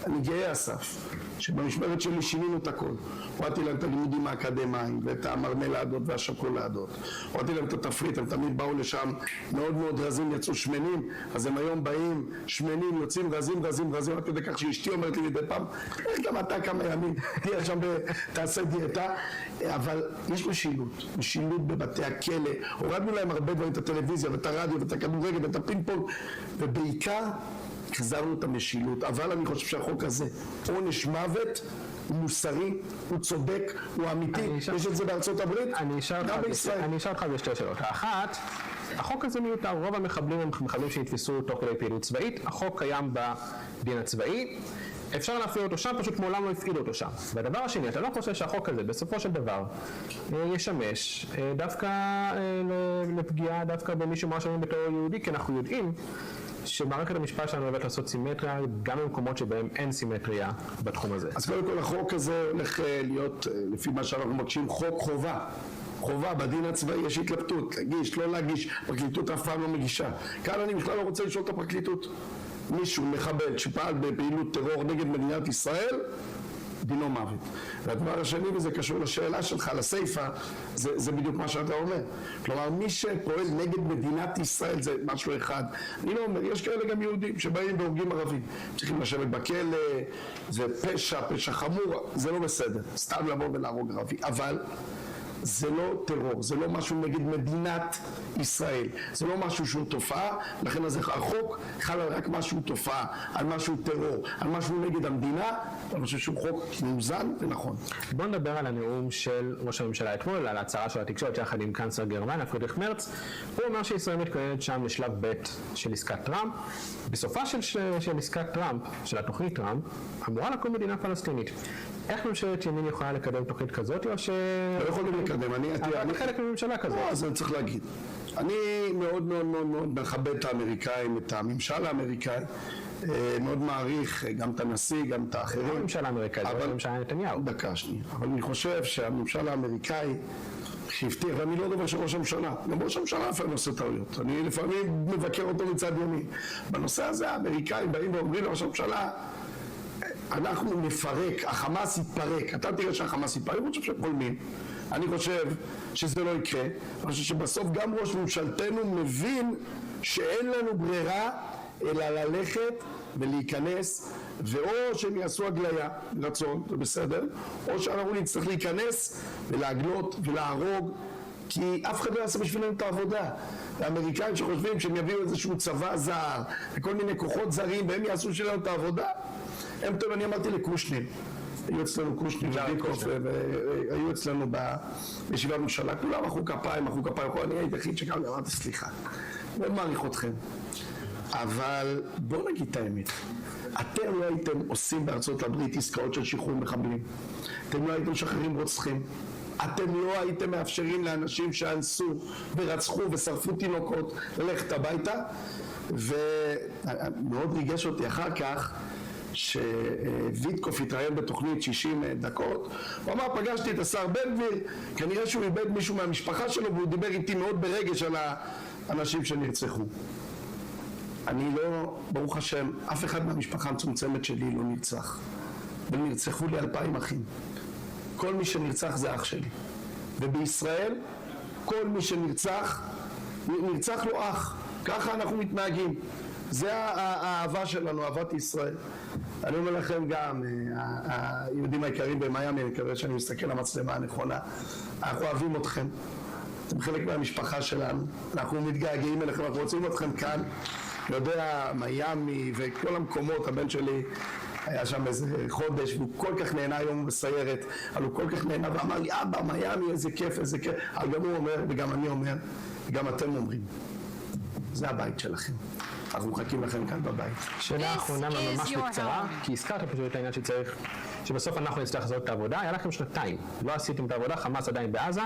S19: אני גאה אסף, שבמשמרת שלי שינינו את הכל. הורדתי להם את הלימודים האקדמיים, ואת המרמלדות והשוקולדות. הורדתי להם את התפריט, הם תמיד באו לשם מאוד מאוד רזים, יצאו שמנים, אז הם היום באים שמנים, יוצאים רזים, רזים, רזים, עד כדי כך שאשתי אומרת לי מדי פעם, גם אתה כמה ימים, תהיה שם תעשה דיאטה, אבל יש משילות בבתי הכלא, הורדנו להם הרבה דברים, את הטלוויזיה, ואת הרדיו, ואת הכדורגל, ואת הפינג-פונג, ובעיקר החזרנו את המשילות. אבל אני חושב שהחוק הזה עונש מוות, הוא מוסרי, הוא צודק, הוא אמיתי. יש את זה בארצות הברית, גם בישראל.
S18: אני אשאל אותך בשתי שאלות. האחת, החוק הזה מיותר, רוב המחבלים הם מחבלים שנתפסו תוך כדי פעילות צבאית. החוק קיים בדין הצבאי, אפשר להפעיל אותו שם, פשוט מעולם לא הפעילו אותו שם. והדבר השני, אתה לא חושב שהחוק הזה בסופו של דבר ישמש דווקא לפגיעה דווקא במישהו מה בתור יהודי, כי אנחנו יודעים שמערכת המשפט שלנו אוהבת לעשות סימטריה גם במקומות שבהם אין סימטריה בתחום הזה.
S19: אז קודם כל החוק הזה הולך להיות, לפי מה שאנחנו מבקשים, חוק חובה. חובה, בדין הצבאי יש התלבטות, להגיש, לא להגיש, הפרקליטות אף פעם לא מגישה. כאן אני בכלל לא רוצה לשאול את הפרקליטות. מישהו מחבל שפעל בפעילות טרור נגד מדינת ישראל, דינו מוות. והדבר השני, וזה קשור לשאלה שלך, לסייפה, זה בדיוק מה שאתה אומר. כלומר, מי שפועל נגד מדינת ישראל זה משהו אחד. אני לא אומר, יש כאלה גם יהודים שבאים והורגים ערבים. צריכים לשבת בכלא, זה פשע חמור, זה לא בסדר. סתם לבוא ולהרוג ערבי. אבל זה לא טרור, זה לא משהו נגד מדינת ישראל, זה לא משהו שהוא תופעה, לכן אז החוק חל על רק משהו תופעה, על משהו טרור, על משהו נגד המדינה, אני חושב שהוא חוק מאוזן ונכון.
S18: בוא נדבר על הנאום של ראש הממשלה אתמול, על ההצהרה של התקשורת יחד עם קנצלר גרמניה, פרידריך מרץ. הוא אומר שישראל מתכוננת שם לשלב ב' של עסקת טראמפ. בסופה של עסקת טראמפ, של התוכנית טראמפ, אמורה לקום מדינה פלסטינית. איך ממשלת ימין יכולה לקדם תוכנית כזאת, או ש...
S19: לא יכולים לקדם,
S18: אני חלק מממשלה כזאת.
S19: לא, אז אני צריך להגיד. אני מאוד מאוד מאוד מאוד מכבד את האמריקאים, את הממשל האמריקאי, מאוד מעריך גם את הנשיא, גם את האחרים.
S18: לא הממשל האמריקאי, זה לא הממשל נתניהו.
S19: דקה שנייה. אבל אני חושב שהממשל האמריקאי שהבטיח, ואני לא דבר של ראש הממשלה, גם ראש הממשלה לפעמים עושה טעויות. אני לפעמים מבקר אותו מצד ימין. בנושא הזה האמריקאים באים ואומרים לראש הממשלה, אנחנו נפרק, החמאס יתפרק. אתה תראה שהחמאס יתפרק, אני חושב שחולמים. אני חושב שזה לא יקרה. אני חושב שבסוף גם ראש ממשלתנו מבין שאין לנו ברירה אלא ללכת ולהיכנס, ואו שהם יעשו הגליה, רצון, זה בסדר, או שאנחנו נצטרך להיכנס ולהגלות ולהרוג, כי אף אחד לא יעשה בשבילנו את העבודה. האמריקאים שחושבים שהם יביאו איזשהו צבא זר וכל מיני כוחות זרים והם יעשו שלנו את העבודה, הם טוב, אני אמרתי לקושניר, היו אצלנו קושניר וויטקוף, והיו אצלנו בישיבת ממשלה, כולם מחאו כפיים, אני הייתי היחיד שגם אמרתי סליחה, מאוד מעריך אתכם. אבל בואו נגיד את האמת, אתם לא הייתם עושים בארצות הברית עסקאות של שחרור מחבלים, אתם לא הייתם משחררים רוצחים, אתם לא הייתם מאפשרים לאנשים שאנסו ורצחו ושרפו תינוקות ללכת הביתה, ומאוד ריגש אותי אחר כך שוויטקוף התראיין בתוכנית 60 דקות, הוא אמר פגשתי את השר בן גביר, כנראה שהוא איבד מישהו מהמשפחה שלו והוא דיבר איתי מאוד ברגש על האנשים שנרצחו. אני לא, ברוך השם, אף אחד מהמשפחה המצומצמת שלי לא נרצח, ונרצחו לי 2,000 אחים. כל מי שנרצח זה אח שלי, ובישראל כל מי שנרצח, נרצח לו אח, ככה אנחנו מתנהגים, זה האהבה שלנו, אהבת ישראל. אני אומר לכם גם, היהודים העיקרים במיימי, אני מקווה שאני מסתכל למצלמה הנכונה, אנחנו אוהבים אתכם, אתם חלק מהמשפחה שלנו, אנחנו מתגעגעים אליכם, אנחנו רוצים אתכם כאן, יודע, מיימי וכל המקומות, הבן שלי היה שם איזה חודש והוא כל כך נהנה היום בסיירת, אבל הוא כל כך נהנה ואמר לי אבא מיימי איזה כיף, אבל גם הוא אומר וגם אני אומר וגם אתם אומרים, זה הבית שלכם, אנחנו מחכים לכם כאן בבית.
S18: שאלה אחרונה ממש בקצרה, כי הזכרת פשוט את העניין שצריך שבסוף אנחנו נצטרך לעשות את העבודה, היה לכם 2 לא עשיתם את העבודה, חמאס עדיין בעזה,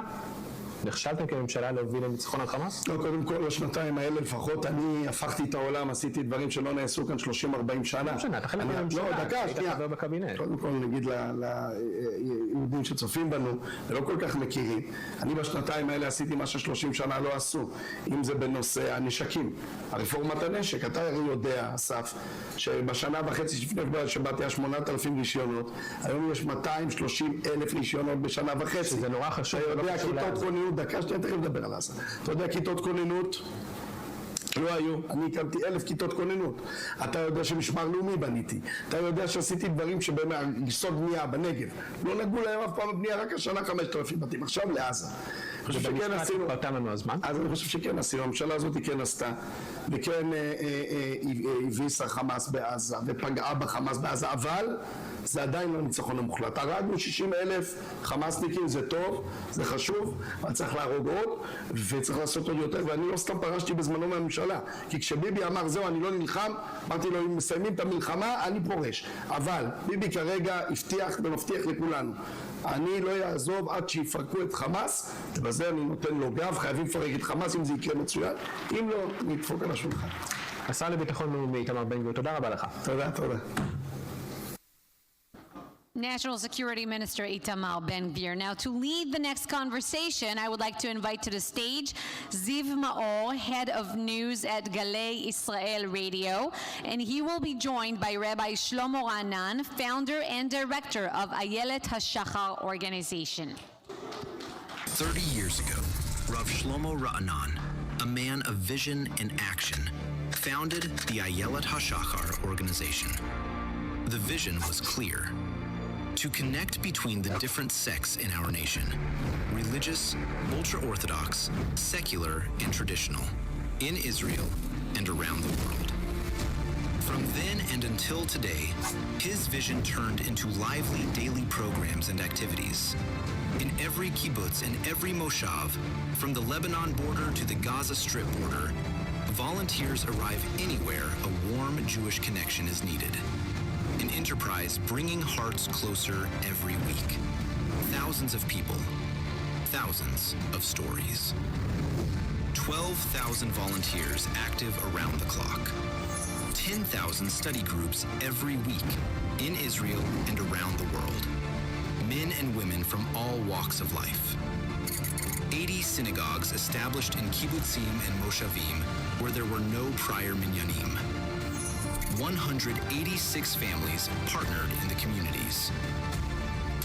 S18: נכשלתם כממשלה להוביל לניצחון על חמאס?
S19: לא, קודם כל, השנתיים האלה לפחות, אני הפכתי את העולם, עשיתי דברים שלא נעשו כאן 30-40 שנה.
S18: לא משנה, אתה חלק מהממשלה,
S19: לא, דקה,
S18: היית חבר בקבינט.
S19: קודם כל נגיד ליהודים שצופים בנו, ולא כל כך מכירים, אני בשנתיים האלה עשיתי מה ש30 שנה לא עשו, אם זה בנושא הנשקים, הרפורמת הנשק, אתה יודע, אסף, שבשנה וחצי לפני שבאתי היה 8,000 רישיונות, היום יש 230,000 רישיונות בשנה וחצי.
S18: שזה נורא חשוב,
S19: אתה יודע, כיתות כוננות, דקה שנייה תכף לדבר על עזה. אתה יודע, כיתות כוננות לא היו, אני הקמתי 1,000 כיתות כוננות. אתה יודע שמשמר לאומי בניתי. אתה יודע שעשיתי דברים שבהם יסוד בנייה בנגב. לא נגעו להם אף פעם בנייה, רק השנה 5,000 בתים. עכשיו לעזה. אני חושב שכן עשינו. אז אני חושב שכן עשינו. הממשלה הזאת כן עשתה. וכן הביסה חמאס בעזה, ופגעה בחמאס בעזה, אבל זה עדיין לא ניצחון המוחלט. הרגנו 60,000 חמאסניקים, זה טוב, זה חשוב, אבל צריך להרוג עוד, וצריך לעשות עוד יותר, ואני לא סתם פרשתי בזמנו מהממשלה, כי כשביבי אמר זהו, אני לא נלחם, אמרתי לו, אם מסיימים את המלחמה, אני פורש. אבל ביבי כרגע הבטיח ומבטיח לכולנו, אני לא יעזוב עד שיפרקו את חמאס, ובזה אני נותן לו גב, חייבים לפרק את חמאס, אם זה יקרה מצוין, אם לא, נדפוק על השולחן.
S18: השר לביטחון לאומי, איתמר בן גביר, תודה רבה לך.
S19: תודה.
S13: National Security Minister Itamar Ben-Gvir. Now, to lead the next conversation, I would like to invite to the stage Ziv Maor, head of news at Galei Israel Radio, and he will be joined by Rabbi Shlomo Ra'anan, founder and director of Ayelet HaShachar organization.
S20: 30 years ago, Rav Shlomo Ra'anan, a man of vision and action, founded the Ayelet HaShachar organization. The vision was clear: to connect between the different sects in our nation, religious, ultra-Orthodox, secular, and traditional, in Israel and around the world. From then and until today, his vision turned into lively daily programs and activities. In every kibbutz and every moshav, from the Lebanon border to the Gaza Strip border, volunteers arrive anywhere a warm Jewish connection is needed. An enterprise bringing hearts closer every week. Thousands of people, thousands of stories. 12,000 volunteers active around the clock. 10,000 study groups every week in Israel and around the world. Men and women from all walks of life. 80 synagogues established in kibbutzim and moshavim where there were no prior minyanim. 186 families partnered in the communities.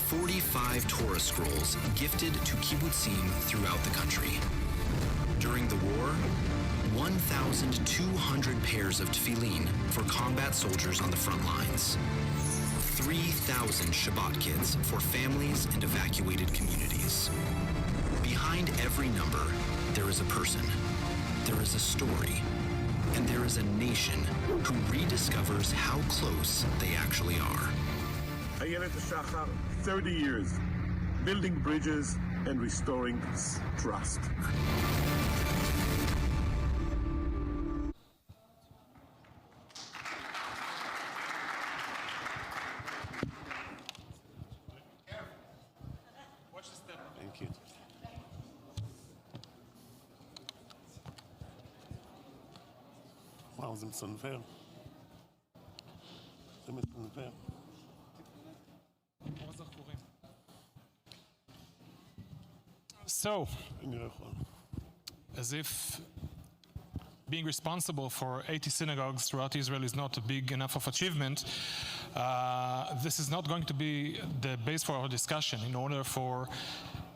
S20: 45 Torah scrolls gifted to kibbutzim throughout the country. During the war, 1,200 pairs of tefillin for combat soldiers on the front lines. 3,000 Shabbat kits for families and evacuated communities. Behind every number, there is a person. There is a story. And and there is a nation who rediscovers how close they actually are.
S12: Iltv, 30 years, building bridges and restoring trust.
S10: Thank you. וואו, זה מסנוור. זה מסנוור.
S21: So, as if being responsible for 80 synagogues throughout Israel is not a big enough of achievement, this is not going to be the base for our discussion. In order for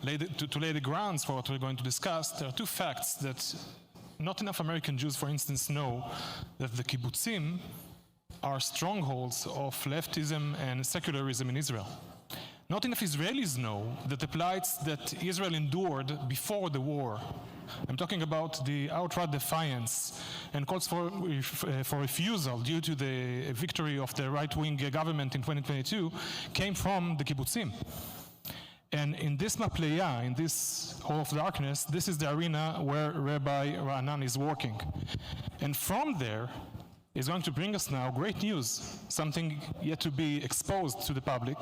S21: to lay the grounds for what we're going to discuss, there are two facts that not enough American Jews, for instance, know, that the kibbutzim are strongholds of leftism and secularism in Israel. Not enough Israelis know that the plights that Israel endured before the war, I'm talking about the outright defiance and calls for refusal due to the victory of the right-wing government in 2022, came from the kibbutzim. And in this mapleya, in this hall of darkness, this is the arena where Rabbi Ra'anan is working. And from there, is going to bring us now great news, something yet to be exposed to the public.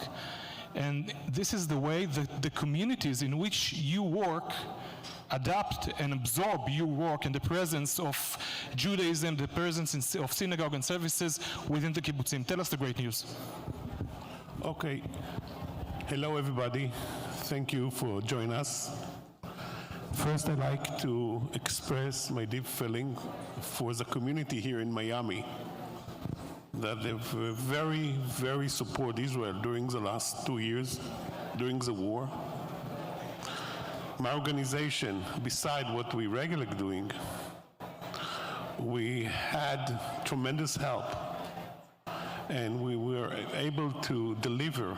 S21: And this is the way that the communities in which you work adapt and absorb your work and the presence of Judaism, the presence of synagogue and services within the kibbutzim. Tell us the great news.
S10: Okay. Hello, everybody. Thank you for joining us. First, I'd like to express my deep feeling for the community here in Miami, that they've very, very support Israel during the last 2 years, during the war. My organization, beside what we regularly doing, we had tremendous help, and we were able to deliver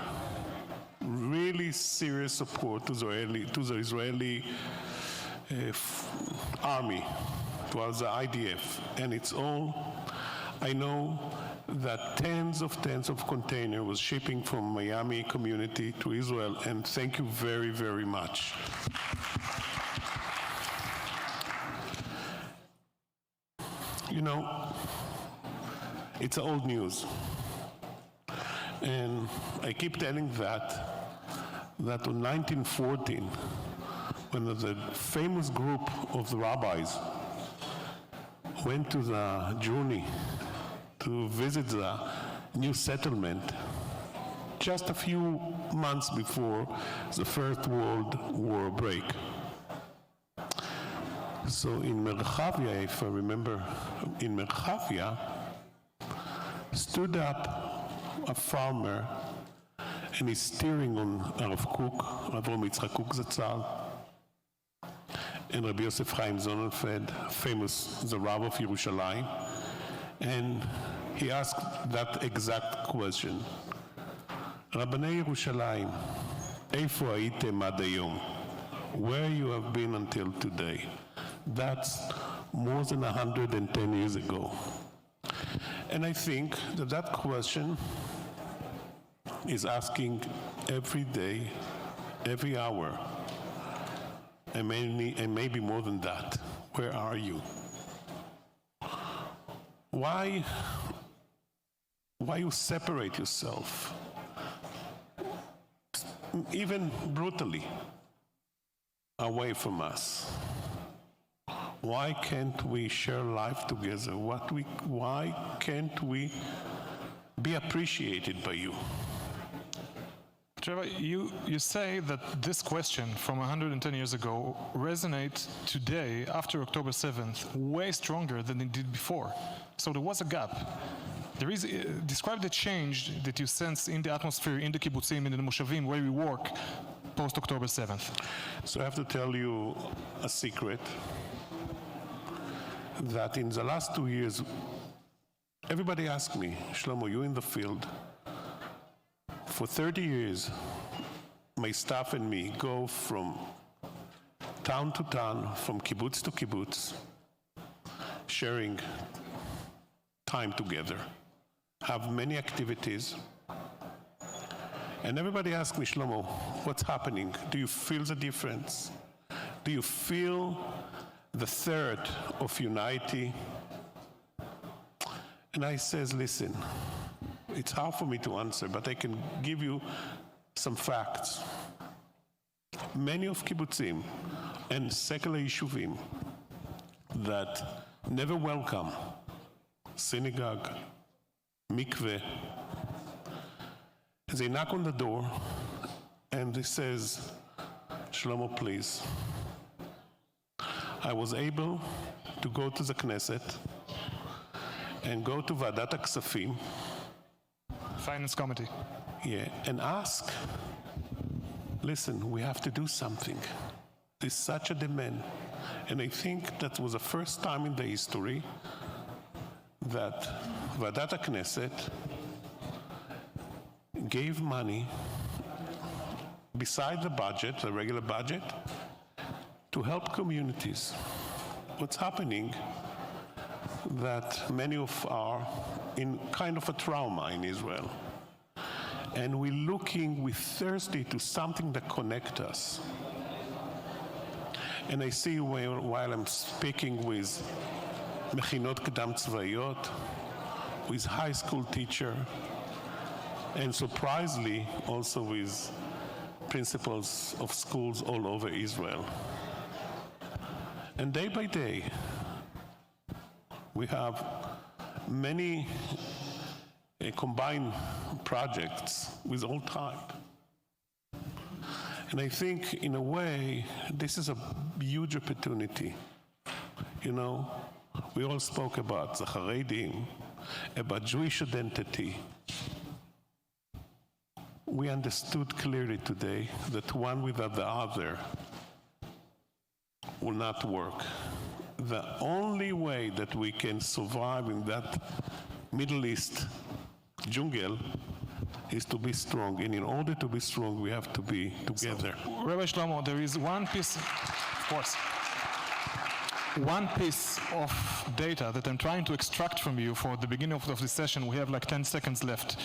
S10: really serious support to the Israeli army, to the IDF, and it's all. I know that tens of containers was shipping from Miami community to Israel, and thank you very, very much. You know, it's old news, and I keep telling that in 1914, when the famous group of the rabbis went to the journey to visit the new settlement, just a few months before the First World War break. So in Merchavia, if I remember, in Merchavia, stood up a farmer, and he's steering on Rav Kook, Rav Yitzchak Kook Zatzal, and Rabbi Yosef Chaim Sonnenfeld, famous, the Rav of Yerushalayim, and he asked that exact question. Rabbanei Yerushalayim, Eifu haytem ad hayom? Where you have been until today? That's more than 110 years ago. And I think that question is asking every day, every hour, and maybe more than that. Where are you? Why you separate yourself, even brutally, away from us? Why can't we share life together? Why can't we be appreciated by you?
S21: Trevor, you say that this question from 110 years ago resonates today, after October 7th, way stronger than it did before. So there was a gap. Describe the change that you sense in the atmosphere, in the kibbutzim, in the moshavim, where we work, post-October 7th.
S10: So I have to tell you a secret, that in the last 2 years, everybody asked me, Shlomo, you in the field. For 30 years, my staff and me go from town to town, from kibbutz to kibbutz, sharing time together, have many activities. And everybody asks me, Shlomo, what's happening? Do you feel the difference? Do you feel the third of unity? And I says, listen, it's hard for me to answer, but I can give you some facts. Many of kibbutzim and secular yeshuvim that never welcome synagogue, mikveh, they knock on the door and they says, Shlomo, please, I was able to go to the Knesset and go to Vadat HaKsafim,
S21: Finance Committee.
S10: yeah, and ask, listen, we have to do something. There's such a demand. And I think that was the first time in the history that Vadat HaKnesset gave money beside the budget, the regular budget, to help communities. What's happening that many of are in kind of a trauma in Israel. And we're thirsty to something that connects us. And I see while I'm speaking with Mechinot Kedam Tzvayot, with high school teacher, and surprisingly also with principals of schools all over Israel. And day by day, we have many combined projects with all type. And I think, in a way, this is a huge opportunity. You know, we all spoke about the Haredim, about Jewish identity. We understood clearly today that one without the other will not work. The only way that we can survive in that Middle East jungle is to be strong. And in order to be strong, we have to be together.
S21: So, Rabbi Shlomo, there is one piece, of course, one piece of data that I'm trying to extract from you for the beginning of this session. We have like 10 seconds left.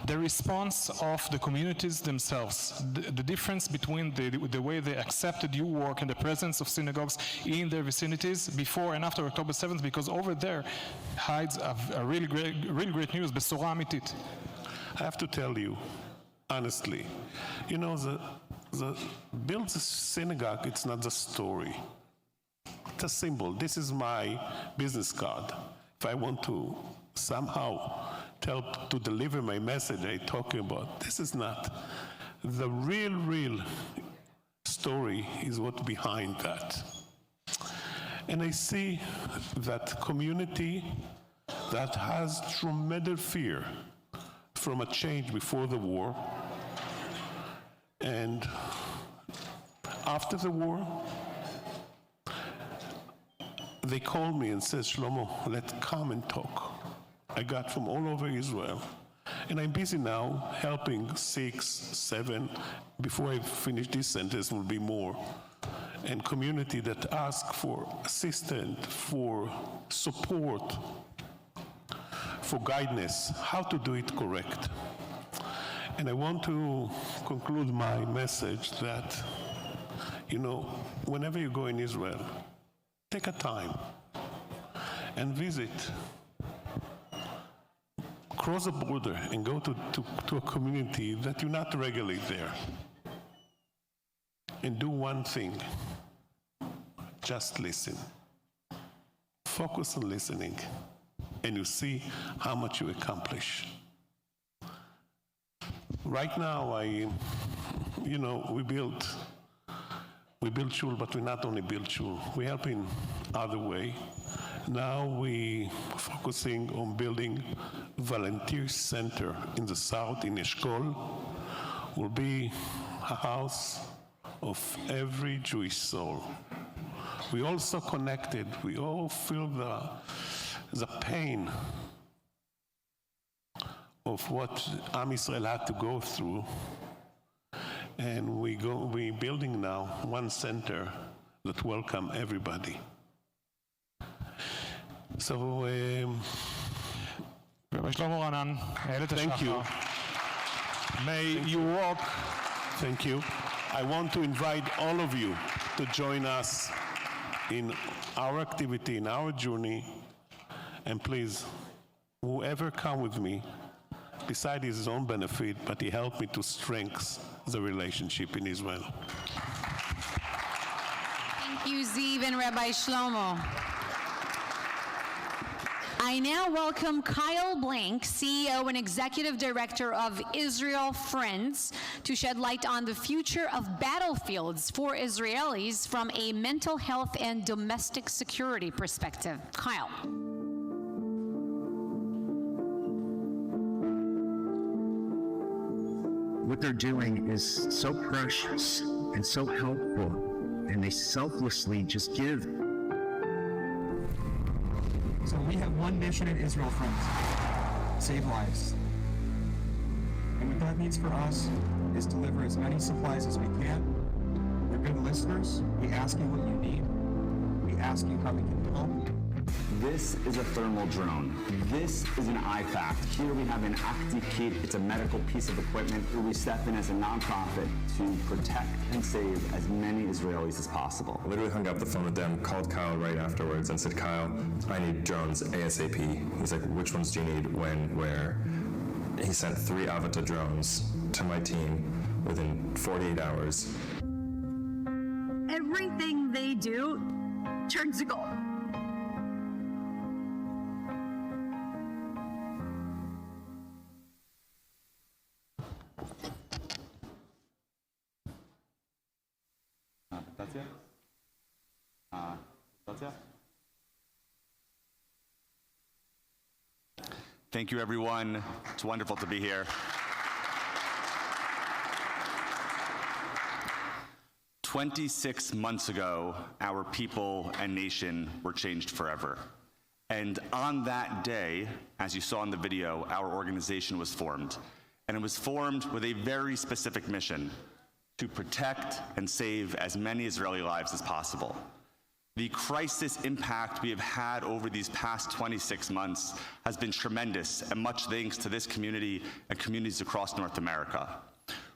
S21: The response of the communities themselves, the difference between the way they accepted your work and the presence of synagogues in their vicinities before and after October 7th, because over there hides a really great news, Besorah Amitit.
S10: I have to tell you, honestly, you know, the build the synagogue, it's not the story. It's a symbol. This is my business card. If I want to somehow help to deliver my message I'm talking about, this is not. The real story is what's behind that. And I see that community that has tremendous fear from a change before the war and after the war, they called me and said, Shlomo, let's come and talk. I got from all over Israel. And I'm busy now helping 6, 7, before I finish this sentence will be more. And community that ask for assistance, for support, for guidance, how to do it correct. And I want to conclude my message that, you know, whenever you go in Israel, take a time and visit. Cross the border and go to a community that you're not regularly there. And do one thing. Just listen. Focus on listening. And you see how much you accomplish. Right now, we build shul, but we not only build shul, we help in other way. Now we focusing on building volunteer center in the south, in Eshkol, will be a house of every Jewish soul. We also connected, we all feel the pain of what Am Yisrael had to go through. And we're building now one center that welcome everybody. So Thank you. May you walk. Thank you. I want to invite all of you to join us in our activity, in our journey. And please, whoever come with me, beside his own benefit, but he helped me to strengthen the relationship in Israel.
S13: Thank you, Ziv and Rabbi Shlomo. I now welcome Kyle Blank, CEO and Executive Director of Israel Friends, to shed light on the future of battlefields for Israelis from a mental health and domestic security perspective. Kyle.
S14: What they're doing is so precious and so helpful, and they selflessly just give.
S22: So we have one mission at Israel Friends: save lives. And what that means for us is deliver as many supplies as we can. We're good listeners. We ask you what you need. We ask you how we can help.
S23: This is a thermal drone. This is an IFAC. Here we have an Acti Kit. It's a medical piece of equipment where we step in as a nonprofit to protect and save as many Israelis as possible.
S24: I literally hung up the phone with them, called Kyle right afterwards and said, Kyle, I need drones ASAP. He's like, which ones do you need, when, where? He sent 3 Avata drones to my team within 48 hours.
S25: Everything they do turns to gold.
S26: Thank you, everyone. It's wonderful to be here. 26 months ago, our people and nation were changed forever. And on that day, as you saw in the video, our organization was formed. And it was formed with a very specific mission: to protect and save as many Israeli lives as possible. The crisis impact we have had over these past 26 months has been tremendous, and much thanks to this community and communities across North America.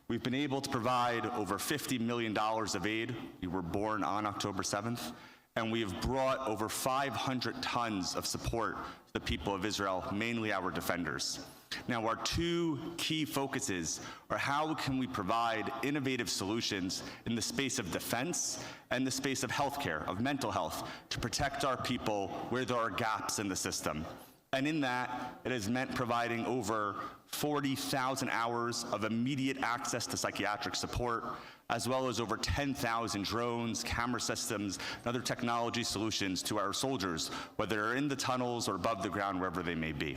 S26: We've been able to provide over $50 million of aid. We were born on October 7th, and we have brought over 500 tons of support to the people of Israel, mainly our defenders. Now, our 2 key focuses are how can we provide innovative solutions in the space of defense and the space of healthcare, of mental health, to protect our people where there are gaps in the system. And in that, it has meant providing over 40,000 hours of immediate access to psychiatric support, as well as over 10,000 drones, camera systems, and other technology solutions to our soldiers, whether they're in the tunnels or above the ground, wherever they may be.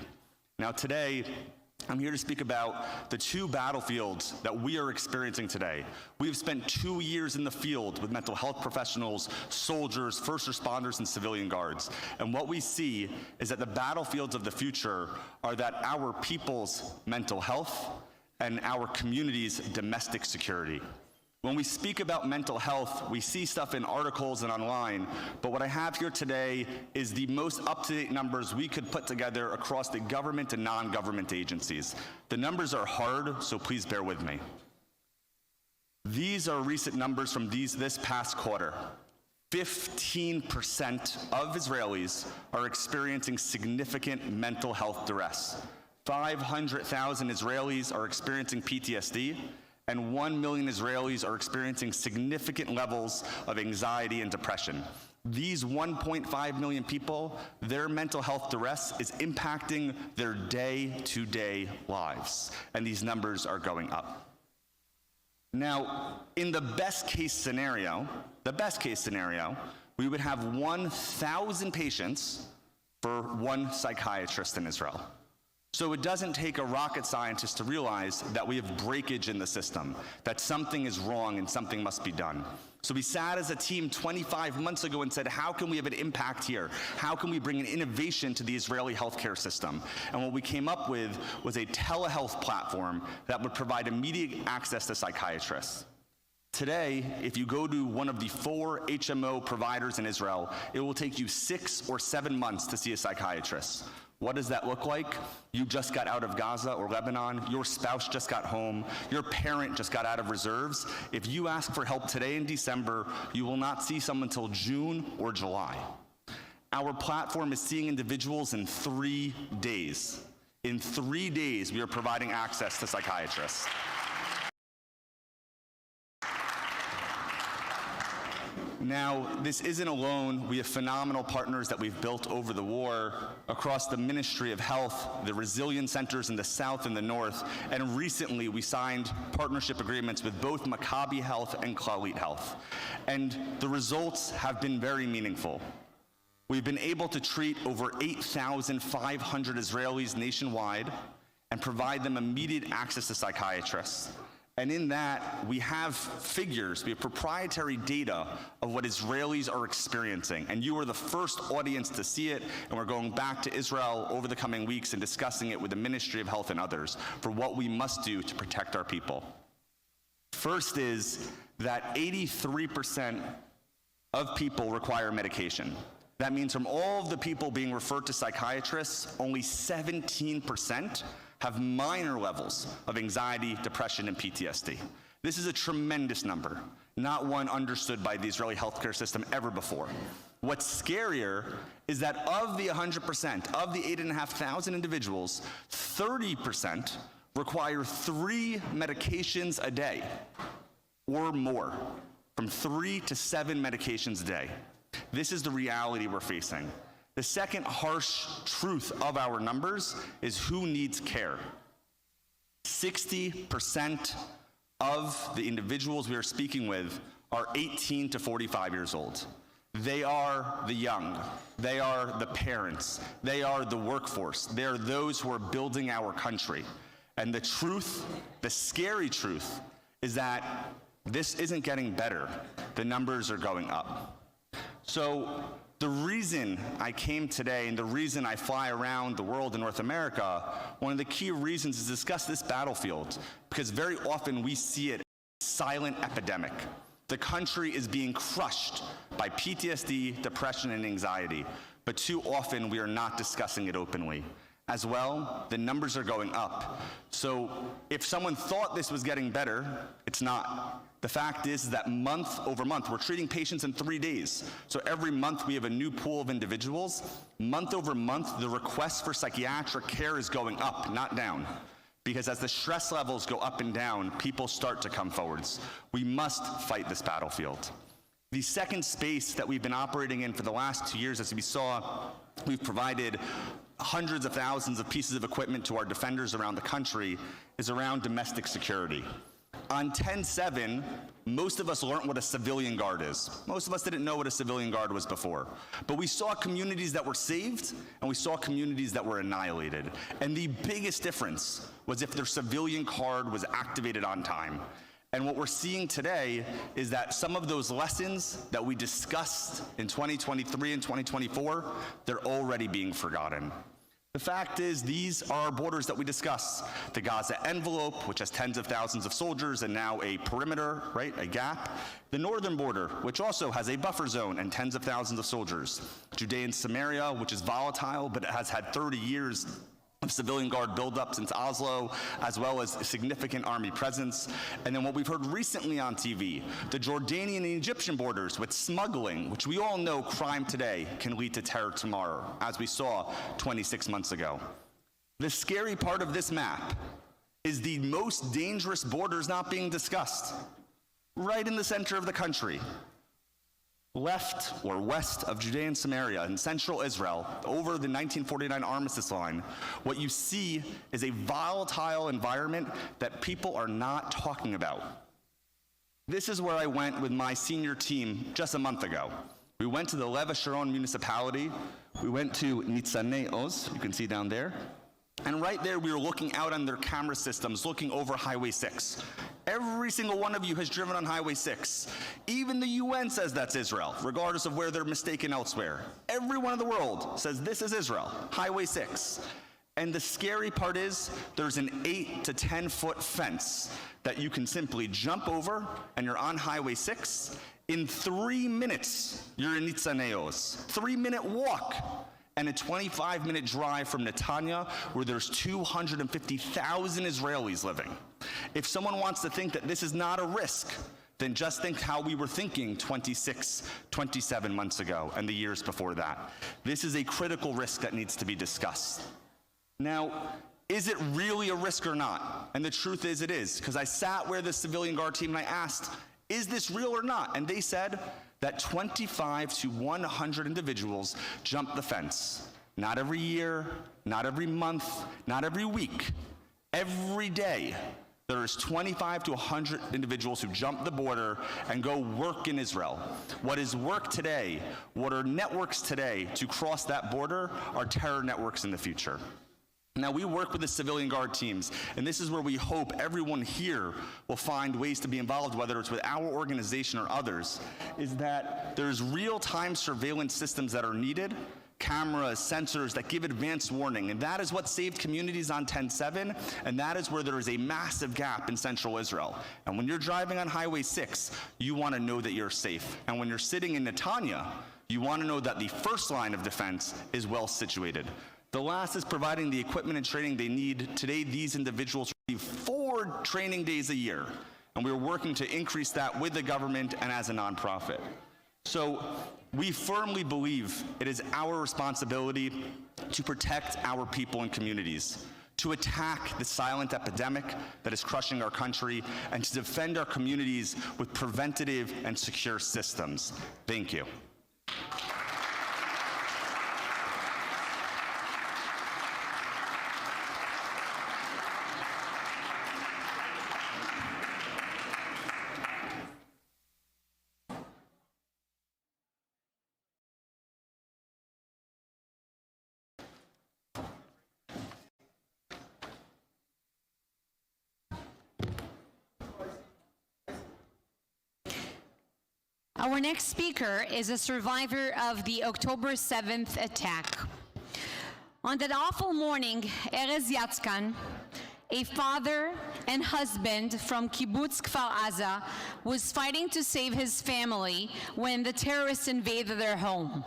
S26: Now today, I'm here to speak about the 2 battlefields that we are experiencing today. We have spent 2 years in the field with mental health professionals, soldiers, first responders, and civilian guards. And what we see is that the battlefields of the future are that our people's mental health and our community's domestic security. When we speak about mental health, we see stuff in articles and online, but what I have here today is the most up-to-date numbers we could put together across the government and non-government agencies. The numbers are hard, so please bear with me. These are recent numbers from this past quarter. 15% of Israelis are experiencing significant mental health duress. 500,000 Israelis are experiencing PTSD, and 1 million Israelis are experiencing significant levels of anxiety and depression. These 1.5 million people, their mental health duress is impacting their day-to-day lives, and these numbers are going up. Now, in the best case scenario, we would have 1,000 patients for 1 psychiatrist in Israel. So it doesn't take a rocket scientist to realize that we have breakage in the system, that something is wrong and something must be done. So we sat as a team 25 months ago and said, how can we have an impact here? How can we bring an innovation to the Israeli healthcare system? And what we came up with was a telehealth platform that would provide immediate access to psychiatrists. Today, if you go to one of the 4 HMO providers in Israel, it will take you 6 or 7 months to see a psychiatrist. What does that look like? You just got out of Gaza or Lebanon, your spouse just got home, your parent just got out of reserves. If you ask for help today in December, you will not see someone until June or July. Our platform is seeing individuals in 3 days. In 3 days, we are providing access to psychiatrists. Now, this isn't alone. We have phenomenal partners that we've built over the war across the Ministry of Health, the resilience centers in the South and the North, and recently we signed partnership agreements with both Maccabi Health and Clalit Health. And the results have been very meaningful. We've been able to treat over 8,500 Israelis nationwide and provide them immediate access to psychiatrists. And in that, we have figures, we have proprietary data of what Israelis are experiencing. And you are the first audience to see it, and we're going back to Israel over the coming weeks and discussing it with the Ministry of Health and others for what we must do to protect our people. First is that 83% of people require medication. That means from all of the people being referred to psychiatrists, only 17% have minor levels of anxiety, depression, and PTSD. This is a tremendous number, not one understood by the Israeli healthcare system ever before. What's scarier is that of the 100%, of the 8,500 individuals, 30% require 3 medications a day or more, from 3 to 7 medications a day. This is the reality we're facing. The second harsh truth of our numbers is who needs care. 60% of the individuals we are speaking with are 18 to 45 years old. They are the young. They are the parents. They are the workforce. They are those who are building our country. And the truth, the scary truth, is that this isn't getting better. The numbers are going up. So the reason I came today and the reason I fly around the world in North America, one of the key reasons is to discuss this battlefield, because very often we see it as a silent epidemic. The country is being crushed by PTSD, depression, and anxiety, but too often we are not discussing it openly. As well, the numbers are going up. So if someone thought this was getting better, it's not. The fact is that month over month, we're treating patients in 3 days. So every month we have a new pool of individuals. Month over month, the request for psychiatric care is going up, not down. Because as the stress levels go up and down, people start to come forwards. We must fight this battlefield. The second space that we've been operating in for the last 2 years, as we saw, we've provided hundreds of thousands of pieces of equipment to our defenders around the country, is around domestic security. On 10/7, most of us learned what a civilian guard is. Most of us didn't know what a civilian guard was before. But we saw communities that were saved, and we saw communities that were annihilated. And the biggest difference was if their civilian card was activated on time. And what we're seeing today is that some of those lessons that we discussed in 2023 and 2024, they're already being forgotten. The fact is, these are our borders that we discuss. The Gaza envelope, which has tens of thousands of soldiers and now a perimeter, right, a gap. The northern border, which also has a buffer zone and tens of thousands of soldiers. Judea and Samaria, which is volatile, but it has had 30 years of civilian guard buildup since Oslo, as well as significant army presence. And then what we've heard recently on TV, the Jordanian and Egyptian borders with smuggling, which we all know crime today can lead to terror tomorrow, as we saw 26 months ago. The scary part of this map is the most dangerous borders not being discussed. Right in the center of the country. Left or west of Judea and Samaria in central Israel, over the 1949 armistice line, what you see is a volatile environment that people are not talking about. This is where I went with my senior team just a month ago. We went to the Lev Sharon municipality. We went to Nitzanei Oz, you can see down there. And right there, we were looking out on their camera systems, looking over Highway 6. Every single one of you has driven on Highway 6. Even the UN says that's Israel, regardless of where they're mistaken elsewhere. Everyone in the world says this is Israel, Highway 6. And the scary part is there's an 8 to 10 foot fence that you can simply jump over and you're on Highway 6. In 3 minutes, you're in Nitzanei Oz. 3-minute walk. and a 25-minute drive from Netanya, where there's 250,000 Israelis living. If someone wants to think that this is not a risk, then just think how we were thinking 26, 27 months ago and the years before that. This is a critical risk that needs to be discussed. Now, is it really a risk or not? And the truth is it is, because I sat with the civilian guard team and I asked, is this real or not? And they said that 25 to 100 individuals jump the fence. Not every year, not every month, not every week. Every day, there's 25 to 100 individuals who jump the border and go work in Israel. What is work today, what are networks today to cross that border, are terror networks in the future. Now, we work with the civilian guard teams, and this is where we hope everyone here will find ways to be involved, whether it's with our organization or others, is that there's real-time surveillance systems that are needed, cameras, sensors that give advance warning, and that is what saved communities on 10/7, and that is where there is a massive gap in central Israel. And when you're driving on Highway 6, you want to know that you're safe. And when you're sitting in Netanya, you want to know that the first line of defense is well situated. The last is providing the equipment and training they need. Today, these individuals receive 4 training days a year, and we're working to increase that with the government and as a nonprofit. So we firmly believe it is our responsibility to protect our people and communities, to attack the silent epidemic that is crushing our country, and to defend our communities with preventative and secure systems. Thank you.
S13: Our next speaker is a survivor of the October 7th attack. On that awful morning, Erez Yatzkan, a father and husband from Kibbutz Kfar Aza, was fighting to save his family when the terrorists invaded their home.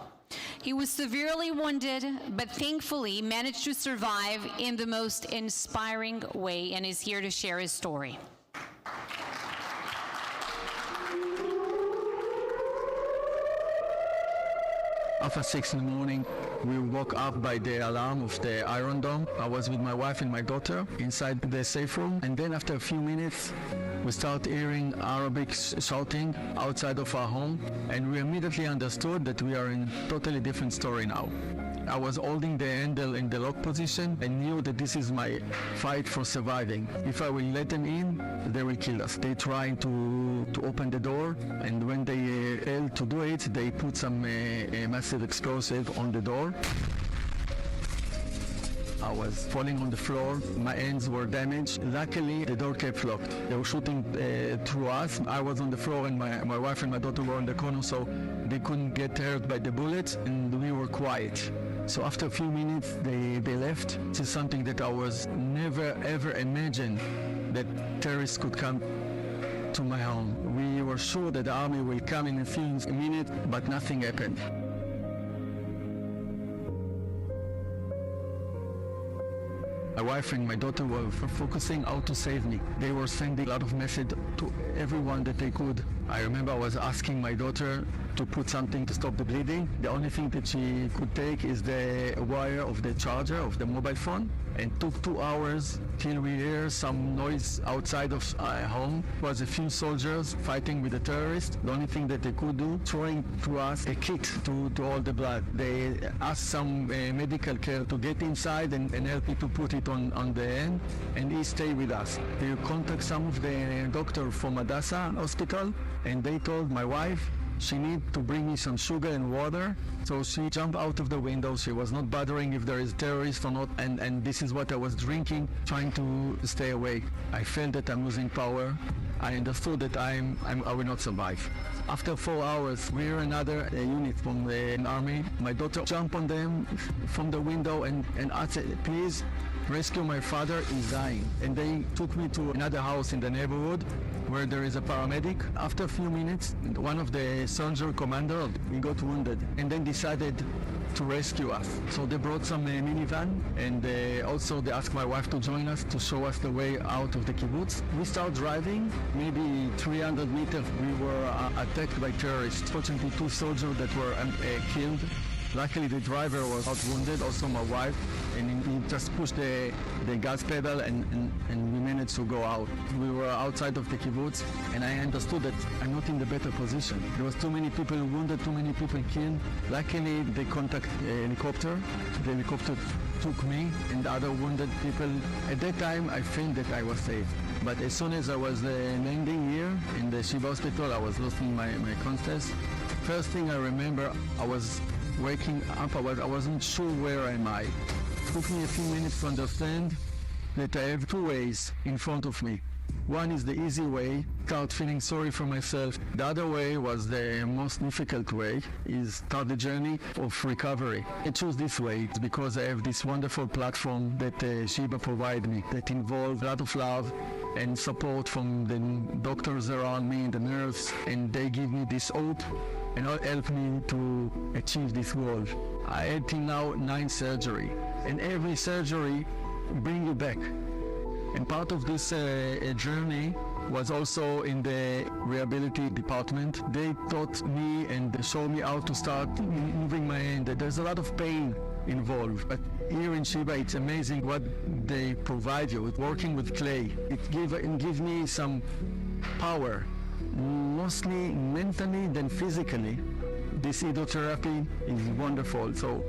S13: He was severely wounded, but thankfully managed to survive in the most inspiring way and is here to share his story.
S1: After 6 in the morning, we woke up by the alarm of the Iron Dome. I was with my wife and my daughter inside the safe room, and then after a few minutes, we start hearing Arabic shouting outside of our home, and we immediately understood that we are in a totally different story now. I was holding the handle in the lock position and knew that this is my fight for surviving. If I will let them in, they will kill us. They trying to open the door, and when they failed to do it, they put some massive explosive on the door. I was falling on the floor, my hands were damaged. Luckily, the door kept locked. They were shooting through us. I was on the floor and my wife and my daughter were in the corner, so they couldn't get hurt by the bullets, and we were quiet. So after a few minutes, they left. This is something that I was never ever imagined that terrorists could come to my home. We were sure that the army will come in a few minutes, but nothing happened. My wife and my daughter were focusing how to save me. They were sending a lot of messages to everyone that they could. I remember I was asking my daughter to put something to stop the bleeding. The only thing that she could take is the wire of the charger of the mobile phone, and took 2 hours till we hear some noise outside of our home. It was a few soldiers fighting with the terrorists. The only thing that they could do, throwing to us a kit to hold the blood. They asked some medical care to get inside and help me to put it on the end, and he stayed with us. They contact some of the doctors from Hadassah Hospital, and they told my wife she need to bring me some sugar and water. So she jumped out of the window. She was not bothering if there is terrorists or not, and this is what I was drinking, trying to stay awake. I felt that I'm losing power. I understood that I will not survive. After 4 hours, we hear another unit from the army. My daughter jumped on them from the window and I said, please rescue my father, he's dying. And they took me to another house in the neighborhood where there is a paramedic. After a few minutes, one of the soldier commander, he got wounded and then decided to rescue us. So they brought some minivan, and also they asked my wife to join us to show us the way out of the kibbutz. We started driving, maybe 300 meters. We were attacked by terrorists. Fortunately, 2 soldiers that were killed. Luckily, the driver was not wounded, also my wife, and he just pushed the gas pedal and we managed to go out. We were outside of the kibbutz, and I understood that I'm not in the better position. There was too many people wounded, too many people killed. Luckily, they contacted a helicopter. The helicopter took me and the other wounded people. At that time, I felt that I was safe. But as soon as I was landing here in the Besheva hospital, I was losing my consciousness. First thing I remember, I was waking up, I wasn't sure where am I. It took me a few minutes to understand that I have 2 ways in front of me. One is the easy way, start feeling sorry for myself. The other way was the most difficult way, is start the journey of recovery. I choose this way because I have this wonderful platform that Besheva provide me that involves a lot of love and support from the doctors around me, the nurses, and they give me this hope and help me to achieve this goal. I had till now 9 surgeries, and every surgery brings you back. And part of this journey was also in the rehabilitation department. They taught me and they showed me how to start moving my hand. There's a lot of pain involved, but here in Besheva it's amazing what they provide you with working with clay. It gives me some power, mostly mentally than physically. This hydrotherapy is wonderful. So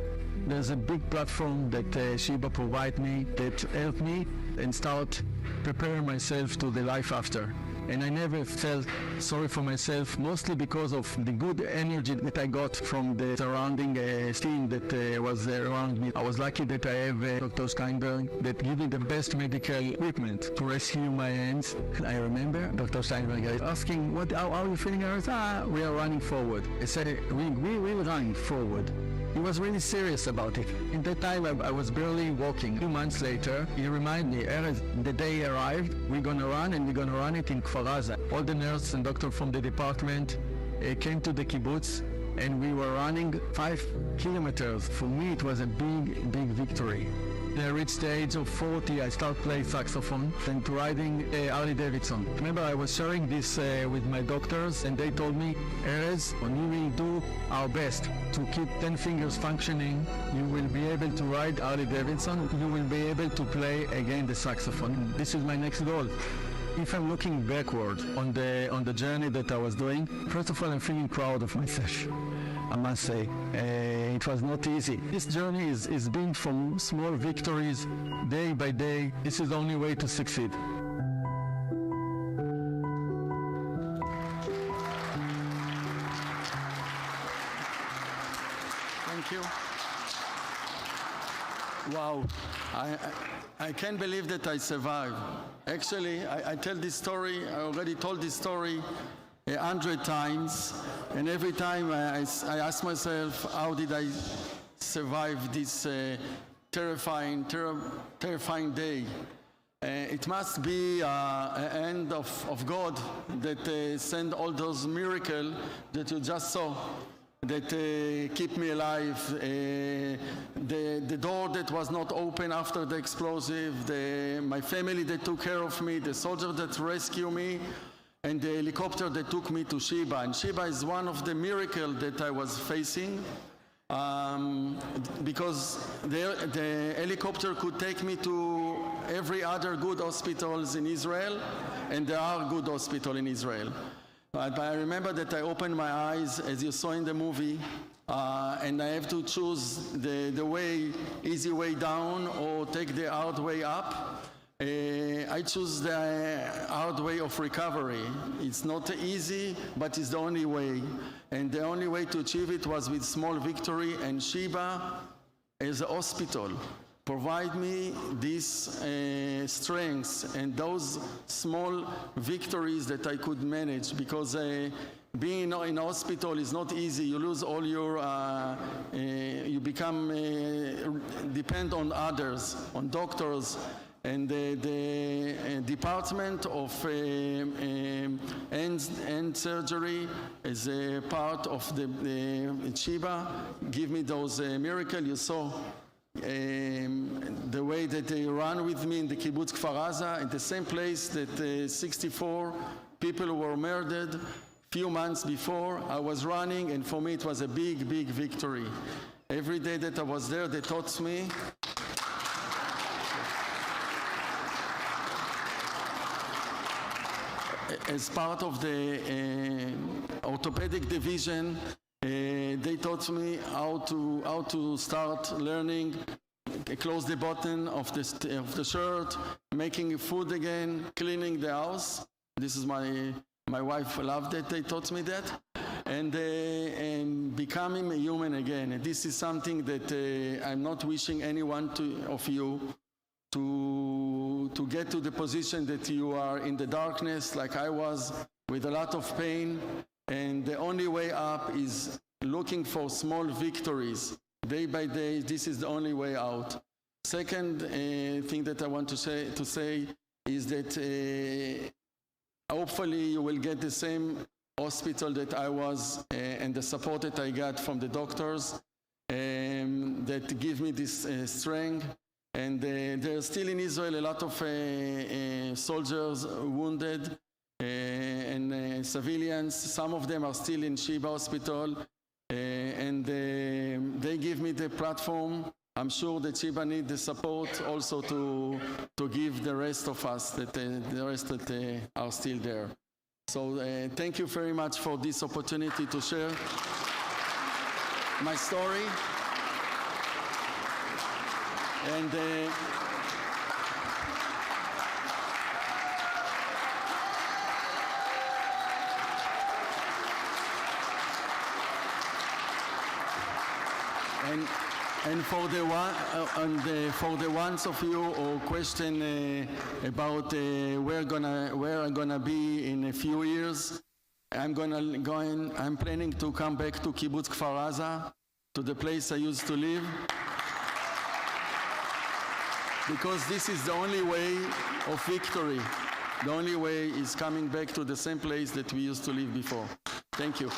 S1: there's a big platform that Besheva provide me that help me and start preparing myself to the life after. And I never felt sorry for myself, mostly because of the good energy that I got from the surrounding team that was around me. I was lucky that I have Dr. Steinberg that gave me the best medical equipment to rescue my hands. I remember Dr. Steinberg asking, how are you feeling? I was, we are running forward. I said, we will run forward. He was really serious about it. In that time, I was barely walking. 2 months later, he reminded me, Erez, the day arrived, we're gonna run, and we're gonna run it in Kfar Aza. All the nurses and doctors from the department came to the kibbutz, and we were running 5 kilometers. For me, it was a big, big victory. Then I reached the age of 40, I started playing saxophone and riding Harley Davidson. Remember, I was sharing this with my doctors, and they told me, Erez, when we will do our best to keep 10 fingers functioning, you will be able to ride Harley Davidson, you will be able to play again the saxophone. This is my next goal. If I'm looking backward on the journey that I was doing, first of all, I'm feeling proud of myself. I must say, it was not easy. This journey is built from small victories, day by day. This is the only way to succeed.
S2: Thank you. Wow, I can't believe that I survived. Actually, I tell this story, I already told this story 100 times, and every time I ask myself, how did I survive this terrifying day? It must be an end of God that sent all those miracles that you just saw, that keep me alive. The door that was not open after the explosive, my family that took care of me, the soldier that rescued me, and the helicopter that took me to Besheva. And Besheva is one of the miracles that I was facing, because the helicopter could take me to every other good hospitals in Israel, and there are good hospitals in Israel. But I remember that I opened my eyes, as you saw in the movie, and I have to choose the easy way down or take the hard way up. I choose the hard way of recovery. It's not easy, but it's the only way. And the only way to achieve it was with small victory, and Besheva, as a hospital, provide me these strengths and those small victories that I could manage, because being in a hospital is not easy. You lose all your, you become depend on others, on doctors, and the Department of End Surgery is a part of the Besheva. Give me those miracles. You saw the way that they ran with me in the kibbutz Kfar Aza, in the same place that 64 people were murdered. Few months before, I was running, and for me it was a big, big victory. Every day that I was there, they taught me as part of the orthopedic division, they taught me how to start learning, close the button of the shirt, making food again, cleaning the house. This is my wife loved it. They taught me that, and becoming a human again. And this is something that I'm not wishing anyone of you to get to the position that you are in the darkness, like I was, with a lot of pain. And the only way up is looking for small victories, day by day. This is the only way out. Second thing that I want to say is that hopefully you will get the same hospital that I was and the support that I got from the doctors that give me this strength. And there's still in Israel a lot of soldiers wounded and civilians. Some of them are still in Sheba Hospital, and they give me the platform. I'm sure that Sheba needs the support also to give the rest of us, the rest that are still there. So thank you very much for this opportunity to share my story. And for the ones of you who question about where I'm gonna be in a few years, I'm planning to come back to kibbutz Kfar Aza, to the place I used to live, because this is the only way of victory. The only way is coming back to the same place that we used to live before. Thank you.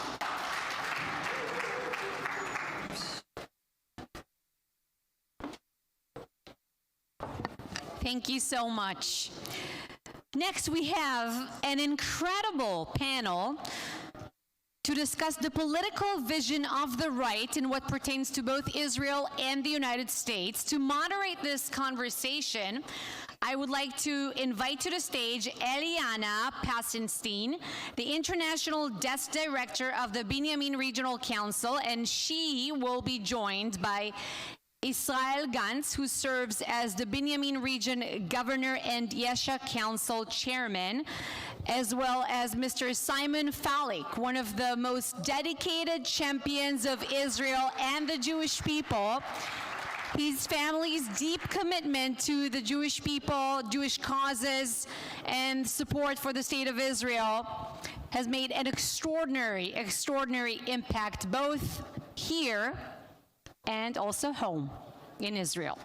S13: Thank you so much. Next, we have an incredible panel to discuss the political vision of the right in what pertains to both Israel and the United States. To moderate this conversation, I would like to invite to the stage Eliana Passenstein, the International Desk Director of the Binyamin Regional Council, and she will be joined by Israel Gantz, who serves as the Binyamin Region Governor and Yesha Council Chairman, as well as Mr. Simon Falik, one of the most dedicated champions of Israel and the Jewish people. His family's deep commitment to the Jewish people, Jewish causes, and support for the state of Israel has made an extraordinary impact both here and also home in Israel.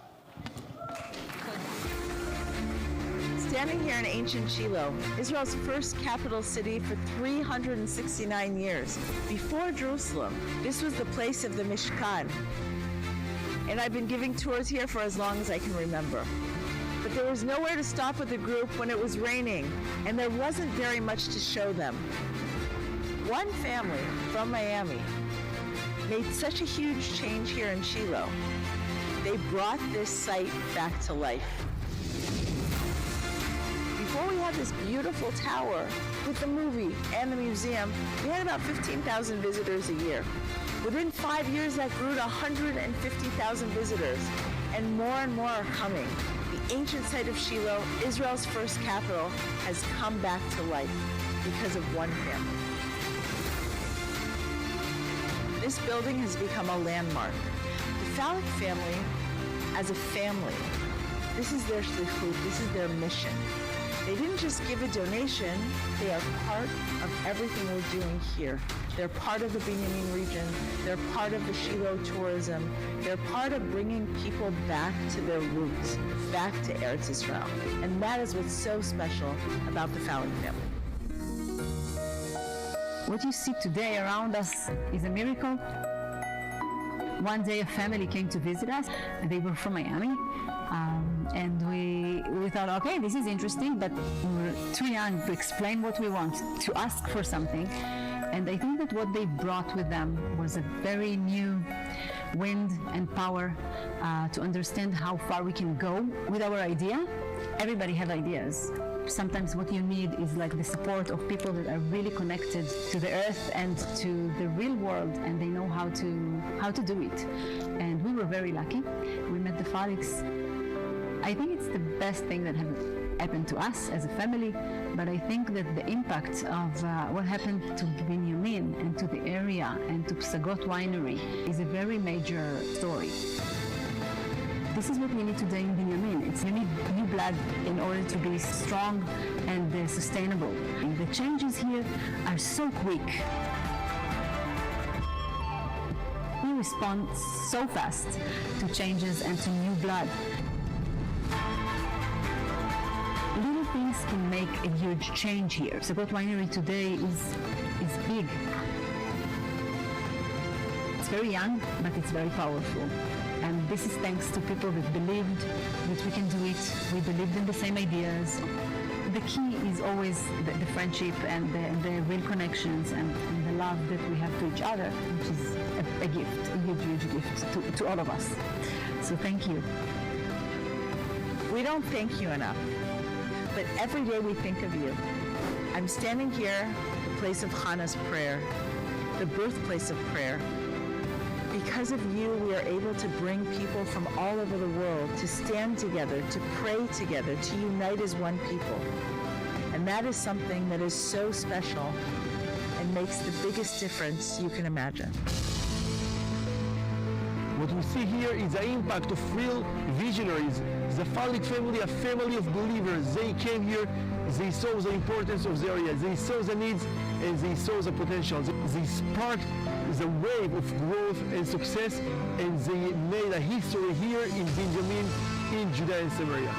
S9: Standing here in ancient Shiloh, Israel's first capital city for 369 years. Before Jerusalem, this was the place of the Mishkan. And I've been giving tours here for as long as I can remember. But there was nowhere to stop with the group when it was raining, and there wasn't very much to show them. One family from Miami made such a huge change here in Shiloh. They brought this site back to life. Before we had this beautiful tower with the movie and the museum, we had about 15,000 visitors a year. Within 5 years, that grew to 150,000 visitors, and more are coming. The ancient site of Shiloh, Israel's first capital, has come back to life because of one family. This building has become a landmark. The Falik family, as a family, this is their shlichut, this is their mission. They didn't just give a donation, they are part of everything we're doing here. They're part of the Binyamin region, they're part of the Shiloh tourism, they're part of bringing people back to their roots, back to Eretz Israel. And that is what's so special about the Fowling family.
S3: What you see today around us is a miracle. One day a family came to visit us, and they were from Miami. And we thought, okay, this is interesting, but we were too young to explain what we want, to ask for something. And I think that what they brought with them was a very new wind and power to understand how far we can go with our idea. Everybody has ideas. Sometimes what you need is like the support of people that are really connected to the earth and to the real world, and they know how to do it. And we were very lucky. We met the Faliks. I think it's the best thing that happened to us as a family, but I think that the impact of what happened to Binyamin and to the area and to Psagot Winery is a very major story. This is what we need today in Binyamin. You need new blood in order to be strong and sustainable. And the changes here are so quick. We respond so fast to changes and to new blood. Little things can make a huge change here. Psagot Winery today is big. It's very young, but it's very powerful. And this is thanks to people that believed that we can do it. We believed in the same ideas. The key is always the friendship and the real connections and the love that we have to each other, which is a gift, a huge, huge gift to all of us. So thank you.
S9: We don't thank you enough, but every day we think of you. I'm standing here, the place of Hannah's prayer, the birthplace of prayer. Because of you, we are able to bring people from all over the world to stand together, to pray together, to unite as one people. And that is something that is so special and makes the biggest difference you can imagine.
S1: What we see here is the impact of real visionaries. The Falik family, a family of believers. They came here, they saw the importance of the area, they saw the needs, and they saw the potential. They sparked the wave of growth and success, and they made a history here in Binyamin, in Judea and Samaria.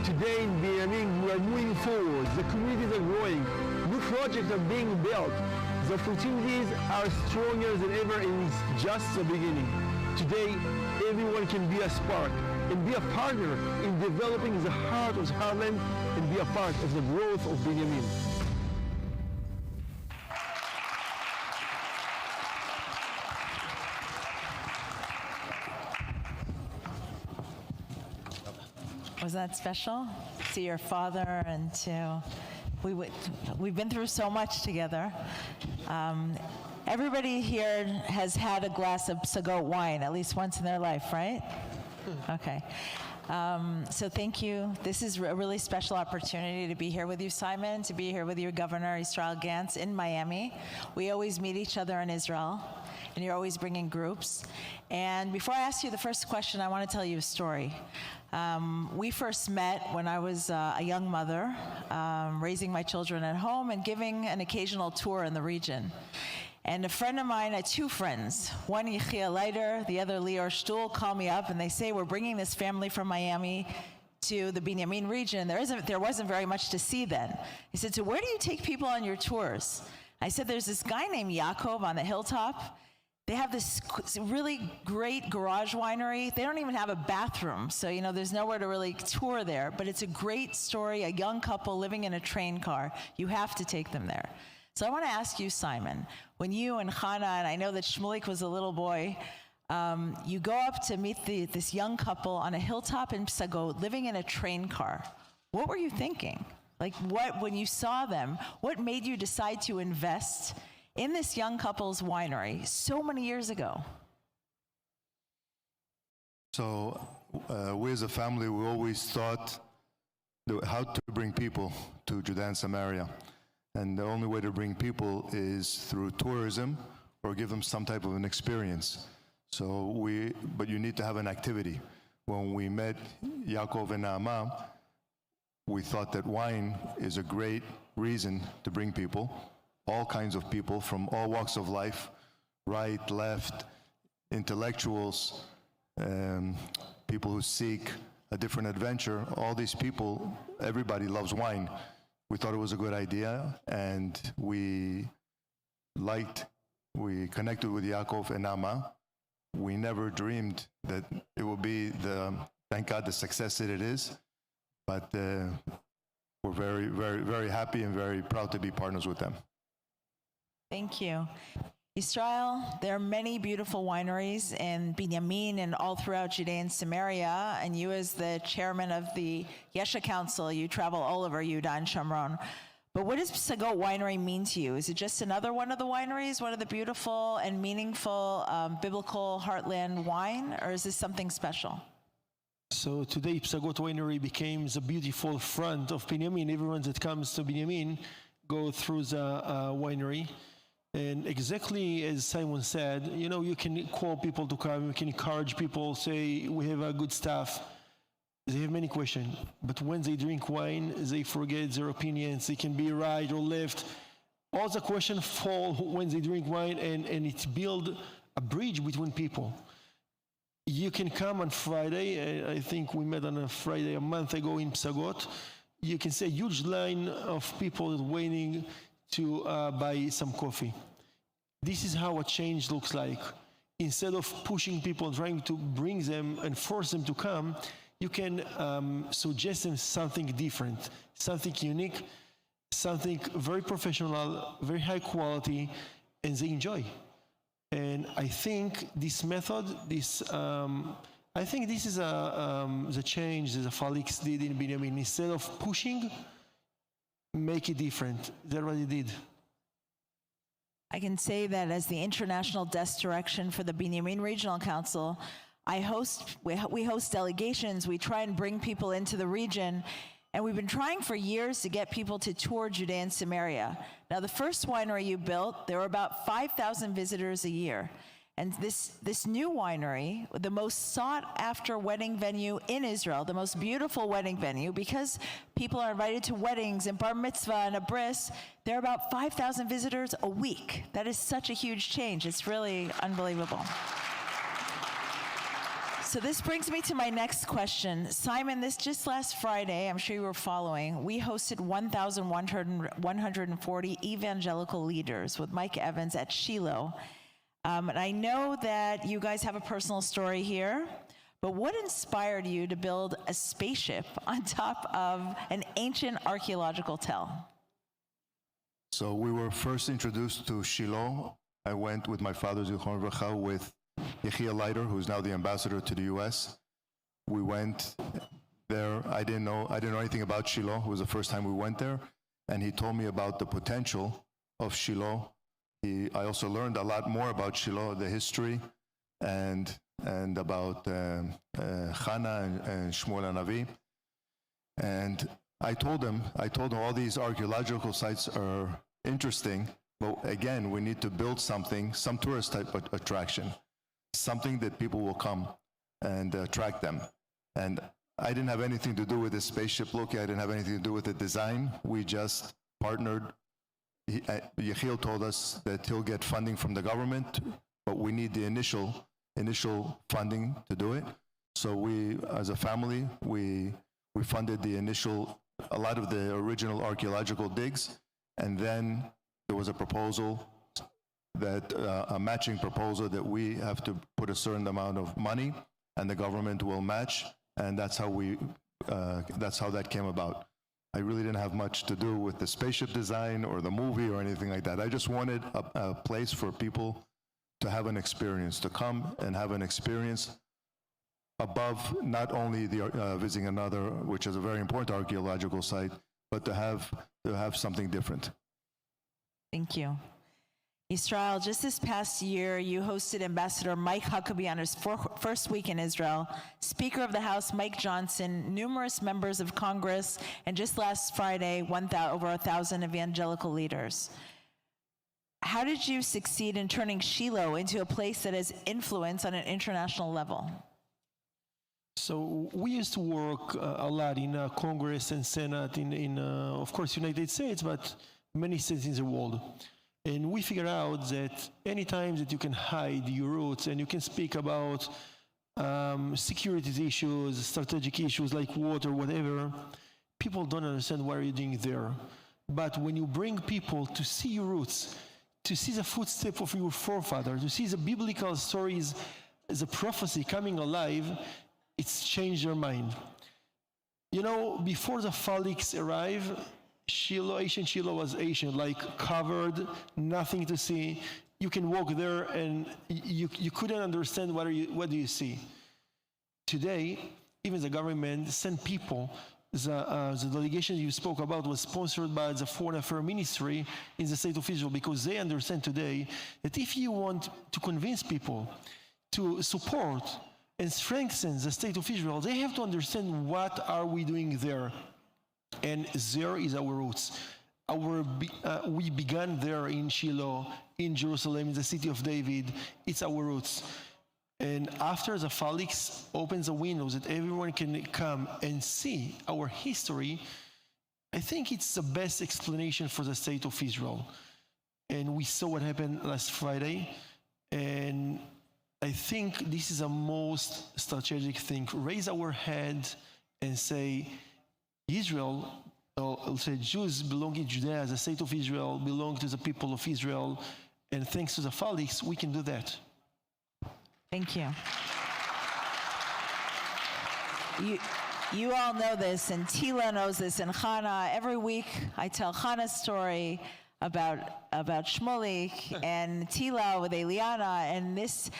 S1: Today in Binyamin, we are moving forward. The communities are growing. New projects are being built. The opportunities are stronger than ever, and it's just the beginning. Today, everyone can be a spark and be a partner in developing the heart of Harlem and be a part of the growth of Binyamin.
S4: Was that special? To your father and to... We've been through so much together. Everybody here has had a glass of Psagot wine at least once in their life, right? Okay. So thank you. This is a really special opportunity to be here with you, Simon, to be here with your governor, Israel Gantz, in Miami. We always meet each other in Israel, and you're always bringing groups. And before I ask you the first question, I want to tell you a story. We first met when I was a young mother, raising my children at home and giving an occasional tour in the region. And a friend of mine, I had two friends, one Yechia Leiter, the other Lior Stuhl, call me up and they say, we're bringing this family from Miami to the Binyamin region. There wasn't very much to see then. He said, so where do you take people on your tours? I said, there's this guy named Yaakov on the hilltop. They have this really great garage winery. They don't even have a bathroom, so there's nowhere to really tour there, but it's a great story, a young couple living in a train car. You have to take them there. So I want to ask you, Simon, when you and Hannah, and I know that Shmulik was a little boy, you go up to meet this young couple on a hilltop in Psagot, living in a train car. What were you thinking? When you saw them, what made you decide to invest in this young couple's winery so many years ago?
S5: So we as a family, we always thought how to bring people to Judea and Samaria. And the only way to bring people is through tourism or give them some type of an experience. But you need to have an activity. When we met Yaakov and Naamah, we thought that wine is a great reason to bring people, all kinds of people from all walks of life, right, left, intellectuals, people who seek a different adventure. All these people, everybody loves wine. We thought it was a good idea, and we connected with Yaakov and Nama. We never dreamed that it would be thank God, the success that it is. But we're very, very, very happy and very proud to be partners with them.
S4: Thank you. Israel, there are many beautiful wineries in Binyamin and all throughout Judea and Samaria, and you as the chairman of the Yesha Council, you travel all over Yehuda and Shomron. But what does Psagot Winery mean to you? Is it just another one of the wineries, one of the beautiful and meaningful biblical heartland wine, or is this something special?
S6: So today, Psagot Winery became a beautiful front of Binyamin. Everyone that comes to Binyamin go through the winery. And exactly as Simon said, you know, you can call people to come, you can encourage people, say, we have a good staff. They have many questions, but when they drink wine, they forget their opinions. They can be right or left. All the questions fall when they drink wine, and it builds a bridge between people. You can come on Friday. I think we met on a Friday a month ago in Psagot. You can see a huge line of people waiting to buy some coffee. This is how a change looks like. Instead of pushing people, trying to bring them and force them to come, you can suggest them something different, something unique, something very professional, very high quality, and they enjoy. And I think this method, I think this is the change that the Felix did in Binyamin. Instead of pushing, make it different. They already did.
S4: I can say that as the international desk direction for the Binyamin Regional Council, we host delegations, we try and bring people into the region, and we've been trying for years to get people to tour Judea and Samaria. Now, the first winery you built, there were about 5,000 visitors a year. And this new winery, the most sought-after wedding venue in Israel, the most beautiful wedding venue, because people are invited to weddings and bar mitzvah and a bris, there are about 5,000 visitors a week. That is such a huge change. It's really unbelievable. So this brings me to my next question. Simon, just last Friday, I'm sure you were following, we hosted 1,140 evangelical leaders with Mike Evans at Shiloh. And I know that you guys have a personal story here, but what inspired you to build a spaceship on top of an ancient archaeological tell?
S5: So we were first introduced to Shiloh. I went with my father, Zichron Livracha, with Yechiel Leiter, who's now the ambassador to the U.S. We went there. I didn't know anything about Shiloh. It was the first time we went there, and he told me about the potential of Shiloh. I also learned a lot more about Shiloh, the history, and about Hannah and Shmuel HaNavi. And I told him all these archaeological sites are interesting, but again, we need to build something, some tourist type of attraction, something that people will come and attract them. And I didn't have anything to do with the spaceship look. I didn't have anything to do with the design. We just partnered. Yechiel told us that he'll get funding from the government, but we need the initial funding to do it. So we, as a family, we funded a lot of the original archaeological digs, and then there was a proposal a matching proposal that we have to put a certain amount of money, and the government will match, and that's how that came about. I really didn't have much to do with the spaceship design or the movie or anything like that. I just wanted a place for people to have an experience, to come and have an experience above not only visiting another, which is a very important archaeological site, but to have something different.
S4: Thank you. Yisrael, just this past year, you hosted Ambassador Mike Huckabee on his first week in Israel, Speaker of the House Mike Johnson, numerous members of Congress, and just last Friday, over 1,000 evangelical leaders. How did you succeed in turning Shiloh into a place that has influence on an international level?
S6: So we used to work a lot in Congress and Senate in of course, United States, but many states in the world. And we figured out that any time that you can hide your roots and you can speak about security issues, strategic issues like water, whatever, people don't understand what you're doing there. But when you bring people to see your roots, to see the footsteps of your forefathers, to see the biblical stories, the prophecy coming alive, it's changed their mind. You know, before the Phallics arrived, Shiloh, ancient Shiloh was ancient, like covered, nothing to see. You can walk there and you couldn't understand what do you see. Today, even the government sent people. The delegation you spoke about was sponsored by the Foreign Affairs Ministry in the state of Israel, because they understand today that if you want to convince people to support and strengthen the state of Israel, they have to understand what are we doing there. And there is our roots. We began there in Shiloh, in Jerusalem, in the city of David. It's our roots. And after the Phallics opens the windows that everyone can come and see our history, I think it's the best explanation for the state of Israel. And we saw what happened last Friday. And I think this is the most strategic thing. Raise our head and say, Israel, or I'll say Jews belonging to Judea, the state of Israel, belong to the people of Israel. And thanks to the Phallics, we can do that.
S4: Thank you. You all know this, and Tila knows this, and Chana. Every week I tell Chana's story about Shmulik and Tila with Eliana, and this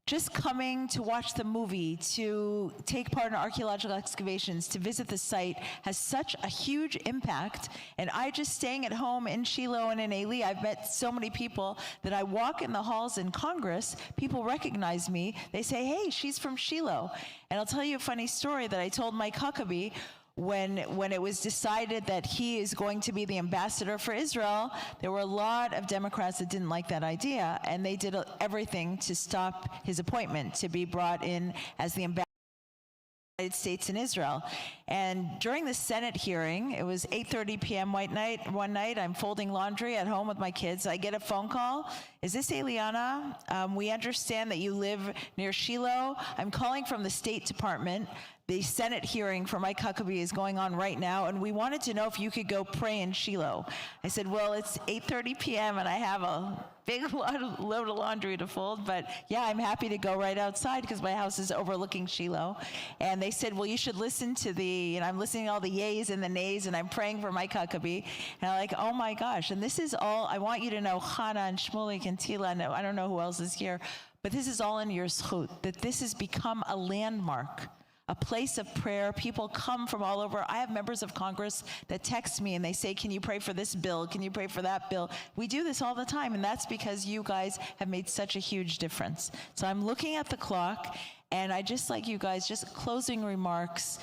S4: just coming to watch the movie, to take part in archaeological excavations, to visit the site has such a huge impact. And I just staying at home in Shiloh and in Eli, I've met so many people that I walk in the halls in Congress, people recognize me, they say, hey, she's from Shiloh. And I'll tell you a funny story that I told Mike Huckabee. When it was decided that he is going to be the ambassador for Israel, there were a lot of Democrats that didn't like that idea, and they did everything to stop his appointment to be brought in as the ambassador of the United States in Israel. And during the Senate hearing, it was 8:30 p.m. one night, I'm folding laundry at home with my kids. I get a phone call. Is this Eliana? We understand that you live near Shiloh. I'm calling from the State Department. The Senate hearing for Mike Huckabee is going on right now, and we wanted to know if you could go pray in Shiloh. I said, well, it's 8:30 p.m. and I have a big load of laundry to fold, but yeah, I'm happy to go right outside because my house is overlooking Shiloh. And they said, well, you should listen to and I'm listening to all the yays and the nays, and I'm praying for Mike Huckabee. And I'm like, oh my gosh. And this is all, I want you to know, Chana and Shmulik and Tila, and I don't know who else is here, but this is all in your zchut, that this has become a landmark, a place of prayer. People come from all over. I have members of Congress that text me and they say, can you pray for this bill? Can you pray for that bill? We do this all the time, and that's because you guys have made such a huge difference. So I'm looking at the clock, and I just like you guys, just closing remarks.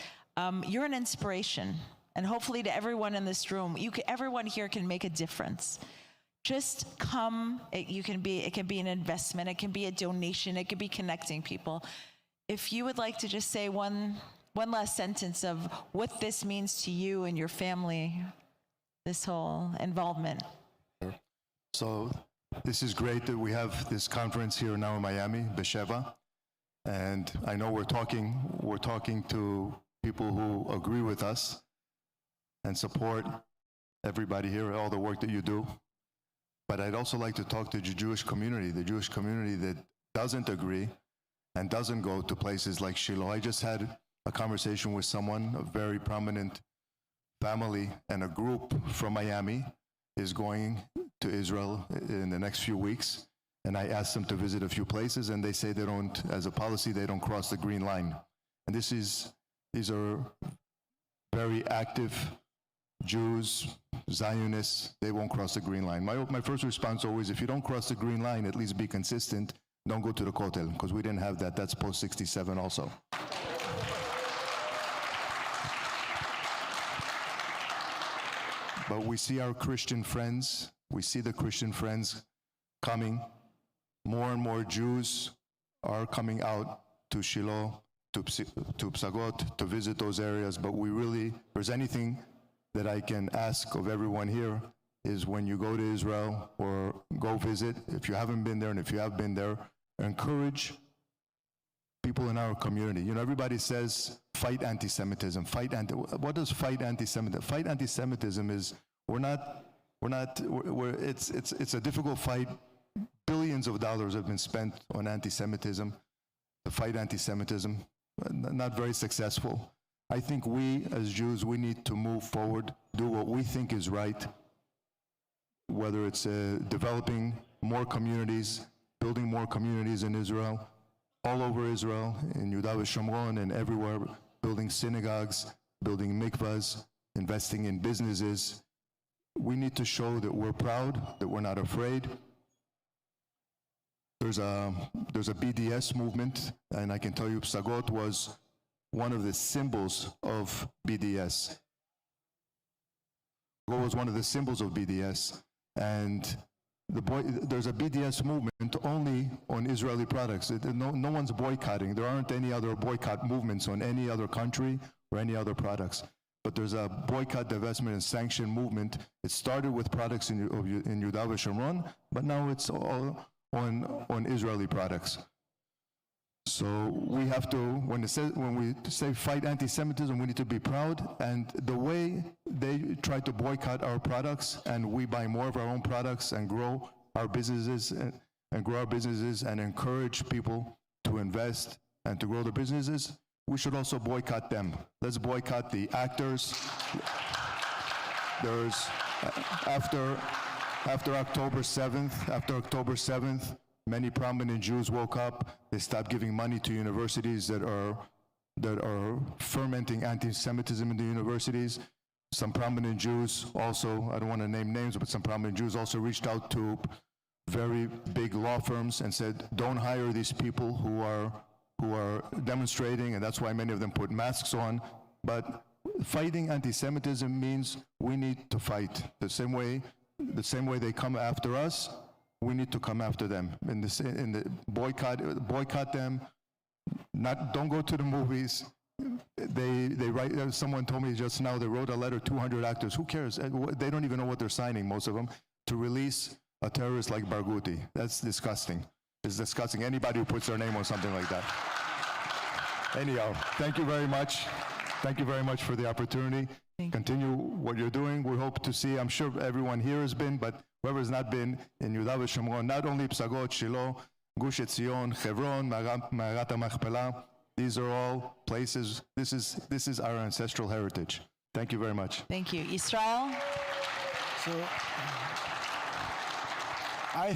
S4: You're an inspiration, and hopefully to everyone in this room, everyone here can make a difference. Just come. It can be an investment. It can be a donation. It could be connecting people. If you would like to just say one last sentence of what this means to you and your family, this whole involvement.
S5: So this is great that we have this conference here now in Miami, Besheva. And I know we're talking to people who agree with us and support everybody here, all the work that you do. But I'd also like to talk to the Jewish community that doesn't agree and doesn't go to places like Shiloh. I just had a conversation with someone, a very prominent family, and a group from Miami is going to Israel in the next few weeks. And I asked them to visit a few places, and they say they don't, as a policy, they don't cross the green line. And these are very active Jews, Zionists. They won't cross the green line. My first response always, if you don't cross the green line, at least be consistent. Don't go to the Kotel, because we didn't have that. That's post-67 also. But we see our Christian friends, coming. More and more Jews are coming out to Shiloh to Psagot, to visit those areas, but if there's anything that I can ask of everyone here is when you go to Israel or go visit, if you haven't been there and if you have been there, encourage people in our community. You know, everybody says fight anti-Semitism, what does fight anti-Semitism? Fight anti-Semitism is, it's a difficult fight. Billions of dollars have been spent on anti-Semitism, to fight anti-Semitism, not very successful. I think we, as Jews, we need to move forward, do what we think is right, whether it's developing more communities, building more communities in Israel, all over Israel, in Yehuda v'Shomron and everywhere, building synagogues, building mikvahs, investing in businesses. We need to show that we're proud, that we're not afraid. There's a BDS movement, and I can tell you Psagot was one of the symbols of BDS. Psagot was one of the symbols of BDS, and there's a BDS movement only on Israeli products. No one's boycotting. There aren't any other boycott movements on any other country or any other products. But there's a boycott, divestment, and sanction movement. It started with products in Yehuda v'Shomron, but now it's all on Israeli products. So we have to, when we say fight anti-Semitism, we need to be proud. And the way they try to boycott our products, and we buy more of our own products and grow our businesses and encourage people to invest and to grow their businesses, we should also boycott them. Let's boycott the actors. There's after October 7th, many prominent Jews woke up. They stopped giving money to universities that are fermenting anti-Semitism in the universities. Some prominent Jews also, I don't want to name names, but some prominent Jews also reached out to very big law firms and said, don't hire these people who are demonstrating, and that's why many of them put masks on. But fighting anti-Semitism means we need to fight the same way they come after us. We need to come after them. In the boycott them. Don't go to the movies. They write. Someone told me just now they wrote a letter. 200 actors. Who cares? They don't even know what they're signing. Most of them to release a terrorist like Barghouti. That's disgusting. It's disgusting. Anybody who puts their name on something like that. Anyhow, thank you very much. Thank you very much for the opportunity. Continue what you're doing. We hope to see. I'm sure everyone here has been, but whoever has not been in Yehuda v'Shomron, not only Psagot, Shiloh, Gush Etzion, Hebron, Ma'arat HaMachpelah, these are all places. This is our ancestral heritage. Thank you very much.
S4: Thank you. Israel?
S6: So I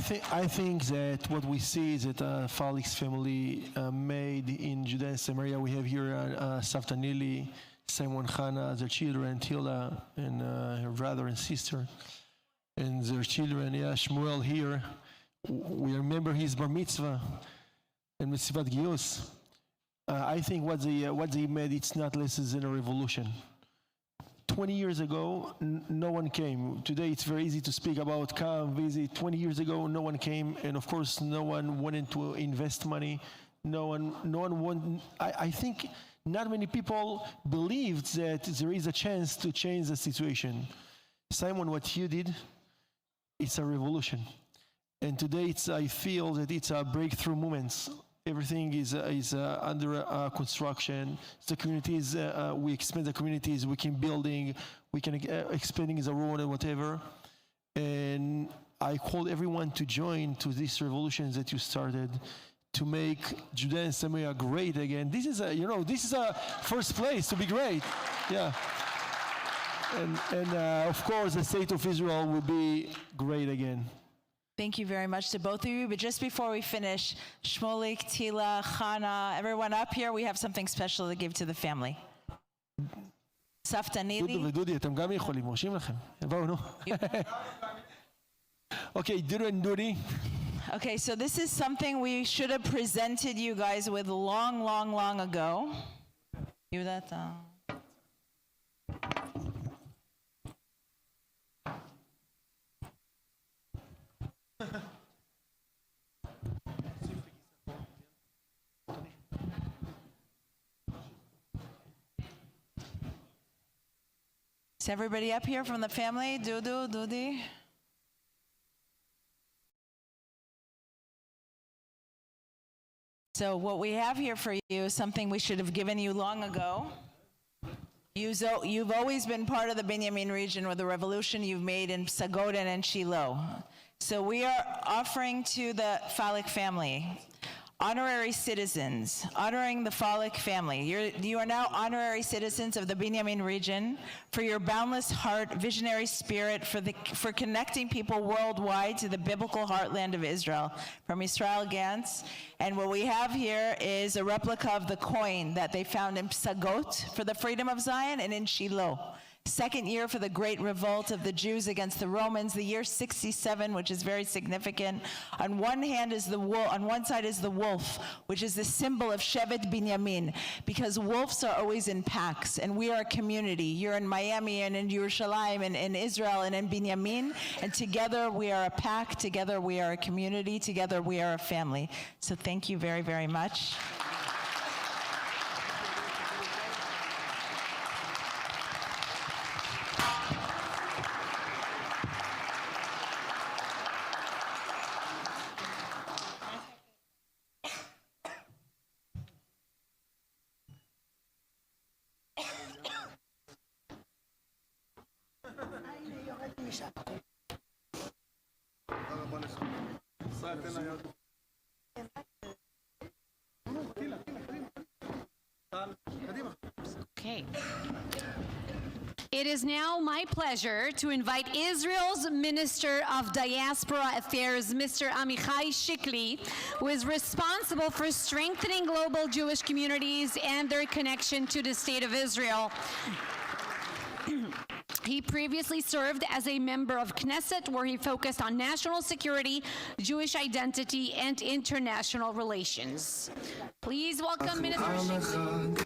S6: think that what we see is that Falik's family made in Judea and Samaria. We have here Savta Nili, Simon Hannah, their children, Tila, and her brother and sister, and their children. Yeah, Shmuel here. We remember his bar mitzvah and mitzvat giyus. I think what they made, it's not less than a revolution. 20 years ago, no one came. Today, it's very easy to speak about come, visit. 20 years ago, no one came, and of course, no one wanted to invest money. No one wanted. I think not many people believed that there is a chance to change the situation. Simon, what you did, it's a revolution. And today, I feel that it's a breakthrough moment. Everything is under construction. The communities, we expand the communities, we can building, we can expanding the road and whatever. And I call everyone to join to this revolution that you started to make Judea and Samaria great again. This is a first place to be great. Yeah. And of course, the state of Israel will be great again.
S4: Thank you very much to both of you. But just before we finish, Shmolik, Tila, Chana, everyone up here, we have something special to give to the family. סבתא נילי.
S6: דודי, אתם גם יכולים, מרשים לכם. בואו, נו. Okay, Dudu and Dudi.
S4: Okay, so this is something we should have presented you guys with long ago. You that? Is everybody up here from the family? Dudu, Dudi? So what we have here for you is something we should have given you long ago. You've always been part of the Binyamin region with the revolution you've made in Psagot and in Shiloh. So we are offering to the Falik family honorary citizens, honoring the Falik family. You are now honorary citizens of the Binyamin region for your boundless heart, visionary spirit, for connecting people worldwide to the biblical heartland of Israel. From Israel Gantz. And what we have here is a replica of the coin that they found in Psagot for the freedom of Zion and in Shiloh. Second year for the great revolt of the Jews against the Romans, the year 67, which is very significant. On one hand is the wolf, on one side is the wolf, which is the symbol of Shevet Binyamin, because wolves are always in packs, and we are a community. You're in Miami and in Yerushalayim and in Israel and in Binyamin, and together we are a pack, together we are a community, together we are a family. So thank you very, very much.
S13: Okay. It is now my pleasure to invite Israel's Minister of Diaspora Affairs, Mr. Amichai Shikli, who is responsible for strengthening global Jewish communities and their connection to the State of Israel. He previously served as a member of Knesset, where he focused on national security, Jewish identity, and international relations. Please welcome Minister Shikli.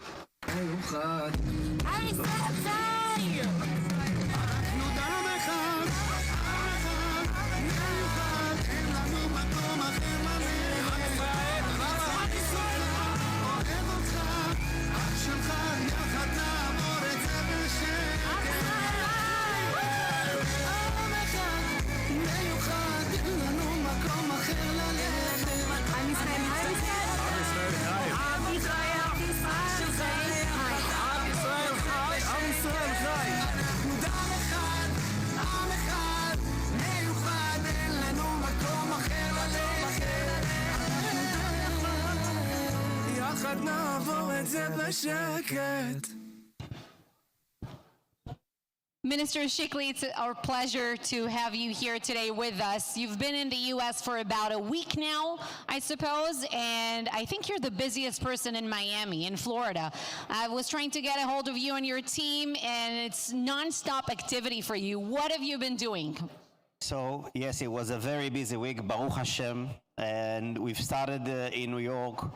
S13: Minister Shikli, it's our pleasure to have you here today with us. You've been in the U.S. for about a week now, I suppose, and I think you're the busiest person in Miami, in Florida. I was trying to get a hold of you and your team, and it's nonstop activity for you. What have you been doing?
S7: So, yes, it was a very busy week, Baruch Hashem, and we've started in New York,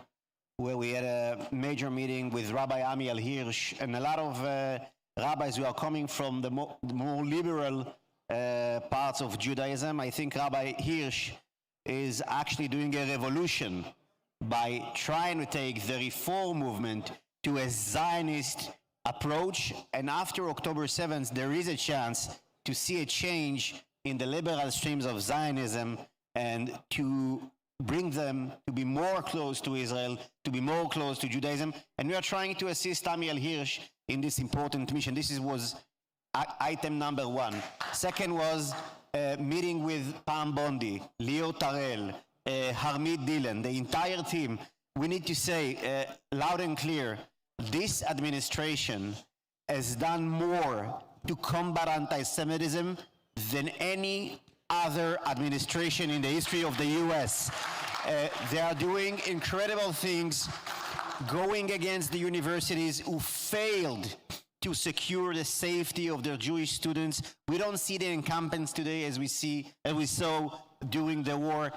S7: where we had a major meeting with Rabbi Amiel Hirsch and a lot of rabbis who are coming from the more liberal parts of Judaism. I think Rabbi Hirsch is actually doing a revolution by trying to take the reform movement to a Zionist approach. And after October 7th, there is a chance to see a change in the liberal streams of Zionism and to bring them to be more close to Israel, to be more close to Judaism. And we are trying to assist Amiel Hirsch in this important mission. This was item number one. Second was meeting with Pam Bondi, Leo Tarel, Harmeet Dillon, the entire team. We need to say loud and clear, this administration has done more to combat anti-Semitism than any other administration in the history of the US. They are doing incredible things, going against the universities who failed to secure the safety of their Jewish students. We don't see the incumbents today as we saw during the war.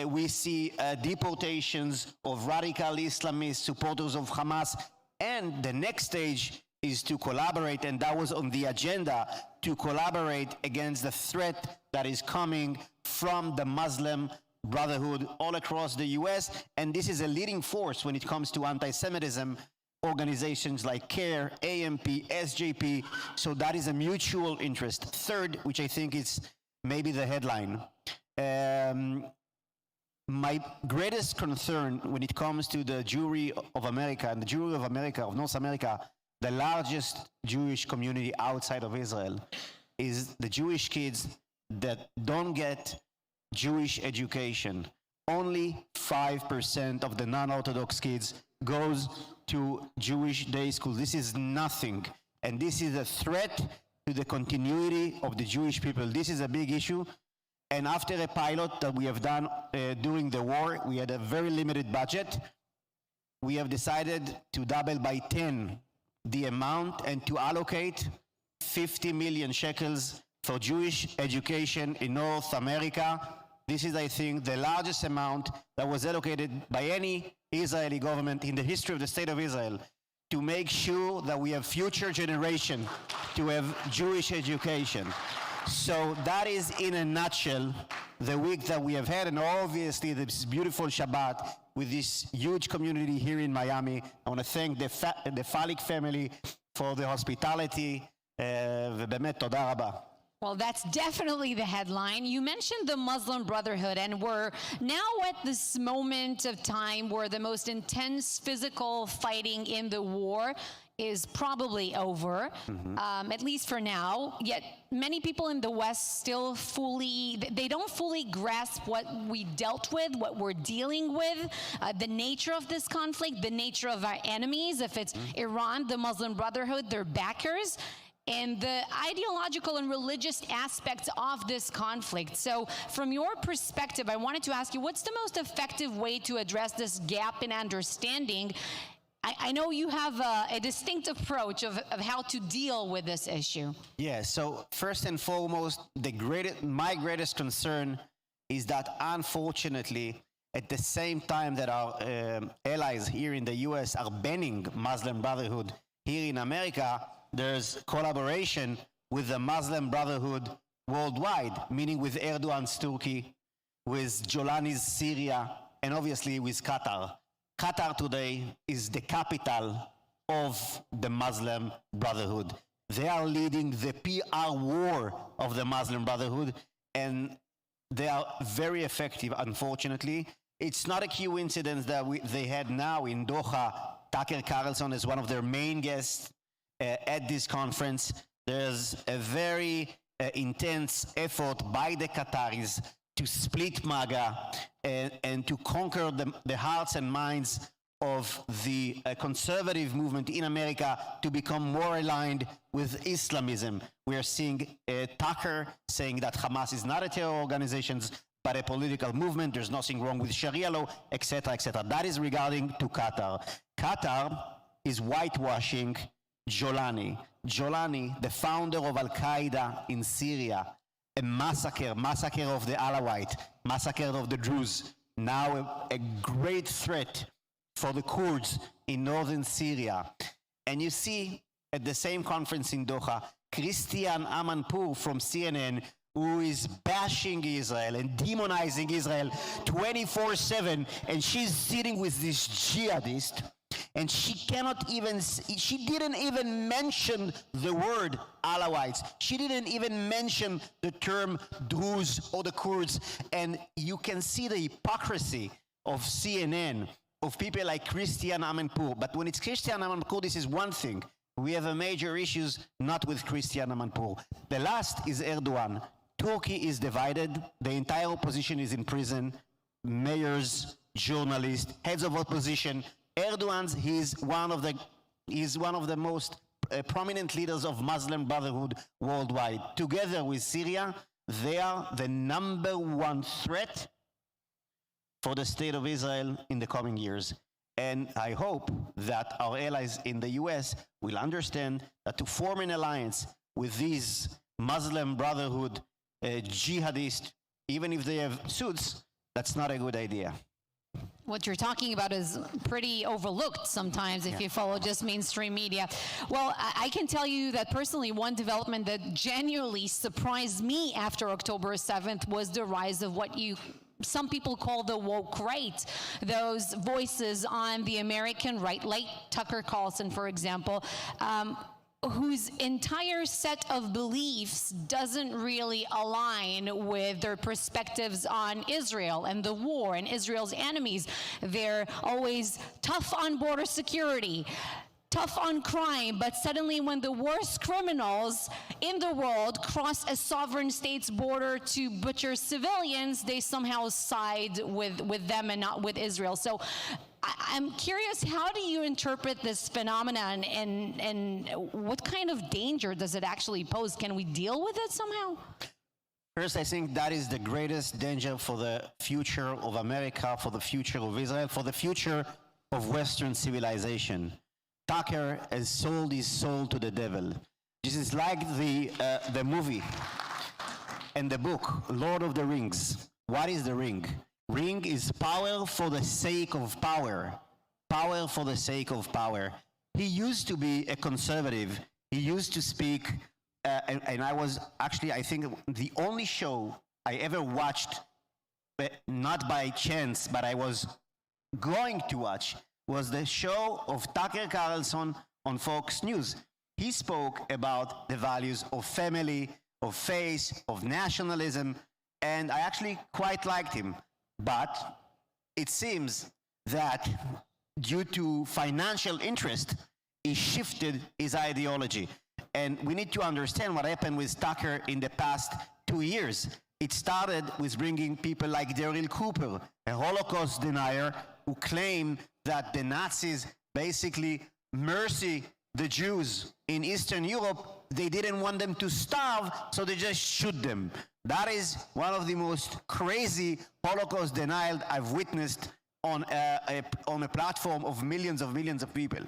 S7: We see deportations of radical Islamists, supporters of Hamas, and the next stage is to collaborate, and that was on the agenda, to collaborate against the threat that is coming from the Muslim Brotherhood all across the US. And this is a leading force when it comes to anti-Semitism organizations like CARE, AMP, SJP, so that is a mutual interest. Third, which I think is maybe the headline, my greatest concern when it comes to the Jewry of America, and the Jewry of America, of North America, the largest Jewish community outside of Israel, is the Jewish kids that don't get Jewish education. Only 5% of the non-Orthodox kids goes to Jewish day school. This is nothing, and this is a threat to the continuity of the Jewish people. This is a big issue. And after a pilot that we have done during the war, we had a very limited budget. We have decided to double by 10 the amount and to allocate 50 million shekels for Jewish education in North America. This is, I think, the largest amount that was allocated by any Israeli government in the history of the State of Israel to make sure that we have future generation to have Jewish education. So that is, in a nutshell, the week that we have had, and obviously this beautiful Shabbat with this huge community here in Miami. I want to thank the Falik family for the hospitality. ובאמת, תודה רבה.
S13: Well, that's definitely the headline. You mentioned the Muslim Brotherhood, and we're now at this moment of time where the most intense physical fighting in the war is probably over, at least for now. Yet many people in the West still they don't fully grasp what we dealt with, what we're dealing with, the nature of this conflict, the nature of our enemies. If it's Iran, the Muslim Brotherhood, their backers, and the ideological and religious aspects of this conflict. So from your perspective, I wanted to ask you, what's the most effective way to address this gap in understanding? I know you have a distinct approach of how to deal with this issue.
S7: Yeah, so first and foremost, my greatest concern is that, unfortunately, at the same time that our allies here in the US are banning Muslim Brotherhood, here in America, there's collaboration with the Muslim Brotherhood worldwide, meaning with Erdogan's Turkey, with Jolani's Syria, and obviously with Qatar. Qatar today is the capital of the Muslim Brotherhood. They are leading the PR war of the Muslim Brotherhood, and they are very effective, unfortunately. It's not a coincidence that they had now in Doha, Tucker Carlson is one of their main guests at this conference. There's a very intense effort by the Qataris to split MAGA and to conquer the hearts and minds of the conservative movement in America to become more aligned with Islamism. We are seeing Tucker saying that Hamas is not a terror organization, but a political movement. There's nothing wrong with Sharia law, etc., etc. That is regarding to Qatar. Qatar is whitewashing Jolani. Jolani, the founder of Al-Qaeda in Syria, a massacre of the Alawite, massacre of the Druze, now a great threat for the Kurds in northern Syria. And you see at the same conference in Doha, Christiane Amanpour from CNN, who is bashing Israel and demonizing Israel 24/7, and she's sitting with this jihadist, and she didn't even mention the word Alawites. She didn't even mention the term Druze or the Kurds. And you can see the hypocrisy of CNN, of people like Christiane Amanpour. But when it's Christiane Amanpour, this is one thing. We have a major issues not with Christiane Amanpour. The last is Erdogan. Turkey is divided. The entire opposition is in prison. Mayors, journalists, heads of opposition. Erdogan, he's one of the most prominent leaders of Muslim Brotherhood worldwide. Together with Syria, they are the #1 threat for the state of Israel in the coming years. And I hope that our allies in the US will understand that to form an alliance with these Muslim Brotherhood jihadists, even if they have suits, that's not a good idea.
S13: What you're talking about is pretty overlooked sometimes if you follow just mainstream media. Well, I can tell you that personally, one development that genuinely surprised me after October 7th was the rise of what you some people call the woke right, those voices on the American right, like Tucker Carlson, for example, whose entire set of beliefs doesn't really align with their perspectives on Israel and the war and Israel's enemies. They're always tough on border security, tough on crime, but suddenly when the worst criminals in the world cross a sovereign state's border to butcher civilians, they somehow side with them and not with Israel. So I'm curious, how do you interpret this phenomenon, and what kind of danger does it actually pose? Can we deal with it somehow?
S7: First, I think that is the greatest danger for the future of America, for the future of Israel, for the future of Western civilization. Tucker has sold his soul to the devil. This is like the movie and the book, Lord of the Rings. What is the ring? Ring is power for the sake of power. Power for the sake of power. He used to be a conservative. He used to speak, and I was actually, I think, the only show I ever watched, not by chance, but I was going to watch, was the show of Tucker Carlson on Fox News. He spoke about the values of family, of faith, of nationalism, and I actually quite liked him. But it seems that due to financial interest, he shifted his ideology. And we need to understand what happened with Tucker in the past 2 years. It started with bringing people like Daryl Cooper, a Holocaust denier who claimed that the Nazis basically mercy the Jews in Eastern Europe. They didn't want them to starve, so they just shoot them. That is one of the most crazy Holocaust denial I've witnessed on a platform of millions of people.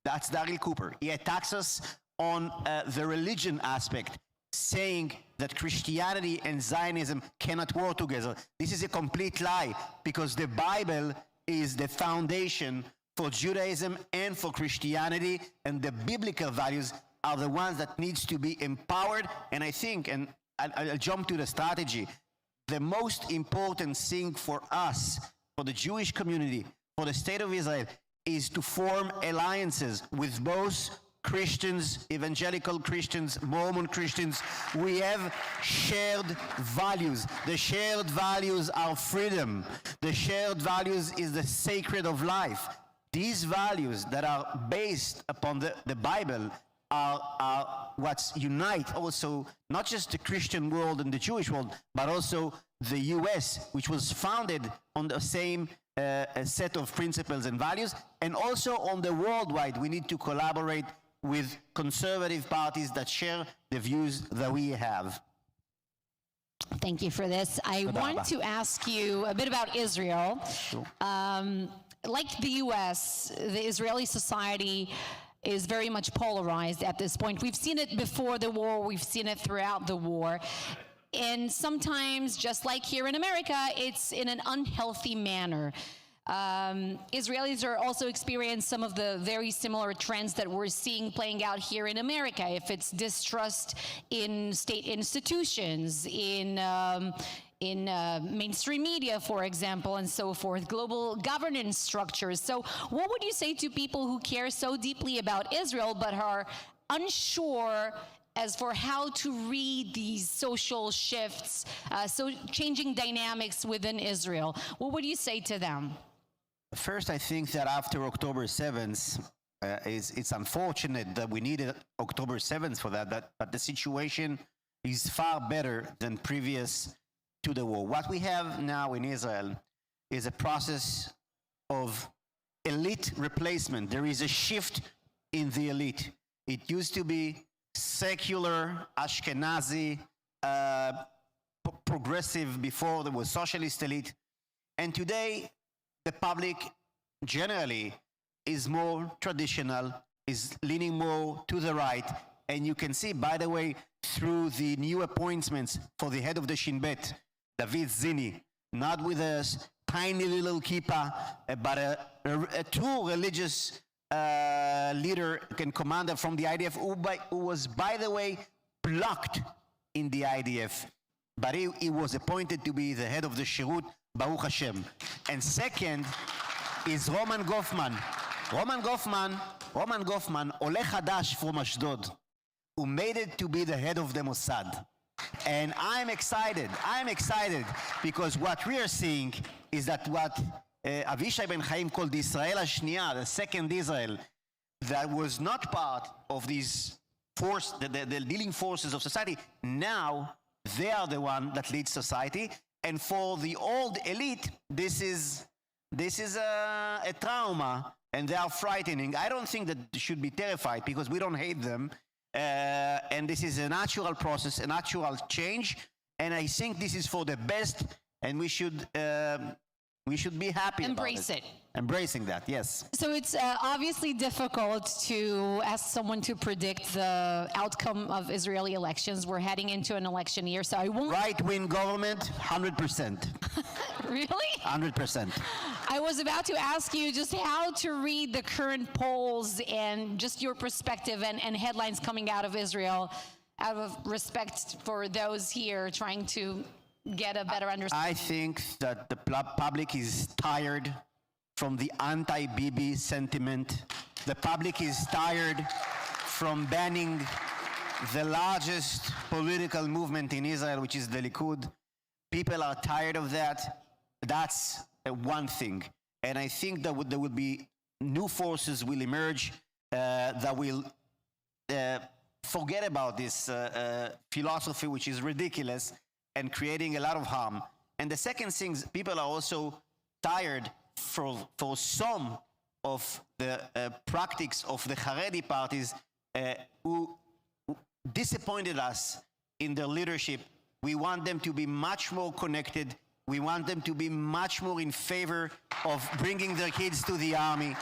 S7: That's Daryl Cooper. He attacks us on the religion aspect, saying that Christianity and Zionism cannot work together. This is a complete lie, because the Bible is the foundation for Judaism and for Christianity, and the biblical values are the ones that needs to be empowered. And I think, and I'll jump to the strategy, the most important thing for us, for the Jewish community, for the state of Israel, is to form alliances with both Christians, evangelical Christians, Mormon Christians. We have shared values. The shared values are freedom. The shared values is the sacred of life. These values that are based upon the Bible are what unite also not just the Christian world and the Jewish world, but also the US, which was founded on the same set of principles and values, and also on the worldwide. We need to collaborate with conservative parties that share the views that we have.
S13: Thank you for this. I want to ask you a bit about Israel.
S7: Sure.
S13: Like the US, the Israeli society is very much polarized at this point. We've seen it before the war, we've seen it throughout the war. And sometimes, just like here in America, it's in an unhealthy manner. Israelis are also experiencing some of the very similar trends that we're seeing playing out here in America. If it's distrust in state institutions, in mainstream media, for example, and so forth, global governance structures. So what would you say to people who care so deeply about Israel but are unsure as for how to read these social shifts, so changing dynamics within Israel? What would you say to them?
S7: First, I think that after October 7th, it's unfortunate that we needed October 7th for that, but the situation is far better than previous to the war. What we have now in Israel is a process of elite replacement. There is a shift in the elite. It used to be secular, Ashkenazi, progressive before there was socialist elite. And today, the public generally is more traditional, is leaning more to the right. And you can see, by the way, through the new appointments for the head of the Shin Bet, David Zini, not with a tiny little kippah, but a true religious leader and commander from the IDF, who was, by the way, blocked in the IDF. But he was appointed to be the head of the Shirut, Baruch Hashem. And second is Roman Goffman. Roman Goffman, Ole Hadash from Ashdod, who made it to be the head of the Mossad. And I'm excited because what we are seeing is that what Avishai Ben Chaim called the Israel HaShniya, the second Israel, that was not part of these the leading forces of society, now they are the one that leads society. And for the old elite, this is a trauma, and they are frightening. I don't think that they should be terrified because we don't hate them. And this is a natural process, a natural change. And I think this is for the best, and we should be happy
S13: Embrace
S7: about
S13: it.
S7: Embracing that, yes.
S13: So it's obviously difficult to ask someone to predict the outcome of Israeli elections. We're heading into an election year, so I won't...
S7: Right-wing government, 100%.
S13: Really?
S7: 100%.
S13: I was about to ask you just how to read the current polls and just your perspective and headlines coming out of Israel, out of respect for those here trying to get a better understanding.
S7: I think that the public is tired from the anti-Bibi sentiment. The public is tired from banning the largest political movement in Israel, which is the Likud. People are tired of that. That's one thing. And I think that there will be new forces will emerge that will forget about this philosophy, which is ridiculous and creating a lot of harm. And the second thing, people are also tired for some of the practices of the Haredi parties who disappointed us in their leadership. We want them to be much more connected. We want them to be much more in favor of bringing their kids to the army.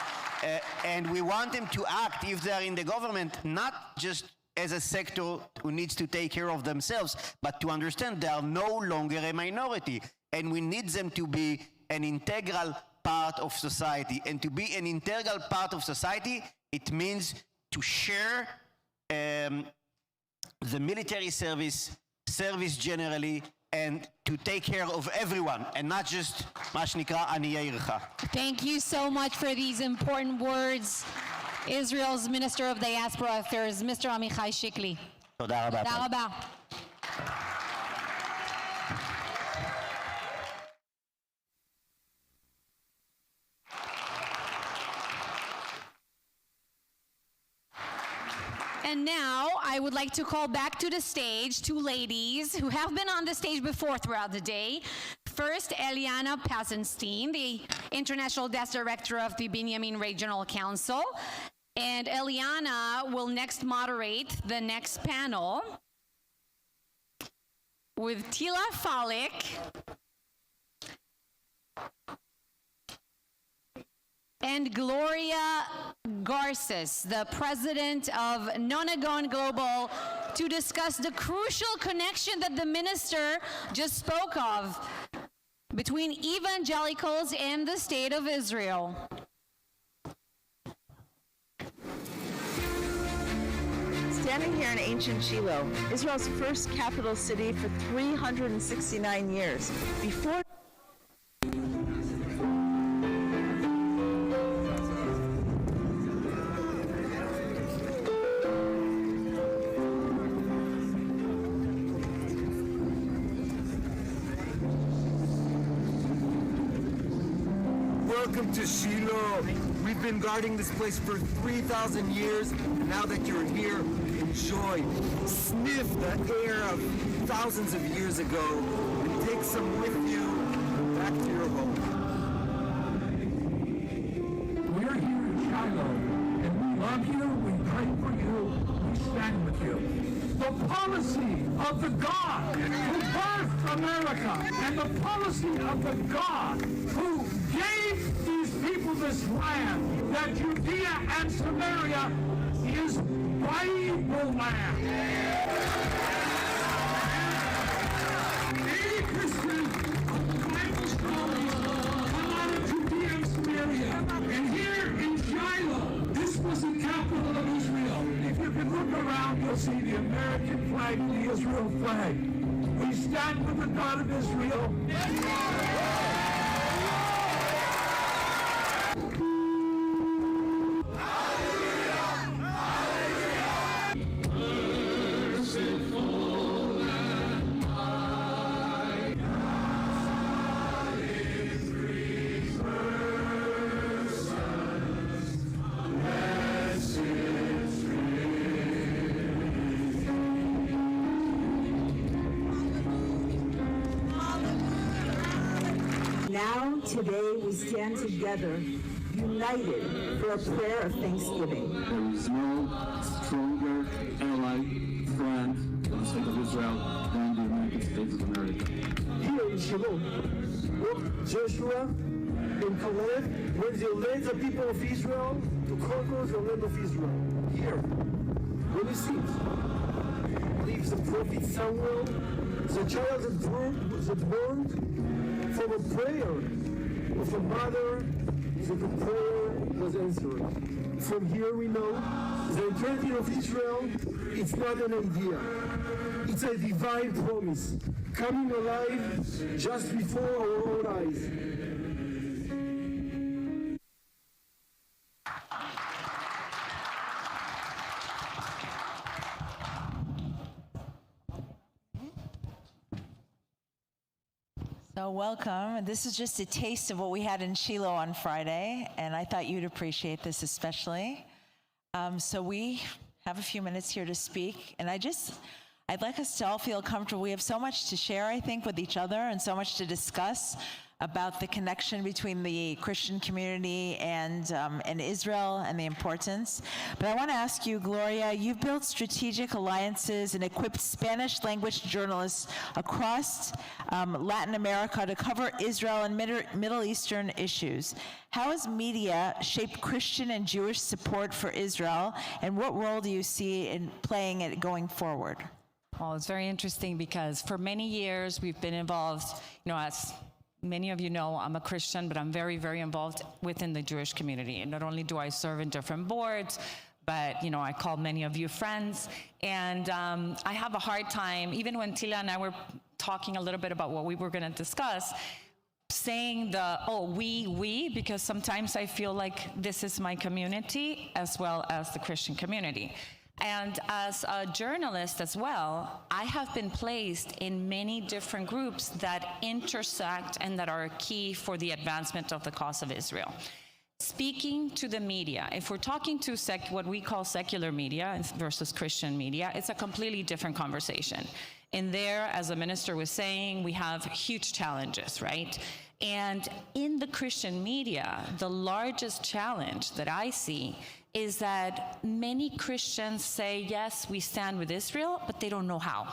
S7: And we want them to act, if they're in the government, not just as a sector who needs to take care of themselves, but to understand they are no longer a minority. And we need them to be an integral part of society. And to be an integral part of society, it means to share the military service generally, and to take care of everyone, and not just מה שנקרא עניי עירך.
S13: Thank you so much for these important words. Israel's Minister of Diaspora Affairs, Mr. Amichai Shikli.
S7: תודה רבה.
S13: תודה רבה. And now I would like to call back to the stage two ladies who have been on the stage before throughout the day. First, Eliana Pasenstein, the International Desk Director of the Binyamin Regional Council. And Eliana will next moderate the next panel with Tila Falik and Gloria Garces, the president of Nonagon Global, to discuss the crucial connection that the minister just spoke of between evangelicals and the state of Israel.
S9: Standing here in ancient Shiloh, Israel's first capital city for 369 years. Before
S8: Welcome to Shiloh. We've been guarding this place for 3,000 years. And now that you're here, enjoy. Sniff the air of thousands of years ago and take some with you back to your home.
S11: We're here in Shiloh, and we love you, we pray for you, we stand with you. The policy of the God who birthed America, and the policy of the God who gave these people this land, that Judea and Samaria is Bible land. Any Christian Bible scholars come out of Judea and Samaria, and here in Shiloh, this was the capital of Israel. If you can look around, you'll see the American flag and the Israel flag. We stand with the God of Israel.
S15: Now, today, we stand together, united for a prayer of thanksgiving.
S16: There is no stronger ally, friend of the state of Israel than the United States of America.
S17: Here in Shiloh, with Joshua in Caleb, when they led the people of Israel to conquer the land of Israel. Here, when we see lives the prophet Samuel, the child that born from a prayer of a mother, that the prayer was answered. From here we know the eternity of Israel is not an idea. It's a divine promise, coming alive just before our own eyes.
S4: So welcome. This is just a taste of what we had in Shiloh on Friday, and I thought you'd appreciate this especially. So we have a few minutes here to speak, and I'd like us to all feel comfortable. We have so much to share, I think, with each other, and so much to discuss about the connection between the Christian community and Israel and the importance. But I want to ask you, Gloria, you've built strategic alliances and equipped Spanish language journalists across Latin America to cover Israel and Middle Eastern issues. How has media shaped Christian and Jewish support for Israel, and what role do you see in playing it going forward?
S18: Well, it's very interesting because for many years we've been involved, as many of you know, I'm a Christian, but I'm very, very involved within the Jewish community. And not only do I serve in different boards, but, I call many of you friends. And I have a hard time, even when Tila and I were talking a little bit about what we were going to discuss, saying we, because sometimes I feel like this is my community as well as the Christian community. And as a journalist as well, I have been placed in many different groups that intersect and that are key for the advancement of the cause of Israel. Speaking to the media, if we're talking to what we call secular media versus Christian media, it's a completely different conversation. In there, as the minister was saying, we have huge challenges, right? And in the Christian media, the largest challenge that I see is that many Christians say, yes, we stand with Israel, but they don't know how.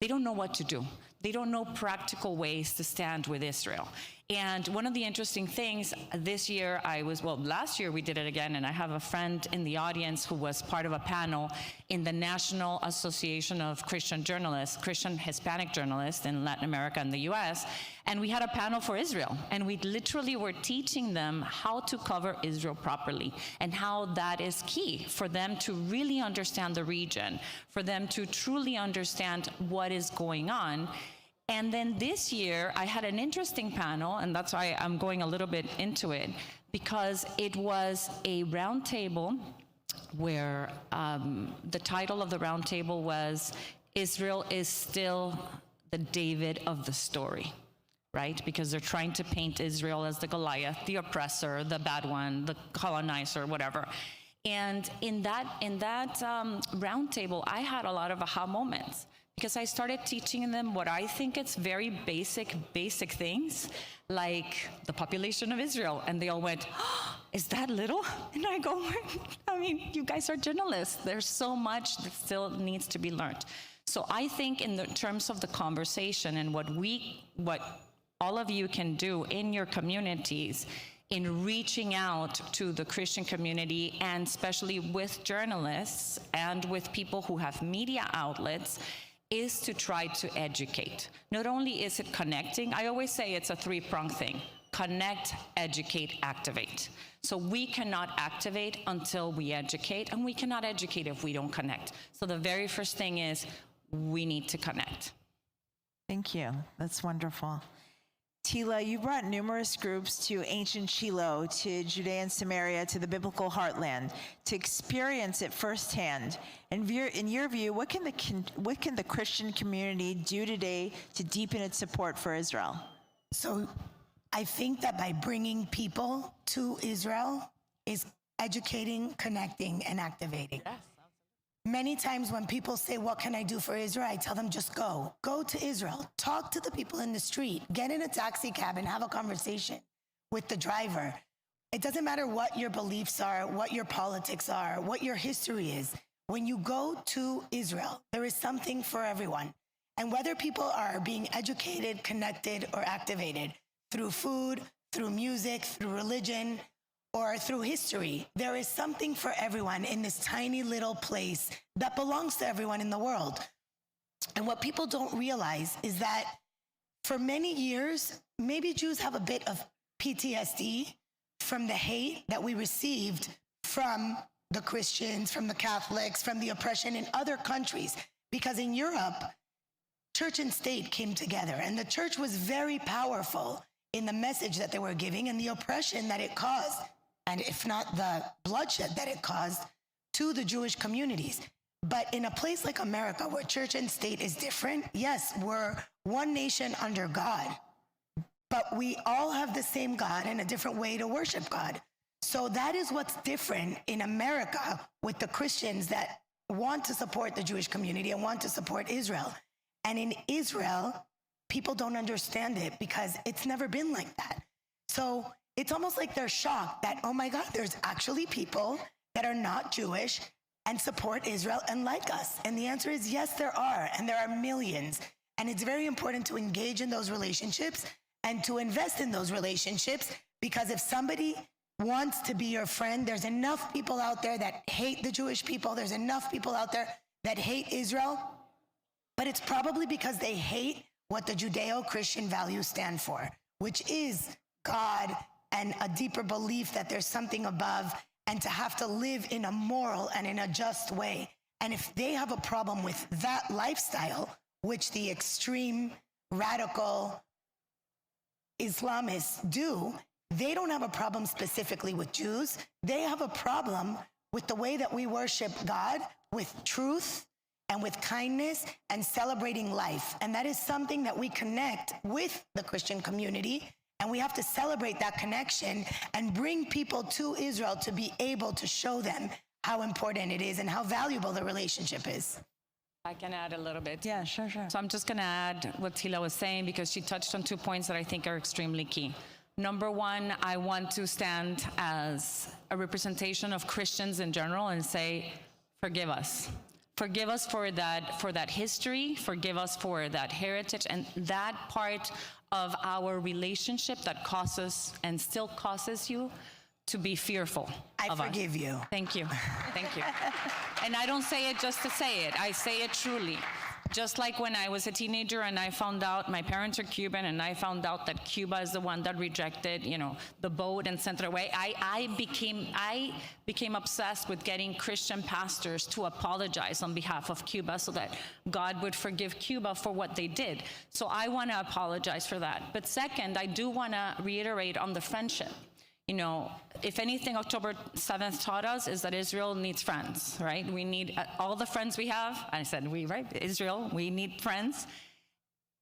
S18: They don't know what to do. They don't know practical ways to stand with Israel. And one of the interesting things this year, last year we did it again, and I have a friend in the audience who was part of a panel in the National Association of Christian Journalists, Christian Hispanic journalists in Latin America and the US, and we had a panel for Israel, and we literally were teaching them how to cover Israel properly and how that is key for them to really understand the region, for them to truly understand what is going on. And then this year, I had an interesting panel, and that's why I'm going a little bit into it, because it was a roundtable where the title of the roundtable was, Israel is still the David of the story, right? Because they're trying to paint Israel as the Goliath, the oppressor, the bad one, the colonizer, whatever. And in that roundtable, I had a lot of aha moments, because I started teaching them what I think it's very basic things, like the population of Israel. And they all went, oh, is that little? And I go, you guys are journalists. There's so much that still needs to be learned. So I think in the terms of the conversation and what all of you can do in your communities in reaching out to the Christian community, and especially with journalists and with people who have media outlets, is to try to educate. Not only is it connecting, I always say it's a three-pronged thing. Connect, educate, activate. So we cannot activate until we educate, and we cannot educate if we don't connect. So the very first thing is we need to connect.
S4: Thank you. That's wonderful. Tila, you brought numerous groups to ancient Shiloh, to Judea and Samaria, to the biblical heartland, to experience it firsthand. And in your view, what can the Christian community do today to deepen its support for Israel?
S10: So I think that by bringing people to Israel is educating, connecting, and activating. Yes. Many times when people say, what can I do for Israel? I tell them, just go. Go to Israel. Talk to the people in the street. Get in a taxi cab and have a conversation with the driver. It doesn't matter what your beliefs are, what your politics are, what your history is. When you go to Israel, there is something for everyone. And whether people are being educated, connected, or activated through food, through music, through religion, or through history, there is something for everyone in this tiny little place that belongs to everyone in the world. And what people don't realize is that for many years, maybe Jews have a bit of PTSD from the hate that we received from the Christians, from the Catholics, from the oppression in other countries. Because in Europe, church and state came together, and the church was very powerful in the message that they were giving and the oppression that it caused, and if not the bloodshed that it caused, to the Jewish communities. But in a place like America, where church and state is different, yes, we're one nation under God, but we all have the same God and a different way to worship God. So that is what's different in America with the Christians that want to support the Jewish community and want to support Israel. And in Israel, people don't understand it because it's never been like that. So it's almost like they're shocked that, oh my God, there's actually people that are not Jewish and support Israel and like us. And the answer is yes, there are, and there are millions. And it's very important to engage in those relationships and to invest in those relationships, because if somebody wants to be your friend, there's enough people out there that hate the Jewish people. There's enough people out there that hate Israel, but it's probably because they hate what the Judeo-Christian values stand for, which is God and a deeper belief that there's something above, and to have to live in a moral and in a just way. And if they have a problem with that lifestyle, which the extreme radical Islamists do, they don't have a problem specifically with Jews. They have a problem with the way that we worship God, with truth and with kindness and celebrating life. And that is something that we connect with the Christian community. And we have to celebrate that connection and bring people to Israel to be able to show them how important it is and how valuable the relationship is.
S18: I can add a little bit.
S4: Yeah, sure.
S18: So I'm just going to add what Tila was saying, because she touched on 2 points that I think are extremely key. Number one, I want to stand as a representation of Christians in general and say, forgive us. Forgive us for that history. Forgive us for that heritage and that part of our relationship that causes and still causes you to be fearful.
S10: I forgive you.
S18: Thank you. Thank you. And I don't say it just to say it. I say it truly. Just like when I was a teenager and I found out my parents are Cuban, and I found out that Cuba is the one that rejected, the boat and sent it away. I became obsessed with getting Christian pastors to apologize on behalf of Cuba so that God would forgive Cuba for what they did. So I want to apologize for that. But second, I do want to reiterate on the friendship. If anything, October 7th taught us is that Israel needs friends, right? We need all the friends we have. I said we, right? Israel, we need friends.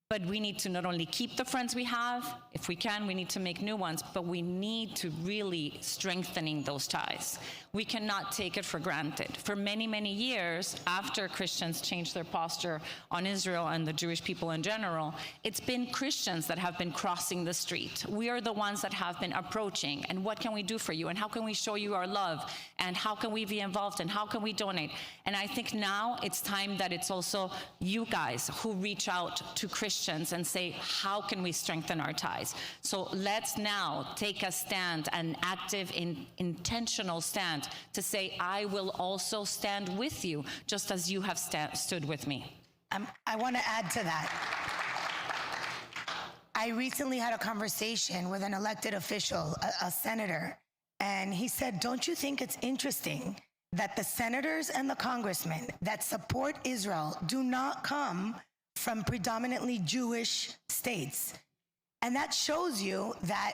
S18: But we need to not only keep the friends we have, if we can, we need to make new ones, but we need to really strengthening those ties. We cannot take it for granted. For many, many years, after Christians changed their posture on Israel and the Jewish people in general, it's been Christians that have been crossing the street. We are the ones that have been approaching, and what can we do for you, and how can we show you our love, and how can we be involved, and how can we donate? And I think now it's time that it's also you guys who reach out to Christians and say, how can we strengthen our ties? So let's now take a stand, an active, intentional stand to say, I will also stand with you, just as you have stood with me.
S10: I want to add to that. I recently had a conversation with an elected official, a senator, and he said, don't you think it's interesting that the senators and the congressmen that support Israel do not come from predominantly Jewish states. And that shows you that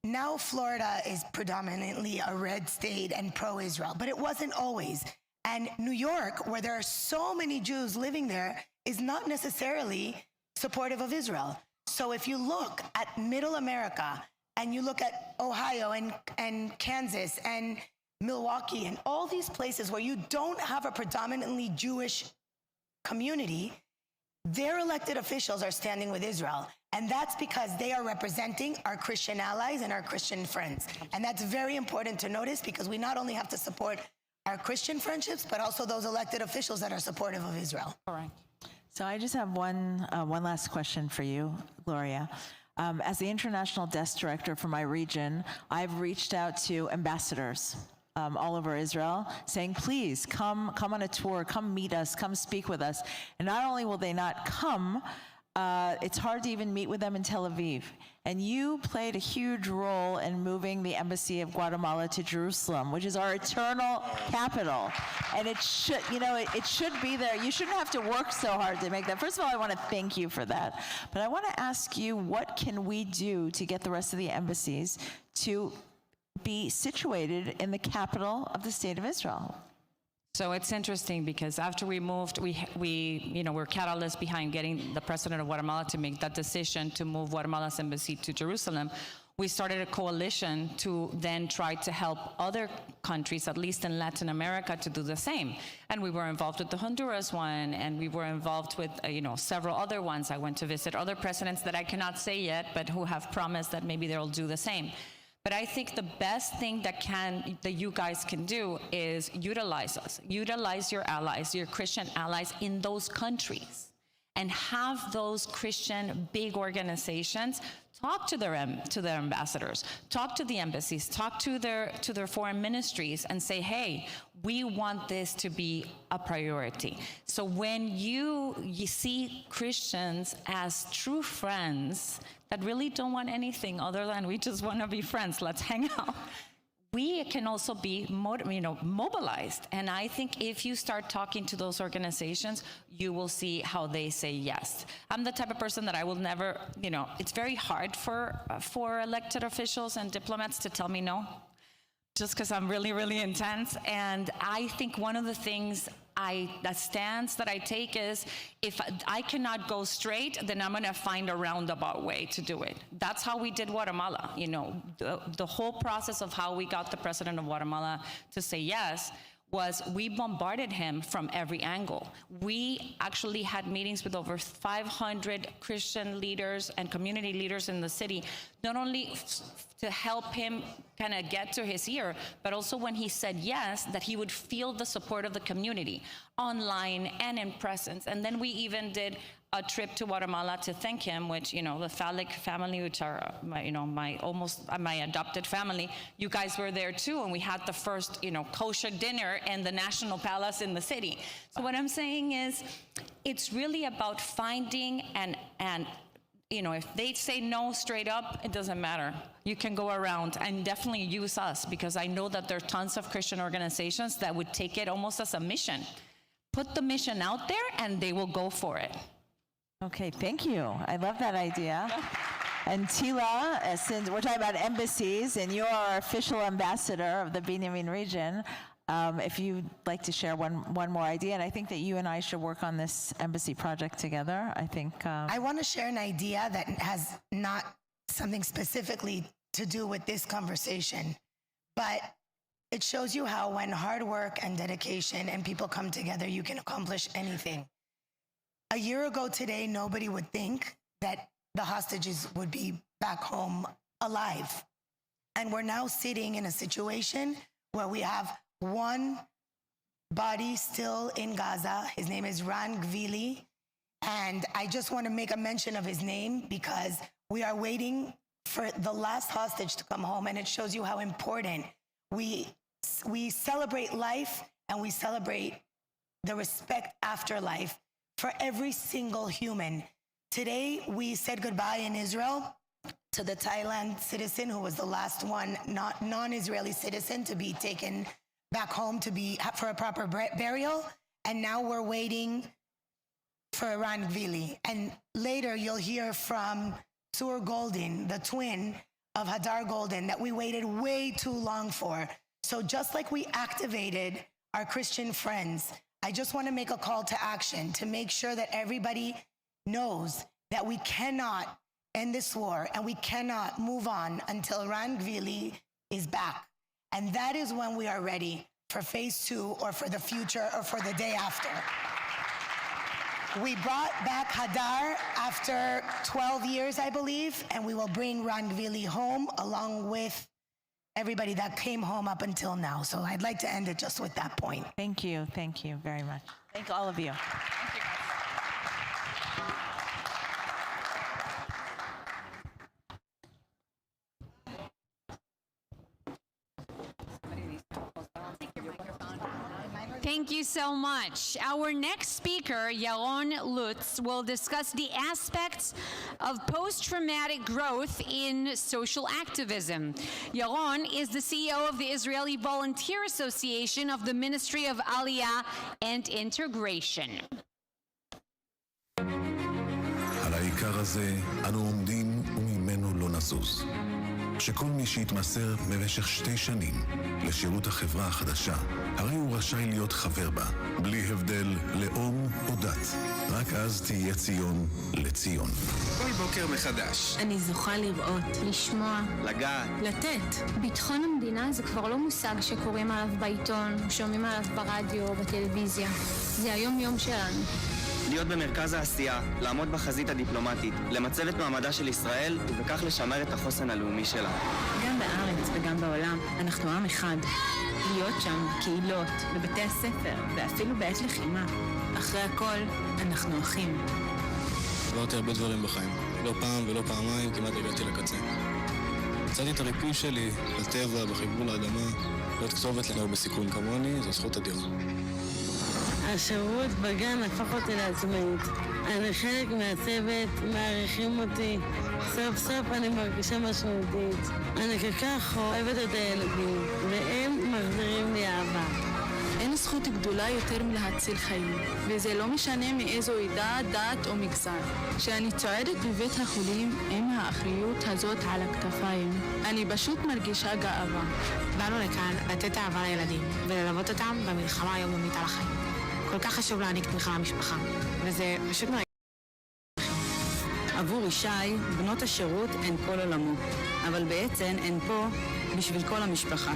S10: now Florida is predominantly a red state and pro-Israel, but it wasn't always. And New York, where there are so many Jews living there, is not necessarily supportive of Israel. So if you look at Middle America and you look at Ohio and Kansas and Milwaukee and all these places where you don't have a predominantly Jewish community, their elected officials are standing with Israel. And that's because they are representing our Christian allies and our Christian friends. And that's very important to notice, because we not only have to support our Christian friendships, but also those elected officials that are supportive of Israel.
S4: All right. So I just have one last question for you, Gloria. As the international desk director for my region, I've reached out to ambassadors all over Israel, saying, please come on a tour, come meet us, come speak with us. And not only will they not come, it's hard to even meet with them in Tel Aviv. And you played a huge role in moving the embassy of Guatemala to Jerusalem, which is our eternal capital. And it should, it should be there. You shouldn't have to work so hard to make that. First of all, I want to thank you for that. But I want to ask you, what can we do to get the rest of the embassies to be situated in the capital of the state of Israel?
S18: So it's interesting because after we moved, we're catalyst behind getting the president of Guatemala to make that decision to move Guatemala's embassy to Jerusalem. We started a coalition to then try to help other countries, at least in Latin America, to do the same. And we were involved with the Honduras one, and we were involved with several other ones. I went to visit other presidents that I cannot say yet, but who have promised that maybe they'll do the same. But I think the best thing that you guys can do is utilize us. Utilize your allies, your Christian allies in those countries, and have those Christian big organizations talk to their ambassadors, talk to the embassies, talk to their foreign ministries, and say, hey, we want this to be a priority. So when you see Christians as true friends that really don't want anything other than we just want to be friends, let's hang out, we can also be mobilized. And I think if you start talking to those organizations, you will see how they say yes. I'm the type of person that I will never, it's very hard for elected officials and diplomats to tell me no, just because I'm really, really intense. And I think one of the things that stance that I take is, if I cannot go straight, then I'm going to find a roundabout way to do it. That's how we did Guatemala. The whole process of how we got the president of Guatemala to say yes was we bombarded him from every angle. We actually had meetings with over 500 Christian leaders and community leaders in the city, not only to help him kind of get to his ear, but also when he said yes, that he would feel the support of the community online and in presence. And then we even did a trip to Guatemala to thank him, which, the Falik family, which are my adopted family, you guys were there too, and we had the first, kosher dinner in the National Palace in the city. So what I'm saying is, it's really about finding and if they say no straight up, it doesn't matter. You can go around and definitely use us, because I know that there are tons of Christian organizations that would take it almost as a mission. Put the mission out there and they will go for it.
S4: Okay, thank you. I love that idea. And Tila, since we're talking about embassies and you're our official ambassador of the Binyamin region, if you'd like to share one more idea, and I think that you and I should work on this embassy project together. I think
S10: I want to share an idea that has not something specifically to do with this conversation, but it shows you how when hard work and dedication and people come together, you can accomplish anything. A year ago today, nobody would think that the hostages would be back home alive. And we're now sitting in a situation where we have one body still in Gaza. His name is Ran Gvili. And I just want to make a mention of his name because we are waiting for the last hostage to come home. And it shows you how important we celebrate life, and we celebrate the respect after life for every single human. Today, we said goodbye in Israel to the Thailand citizen who was the last one, non-Israeli citizen, to be taken back home for a proper burial. And now we're waiting for Ran Gvili. And later you'll hear from Tsur Golden, the twin of Hadar Golden, that we waited way too long for. So just like we activated our Christian friends, I just want to make a call to action to make sure that everybody knows that we cannot end this war and we cannot move on until Ran Gvili is back. And that is when we are ready for phase 2 or for the future or for the day after. We brought back Hadar after 12 years, I believe, and we will bring Ran Gvili home along with everybody that came home up until now. So I'd like to end it just with that point.
S4: Thank you very much. Thank all of you.
S13: Thank you so much. Our next speaker, Yaron Lutz, will discuss the aspects of post-traumatic growth in social activism. Yaron is the CEO of the Israeli Volunteer Association of the Ministry of Aliyah and Integration.
S12: על העיקר הזה אנו עומדים וממנו לא נזוז. שכל מי שיתמסר במשך 2 שנים לשירות החברה החדשה, הרי הוא רשאי להיות חבר בה, בלי הבדל לאום או דת. רק אז תהיה ציון לציון.
S14: כל בוקר מחדש.
S19: אני זוכה לראות, לשמוע,
S14: לגעת,
S19: לתת. ביטחון המדינה זה כבר לא מושג שקוראים עליו בעיתון, שומעים עליו ברדיו או בטלוויזיה. זה היום-יום שלנו.
S14: להיות במרכז העשייה, לעמוד בחזית הדיפלומטית, למצב את מעמדה של ישראל ובכך לשמר את החוסן הלאומי שלה.
S19: גם בארץ וגם בעולם אנחנו עם אחד. להיות שם בקהילות, בבתי הספר ואפילו בעת לחימה. אחרי הכל אנחנו אחים.
S20: עברתי הרבה דברים בחיים. לא פעם ולא פעמיים כמעט הגעתי לקצה. מצאתי את הריפוי שלי בטבע, בחיבור לאדמה. להיות כתובת לנוער בסיכון כמוני, זו זכות אדירה.
S21: השירות בגן הפך אותי לעצמאית. אני חלק מהצוות, מעריכים אותי. סוף סוף אני מרגישה משמעותית. אני כל כך אוהבת את הילדים, והם מחזירים לי אהבה.
S19: אין זכות גדולה יותר מלהציל חיים, וזה לא משנה מאיזו עדה, דת או מגזר. כשאני צועדת בבית החולים עם האחריות הזאת על הכתפיים, אני פשוט מרגישה גאווה.
S22: באנו לכאן לתת אהבה לילדים, וללוות אותם במלחמה היומיומית על החיים. כל כך חשוב להעניק תמיכה למשפחה, וזה פשוט מרגיש.
S21: עבור ישי, בנות השירות הן כל עולמו, אבל בעצם הן פה בשביל כל המשפחה.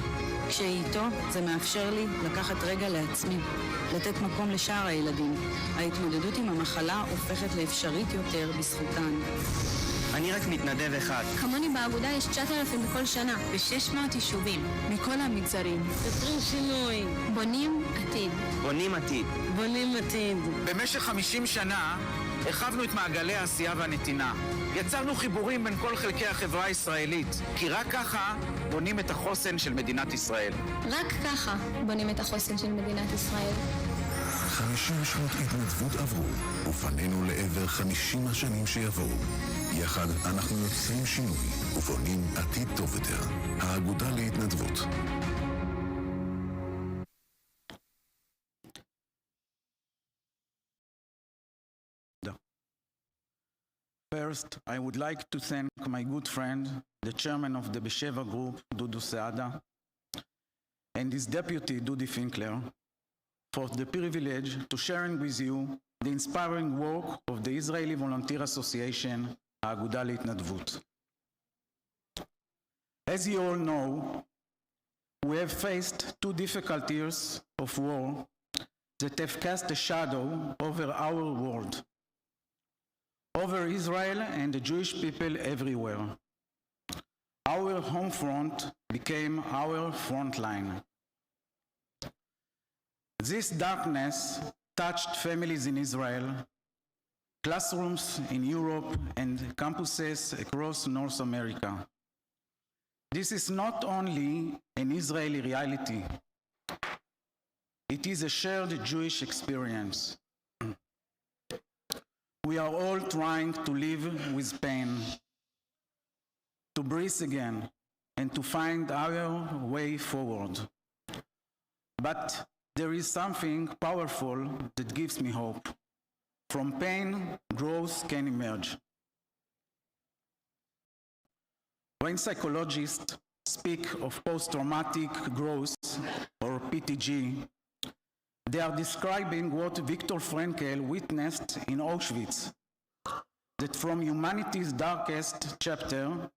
S21: כשהיא איתו, זה מאפשר לי לקחת רגע לעצמי, לתת מקום לשאר הילדים. ההתמודדות עם המחלה הופכת לאפשרית יותר בזכותן.
S14: אני רק מתנדב אחד.
S19: כמוני באגודה יש 9,000 בכל שנה, ב-600 יישובים, מכל המגזרים.
S21: יוצרים שינוי.
S19: בונים עתיד.
S14: בונים עתיד.
S21: בונים עתיד.
S27: במשך 50 שנה הרחבנו את מעגלי העשייה והנתינה. יצרנו חיבורים בין כל חלקי החברה הישראלית, כי רק ככה בונים את החוסן של מדינת ישראל.
S19: רק ככה בונים את החוסן של מדינת ישראל.
S12: 50 שנות התנדבות עברו, ופנינו לעבר 50 השנים שיבואו. יחד אנחנו יוצרים שינוי ובונים עתיד טוב יותר. האגודה להתנדבות.
S2: First, I would like to thank my good friend, the chairman of the Besheva group, Dudu Seada, and his deputy, Dudi Finkler, for the privilege to sharing with you the inspiring work of the Israeli Volunteer Association, האגודה להתנדבות. As you all know, we have faced 2 difficult years of war that have cast a shadow over our world, over Israel and the Jewish people everywhere. Our home front became our front line. This darkness touched families in Israel, classrooms in Europe, and campuses across North America. This is not only an Israeli reality, it is a shared Jewish experience. We are all trying to live with pain, to breathe again, and to find our way forward. But there is something powerful that gives me hope.
S27: From pain, growth can emerge. When psychologists speak of post-traumatic growth, or PTG, they are describing what Viktor Frankl witnessed in Auschwitz, that from humanity's darkest chapter,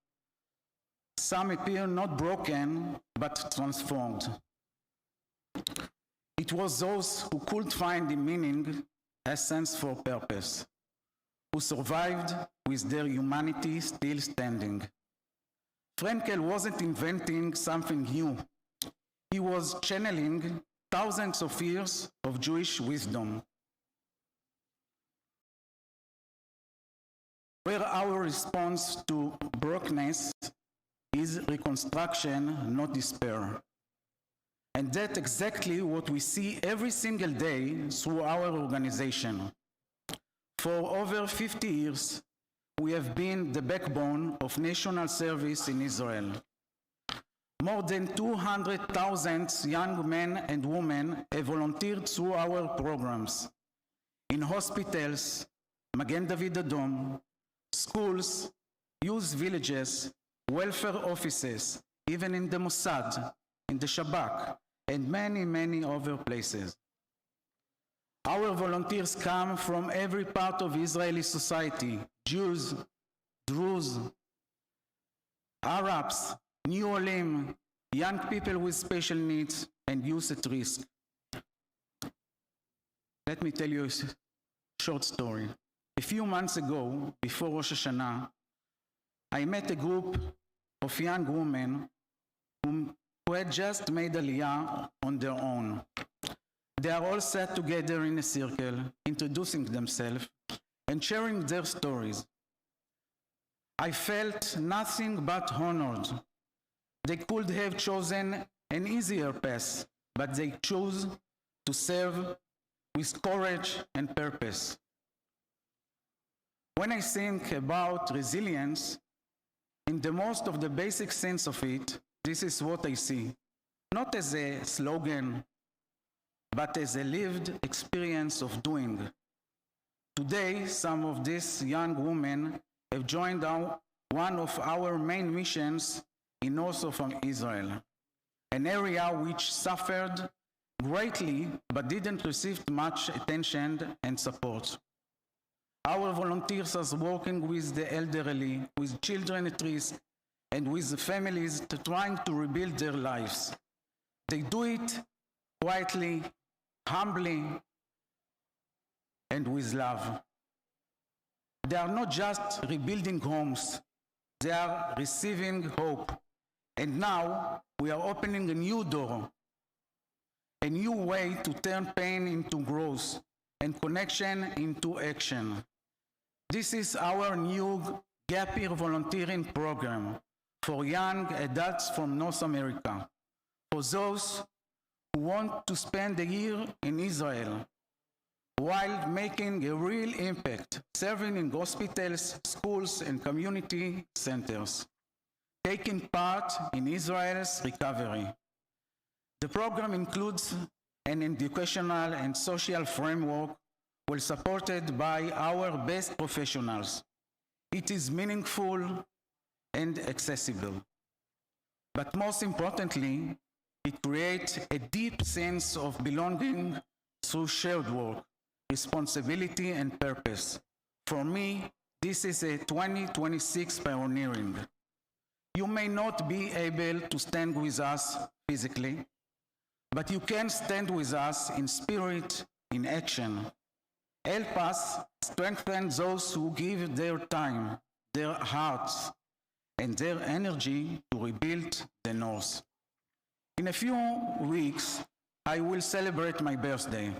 S27: some appear not broken, but transformed. It was those who could find the meaning, a sense for purpose, who survived with their humanity still standing. Frankl wasn't inventing something new. He was channeling thousands of years of Jewish wisdom. Where our response to brokenness is reconstruction, not despair. And that's exactly what we see every single day through our organization. For over 50 years, we have been the backbone of national service in Israel. More than 200,000 young men and women have volunteered through our programs in hospitals, Magen David Adom, schools, youth villages, welfare offices, even in the Mossad, in the Shabak, and many, many other places. Our volunteers come from every part of Israeli society: Jews, Druze, Arabs, New Olim, young people with special needs, and youth at risk. Let me tell you a short story. A few months ago, before Rosh Hashanah, I met a group of young women who had just made Aliyah on their own. They are all sat together in a circle, introducing themselves and sharing their stories. I felt nothing but honored. They could have chosen an easier path, but they chose to serve with courage and purpose. When I think about resilience, in the most of the basic sense of it, this is what I see. Not as a slogan, but as a lived experience of doing. Today, some of these young women have joined one of our main missions in north of Israel, an area which suffered greatly but didn't receive much attention and support. Our volunteers are working with the elderly, with children at risk, and with the families trying to rebuild their lives. They do it quietly, humbly, and with love. They are not just rebuilding homes, they are receiving hope. And now we are opening a new door, a new way to turn pain into growth and connection into action. This is our new Gap Year volunteering program for young adults from North America, for those who want to spend a year in Israel while making a real impact, serving in hospitals, schools, and community centers, taking part in Israel's recovery. The program includes an educational and social framework well supported by our best professionals. It is meaningful and accessible. But most importantly, it creates a deep sense of belonging through shared work, responsibility, and purpose. For me, this is a 2026 pioneering. You may not be able to stand with us physically, but you can stand with us in spirit, in action. Help us strengthen those who give their time, their hearts, and their energy to rebuild the North. In a few weeks, I will celebrate my birthday.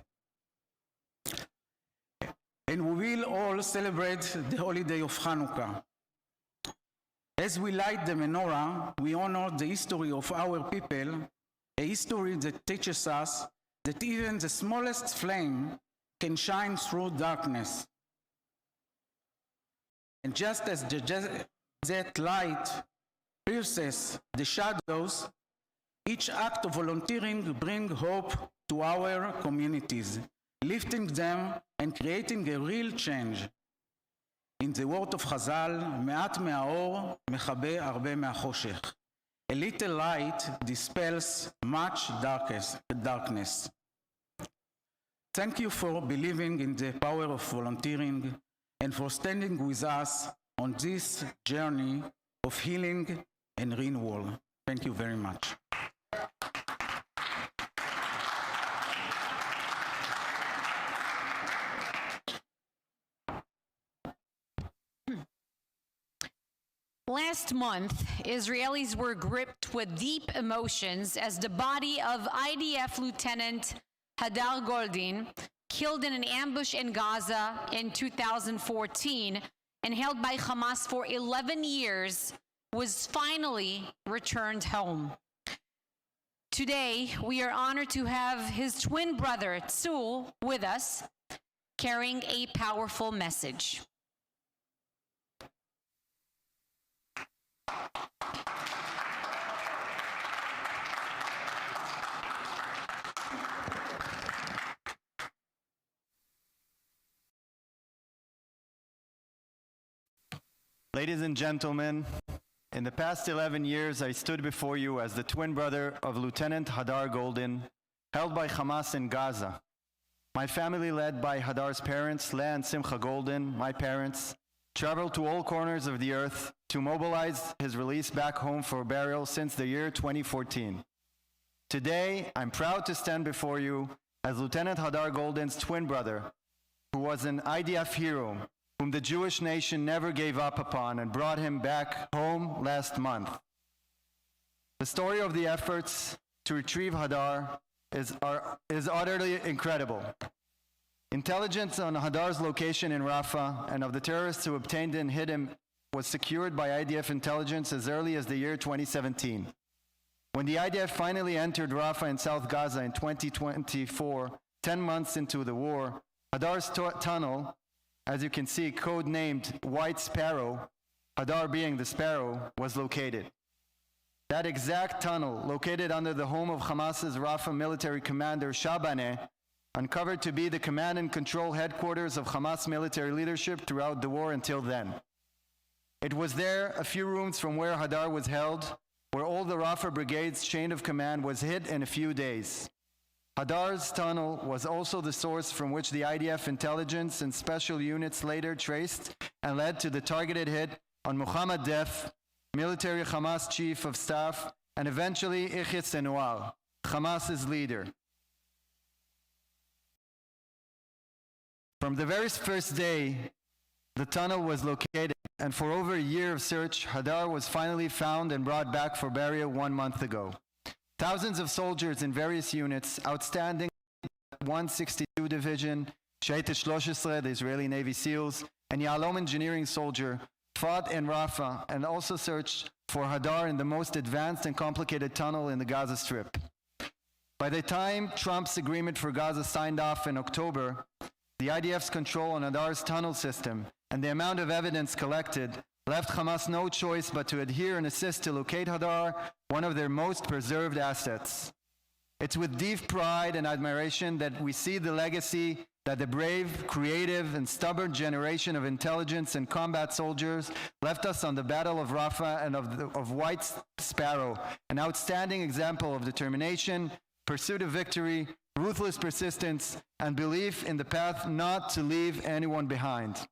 S27: And we will all celebrate the holiday of Hanukkah. As we light the menorah, we honor the history of our people, a history that teaches us that even the smallest flame can shine through darkness. And just as that light pierces the shadows, each act of volunteering brings hope to our communities, lifting them and creating a real change. In the word of Chazal, מעט מהאור מכבה הרבה מהחושך. A little light dispels much darkness. Thank you for believing in the power of volunteering and for standing with us on this journey of healing and renewal. Thank you very much.
S13: Last month, Israelis were gripped with deep emotions as the body of IDF Lieutenant Hadar Goldin, killed in an ambush in Gaza in 2014 and held by Hamas for 11 years, was finally returned home. Today, we are honored to have his twin brother, Tzul, with us, carrying a powerful message.
S1: Ladies and gentlemen, in the past 11 years, I stood before you as the twin brother of Lieutenant Hadar Goldin, held by Hamas in Gaza. My family, led by Hadar's parents, Leah and Simcha Goldin, my parents, traveled to all corners of the earth to mobilize his release back home for burial since the year 2014. Today, I'm proud to stand before you as Lieutenant Hadar Goldin's twin brother, who was an IDF hero whom the Jewish nation never gave up upon and brought him back home last month. The story of the efforts to retrieve Hadar is utterly incredible. Intelligence on Hadar's location in Rafah and of the terrorists who obtained and hid him was secured by IDF intelligence as early as the year 2017. When the IDF finally entered Rafah in South Gaza in 2024, 10 months into the war, Hadar's tunnel, as you can see, code-named White Sparrow, Hadar being the sparrow, was located. That exact tunnel, located under the home of Hamas's Rafah military commander, Shabane, uncovered to be the command and control headquarters of Hamas military leadership throughout the war until then. It was there, a few rooms from where Hadar was held, where all the Rafah brigade's chain of command was hit in a few days. Hadar's tunnel was also the source from which the IDF intelligence and special units later traced and led to the targeted hit on Mohammed Def, military Hamas chief of staff, and eventually Yahya Sinwar, Hamas's leader. From the very first day, the tunnel was located, and for over a year of search, Hadar was finally found and brought back for burial 1 month ago. Thousands of soldiers in various units, outstanding 162 Division, Sheit 13, the Israeli Navy SEALs, and Yalom engineering soldier, fought in Rafah and also searched for Hadar in the most advanced and complicated tunnel in the Gaza Strip. By the time Trump's agreement for Gaza signed off in October, the IDF's control on Hadar's tunnel system and the amount of evidence collected left Hamas no choice but to adhere and assist to locate Hadar, one of their most preserved assets. It's with deep pride and admiration that we see the legacy that the brave, creative, and stubborn generation of intelligence and combat soldiers left us on the Battle of Rafah and of White Sparrow, an outstanding example of determination, pursuit of victory, ruthless persistence, and belief in the path not to leave anyone behind.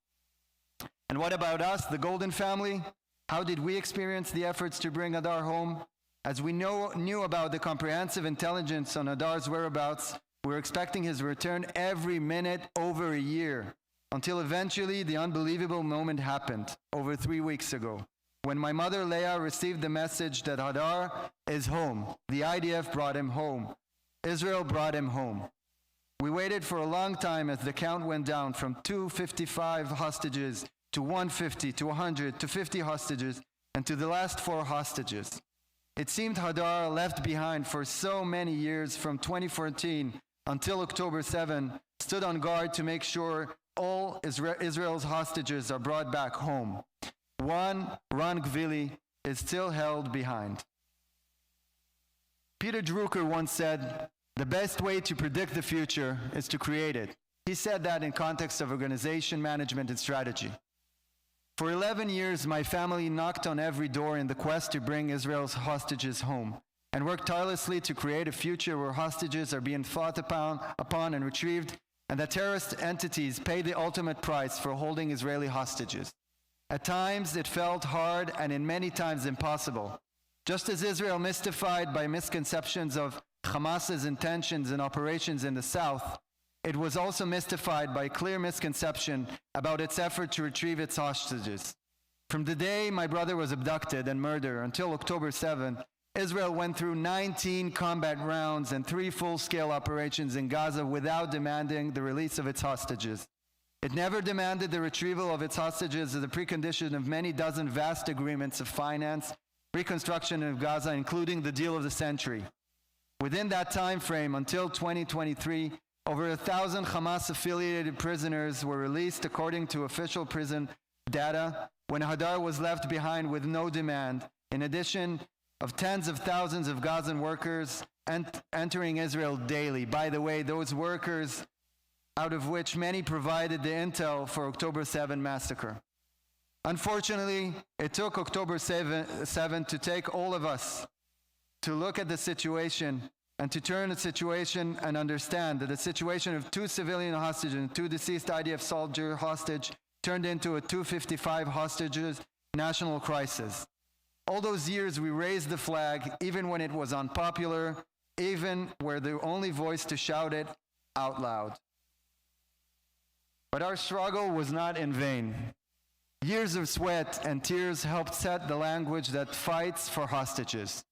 S1: And what about us, the Golden family? How did we experience the efforts to bring Hadar home? As we knew about the comprehensive intelligence on Hadar's whereabouts, we were expecting his return every minute over a year, until eventually the unbelievable moment happened over 3 weeks ago, when my mother Leah received the message that Hadar is home. The IDF brought him home. Israel brought him home. We waited for a long time as the count went down from 255 hostages to 150, to 100, to 50 hostages, and to the last 4 hostages. It seemed Hadar, left behind for so many years from 2014 until October 7, stood on guard to make sure all Israel's hostages are brought back home. One, Ron Gvili, is still held behind. Peter Drucker once said, The best way to predict the future is to create it. He said that in context of organization, management, and strategy. For 11 years, my family knocked on every door in the quest to bring Israel's hostages home and worked tirelessly to create a future where hostages are being fought upon and retrieved, and that terrorist entities pay the ultimate price for holding Israeli hostages. At times, it felt hard and in many times impossible. Just as Israel, mystified by misconceptions of Hamas's intentions and operations in the south, it was also mystified by clear misconception about its effort to retrieve its hostages. From the day my brother was abducted and murdered until October 7, Israel went through 19 combat rounds and 3 full-scale operations in Gaza without demanding the release of its hostages. It never demanded the retrieval of its hostages as a precondition of many dozen vast agreements of finance, reconstruction of Gaza, including the deal of the century. Within that time frame, until 2023, over 1,000 Hamas-affiliated prisoners were released according to official prison data, when Hadar was left behind with no demand, in addition of tens of thousands of Gazan workers entering Israel daily. By the way, those workers, out of which many provided the intel for October 7 massacre. Unfortunately, it took October 7 to take all of us to look at the situation and to turn the situation and understand that the situation of 2 civilian hostages and 2 deceased IDF soldier hostage turned into a 255 hostages national crisis. All those years we raised the flag, even when it was unpopular, even where the only voice to shout it out loud. But our struggle was not in vain. Years of sweat and tears helped set the language that fights for hostages.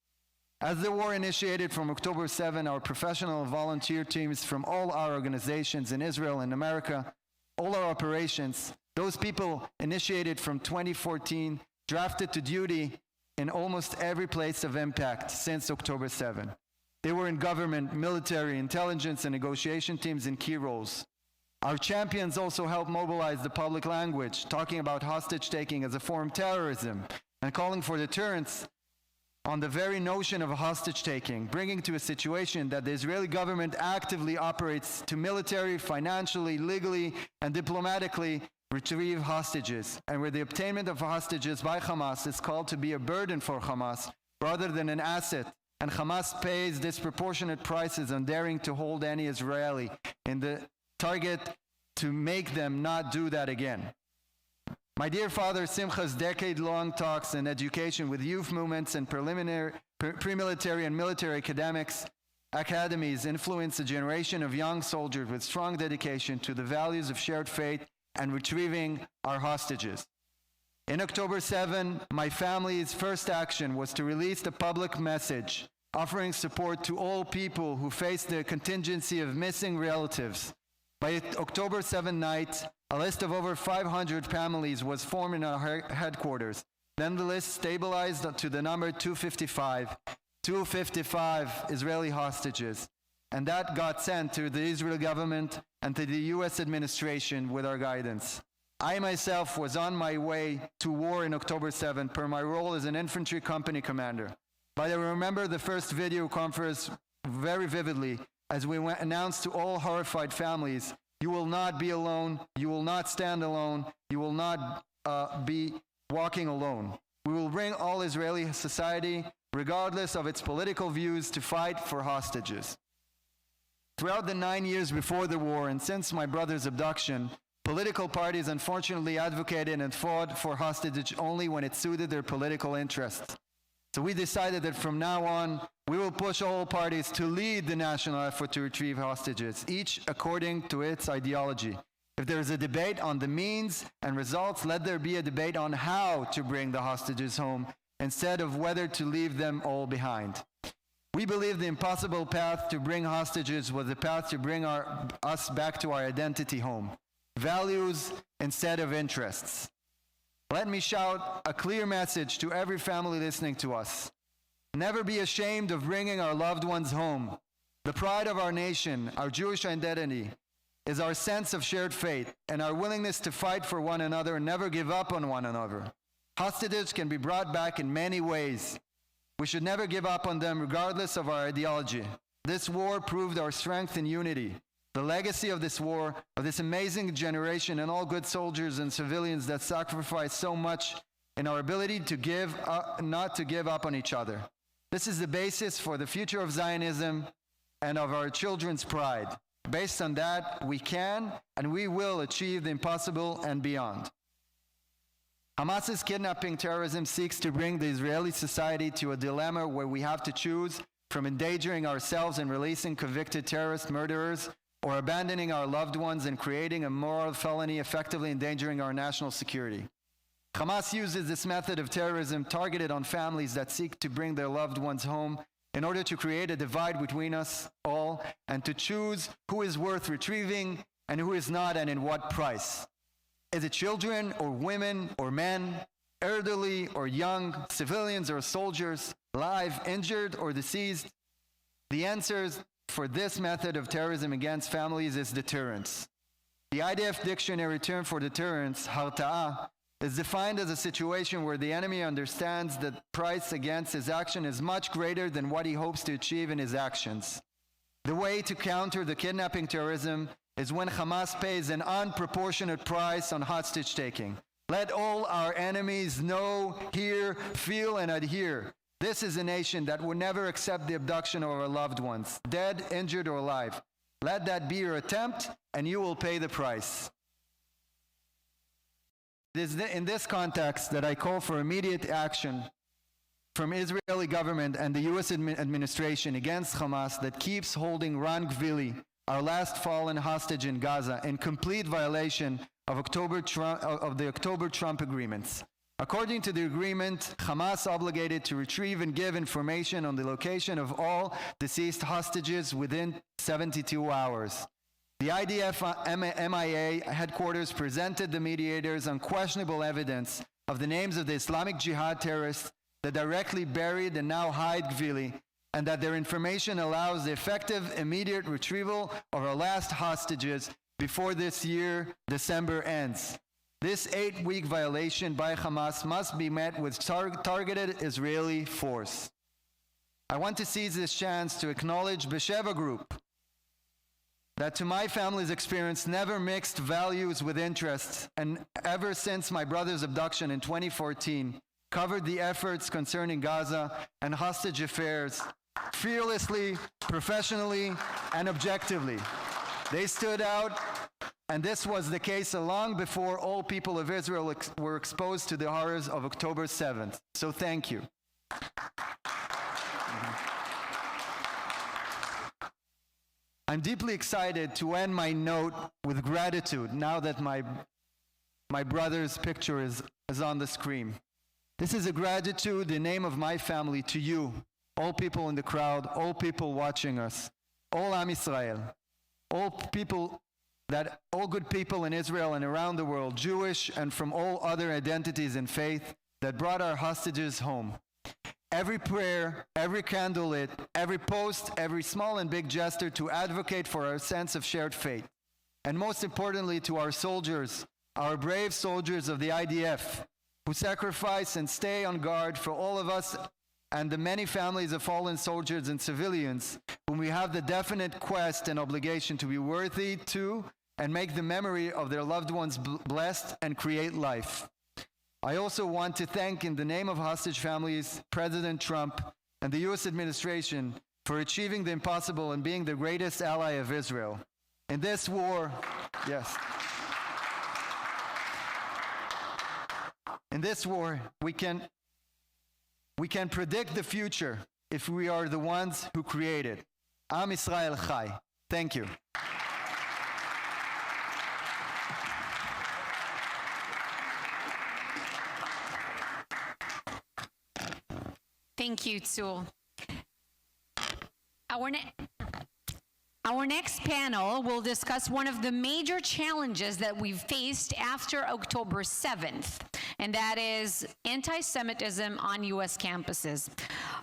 S1: As the war initiated from October 7, our professional volunteer teams from all our organizations in Israel and America, all our operations, those people initiated from 2014, drafted to duty in almost every place of impact since October 7. They were in government, military, intelligence, and negotiation teams in key roles. Our champions also helped mobilize the public language, talking about hostage-taking as a form of terrorism and calling for deterrence on the very notion of hostage-taking, bringing to a situation that the Israeli government actively operates to military, financially, legally, and diplomatically retrieve hostages, and where the obtainment of hostages by Hamas is called to be a burden for Hamas rather than an asset, and Hamas pays disproportionate prices on daring to hold any Israeli in the target to make them not do that again. My dear father Simcha's decade-long talks and education with youth movements and pre-military and military academies influenced a generation of young soldiers with strong dedication to the values of shared faith and retrieving our hostages. In October 7, my family's first action was to release the public message offering support to all people who face the contingency of missing relatives. By October 7 night, a list of over 500 families was formed in our headquarters. Then the list stabilized to the number 255 Israeli hostages. And that got sent to the Israeli government and to the US administration with our guidance. I myself was on my way to war in October 7 per my role as an infantry company commander. But I remember the first video conference very vividly as we announced to all horrified families, you will not be alone, you will not stand alone, you will not be walking alone. We will bring all Israeli society, regardless of its political views, to fight for hostages. Throughout the 9 years before the war and since my brother's abduction, political parties unfortunately advocated and fought for hostage only when it suited their political interests. So we decided that from now on, we will push all parties to lead the national effort to retrieve hostages, each according to its ideology. If there is a debate on the means and results, let there be a debate on how to bring the hostages home instead of whether to leave them all behind. We believe the impossible path to bring hostages was the path to bring us back to our identity home. Values instead of interests. Let me shout a clear message to every family listening to us. Never be ashamed of bringing our loved ones home. The pride of our nation, our Jewish identity, is our sense of shared faith and our willingness to fight for one another and never give up on one another. Hostages can be brought back in many ways. We should never give up on them regardless of our ideology. This war proved our strength and unity. The legacy of this war, of this amazing generation and all good soldiers and civilians that sacrificed so much in our ability to not to give up on each other. This is the basis for the future of Zionism and of our children's pride. Based on that, we can and we will achieve the impossible and beyond. Hamas's kidnapping terrorism seeks to bring the Israeli society to a dilemma where we have to choose from endangering ourselves and releasing convicted terrorist murderers, or abandoning our loved ones and creating a moral felony effectively endangering our national security. Hamas uses this method of terrorism targeted on families that seek to bring their loved ones home in order to create a divide between us all and to choose who is worth retrieving and who is not and in what price. Is it children or women or men, elderly or young, civilians or soldiers, live, injured or deceased? The answers for this method of terrorism against families is deterrence. The IDF dictionary term for deterrence, harta'ah, is defined as a situation where the enemy understands that the price against his action is much greater than what he hopes to achieve in his actions. The way to counter the kidnapping terrorism is when Hamas pays an unproportionate price on hostage taking. Let all our enemies know, hear, feel, and adhere. This is a nation that would never accept the abduction of our loved ones, dead, injured, or alive. Let that be your attempt, and you will pay the price. It is in this context that I call for immediate action from Israeli government and the U.S. administration against Hamas that keeps holding Ran Gvili, our last fallen hostage in Gaza, in complete violation of the October Trump agreements. According to the agreement, Hamas obligated to retrieve and give information on the location of all deceased hostages within 72 hours. The IDF MIA headquarters presented the mediators unquestionable evidence of the names of the Islamic Jihad terrorists that directly buried and now hide Gvili, and that their information allows the effective, immediate retrieval of our last hostages before this year, December, ends. This 8-week violation by Hamas must be met with targeted Israeli force. I want to seize this chance to acknowledge Besheva Group, that to my family's experience never mixed values with interests, and ever since my brother's abduction in 2014, covered the efforts concerning Gaza and hostage affairs fearlessly, professionally, and objectively. They stood out, and this was the case long before all people of Israel were exposed to the horrors of October 7th. So thank you. I'm deeply excited to end my note with gratitude now that my brother's picture is on the screen. This is a gratitude in the name of my family to you, all people in the crowd, all people watching us, all Am Israel, all good people in Israel and around the world, Jewish and from all other identities and faith that brought our hostages home. Every prayer, every candle lit, every post, every small and big gesture to advocate for our sense of shared fate. And most importantly, to our soldiers, our brave soldiers of the IDF, who sacrifice and stay on guard for all of us and the many families of fallen soldiers and civilians, whom we have the definite quest and obligation to be worthy to and make the memory of their loved ones blessed and create life. I also want to thank, in the name of hostage families, President Trump and the U.S. administration for achieving the impossible and being the greatest ally of Israel. In this war, in this war, we can predict the future if we are the ones who create it. Am Israel Chai. Thank you.
S13: Thank you, Tzul. Our next panel will discuss one of the major challenges that we've faced after October 7th, and that is anti-Semitism on U.S. campuses.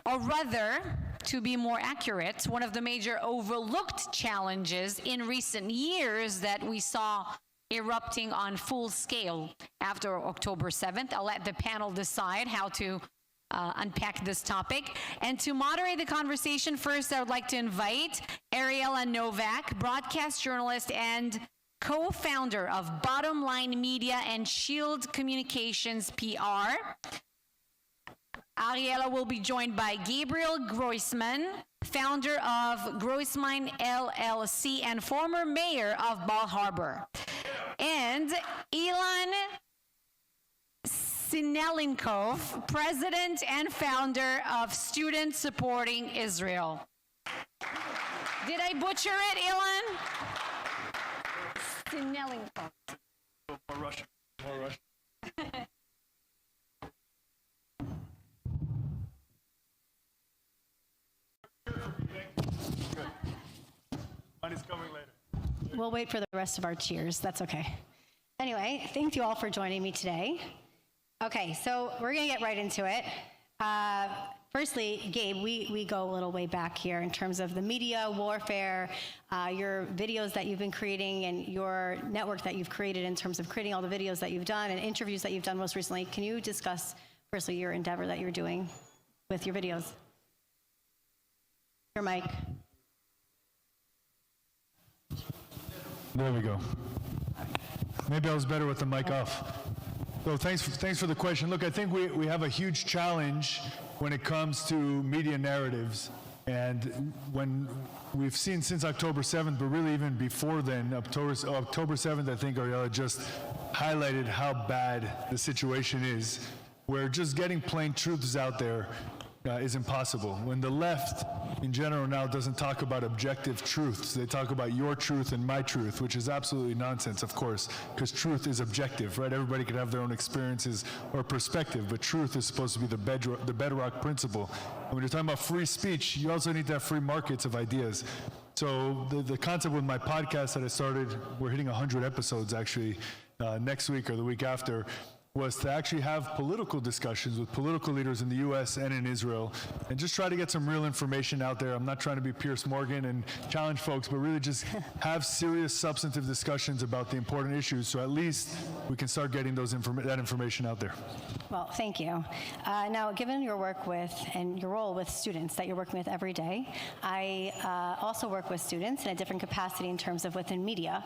S13: Or rather, to be more accurate, one of the major overlooked challenges in recent years that we saw erupting on full scale after October 7th. I'll let the panel decide how to unpack this topic. And to moderate the conversation, first I would like to invite Ariela Novak, broadcast journalist and co-founder of Bottom Line Media and Shield Communications PR. Ariela will be joined by Gabriel Groisman, founder of Groisman LLC and former mayor of Bal Harbor, and Ilan Sinelinkov, president and founder of Students Supporting Israel. Did I butcher it, Ilan? Sinelinkov.
S3: More Russian. More Russian. Money's coming later.
S5: We'll wait for the rest of our cheers. That's okay. Anyway, thank you all for joining me today. Okay, so we're going to get right into it. Firstly, Gabe, we go a little way back here in terms of the media warfare, your videos that you've been creating and your network that you've created in terms of creating all the videos that you've done and interviews that you've done most recently. Can you discuss, firstly, your endeavor that you're doing with your videos? Your mic.
S3: There we go. Maybe I was better with the mic off. So thanks for the question. Look, I think we have a huge challenge when it comes to media narratives. And when we've seen since October 7th, but really even before then, October 7th, I think Ariela just highlighted how bad the situation is, where just getting plain truths out there is impossible. When the left, in general now, doesn't talk about objective truths, they talk about your truth and my truth, which is absolutely nonsense, of course, because truth is objective, right? Everybody could have their own experiences or perspective, but truth is supposed to be the bedrock principle. And when you're talking about free speech, you also need to have free markets of ideas. So the concept with my podcast that I started, we're hitting 100 episodes actually next week or the week after, was to actually have political discussions with political leaders in the U.S. and in Israel and just try to get some real information out there. I'm not trying to be Pierce Morgan and challenge folks, but really just have serious, substantive discussions about the important issues so at least we can start getting that information out there.
S5: Well, thank you. Now, given your work with and your role with students that you're working with every day, I also work with students in a different capacity in terms of within media.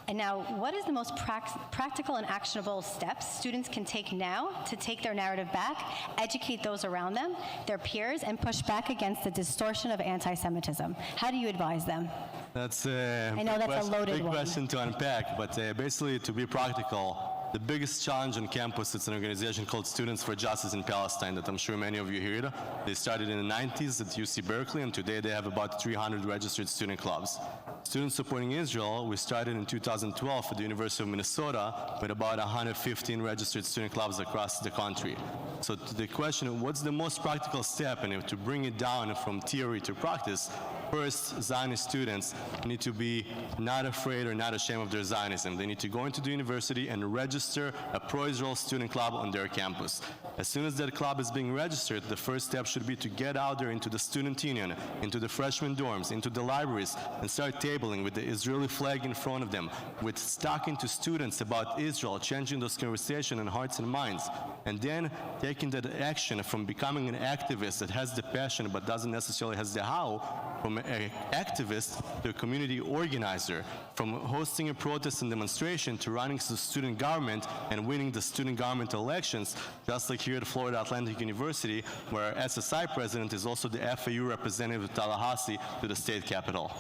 S5: And now, what is the most practical and actionable steps students can take now to take their narrative back, educate those around them, their peers, and push back against the distortion of anti-Semitism? How do you advise them?
S6: That's a
S5: I know that's a loaded
S6: big
S5: one.
S6: question to unpack, but basically, to be practical, the biggest challenge on campus, it's an organization called Students for Justice in Palestine that I'm sure many of you heard. They started in the 90s at UC Berkeley, and today they have about 300 registered student clubs. Students Supporting Israel, we started in 2012 at the University of Minnesota with about 115 registered student clubs across the country. So to the question, what's the most practical step, and to bring it down from theory to practice, first, Zionist students need to be not afraid or not ashamed of their Zionism. They need to go into the university and register a pro-Israel student club on their campus. As soon as that club is being registered, the first step should be to get out there into the student union, into the freshman dorms, into the libraries, and start tabling with the Israeli flag in front of them, with talking to students about Israel, changing those conversations in hearts and minds, and then taking that action from becoming an activist that has the passion but doesn't necessarily has the how, from an activist to a community organizer, from hosting a protest and demonstration to running the student government and winning the student government elections, just like here at Florida Atlantic University, where our SSI president is also the FAU representative of Tallahassee to the state capitol.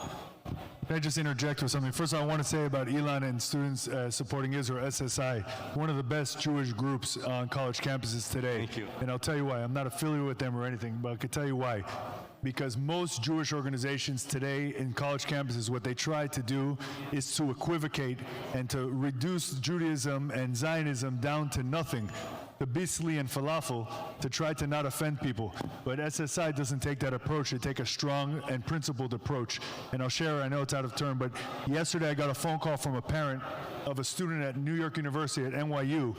S3: Can I just interject with something? First, I want to say about Ilan and Students Supporting Israel, SSI, one of the best Jewish groups on college campuses today.
S6: Thank you.
S3: And I'll tell you why. I'm not affiliated with them or anything, but I can tell you why. Because most Jewish organizations today in college campuses, what they try to do is to equivocate and to reduce Judaism and Zionism down to nothing, the bisli and falafel, to try to not offend people. But SSI doesn't take that approach. They take a strong and principled approach. And I'll share, I know it's out of turn, but yesterday I got a phone call from a parent of a student at New York University at NYU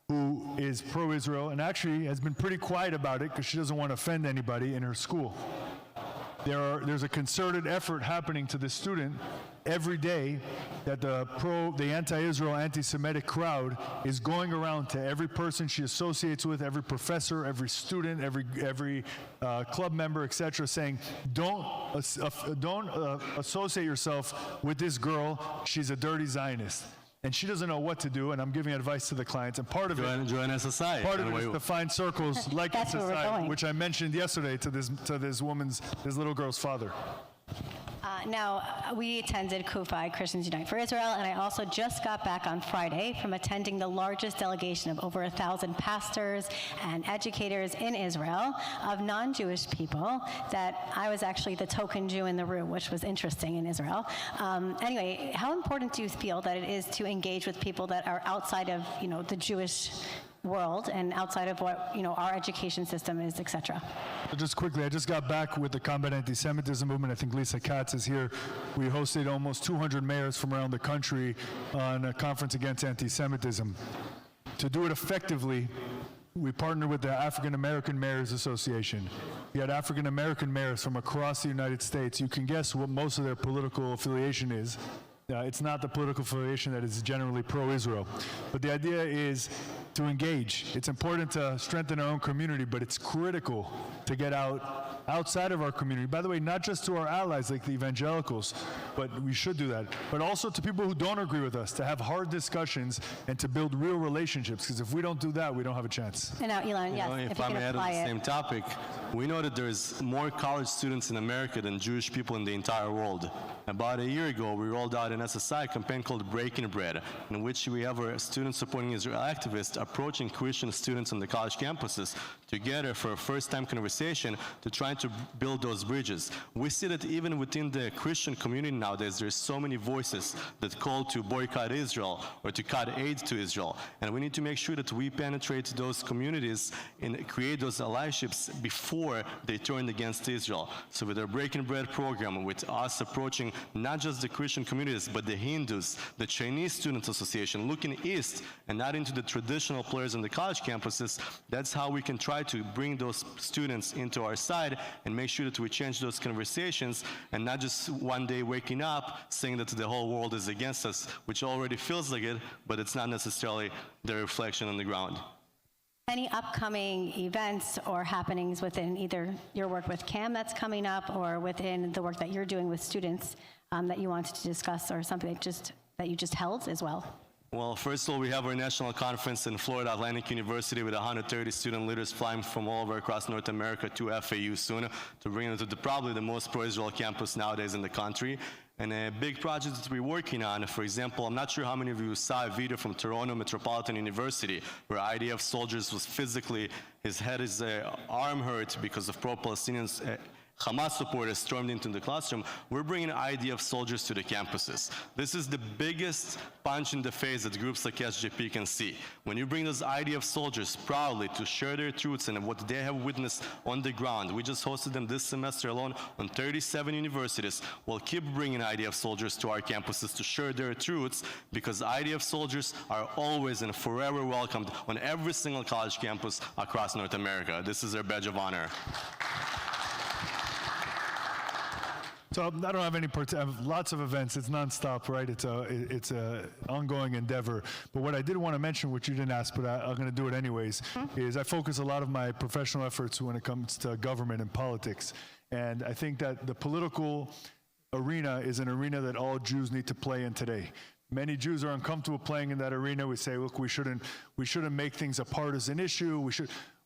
S3: who is pro-Israel and actually has been pretty quiet about it because she doesn't want to offend anybody in her school. There's a concerted effort happening to this student every day that the anti-Israel, anti-Semitic crowd is going around to every person she associates with, every professor, every student, every club member, etc., saying, don't associate yourself with this girl. She's a dirty Zionist. And she doesn't know what to do, and I'm giving advice to the clients. And part of it is to find circles like SSI, which I mentioned yesterday to this little girl's father.
S5: Now, we attended Kufi, Christians Unite for Israel, and I also just got back on Friday from attending the largest delegation of over 1,000 pastors and educators in Israel of non-Jewish people, that I was actually the token Jew in the room, which was interesting in Israel. Anyway, how important do you feel that it is to engage with people that are outside of, the Jewish world and outside of what our education system is, etc.?
S3: Just quickly, I just got back with the Combat Anti-Semitism movement. I think Lisa Katz is here. We hosted almost 200 mayors from around the country on a conference against anti-Semitism. To do it effectively, we partnered with the African American Mayors Association. We had African American mayors from across the United States. You can guess what most of their political affiliation is. It's not the political affiliation that is generally pro-Israel. But the idea is to engage. It's important to strengthen our own community, but it's critical to get outside of our community. By the way, not just to our allies like the evangelicals, but we should do that, but also to people who don't agree with us, to have hard discussions and to build real relationships, because if we don't do that, we don't have a chance.
S5: And now, Elon, yes,
S6: if I may add on the same topic, we know that there's more college students in America than Jewish people in the entire world. About a year ago, we rolled out an SSI campaign called Breaking Bread, in which we have our students supporting Israel activists approaching Christian students on the college campuses together for a first-time conversation to try to build those bridges. We see that even within the Christian community nowadays, there's so many voices that call to boycott Israel or to cut aid to Israel. And we need to make sure that we penetrate those communities and create those allyships before they turn against Israel. So with our Breaking Bread program, with us approaching not just the Christian communities, but the Hindus, the Chinese Students Association, looking east and not into the traditional players on the college campuses, that's how we can try to bring those students into our side and make sure that we change those conversations and not just one day waking up saying that the whole world is against us, which already feels like it, but it's not necessarily the reflection on the ground.
S5: Any upcoming events or happenings within either your work with CAM that's coming up or within the work that you're doing with students that you wanted to discuss, or something that you just held as well?
S6: Well, first of all, we have our national conference in Florida Atlantic University with 130 student leaders flying from all over across North America to FAU soon to bring them to probably the most pro-Israel campus nowadays in the country. And a big project that we're working on, for example, I'm not sure how many of you saw a video from Toronto Metropolitan University where IDF soldiers was physically, his arm hurt because of pro-Palestinians. Hamas supporters stormed into the classroom. We're bringing IDF soldiers to the campuses. This is the biggest punch in the face that groups like SJP can see. When you bring those IDF soldiers proudly to share their truths and what they have witnessed on the ground, we just hosted them this semester alone on 37 universities. We'll keep bringing IDF soldiers to our campuses to share their truths, because IDF soldiers are always and forever welcomed on every single college campus across North America. This is their badge of honor.
S3: So I don't have I have lots of events. It's nonstop, right? It's a ongoing endeavor. But what I did want to mention, which you didn't ask, but I'm going to do it anyways, is I focus a lot of my professional efforts when it comes to government and politics. And I think that the political arena is an arena that all Jews need to play in today. Many Jews are uncomfortable playing in that arena. We say, look, we shouldn't make things a partisan issue.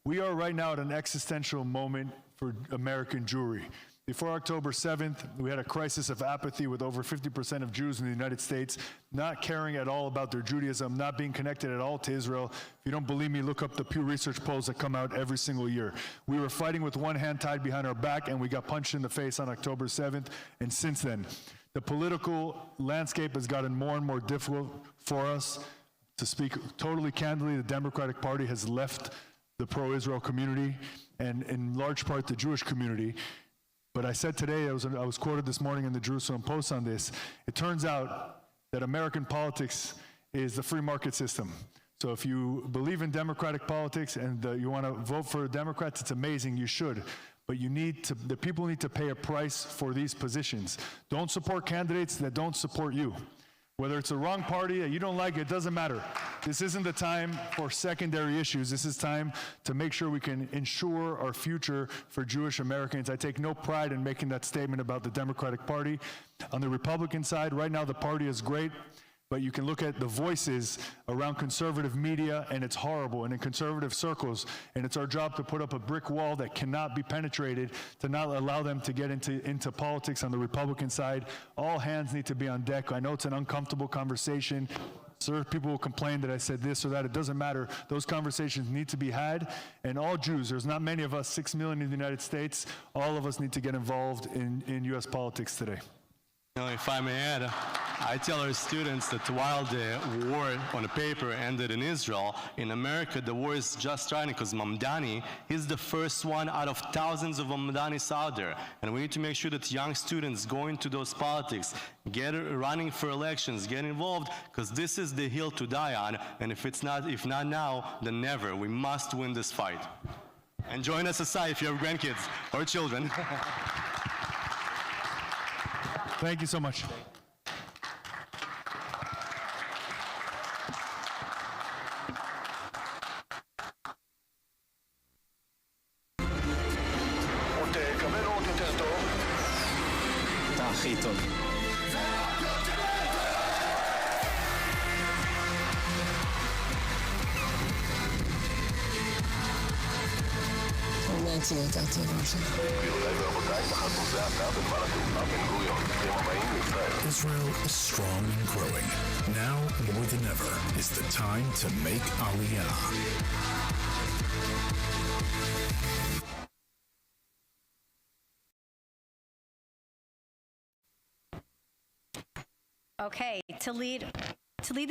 S3: We are right now at an existential moment for American Jewry. Before October 7th, we had a crisis of apathy with over 50% of Jews in the United States not caring at all about their Judaism, not being connected at all to Israel. If you don't believe me, look up the Pew Research polls that come out every single year. We were fighting with one hand tied behind our back, and we got punched in the face on October 7th. And since then, the political landscape has gotten more and more difficult for us. To speak totally candidly, the Democratic Party has left the pro-Israel community and in large part the Jewish community. But I said today, I was quoted this morning in the Jerusalem Post on this, it turns out that American politics is the free market system. So if you believe in democratic politics and you want to vote for Democrats, it's amazing, you should. but the people need to pay a price for these positions. Don't support candidates that don't support you. Whether it's a wrong party that you don't like, it doesn't matter. This isn't the time for secondary issues. This is time to make sure we can ensure our future for Jewish Americans. I take no pride in making that statement about the Democratic Party. On the Republican side, right now the party is great, but you can look at the voices around conservative media, and it's horrible, and in conservative circles, and it's our job to put up a brick wall that cannot be penetrated, to not allow them to get into politics on the Republican side. All hands need to be on deck. I know it's an uncomfortable conversation. Sir, people will complain that I said this or that. It doesn't matter. Those conversations need to be had, and all Jews, there's not many of us, 6 million in the United States, all of us need to get involved in U.S. politics today.
S6: If I may add, I tell our students that while the war on the paper ended in Israel, in America the war is just starting because Mamdani is the first one out of thousands of Mamdanis out there. And we need to make sure that young students go into those politics, running for elections, get involved, because this is the hill to die on. And if not now, then never. We must win this fight. And join SSI if you have grandkids or children.
S3: Thank you so much.
S14: אתה הכי טוב.
S21: להציע יותר טוב שלך.
S12: Israel is strong and growing. Now more than ever is the time to make Aliyah.
S5: Okay, to lead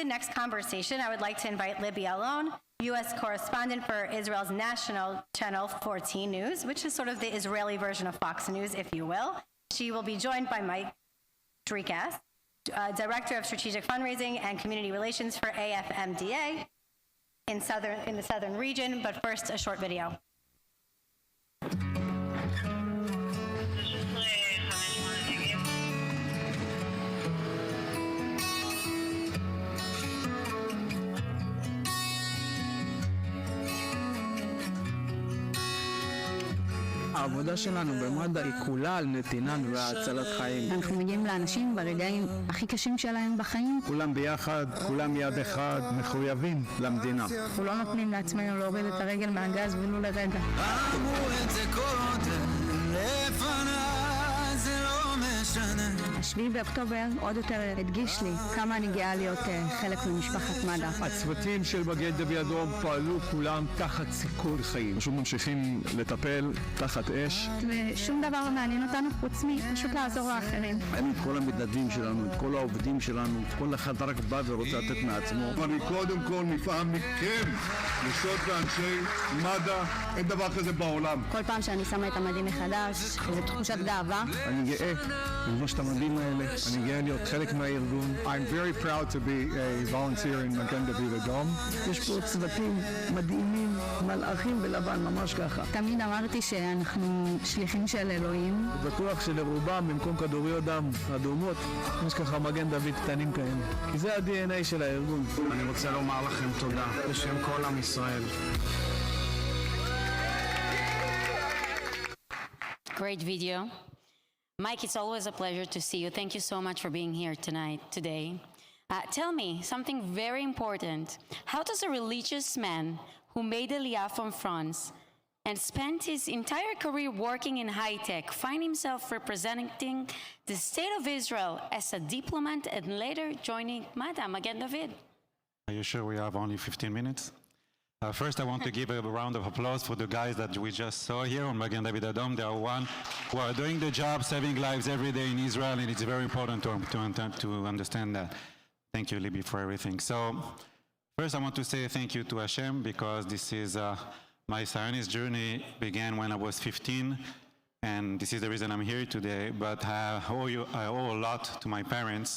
S5: the next conversation, I would like to invite Libby Alon, U.S. correspondent for Israel's national channel 14 News, which is sort of the Israeli version of Fox News, if you will. She will be joined by Mike Drekas, Director of Strategic Fundraising and Community Relations for AFMDA in the southern region. But first, a short video.
S7: העבודה שלנו במד"א היא כולה על נתינה והצלת חיים.
S8: אנחנו מגיעים לאנשים ברגעים הכי קשים שלהם בחיים.
S7: כולם ביחד, כולם יד אחד, מחויבים למדינה.
S8: אנחנו לא נותנים לעצמנו להוריד את הרגל מהגז ולו לרגע.
S9: אמרו את זה קודם, לפניי זה לא משנה.
S8: 7 באוקטובר עוד יותר הדגיש לי כמה אני גאה להיות חלק ממשפחת מד"א.
S7: הצוותים של מגן דוד אדום פעלו כולם תחת סיכון חיים. פשוט ממשיכים לטפל תחת אש.
S8: ושום דבר לא מעניין אותנו חוץ מפשוט לעזור לאחרים.
S7: אין את כל המדדים שלנו, את כל העובדים שלנו, כל אחד רק בא ורוצה לתת מעצמו. אני קודם כל נפעם מכם, נשות ואנשי מד"א, אין דבר כזה בעולם.
S8: כל פעם שאני שמה את המדים מחדש, זו תחושת גאווה.
S7: אני גאה ללבוש את המדים האלה, אני גאה להיות חלק מהארגון. I'm very proud to be a volunteer in מגן דוד אדום.
S8: יש פה צוותים מדהימים, מלאכים בלבן, ממש ככה. תמיד אמרתי שאנחנו שליחים של אלוהים.
S7: בטוח שלרובם במקום כדוריות דם אדומות, יש ככה מגן דוד קטנים כאלה. כי זה ה-DNA של הארגון. אני רוצה לומר לכם תודה בשם כל עם ישראל.
S23: Great video. Mike, it's always a pleasure to see you. Thank you so much for being here today. Tell me something very important. How does a religious man who made Aliyah from France and spent his entire career working in high-tech find himself representing the state of Israel as a diplomat and later joining Madam Magen David?
S24: Are you sure we have only 15 minutes? First, I want to give a round of applause for the guys that we just saw here on Magen David Adom. They are one who are doing the job, saving lives every day in Israel, and it's very important to understand that. Thank you, Libby, for everything. So, first, I want to say thank you to Hashem, because this is my Zionist journey began when I was 15, and this is the reason I'm here today. But I owe a lot to my parents,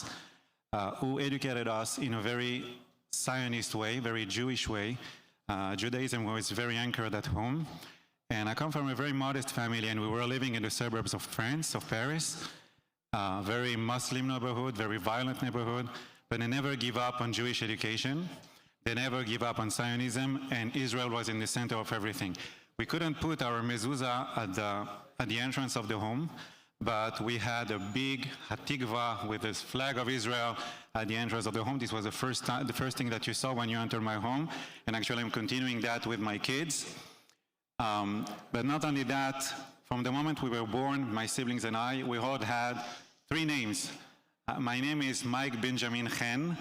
S24: who educated us in a very Zionist way, very Jewish way. Judaism was very anchored at home, And I come from a very modest family, and we were living in the suburbs of France, of Paris. Very Muslim neighborhood, very violent neighborhood, but they never give up on Jewish education. They never give up on Zionism, and Israel was in the center of everything. We couldn't put our mezuzah at the entrance of the home, but we had a big hatikva with this flag of Israel at the entrance of the home. This was the first thing that you saw when you entered my home, and actually I'm continuing that with my kids. But not only that, from the moment we were born, my siblings and I, we all had 3 names. My name is Mike Benjamin Chen.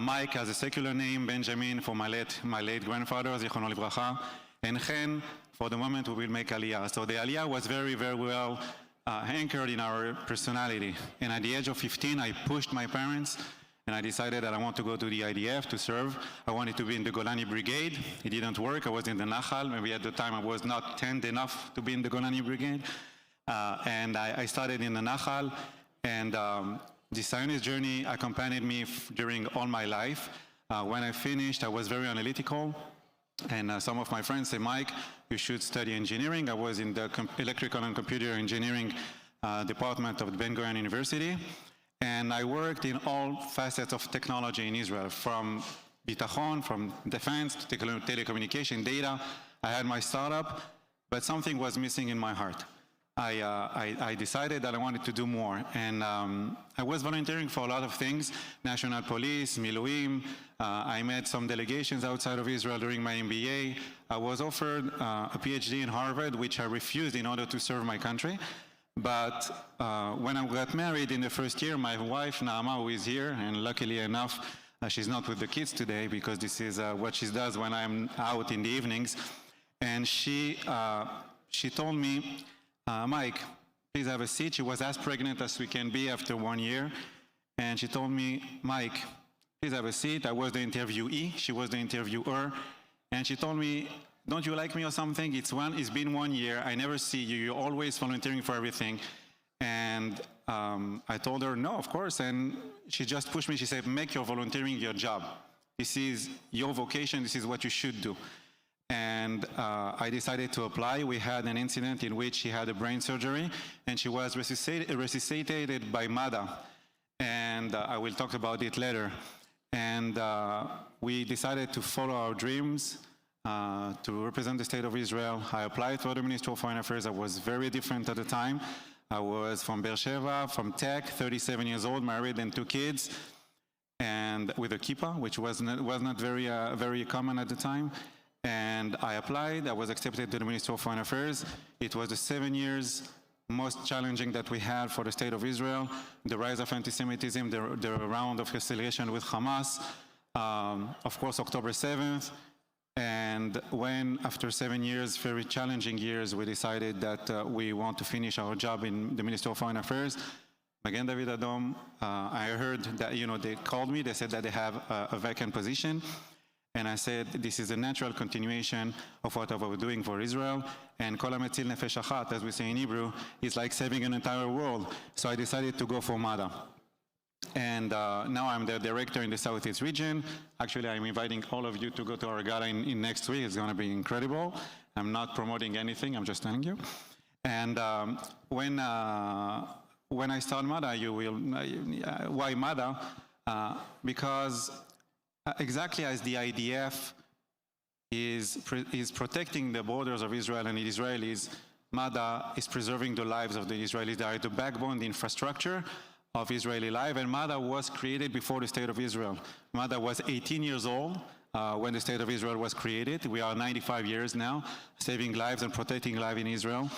S24: Mike has a secular name, Benjamin for my late grandfather, Zichrono Livracha, and Chen for the moment we will make Aliyah. So the Aliyah was very, very well anchored in our personality. And at the age of 15, I pushed my parents, and I decided that I want to go to the IDF to serve. I wanted to be in the Golani Brigade. It didn't work. I was in the Nachal. Maybe at the time I was not tanned enough to be in the Golani Brigade. And I started in the Nachal, and the Zionist journey accompanied me during all my life. When I finished, I was very analytical, and some of my friends say, Mike, you should study engineering. I was in the electrical and computer engineering department of Ben-Gurion University, and I worked in all facets of technology in Israel, from bitachon, from defense, to telecommunication, data. I had my startup, but something was missing in my heart. I decided that I wanted to do more, and I was volunteering for a lot of things, National Police, Miluim. I met some delegations outside of Israel during my MBA. I was offered a PhD in Harvard, which I refused in order to serve my country. But when I got married in the first year, my wife, Naama, who is here, and luckily enough, she's not with the kids today because this is what she does when I'm out in the evenings. And she told me, Mike, please have a seat. She was as pregnant as we can be after 1 year. And she told me, Mike, please have a seat. I was the interviewee. She was the interviewer. And she told me, don't you like me or something? It's been 1 year. I never see you. You're always volunteering for everything. And I told her, no, of course. And she just pushed me. She said, make your volunteering your job. This is your vocation. This is what you should do. And I decided to apply. We had an incident in which she had a brain surgery, and she was resuscitated by Madha. And I will talk about it later. And we decided to follow our dreams, to represent the state of Israel. I applied for the Ministry of Foreign Affairs. I was very different at the time. I was from Besheva, from Tech, 37 years old, married and 2 kids, and with a kippah, which was not very common at the time. And I applied. I was accepted to the Ministry of Foreign Affairs. It was the 7 years most challenging that we had for the state of Israel. The rise of anti-Semitism, the round of reconciliation with Hamas, of course, October 7th. And when, after 7 years, very challenging years, we decided that we want to finish our job in the Ministry of Foreign Affairs, Magen David Adom, I heard that, they called me. They said that they have a vacant position. And I said, this is a natural continuation of what I was doing for Israel. And Kol HaMetzil Nefesh Achat, as we say in Hebrew, is like saving an entire world. So I decided to go for Madha. And now I'm the director in the Southeast region. Actually, I'm inviting all of you to go to our gala in next week. It's going to be incredible. I'm not promoting anything. I'm just telling you. And when I start Madha, you will, why Madha? Because exactly as the IDF is protecting the borders of Israel and the Israelis, Madha is preserving the lives of the Israelis. They are the backbone, the infrastructure of Israeli life, and Madha was created before the State of Israel. Madha was 18 years old when the State of Israel was created. We are 95 years now, saving lives and protecting life in Israel.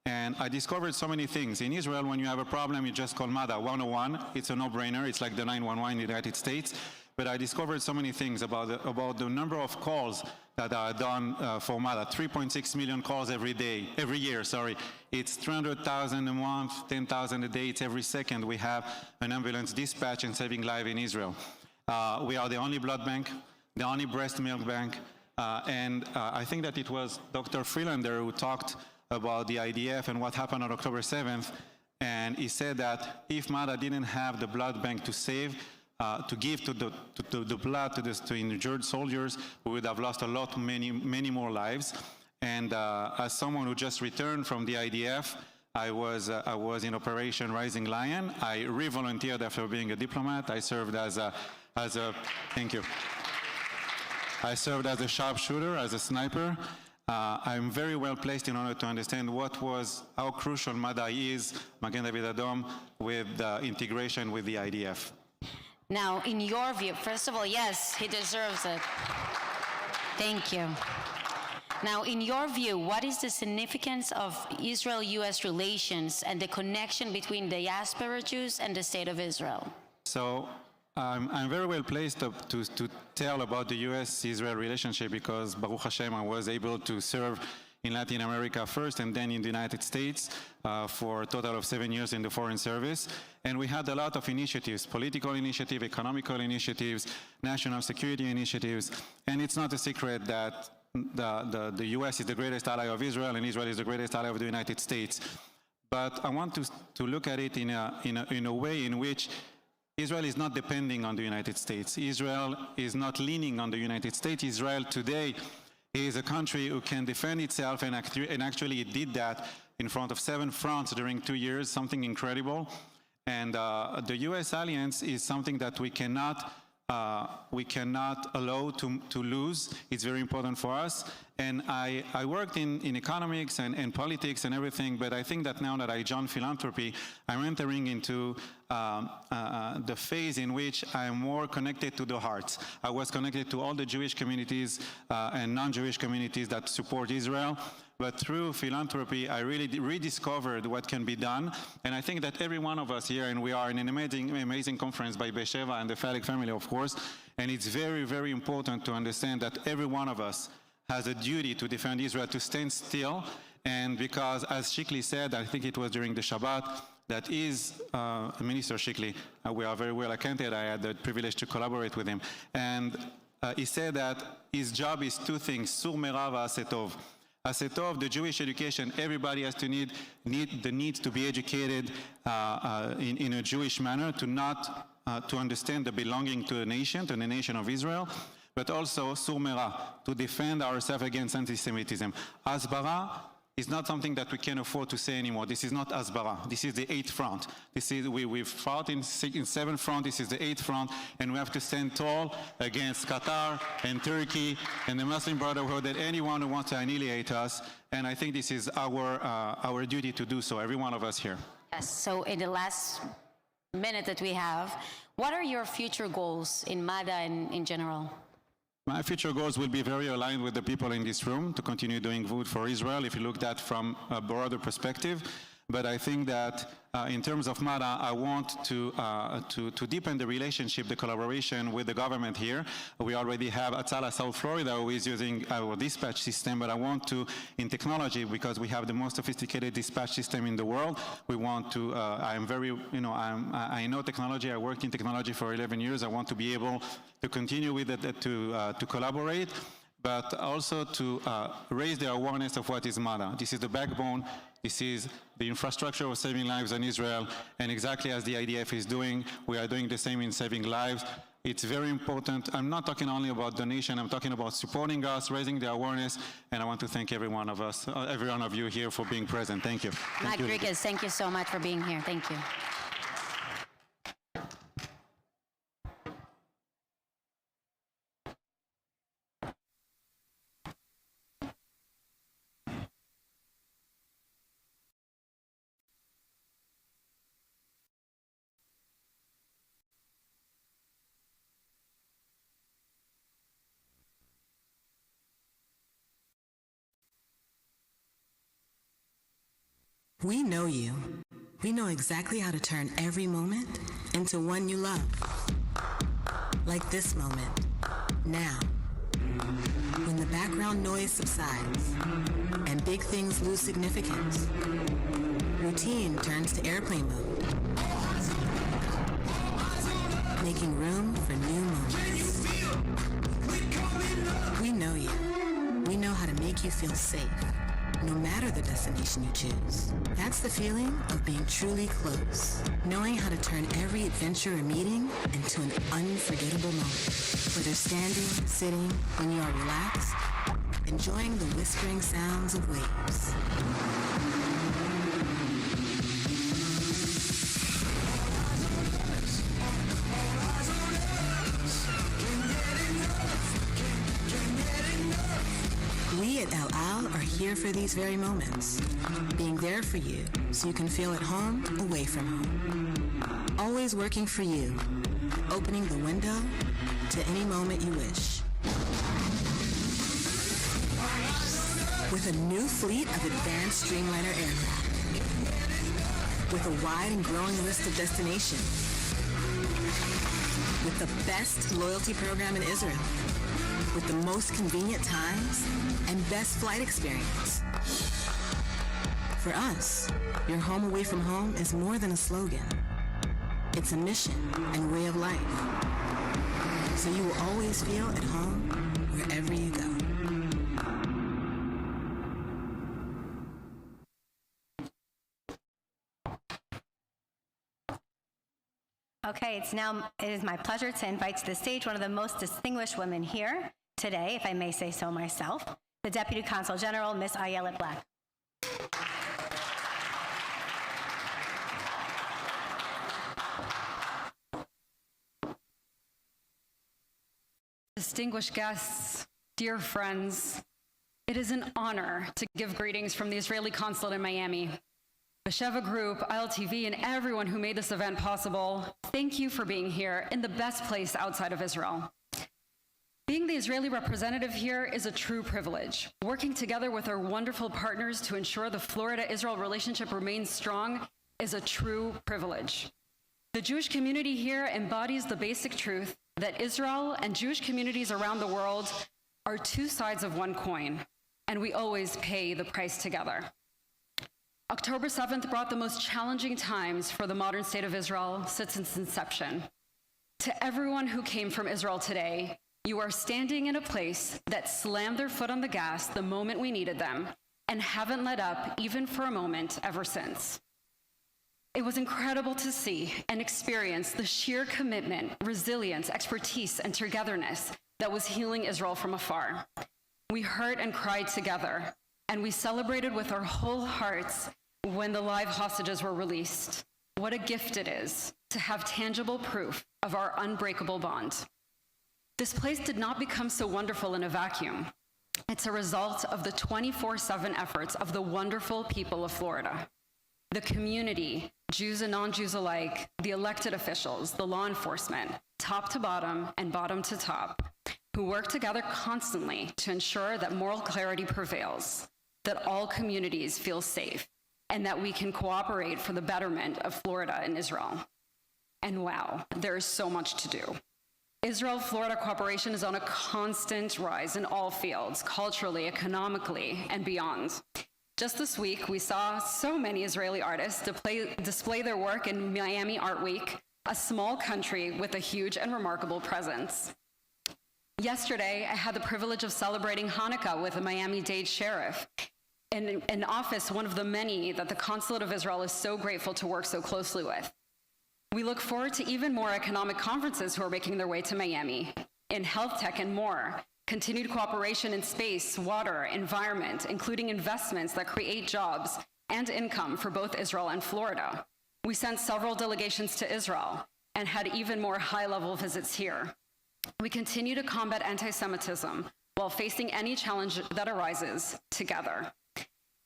S24: And I discovered so many things. In Israel, when you have a problem, you just call Madha 101. It's a no-brainer. It's like the 911 in the United States. But I discovered so many things about the number of calls that are done for Madha. 3.6 million calls every year. It's 300,000 a month, 10,000 a day. It's every second we have an ambulance dispatch and saving life in Israel. We are the only blood bank, the only breast milk bank. And I think that it was Dr. Freelander who talked about the IDF and what happened on October 7th. And he said that if Madha didn't have the blood bank to save, to give to the blood to injured soldiers, we would have lost many more lives. And as someone who just returned from the IDF, I was in Operation Rising Lion. I re-volunteered after being a diplomat. I served as a thank you. I served as a sharpshooter, as a sniper. I'm very well placed in order to understand how crucial MADA is, Magen David Adom, with the integration with the IDF.
S23: Now, in your view, first of all, yes, he deserves it. Thank you. Now, in your view, what is the significance of Israel-U.S. relations and the connection between diaspora Jews and the State of Israel?
S24: So, I'm very well placed to tell about the U.S.-Israel relationship because, Baruch Hashem, I was able to serve in Latin America first and then in the United States for a total of 7 years in the Foreign Service. And we had a lot of initiatives, political initiatives, economical initiatives, national security initiatives. And it's not a secret that the U.S. is the greatest ally of Israel and Israel is the greatest ally of the United States. But I want to look at it in a way in which Israel is not depending on the United States. Israel is not leaning on the United States. Israel today is a country who can defend itself, and actually it did that in front of 7 fronts during 2 years, something incredible. And the U.S. alliance is something that we cannot allow to lose. It's very important for us. And I worked in economics and politics and everything, but I think that now that I joined philanthropy, I'm entering into the phase in which I'm more connected to the hearts. I was connected to all the Jewish communities and non-Jewish communities that support Israel. But through philanthropy, I really rediscovered what can be done. And I think that every one of us here, and we are in an amazing conference by Besheva and the Falik family, of course, and it's very, very important to understand that every one of us has a duty to defend Israel, to stand still. And because, as Shikli said, I think it was during the Shabbat, that is Minister Shikli, we are very well acquainted. I had the privilege to collaborate with him. And he said that his job is 2 things, sur mera va'asetov. Asetov, the Jewish education, everybody has to need to be educated in a Jewish manner, to understand the belonging to the nation of Israel, but also surmera, to defend ourselves against anti-Semitism. Asbara is not something that we can afford to say anymore. This is not Asbara. This is the 8th front. We've fought in 7th front. This is the 8th front, and we have to stand tall against Qatar and Turkey and the Muslim Brotherhood and anyone who wants to annihilate us. And I think this is our duty to do so, every one of us here.
S23: Yes, so in the last minute that we have, what are your future goals in MADA and in general?
S24: My future goals will be very aligned with the people in this room to continue doing good for Israel if you look at from a broader perspective. But I think that in terms of MADA, I want to deepen the relationship, the collaboration with the government here. We already have Atzala South Florida who is using our dispatch system, but I want to, in technology, because we have the most sophisticated dispatch system in the world, we want to, I know technology, I worked in technology for 11 years, I want to be able to continue with it, to collaborate, but also to raise the awareness of what is MADA. This is the backbone. This is the infrastructure of saving lives in Israel, and exactly as the IDF is doing, we are doing the same in saving lives. It's very important. I'm not talking only about donation, I'm talking about supporting us, raising the awareness, and I want to thank every one of us, every one of you here for being present. Thank you.
S23: Mike Rodriguez, thank you so much for being here. Thank you.
S11: We know you. We know exactly how to turn every moment into one you love. Like this moment, now. When the background noise subsides and big things lose significance, routine turns to airplane mode, making room for new moments. We know you. We know how to make you feel safe, no matter the destination you choose. That's the feeling of being truly close. Knowing how to turn every adventure or meeting into an unforgettable moment. Whether standing, sitting, when you are relaxed, enjoying the whispering sounds of waves. We at El Al are here for these very moments, being there for you so you can feel at home away from home. Always working for you, opening the window to any moment you wish. With a new fleet of advanced Streamliner aircraft, with a wide and growing list of destinations, with the best loyalty program in Israel, with the most convenient times and best flight experience. For us, your home away from home is more than a slogan. It's a mission and way of life. So you will always feel at home wherever you go.
S5: Okay, it is my pleasure to invite to the stage one of the most distinguished women here today, if I may say so myself, the Deputy Consul General, Miss Ayelet Black.
S10: Distinguished guests, dear friends, it is an honor to give greetings from the Israeli consulate in Miami. Besheva Group, Iltv, and everyone who made this event possible, thank you for being here in the best place outside of Israel. Being the Israeli representative here is a true privilege. Working together with our wonderful partners to ensure the Florida-Israel relationship remains strong is a true privilege. The Jewish community here embodies the basic truth that Israel and Jewish communities around the world are two sides of one coin, and we always pay the price together. October 7th brought the most challenging times for the modern state of Israel since its inception. To everyone who came from Israel today, you are standing in a place that slammed their foot on the gas the moment we needed them and haven't let up even for a moment ever since. It was incredible to see and experience the sheer commitment, resilience, expertise, and togetherness that was healing Israel from afar. We hurt and cried together, and we celebrated with our whole hearts when the live hostages were released. What a gift it is to have tangible proof of our unbreakable bond. This place did not become so wonderful in a vacuum. It's a result of the 24/7 efforts of the wonderful people of Florida. The community, Jews and non-Jews alike, the elected officials, the law enforcement, top to bottom and bottom to top, who work together constantly to ensure that moral clarity prevails, that all communities feel safe, and that we can cooperate for the betterment of Florida and Israel. And wow, there is so much to do. Israel-Florida cooperation is on a constant rise in all fields, culturally, economically, and beyond. Just this week, we saw so many Israeli artists display their work in Miami Art Week, a small country with a huge and remarkable presence. Yesterday, I had the privilege of celebrating Hanukkah with a Miami-Dade sheriff, in an office, one of the many that the Consulate of Israel is so grateful to work so closely with. We look forward to even more economic conferences who are making their way to Miami, in health tech and more, continued cooperation in space, water, environment, including investments that create jobs and income for both Israel and Florida. We sent several delegations to Israel and had even more high-level visits here. We continue to combat anti-Semitism while facing any challenge that arises together.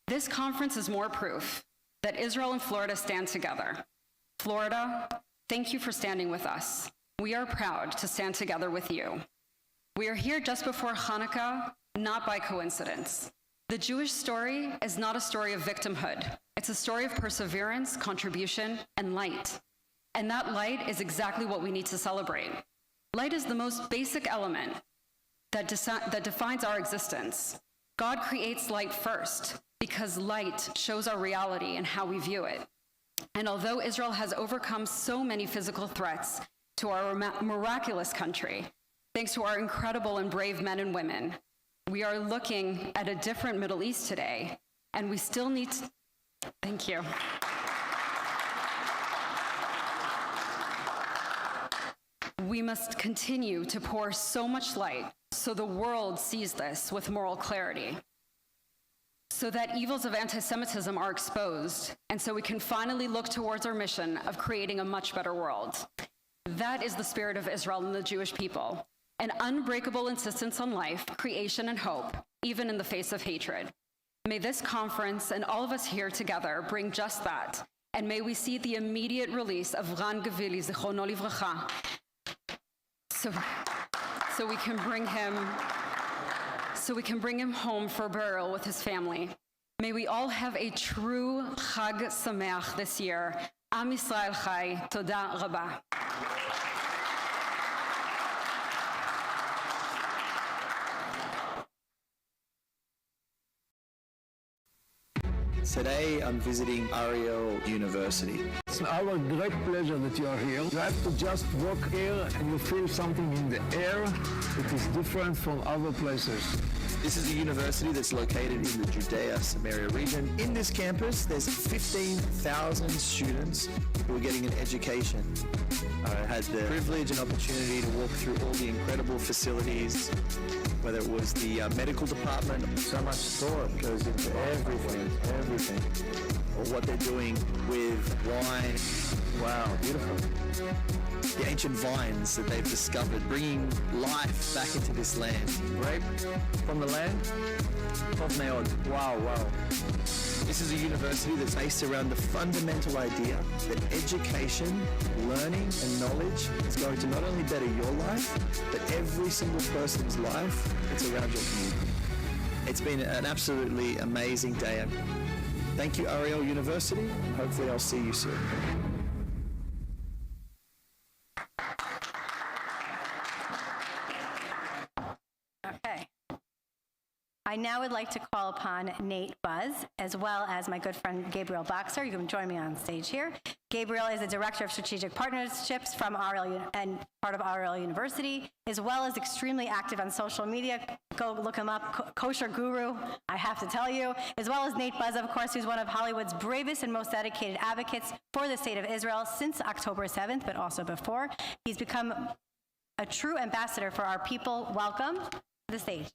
S10: This conference is more proof that Israel and Florida stand together. Florida, thank you for standing with us. We are proud to stand together with you. We are here just before Hanukkah, not by coincidence. The Jewish story is not a story of victimhood. It's a story of perseverance, contribution, and light. And that light is exactly what we need to celebrate. Light is the most basic element that defines our existence. God creates light first because light shows our reality and how we view it. And although Israel has overcome so many physical threats to our miraculous country, thanks to our incredible and brave men and women, we are looking at a different Middle East today, and we still need to, thank you. We must continue to pour so much light so the world sees this with moral clarity, so that evils of anti-Semitism are exposed, and so we can finally look towards our mission of creating a much better world. That is the spirit of Israel and the Jewish people, an unbreakable insistence on life, creation, and hope, even in the face of hatred. May this conference and all of us here together bring just that, and may we see the immediate release of Ran Gavili, Zichrono Livracha, so we can bring him home for burial with his family. May we all have a true Chag Sameach this year. Am Yisrael Chai, Toda Rabba.
S4: Today I'm visiting Ariel University.
S7: It's our great pleasure that you are here. You have to just walk here and you feel something in the air that is different from other places.
S4: This is a university that's located in the Judea-Samaria region. In this campus, there's 15,000 students who are getting an education. I had the privilege and opportunity to walk through all the incredible facilities, whether it was the medical department. So much thought goes into everything. Or what they're doing with wine. Wow, beautiful. The ancient vines that they've discovered, bringing life back into this land. Grape from the land? Tov meod. Wow. This is a university that's based around the fundamental idea that education, learning, and knowledge is going to not only better your life, but every single person's life that's around your community. It's been an absolutely amazing day. Thank you, Ariel University, and hopefully I'll see you soon.
S5: Okay. I now would like to call upon Nate Buzz, as well as my good friend Gabriel Boxer. You can join me on stage here. Gabriel is the Director of Strategic Partnerships from Ariel and part of Ariel University, as well as extremely active on social media. Go look him up, Kosher Guru, I have to tell you, as well as Nate Buzz, of course, who's one of Hollywood's bravest and most dedicated advocates for the state of Israel since October 7th, but also before. He's become a true ambassador for our people. Welcome to the stage.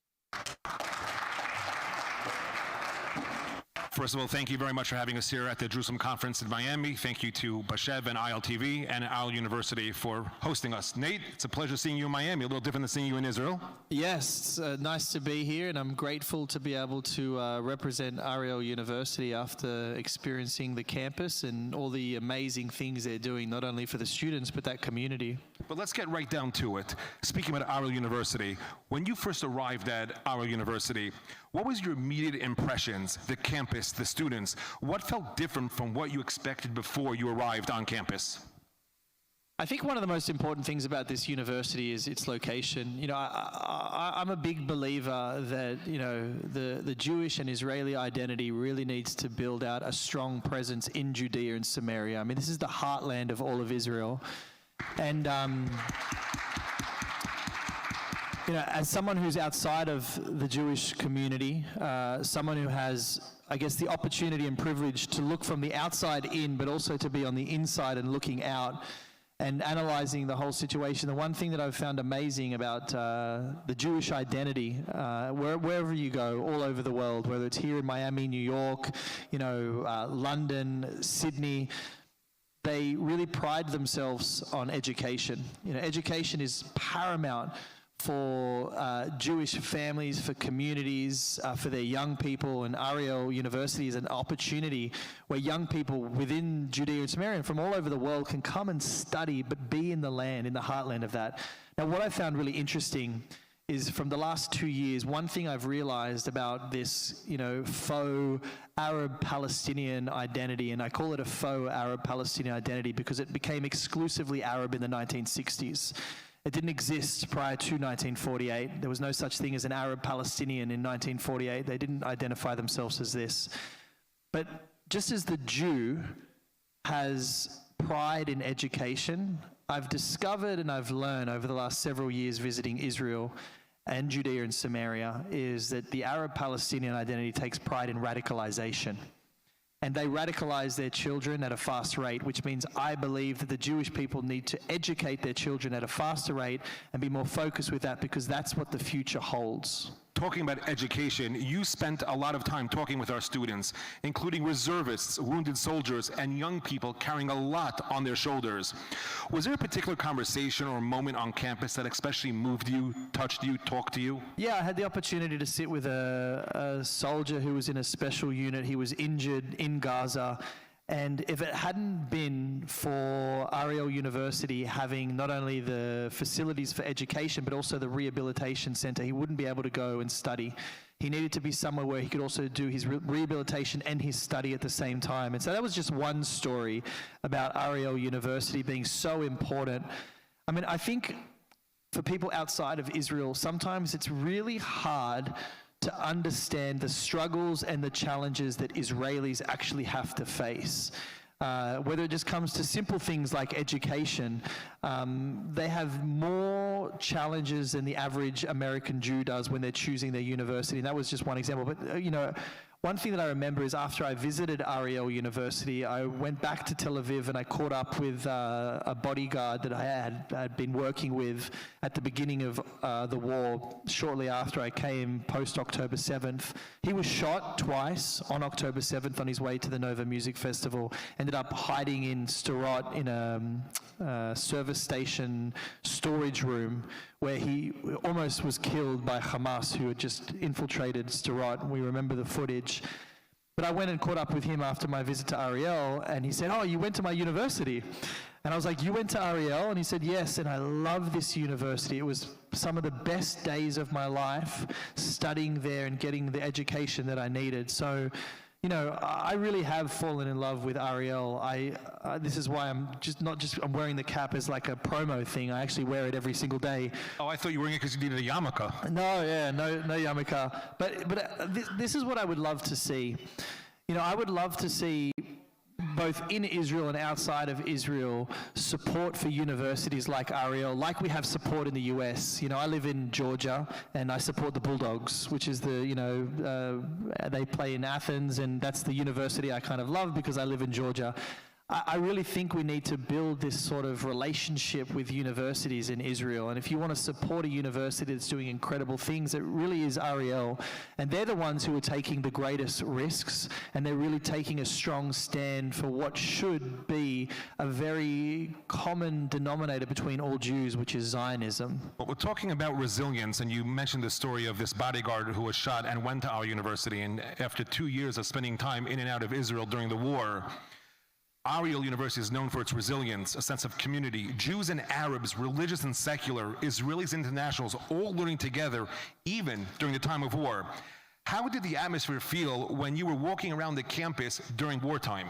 S15: First of all, thank you very much for having us here at the Jerusalem Conference in Miami. Thank you to Besheva and Iltv and Ariel University for hosting us. Nate, it's a pleasure seeing you in Miami, a little different than seeing you in Israel.
S16: Yes, it's nice to be here, and I'm grateful to be able to represent Ariel University after experiencing the campus and all the amazing things they're doing, not only for the students, but that community.
S15: But let's get right down to it. Speaking about Ariel University, when you first arrived at Ariel University, what was your immediate impressions, the campus, the students? What felt different from what you expected before you arrived on campus?
S16: I think one of the most important things about this university is its location. You know, I'm a big believer that, you know, the Jewish and Israeli identity really needs to build out a strong presence in Judea and Samaria. I mean, this is the heartland of all of Israel. And, you know, as someone who's outside of the Jewish community, someone who has, I guess, the opportunity and privilege to look from the outside in, but also to be on the inside and looking out and analyzing the whole situation, the one thing that I've found amazing about the Jewish identity, wherever you go, all over the world, whether it's here in Miami, New York, you know, London, Sydney, they really pride themselves on education. You know, education is paramount for Jewish families, for communities, for their young people, and Ariel University is an opportunity where young people within Judea and Samaria and from all over the world can come and study, but be in the land, in the heartland of that. Now, what I found really interesting is from the last 2 years, one thing I've realized about this, you know, faux Arab-Palestinian identity, and I call it a faux Arab-Palestinian identity because it became exclusively Arab in the 1960s. It didn't exist prior to 1948. There was no such thing as an Arab-Palestinian in 1948. They didn't identify themselves as this. But just as the Jew has pride in education, I've discovered and I've learned over the last several years visiting Israel and Judea and Samaria is that the Arab-Palestinian identity takes pride in radicalization. and they radicalize their children at a fast rate, which means I believe that the Jewish people need to educate their children at a faster rate and be more focused with that, because that's what the future holds.
S15: Talking about education, you spent a lot of time talking with our students, including reservists, wounded soldiers, and young people carrying a lot on their shoulders. Was there a particular conversation or moment on campus that especially moved you, touched you, talked to you?
S16: Yeah, I had the opportunity to sit with a soldier who was in a special unit. He was injured in Gaza. And if it hadn't been for Ariel University having not only the facilities for education, but also the rehabilitation center, he wouldn't be able to go and study. He needed to be somewhere where he could also do his rehabilitation and his study at the same time. And so that was just one story about Ariel University being so important. I mean, I think for people outside of Israel, sometimes it's really hard to understand the struggles and the challenges that Israelis actually have to face. Whether it just comes to simple things like education, they have more challenges than the average American Jew does when they're choosing their university. And that was just one example. But, you know, one thing that I remember is after I visited Ariel University, I went back to Tel Aviv and I caught up with a bodyguard that I had been working with at the beginning of the war, shortly after I came, post-October 7th. He was shot twice on October 7th on his way to the Nova Music Festival, ended up hiding in Sderot in a service station storage room where he almost was killed by Hamas, who had just infiltrated Sderot. We remember the footage. But I went and caught up with him after my visit to Ariel, and he said, "Oh, you went to my university." And I was like, "You went to Ariel?" And he said, "Yes, and I love this university. It was some of the best days of my life studying there and getting the education that I needed." So, you know, I really have fallen in love with Ariel. This is why I'm I'm wearing the cap as like a promo thing. I actually wear it every single day.
S15: Oh, I thought you were wearing it because you needed a yarmulke.
S16: No yarmulke. But this is what I would love to see. You know, I would love to see both in Israel and outside of Israel, support for universities like Ariel, like we have support in the US. You know, I live in Georgia and I support the Bulldogs, which is they play in Athens, and that's the university I kind of love because I live in Georgia. I really think we need to build this sort of relationship with universities in Israel. And if you want to support a university that's doing incredible things, it really is Ariel. And they're the ones who are taking the greatest risks, and they're really taking a strong stand for what should be a very common denominator between all Jews, which is Zionism.
S15: But we're talking about resilience, and you mentioned the story of this bodyguard who was shot and went to our university, and after 2 years of spending time in and out of Israel during the war, Ariel University is known for its resilience, a sense of community. Jews and Arabs, religious and secular, Israelis and internationals, all learning together, even during the time of war. How did the atmosphere feel when you were walking around the campus during wartime?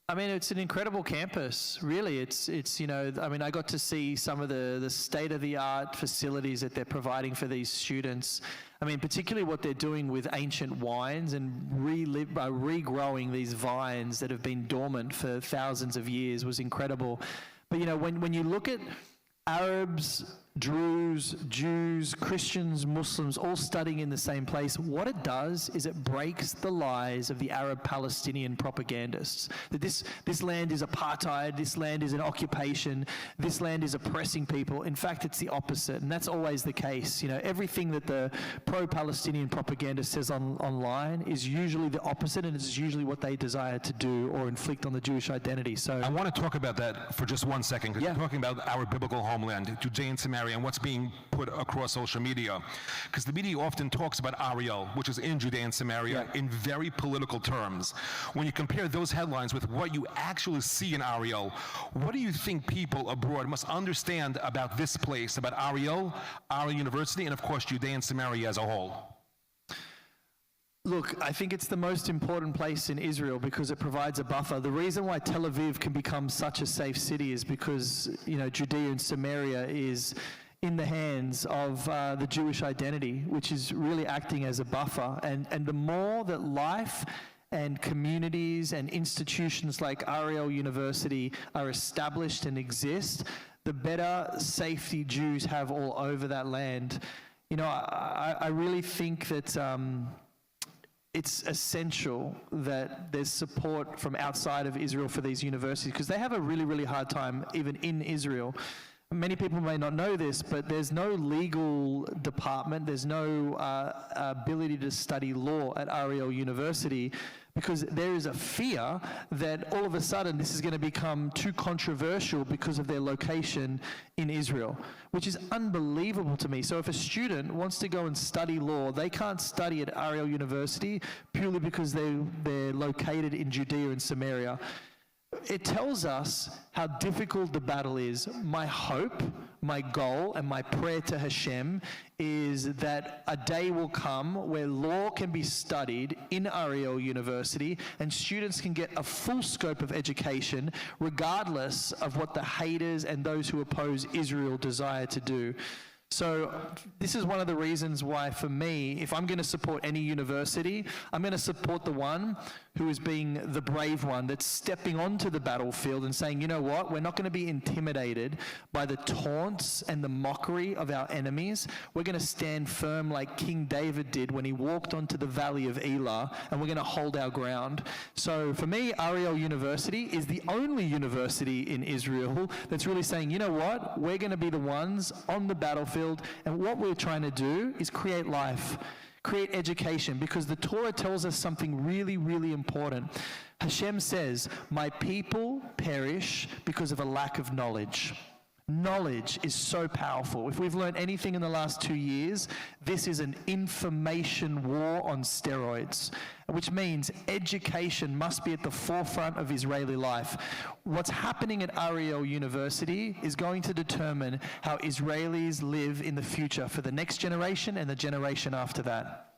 S16: I mean, it's an incredible campus, really. It's you know, I mean, I got to see some of the state-of-the-art facilities that they're providing for these students. I mean, particularly what they're doing with ancient wines and regrowing these vines that have been dormant for thousands of years was incredible. But, you know, when you look at Arabs, Druze, Jews, Christians, Muslims, all studying in the same place, what it does is it breaks the lies of the Arab-Palestinian propagandists. That this land is apartheid, this land is an occupation, this land is oppressing people. In fact, it's the opposite, and that's always the case. You know, everything that the pro-Palestinian propaganda says online is usually the opposite, and it's usually what they desire to do or inflict on the Jewish identity. So
S15: I want to talk about that for just 1 second, because we're talking about our biblical homeland, Judea and Samaria, and what's being put across social media. Because the media often talks about Ariel, which is in Judea and Samaria, in very political terms. When you compare those headlines with what you actually see in Ariel, what do you think people abroad must understand about this place, about Ariel University, and of course Judea and Samaria as a whole?
S16: Look, I think it's the most important place in Israel because it provides a buffer. The reason why Tel Aviv can become such a safe city is because, you know, Judea and Samaria is in the hands of the Jewish identity, which is really acting as a buffer. And the more that life and communities and institutions like Ariel University are established and exist, the better safety Jews have all over that land. You know, I really think that it's essential that there's support from outside of Israel for these universities, because they have a really, really hard time even in Israel. Many people may not know this, but there's no legal department, there's no ability to study law at Ariel University, because there is a fear that all of a sudden this is going to become too controversial because of their location in Israel, which is unbelievable to me. So if a student wants to go and study law, they can't study at Ariel University purely because they're located in Judea and Samaria. It tells us how difficult the battle is. My hope, my goal, and my prayer to Hashem is that a day will come where law can be studied in Ariel University and students can get a full scope of education regardless of what the haters and those who oppose Israel desire to do. So this is one of the reasons why, for me, if I'm going to support any university, I'm going to support the one who is being the brave one, that's stepping onto the battlefield and saying, you know what, we're not going to be intimidated by the taunts and the mockery of our enemies. We're going to stand firm like King David did when he walked onto the valley of Elah, and we're going to hold our ground. So for me, Ariel University is the only university in Israel that's really saying, you know what, we're going to be the ones on the battlefield, and what we're trying to do is create life, create education, because the Torah tells us something really, really important. Hashem says, my people perish because of a lack of knowledge. Knowledge is so powerful. If we've learned anything in the last 2 years, this is an information war on steroids, which means education must be at the forefront of Israeli life. What's happening at Ariel University is going to determine how Israelis live in the future for the next generation and the generation after that.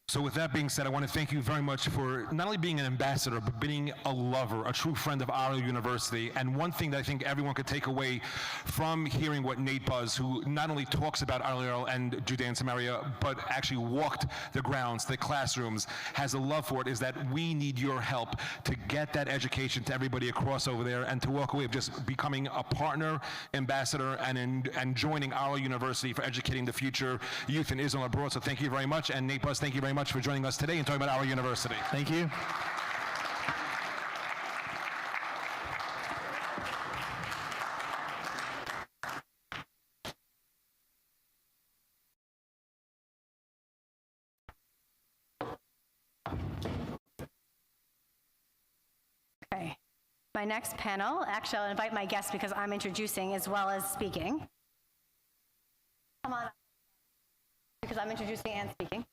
S15: So with that being said, I want to thank you very much for not only being an ambassador, but being a lover, a true friend of Ariel University. And one thing that I think everyone could take away from hearing what Nate Buzz, who not only talks about Ariel and Judea and Samaria, but actually walked the grounds, the classrooms, has a love for it, is that we need your help to get that education to everybody across over there, and to walk away of just becoming a partner, ambassador, and joining Ariel University for educating the future youth in Israel and abroad. So thank you very much. And Nate Buzz, thank you very much for joining us today and talking about our university.
S16: Thank you.
S5: Okay. My next panel, actually I'll invite my guests because I'm introducing as well as speaking. Come on up. Because I'm introducing and speaking.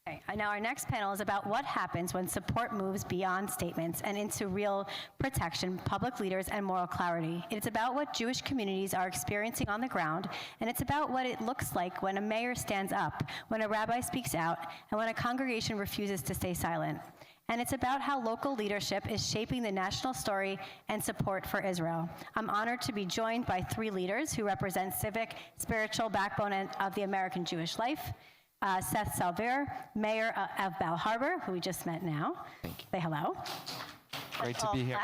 S5: Okay, now our next panel is about what happens when support moves beyond statements and into real protection, public leaders, and moral clarity. It's about what Jewish communities are experiencing on the ground, and it's about what it looks like when a mayor stands up, when a rabbi speaks out, and when a congregation refuses to stay silent. And it's about how local leadership is shaping the national story and support for Israel. I'm honored to be joined by three leaders who represent civic, spiritual backbone of the American Jewish life. Seth Salver, Mayor of Bal Harbor, who we just met now. Thank you. Say hello.
S17: Great to be here.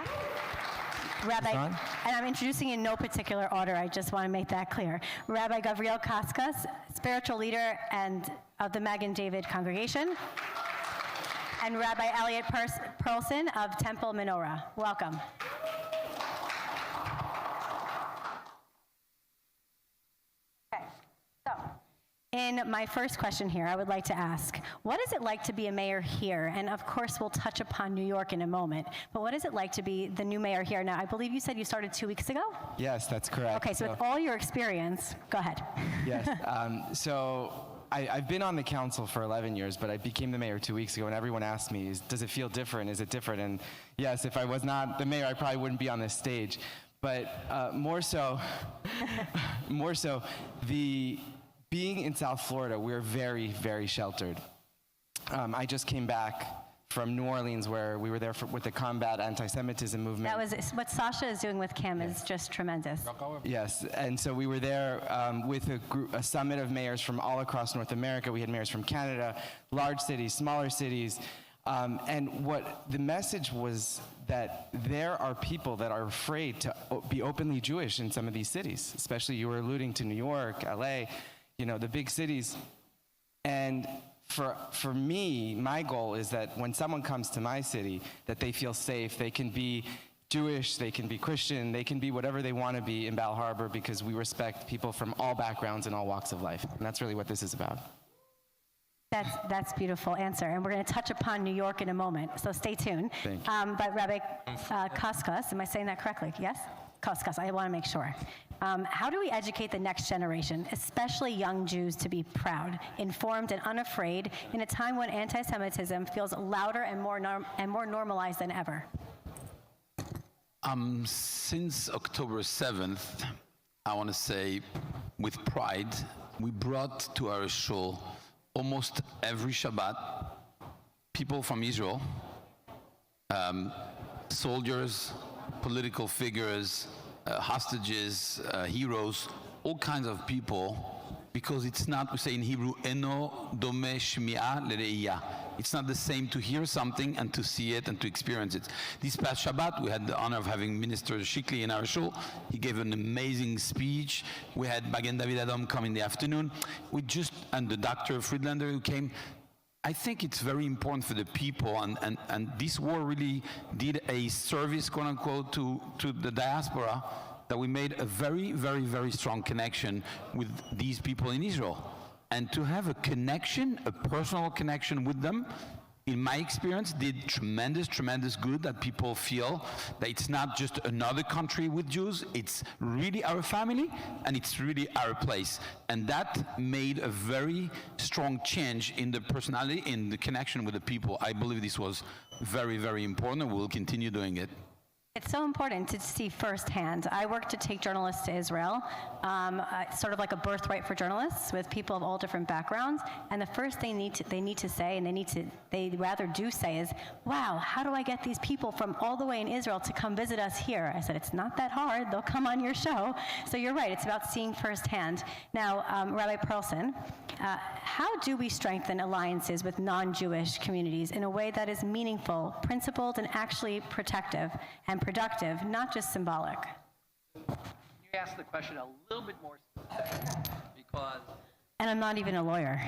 S5: Rabbi, and I'm introducing in no particular order, I just want to make that clear. Rabbi Gavriel Kaskas, spiritual leader of the Magen David congregation, and Rabbi Elliot Perlson of Temple Menorah. Welcome. In my first question here, I would like to ask, what is it like to be a mayor here? And of course, we'll touch upon New York in a moment, but what is it like to be the new mayor here? Now, I believe you said you started 2 weeks ago?
S17: Yes, that's correct.
S5: Okay, so with all your experience, go ahead.
S17: Yes, I've been on the council for 11 years, but I became the mayor 2 weeks ago, and everyone asked me, does it feel different? Is it different? And yes, if I was not the mayor, I probably wouldn't be on this stage. But more so, being in South Florida, we're very, very sheltered. I just came back from New Orleans, where we were there with the Combat Anti-Semitism movement.
S5: That was what Sasha is doing with Kim is just tremendous.
S17: Yes, and so we were there with a summit of mayors from all across North America. We had mayors from Canada, large cities, smaller cities, and what the message was that there are people that are afraid to be openly Jewish in some of these cities, especially you were alluding to New York, LA, the big cities. And for me, my goal is that when someone comes to my city, that they feel safe. They can be Jewish, they can be Christian, they can be whatever they want to be in Bal Harbour, because we respect people from all backgrounds and all walks of life. And that's really what this is about.
S5: That's beautiful answer, and we're going to touch upon New York in a moment, so stay tuned.
S17: Thank you.
S5: But Rabbi Koskas, am I saying that correctly? Yes? Koskas, I want to make sure. How do we educate the next generation, especially young Jews, to be proud, informed, and unafraid in a time when anti-Semitism feels louder and more normalized than ever?
S2: Since October 7th, I want to say with pride, we brought to our shul almost every Shabbat people from Israel, soldiers, political figures, hostages, heroes, all kinds of people, because it's not, we say in Hebrew, eno dome shmi'a lere'iyah. It's not the same to hear something and to see it and to experience it. This past Shabbat, we had the honor of having Minister Shikli in our show. He gave an amazing speech. We had Magen David Adom come in the afternoon. And the Dr. Friedlander who came. I think it's very important for the people, and this war really did a service, quote unquote, to the diaspora, that we made a very, very, very strong connection with these people in Israel. And to have a connection, a personal connection with them, in my experience, did tremendous, tremendous good, that people feel that it's not just another country with Jews, it's really our family, and it's really our place. And that made a very strong change in the personality, in the connection with the people. I believe this was very, very important, and we'll continue doing it.
S5: It's so important to see firsthand. I work to take journalists to Israel, sort of like a birthright for journalists with people of all different backgrounds. And the first thing they need to say, and they rather do say, is, "Wow, how do I get these people from all the way in Israel to come visit us here?" I said, "It's not that hard. They'll come on your show." So you're right. It's about seeing firsthand. Now, Rabbi Perlson, how do we strengthen alliances with non-Jewish communities in a way that is meaningful, principled, and actually protective and productive, not just symbolic?
S18: You asked the question a little bit more specific, because...
S5: And I'm not even a lawyer.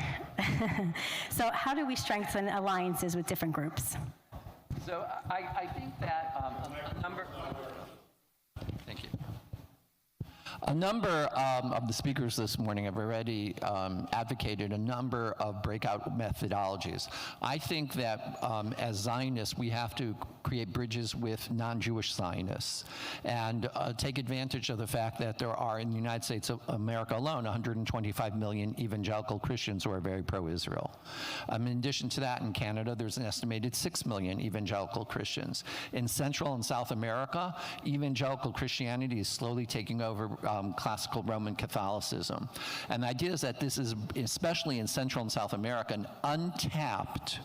S5: So how do we strengthen alliances with different groups?
S18: So I think that a number... Thank you.
S19: A number of the speakers this morning have already advocated a number of breakout methodologies. I think that as Zionists, we have to create bridges with non-Jewish Zionists and take advantage of the fact that there are, in the United States of America alone, 125 million evangelical Christians who are very pro-Israel. In addition to that, in Canada, there's an estimated 6 million evangelical Christians. In Central and South America, evangelical Christianity is slowly taking over classical Roman Catholicism. And the idea is that this is, especially in Central and South America, an untapped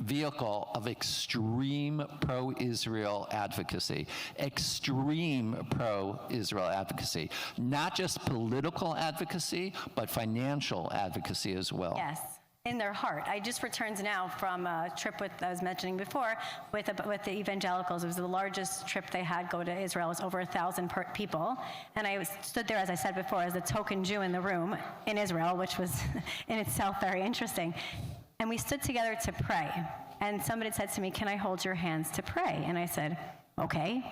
S19: vehicle of extreme pro-Israel advocacy. Extreme pro-Israel advocacy. Not just political advocacy, but financial advocacy as well.
S5: Yes. In their heart. I just returned now from a trip I was mentioning before with the evangelicals. It was the largest trip they had go to Israel. It was over 1,000 people. And I stood there, as I said before, as the token Jew in the room in Israel, which was in itself very interesting. And we stood together to pray. And somebody said to me, "Can I hold your hands to pray?" And I said, "Okay."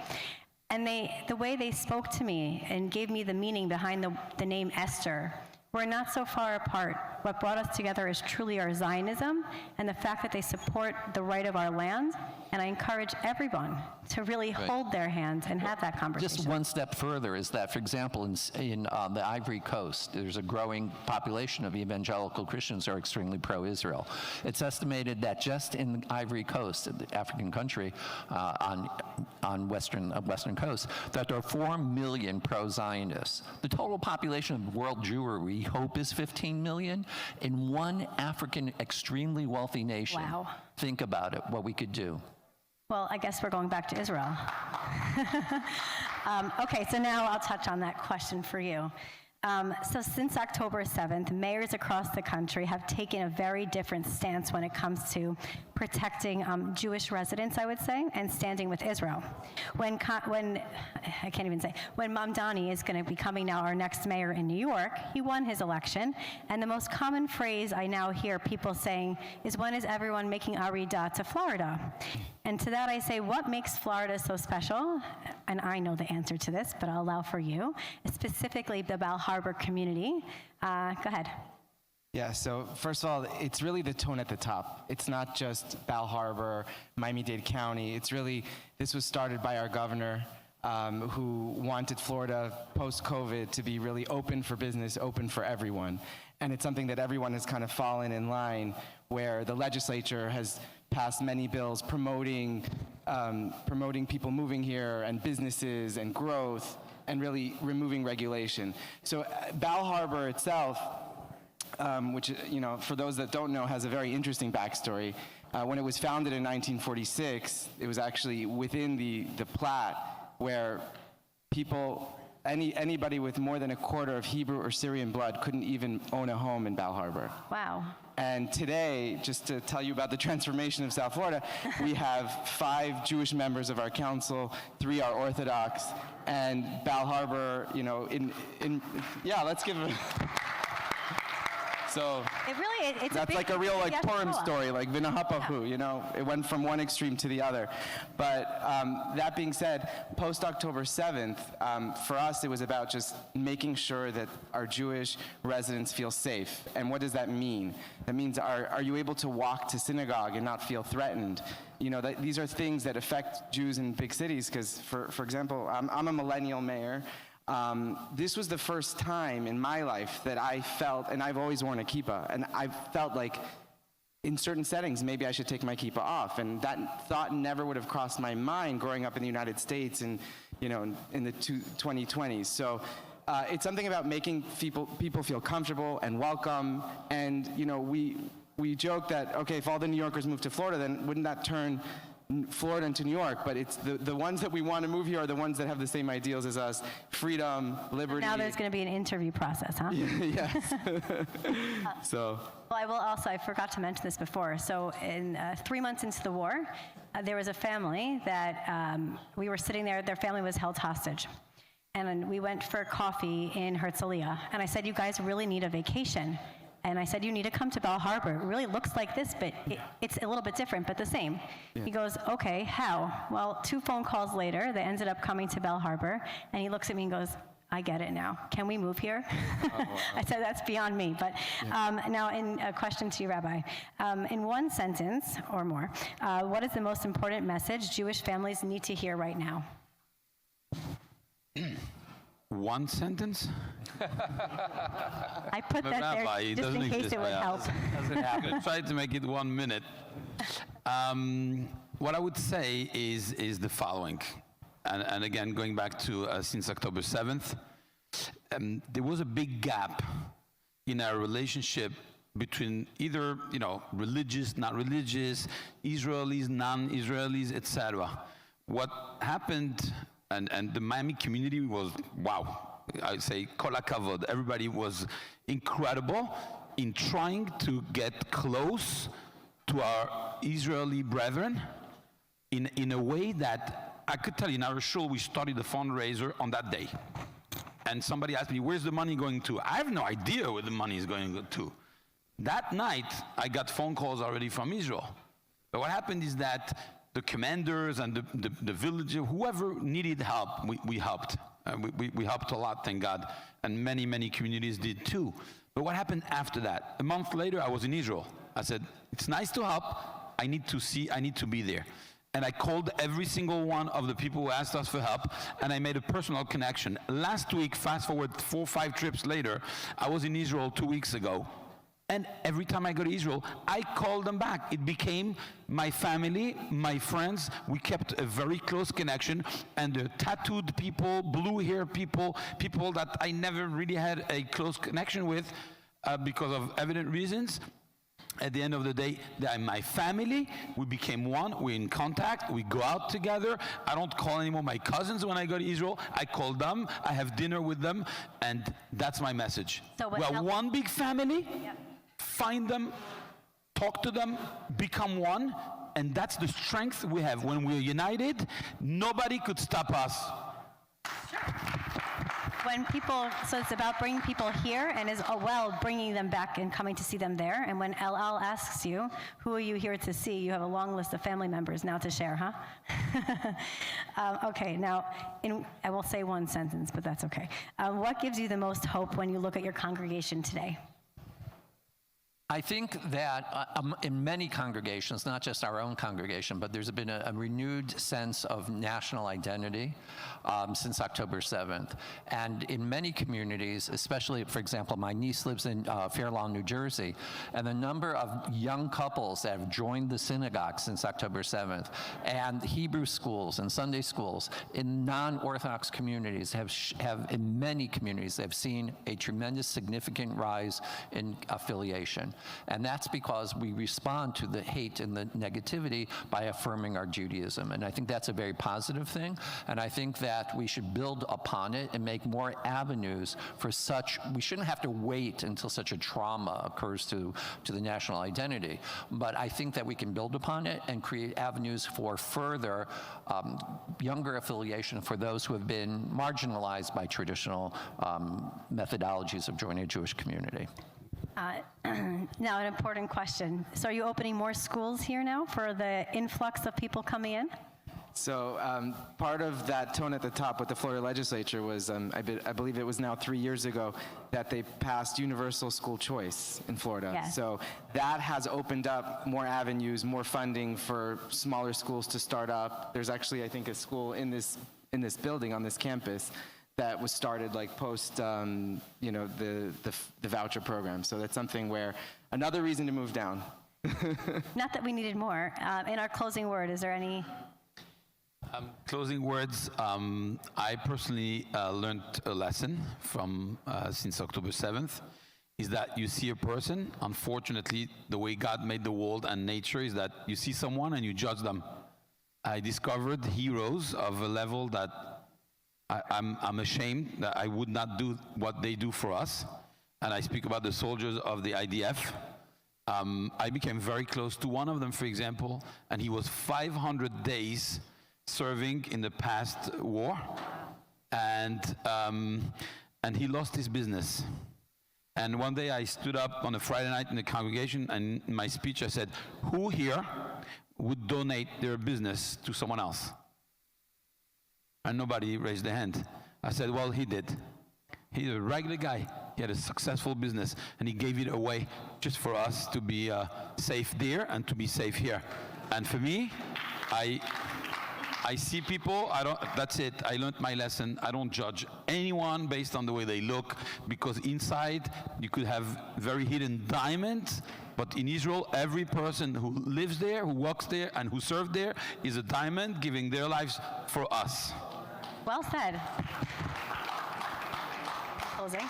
S5: And the way they spoke to me and gave me the meaning behind the name Esther, we're not so far apart. What brought us together is truly our Zionism and the fact that they support the right of our land. And I encourage everyone to really hold their hand and have that conversation.
S19: Just one step further is that, for example, in the Ivory Coast, there's a growing population of evangelical Christians who are extremely pro-Israel. It's estimated that just in the Ivory Coast, the African country on western coast, that there are 4 million pro-Zionists. The total population of world Jewry, we hope, is 15 million. In one African extremely wealthy nation,
S5: Wow.
S19: Think about it, what we could do.
S5: Well, I guess we're going back to Israel. Okay, so now I'll touch on that question for you. So since October 7th, mayors across the country have taken a very different stance when it comes to protecting Jewish residents, I would say, and standing with Israel. When Mamdani is going to be coming now our next mayor in New York, he won his election, and the most common phrase I now hear people saying is, when is everyone making Arida to Florida? And to that I say, what makes Florida so special? And I know the answer to this, but I'll allow for you, specifically the Bal Harbor community. Go ahead.
S17: Yeah, so first of all, it's really the tone at the top. It's not just Bal Harbor, Miami-Dade County. It's really, this was started by our governor, who wanted Florida post-COVID to be really open for business, open for everyone. And it's something that everyone has kind of fallen in line, where the legislature has passed many bills promoting people moving here and businesses and growth and really removing regulation. So Bal Harbor itself, which, for those that don't know, has a very interesting backstory. When it was founded in 1946, it was actually within the Platte, where anybody with more than a quarter of Hebrew or Syrian blood couldn't even own a home in Bal Harbor.
S5: Wow.
S17: And today, just to tell you about the transformation of South Florida, we have 5 Jewish members of our council, 3 are Orthodox, and Bal Harbor, let's give it. So
S5: it's
S17: that's like a real Purim story, like Vinahapahu, it went from one extreme to the other. But that being said, post-October 7th, for us, it was about just making sure that our Jewish residents feel safe. And what does that mean? That means, are you able to walk to synagogue and not feel threatened? These are things that affect Jews in big cities, because, for example, I'm a millennial mayor. This was the first time in my life that I felt, and I've always worn a kippah, and I felt like in certain settings, maybe I should take my kippah off. And that thought never would have crossed my mind growing up in the United States and, in the 2020s. So it's something about making people feel comfortable and welcome. And, we joke that, okay, if all the New Yorkers move to Florida, then wouldn't that turn Florida into New York? But it's the ones that we want to move here are the ones that have the same ideals as us: freedom, liberty.
S5: Now there's going to be an interview process, huh?
S17: Yes. So.
S5: Well, I forgot to mention this before. So in 3 months into the war, there was a family that we were sitting there, their family was held hostage. And we went for coffee in Herzliya. And I said, you guys really need a vacation. And I said, you need to come to Bal Harbor. It really looks like this, but it's a little bit different, but the same. Yeah. He goes, okay, how? Well, 2 phone calls later, they ended up coming to Bal Harbor, and he looks at me and goes, I get it now. Can we move here? I said, that's beyond me. But now, in a question to you, Rabbi, in one sentence or more, what is the most important message Jewish families need to hear right now?
S2: One sentence?
S5: I put that
S2: Rabbi,
S5: there just in case it would help.
S2: I'm going to try to make it 1 minute. What I would say is the following. And again, going back to since October 7th, there was a big gap in our relationship between either, religious, not religious, Israelis, non-Israelis, etc. What happened, and the Miami community was, wow, I'd say kol hakavod. Everybody was incredible in trying to get close to our Israeli brethren in a way that I could tell you, in our shul, we started the fundraiser on that day. And somebody asked me, where's the money going to? I have no idea where the money is going to. That night, I got phone calls already from Israel. But what happened is that the commanders and the villager, whoever needed help, we helped. We helped a lot, thank God. And many, many communities did too. But what happened after that? A month later, I was in Israel. I said, it's nice to help. I need to be there. And I called every single one of the people who asked us for help, and I made a personal connection. Last week, fast forward 4 or 5 trips later, I was in Israel 2 weeks ago. And every time I go to Israel, I call them back. It became my family, my friends. We kept a very close connection. And the tattooed people, blue hair people, people that I never really had a close connection with because of evident reasons. At the end of the day, they're my family. We became one. We're in contact. We go out together. I don't call anymore my cousins when I go to Israel. I call them. I have dinner with them. And that's my message.
S5: So
S2: we are one big family. Yep. Find them, talk to them, become one. And that's the strength we have. When we're united, nobody could stop us.
S5: When people, so it's about bringing people here and as well bringing them back and coming to see them there. And when El Al asks you, who are you here to see? You have a long list of family members now to share, huh? Okay, now, I will say one sentence, but that's okay. What gives you the most hope when you look at your congregation today?
S19: I think that in many congregations, not just our own congregation, but there's been a renewed sense of national identity since October 7th. And in many communities, especially, for example, my niece lives in Fair Lawn, New Jersey, and the number of young couples that have joined the synagogue since October 7th, and Hebrew schools and Sunday schools in non-Orthodox communities have in many communities, they've seen a tremendous significant rise in affiliation. And that's because we respond to the hate and the negativity by affirming our Judaism. And I think that's a very positive thing. And I think that we should build upon it and make more avenues for such. We shouldn't have to wait until such a trauma occurs to the national identity. But I think that we can build upon it and create avenues for further younger affiliation for those who have been marginalized by traditional methodologies of joining a Jewish community.
S5: Now, an important question. So are you opening more schools here now for the influx of people coming in?
S17: So part of that tone at the top with the Florida legislature was, I believe it was now 3 years ago, that they passed universal school choice in Florida.
S5: Yes.
S17: So that has opened up more avenues, more funding for smaller schools to start up. There's actually, I think, a school in this building on this campus that was started like post, the voucher program. So that's something where another reason to move down.
S5: Not that we needed more. In our closing word, is there any?
S2: Closing words. I personally learned a lesson from since October 7th. Is that you see a person. Unfortunately, the way God made the world and nature is that you see someone and you judge them. I discovered heroes of a level that I'm ashamed that I would not do what they do for us. And I speak about the soldiers of the IDF. I became very close to one of them, for example, and he was 500 days serving in the past war, and he lost his business. And one day I stood up on a Friday night in the congregation, and in my speech I said, who here would donate their business to someone else? And nobody raised their hand. I said, well, he did. He's a regular guy. He had a successful business, and he gave it away just for us to be safe there and to be safe here. And for me, I see people, that's it, I learned my lesson. I don't judge anyone based on the way they look, because inside you could have very hidden diamonds, but in Israel, every person who lives there, who works there, and who served there is a diamond giving their lives for us.
S5: Well said. Closing.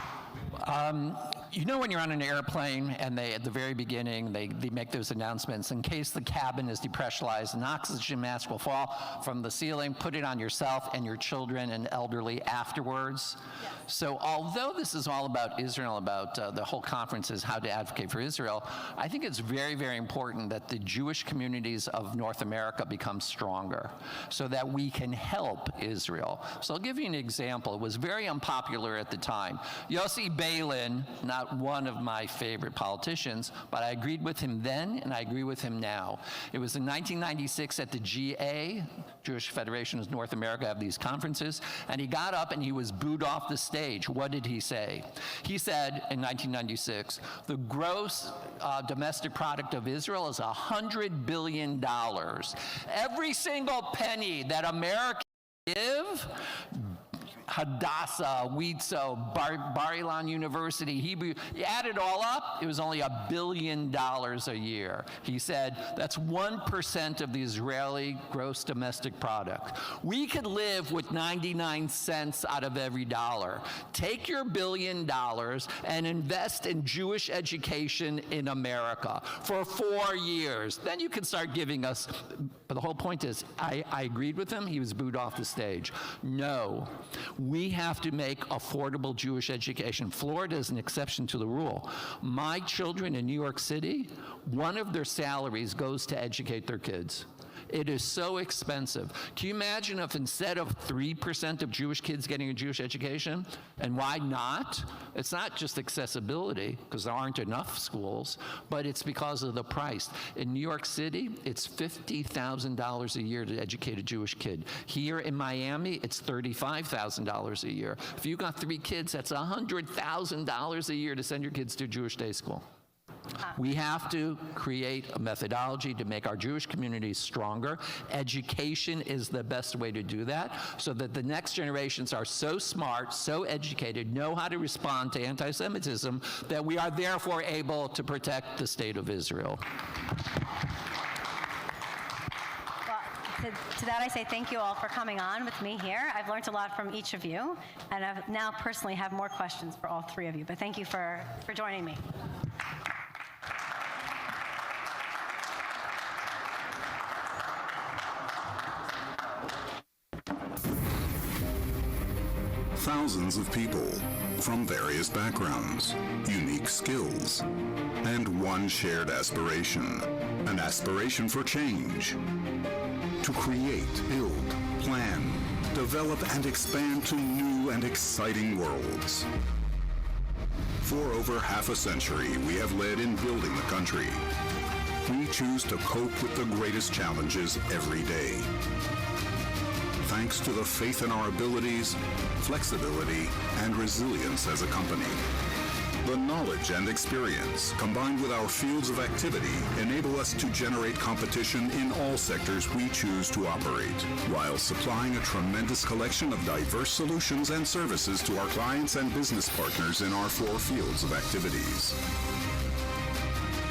S19: You know when you're on an airplane and they, at the very beginning, they make those announcements, in case the cabin is depressurized, an oxygen mask will fall from the ceiling, put it on yourself and your children and elderly afterwards. Yes. So although this is all about Israel, about the whole conference is how to advocate for Israel, I think it's very, very important that the Jewish communities of North America become stronger so that we can help Israel. So I'll give you an example. It was very unpopular at the time. Yossi Beilin, not not one of my favorite politicians, but I agreed with him then, and I agree with him now. It was in 1996 at the GA, Jewish Federation of North America, have these conferences, and he got up and he was booed off the stage. What did he say? He said in 1996, the gross domestic product of Israel is $100 billion. Every single penny that Americans give, Hadassah, Witzo, Bar Ilan University, Hebrew, you add it all up, it was only $1 billion a year. He said that's 1% of the Israeli gross domestic product. We could live with 99 cents out of every dollar. Take your $1 billion and invest in Jewish education in America for 4 years. Then you can start giving us, but the whole point is, I agreed with him, he was booed off the stage. No. We have to make affordable Jewish education. Florida is an exception to the rule. My children in New York City, one of their salaries goes to educate their kids. It is so expensive. Can you imagine if instead of 3% of Jewish kids getting a Jewish education? And why not? It's not just accessibility, because there aren't enough schools, but it's because of the price. In New York City, it's $50,000 a year to educate a Jewish kid. Here in Miami, it's $35,000 a year. If you got 3 kids, that's $100,000 a year to send your kids to a Jewish day school. We have to create a methodology to make our Jewish communities stronger. Education is the best way to do that, so that the next generations are so smart, so educated, know how to respond to anti-Semitism, that we are therefore able to protect the state of Israel.
S5: Well, to that I say thank you all for coming on with me here. I've learned a lot from each of you, and I now personally have more questions for all 3 of you, but thank you for joining me.
S12: Thousands of people from various backgrounds, unique skills, and one shared aspiration, an aspiration for change. To create, build, plan, develop, and expand to new and exciting worlds. For over half a century, we have led in building the country. We choose to cope with the greatest challenges every day. Thanks to the faith in our abilities, flexibility, and resilience as a company. The knowledge and experience, combined with our fields of activity, enable us to generate competition in all sectors we choose to operate, while supplying a tremendous collection of diverse solutions and services to our clients and business partners in our 4 fields of activities.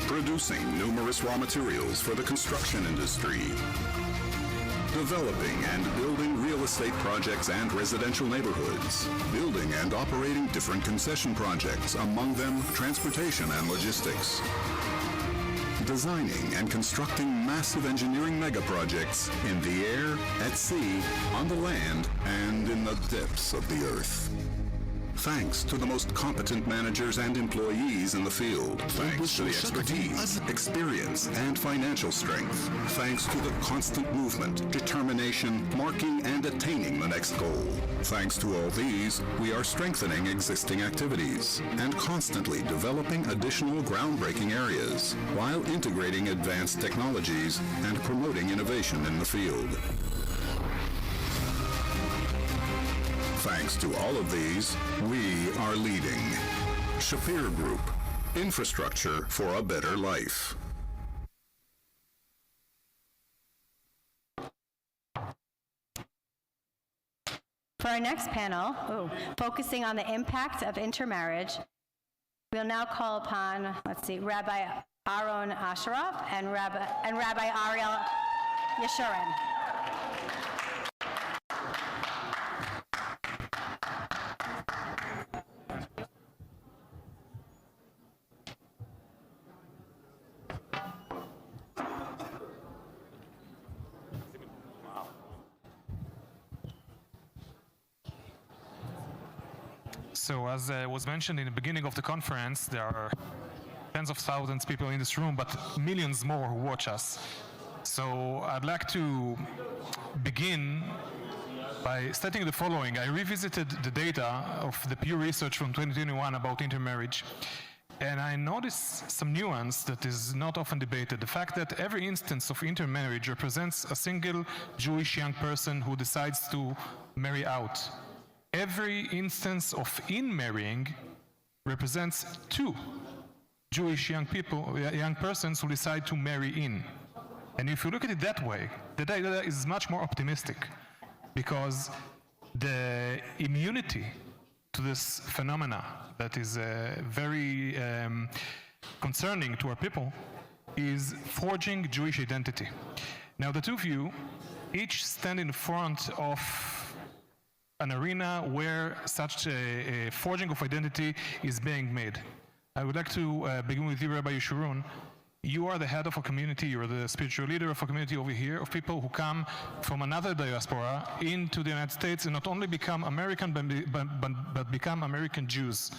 S12: Producing numerous raw materials for the construction industry, developing and building real estate projects and residential neighborhoods, building and operating different concession projects, among them transportation and logistics, designing and constructing massive engineering mega projects in the air, at sea, on the land, and in the depths of the earth. Thanks to the most competent managers and employees in the field. Thanks to the expertise, experience, and financial strength. Thanks to the constant movement, determination, marking, and attaining the next goal. Thanks to all these, we are strengthening existing activities and constantly developing additional groundbreaking areas while integrating advanced technologies and promoting innovation in the field. Thanks to all of these, we are leading. Shapir Group, infrastructure for a better life.
S5: For our next panel, focusing on the impact of intermarriage, we'll now call upon, Rabbi Aaron Asheroff and Rabbi Ariel Yeshurin.
S1: So as was mentioned in the beginning of the conference, there are tens of thousands of people in this room, but millions more who watch us. So I'd like to begin by stating the following. I revisited the data of the Pew Research from 2021 about intermarriage, and I noticed some nuance that is not often debated. The fact that every instance of intermarriage represents a single Jewish young person who decides to marry out. Every instance of in-marrying represents two Jewish young persons who decide to marry in. And if you look at it that way, the data is much more optimistic, because the immunity to this phenomena that is very concerning to our people is forging Jewish identity. Now, the two of you each stand in front of an arena where such a forging of identity is being made. I would like to begin with you, Rabbi Yeshurun. You are the head of a community, you're the spiritual leader of a community over here of people who come from another diaspora into the United States and not only become American, but become American Jews.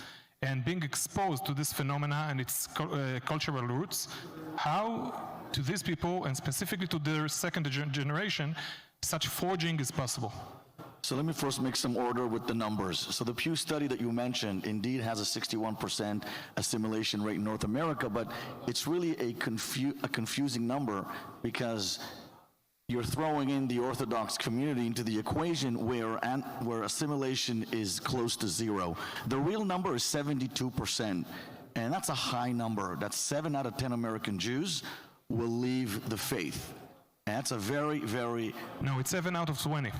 S1: And being exposed to this phenomena and its cultural roots, how to these people, and specifically to their second generation, such forging is possible?
S6: So let me first make some order with the numbers. So the Pew study that you mentioned indeed has a 61% assimilation rate in North America, but it's really a confusing number, because you're throwing in the Orthodox community into the equation where assimilation is close to zero. The real number is 72%, and that's a high number. That's 7 out of 10 American Jews will leave the faith. And that's a very, very...
S1: No, it's 7 out of 20.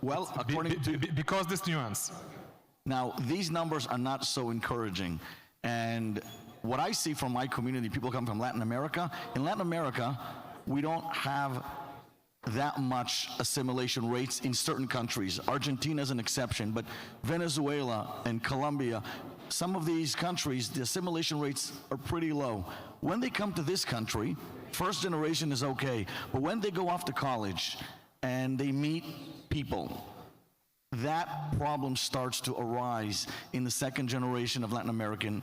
S6: Well, according to...
S1: Because this nuance.
S6: Now, these numbers are not so encouraging. And what I see from my community, people come from Latin America. In Latin America, we don't have that much assimilation rates in certain countries. Argentina is an exception, but Venezuela and Colombia, some of these countries, the assimilation rates are pretty low. When they come to this country, first generation is okay, but when they go off to college and they meet people, that problem starts to arise in the second generation of Latin American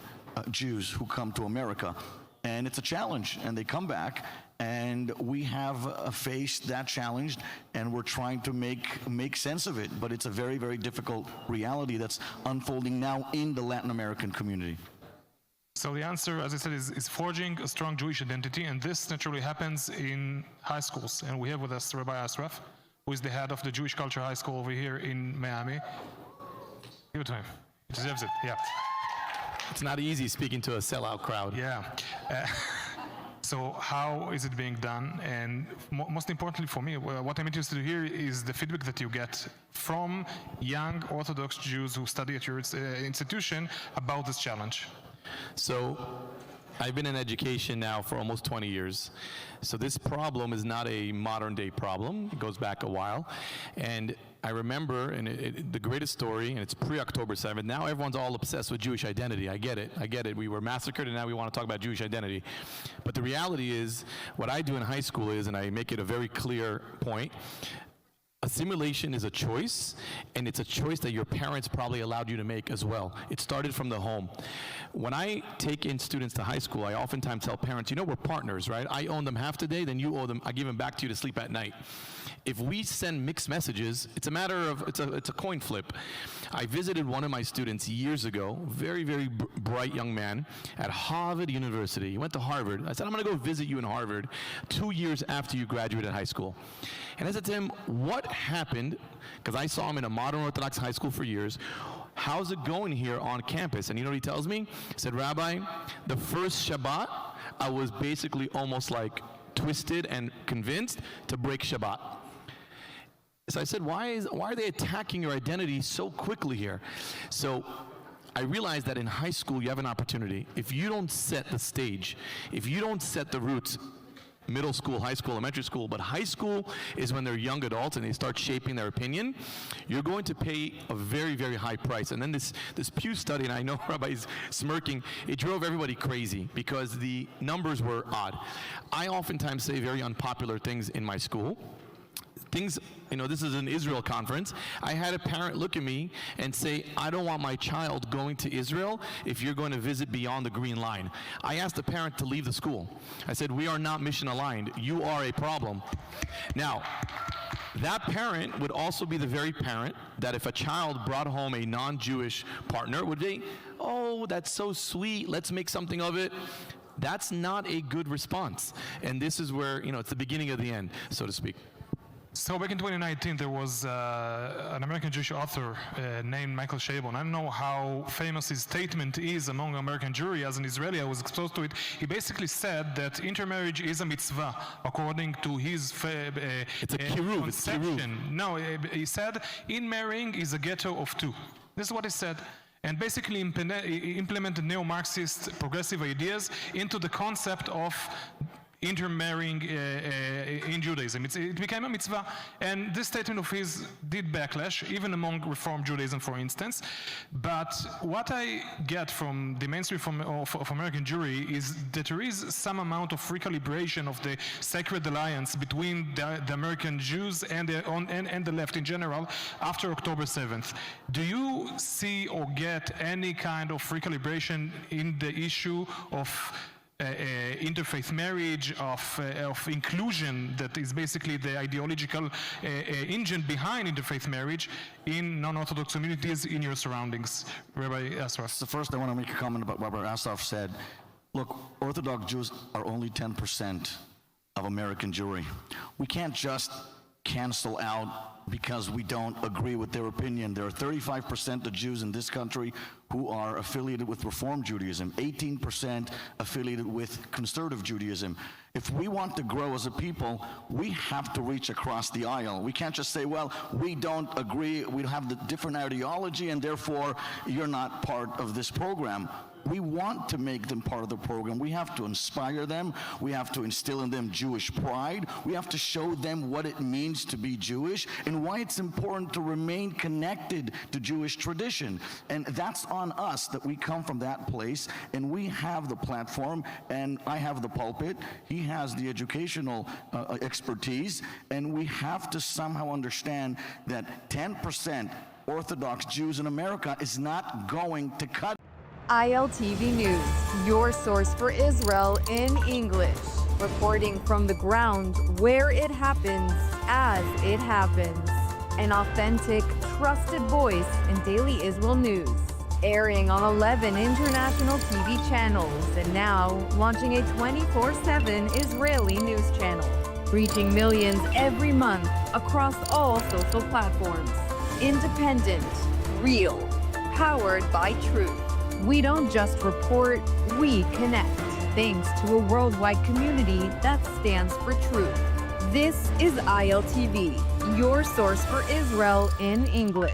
S6: Jews who come to America. And it's a challenge, and they come back, and we have faced that challenge, and we're trying to make sense of it, but it's a very, very difficult reality that's unfolding now in the Latin American community.
S1: So the answer, as I said, is forging a strong Jewish identity, and this naturally happens in high schools. And we have with us Rabbi Asraf, who is the head of the Jewish Culture High School over here in Miami. Give it to him. He deserves it, yeah.
S13: It's not easy speaking to a sellout crowd.
S1: Yeah. So how is it being done? And most importantly for me, what I'm interested to hear is the feedback that you get from young Orthodox Jews who study at your institution about this challenge.
S13: So I've been in education now for almost 20 years. So this problem is not a modern day problem. It goes back a while. And I remember, and the greatest story, and it's pre-October 7th, now everyone's all obsessed with Jewish identity. I get it. We were massacred, and now we want to talk about Jewish identity. But the reality is, what I do in high school is, and I make it a very clear point, assimilation is a choice, and it's a choice that your parents probably allowed you to make as well. It started from the home. When I take in students to high school, I oftentimes tell parents, we're partners, right? I own them half the day, then you owe them, I give them back to you to sleep at night. If we send mixed messages, it's a matter of, it's a coin flip. I visited one of my students years ago, very, very bright young man at Harvard University. He went to Harvard. I said, I'm going to go visit you in Harvard 2 years after you graduated high school. And I said to him, what happened, because I saw him in a modern Orthodox high school for years, how's it going here on campus? And you know what he tells me? He said, Rabbi, the first Shabbat, I was basically almost like twisted and convinced to break Shabbat. So I said, why are they attacking your identity so quickly here? So I realized that in high school you have an opportunity. If you don't set the stage, if you don't set the roots, middle school, high school, elementary school, but high school is when they're young adults and they start shaping their opinion, you're going to pay a very, very high price. And then this Pew study, and I know Rabbi's smirking, it drove everybody crazy because the numbers were odd. I oftentimes say very unpopular things in my school. things, this is an Israel conference. I had a parent look at me and say, I don't want my child going to Israel if you're going to visit beyond the green line. I asked the parent to leave the school. I said, we are not mission aligned. You are a problem. Now, that parent would also be the very parent that if a child brought home a non-Jewish partner, would be, oh, that's so sweet, let's make something of it. That's not a good response. And this is where, it's the beginning of the end, so to speak.
S1: So back in 2019, there was an American Jewish author named Michael Chabon. I don't know how famous his statement is among American Jewry. As an Israeli, I was exposed to it. He basically said that intermarriage is a mitzvah, according to his
S13: it's a kiruv,
S1: conception. No, he said, in marrying is a ghetto of two. This is what he said. And basically implemented neo-Marxist progressive ideas into the concept of intermarrying in Judaism. It became a mitzvah, and this statement of his did backlash, even among Reform Judaism, for instance. But what I get from the mainstream of American Jewry is that there is some amount of recalibration of the sacred alliance between the American Jews and the left in general after October 7th. Do you see or get any kind of recalibration in the issue of interfaith marriage, of inclusion, that is basically the ideological engine behind interfaith marriage in non-Orthodox communities in your surroundings? Rabbi Asraf.
S6: So first I want to make a comment about what Rabbi Asraf said. Look, Orthodox Jews are only 10% of American Jewry. We can't just cancel out because we don't agree with their opinion. There are 35% of Jews in this country who are affiliated with Reform Judaism, 18% affiliated with Conservative Judaism. If we want to grow as a people, we have to reach across the aisle. We can't just say, well, we don't agree, we have the different ideology, and therefore you're not part of this program. We want to make them part of the program. We have to inspire them. We have to instill in them Jewish pride. We have to show them what it means to be Jewish and why it's important to remain connected to Jewish tradition. And that's on us, that we come from that place, and we have the platform, and I have the pulpit. He has the educational expertise, and we have to somehow understand that 10% Orthodox Jews in America is not going to cut.
S3: ILTV News, your source for Israel in English. Reporting from the ground where it happens, as it happens. An authentic, trusted voice in daily Israel news. Airing on 11 international TV channels and now launching a 24/7 Israeli news channel. Reaching millions every month across all social platforms. Independent, real, powered by truth. We don't just report, we connect, thanks to a worldwide community that stands for truth. This is ILTV, your source for Israel in English.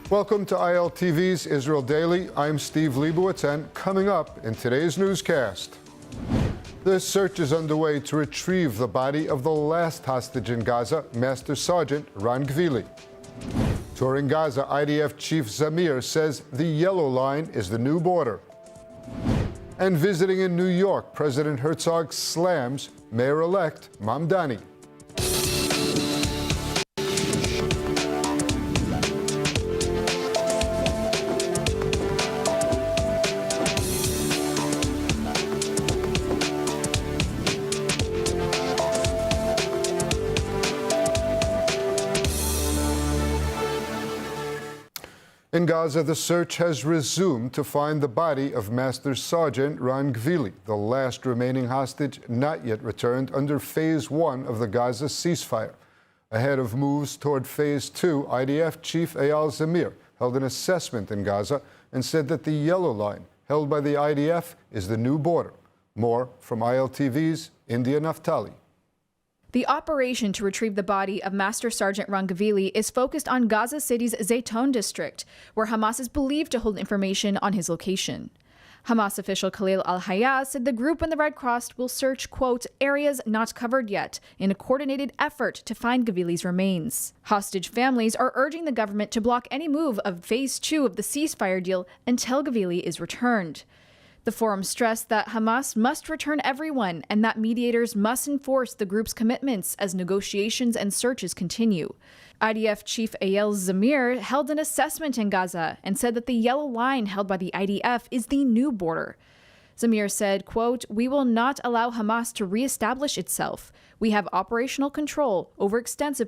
S14: Welcome to ILTV's Israel Daily. I'm Steve Leibowitz, and coming up in today's newscast, the search is underway to retrieve the body of the last hostage in Gaza, Master Sergeant Ran Gvili. Touring Gaza, IDF Chief Zamir says the yellow line is the new border. And visiting in New York, President Herzog slams Mayor-elect Mamdani. In Gaza, the search has resumed to find the body of Master Sergeant Ran Gvili, the last remaining hostage not yet returned under Phase 1 of the Gaza ceasefire. Ahead of moves toward Phase 2, IDF Chief Eyal Zamir held an assessment in Gaza and said that the yellow line held by the IDF is the new border. More from ILTV's India Naftali.
S20: The operation to retrieve the body of Master Sergeant Ran Gvili is focused on Gaza City's Zayton district, where Hamas is believed to hold information on his location. Hamas official Khalil al-Hayya said the group and the Red Cross will search, quote, areas not covered yet in a coordinated effort to find Gvili's remains. Hostage families are urging the government to block any move of Phase 2 of the ceasefire deal until Gvili is returned. The forum stressed that Hamas must return everyone and that mediators must enforce the group's commitments as negotiations and searches continue. IDF Chief Eyal Zamir held an assessment in Gaza and said that the yellow line held by the IDF is the new border. Zamir said, quote, "We will not allow Hamas to reestablish itself. We have operational control over extensive